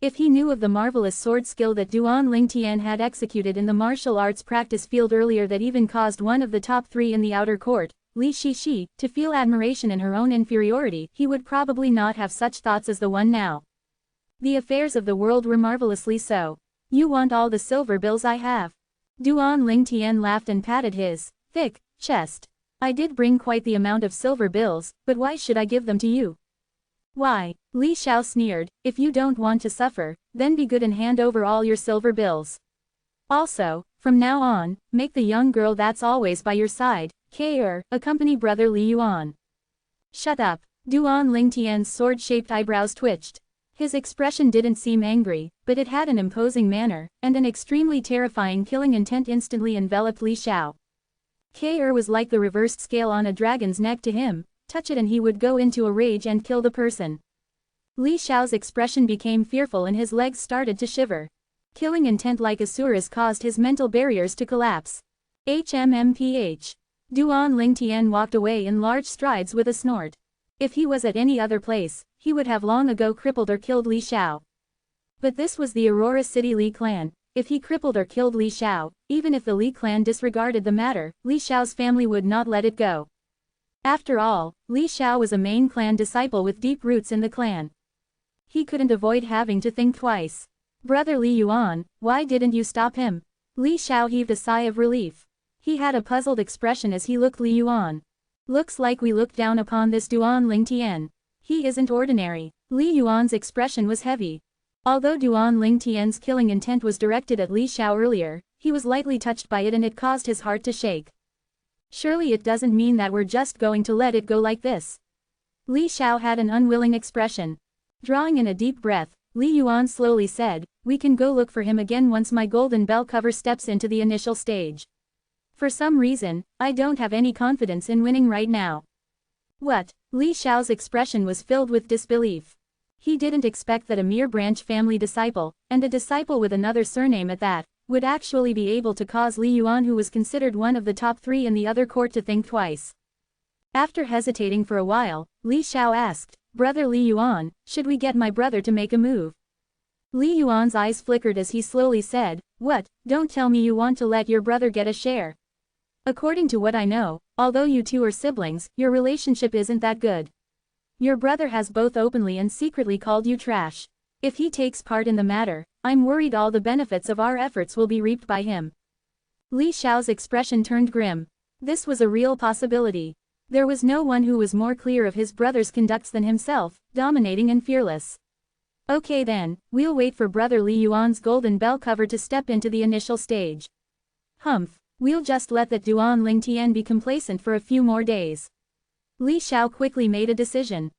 If he knew of the marvelous sword skill that Duan Lingtian had executed in the martial arts practice field earlier that even caused one of the top 3 in the outer court, Li Shishi, to feel admiration in her own inferiority, he would probably not have such thoughts as the one now. The affairs of the world were marvelously so. You want all the silver bills I have? Duan Lingtian laughed and patted his thick chest. I did bring quite the amount of silver bills, but why should I give them to you? Why? Li Xiao sneered, if you don't want to suffer, then be good and hand over all your silver bills. Also, from now on, make the young girl that's always by your side, accompany brother Li Yuan. Shut up. Duan Lingtian's sword-shaped eyebrows twitched. His expression didn't seem angry, but it had an imposing manner, and an extremely terrifying killing intent instantly enveloped Li Xiao. Was like the reversed scale on a dragon's neck to him, touch it and he would go into a rage and kill the person. Li Xiao's expression became fearful and his legs started to shiver. Killing intent like Asura's caused his mental barriers to collapse. HMMPH. Duan Lingtian walked away in large strides with a snort. If he was at any other place, he would have long ago crippled or killed Li Xiao. But this was the Aurora City Li clan. If he crippled or killed Li Xiao, even if the Li clan disregarded the matter, Li Xiao's family would not let it go. After all, Li Xiao was a main clan disciple with deep roots in the clan. He couldn't avoid having to think twice. Brother Li Yuan, why didn't you stop him? Li Xiao heaved a sigh of relief. He had a puzzled expression as he looked Li Yuan. Looks like we looked down upon this Duan Lingtian. He isn't ordinary. Li Yuan's expression was heavy. Although Duan Lingtian's killing intent was directed at Li Xiao earlier, he was lightly touched by it and it caused his heart to shake. Surely it doesn't mean that we're just going to let it go like this. Li Xiao had an unwilling expression. Drawing in a deep breath, Li Yuan slowly said, we can go look for him again once my golden bell cover steps into the initial stage. For some reason, I don't have any confidence in winning right now. What? Li Xiao's expression was filled with disbelief. He didn't expect that a mere branch family disciple, and a disciple with another surname at that, would actually be able to cause Li Yuan, who was considered one of the top 3 in the other court, to think twice. After hesitating for a while, Li Xiao asked, "Brother Li Yuan, should we get my brother to make a move?" Li Yuan's eyes flickered as he slowly said, "What, don't tell me you want to let your brother get a share. According to what I know, although you two are siblings, your relationship isn't that good. Your brother has both openly and secretly called you trash. If he takes part in the matter, I'm worried all the benefits of our efforts will be reaped by him." Li Xiao's expression turned grim. This was a real possibility. There was no one who was more clear of his brother's conducts than himself, dominating and fearless. Okay then, we'll wait for Brother Li Yuan's golden bell cover to step into the initial stage. Humph, we'll just let that Duan Ling Tian be complacent for a few more days. Li Xiao quickly made a decision.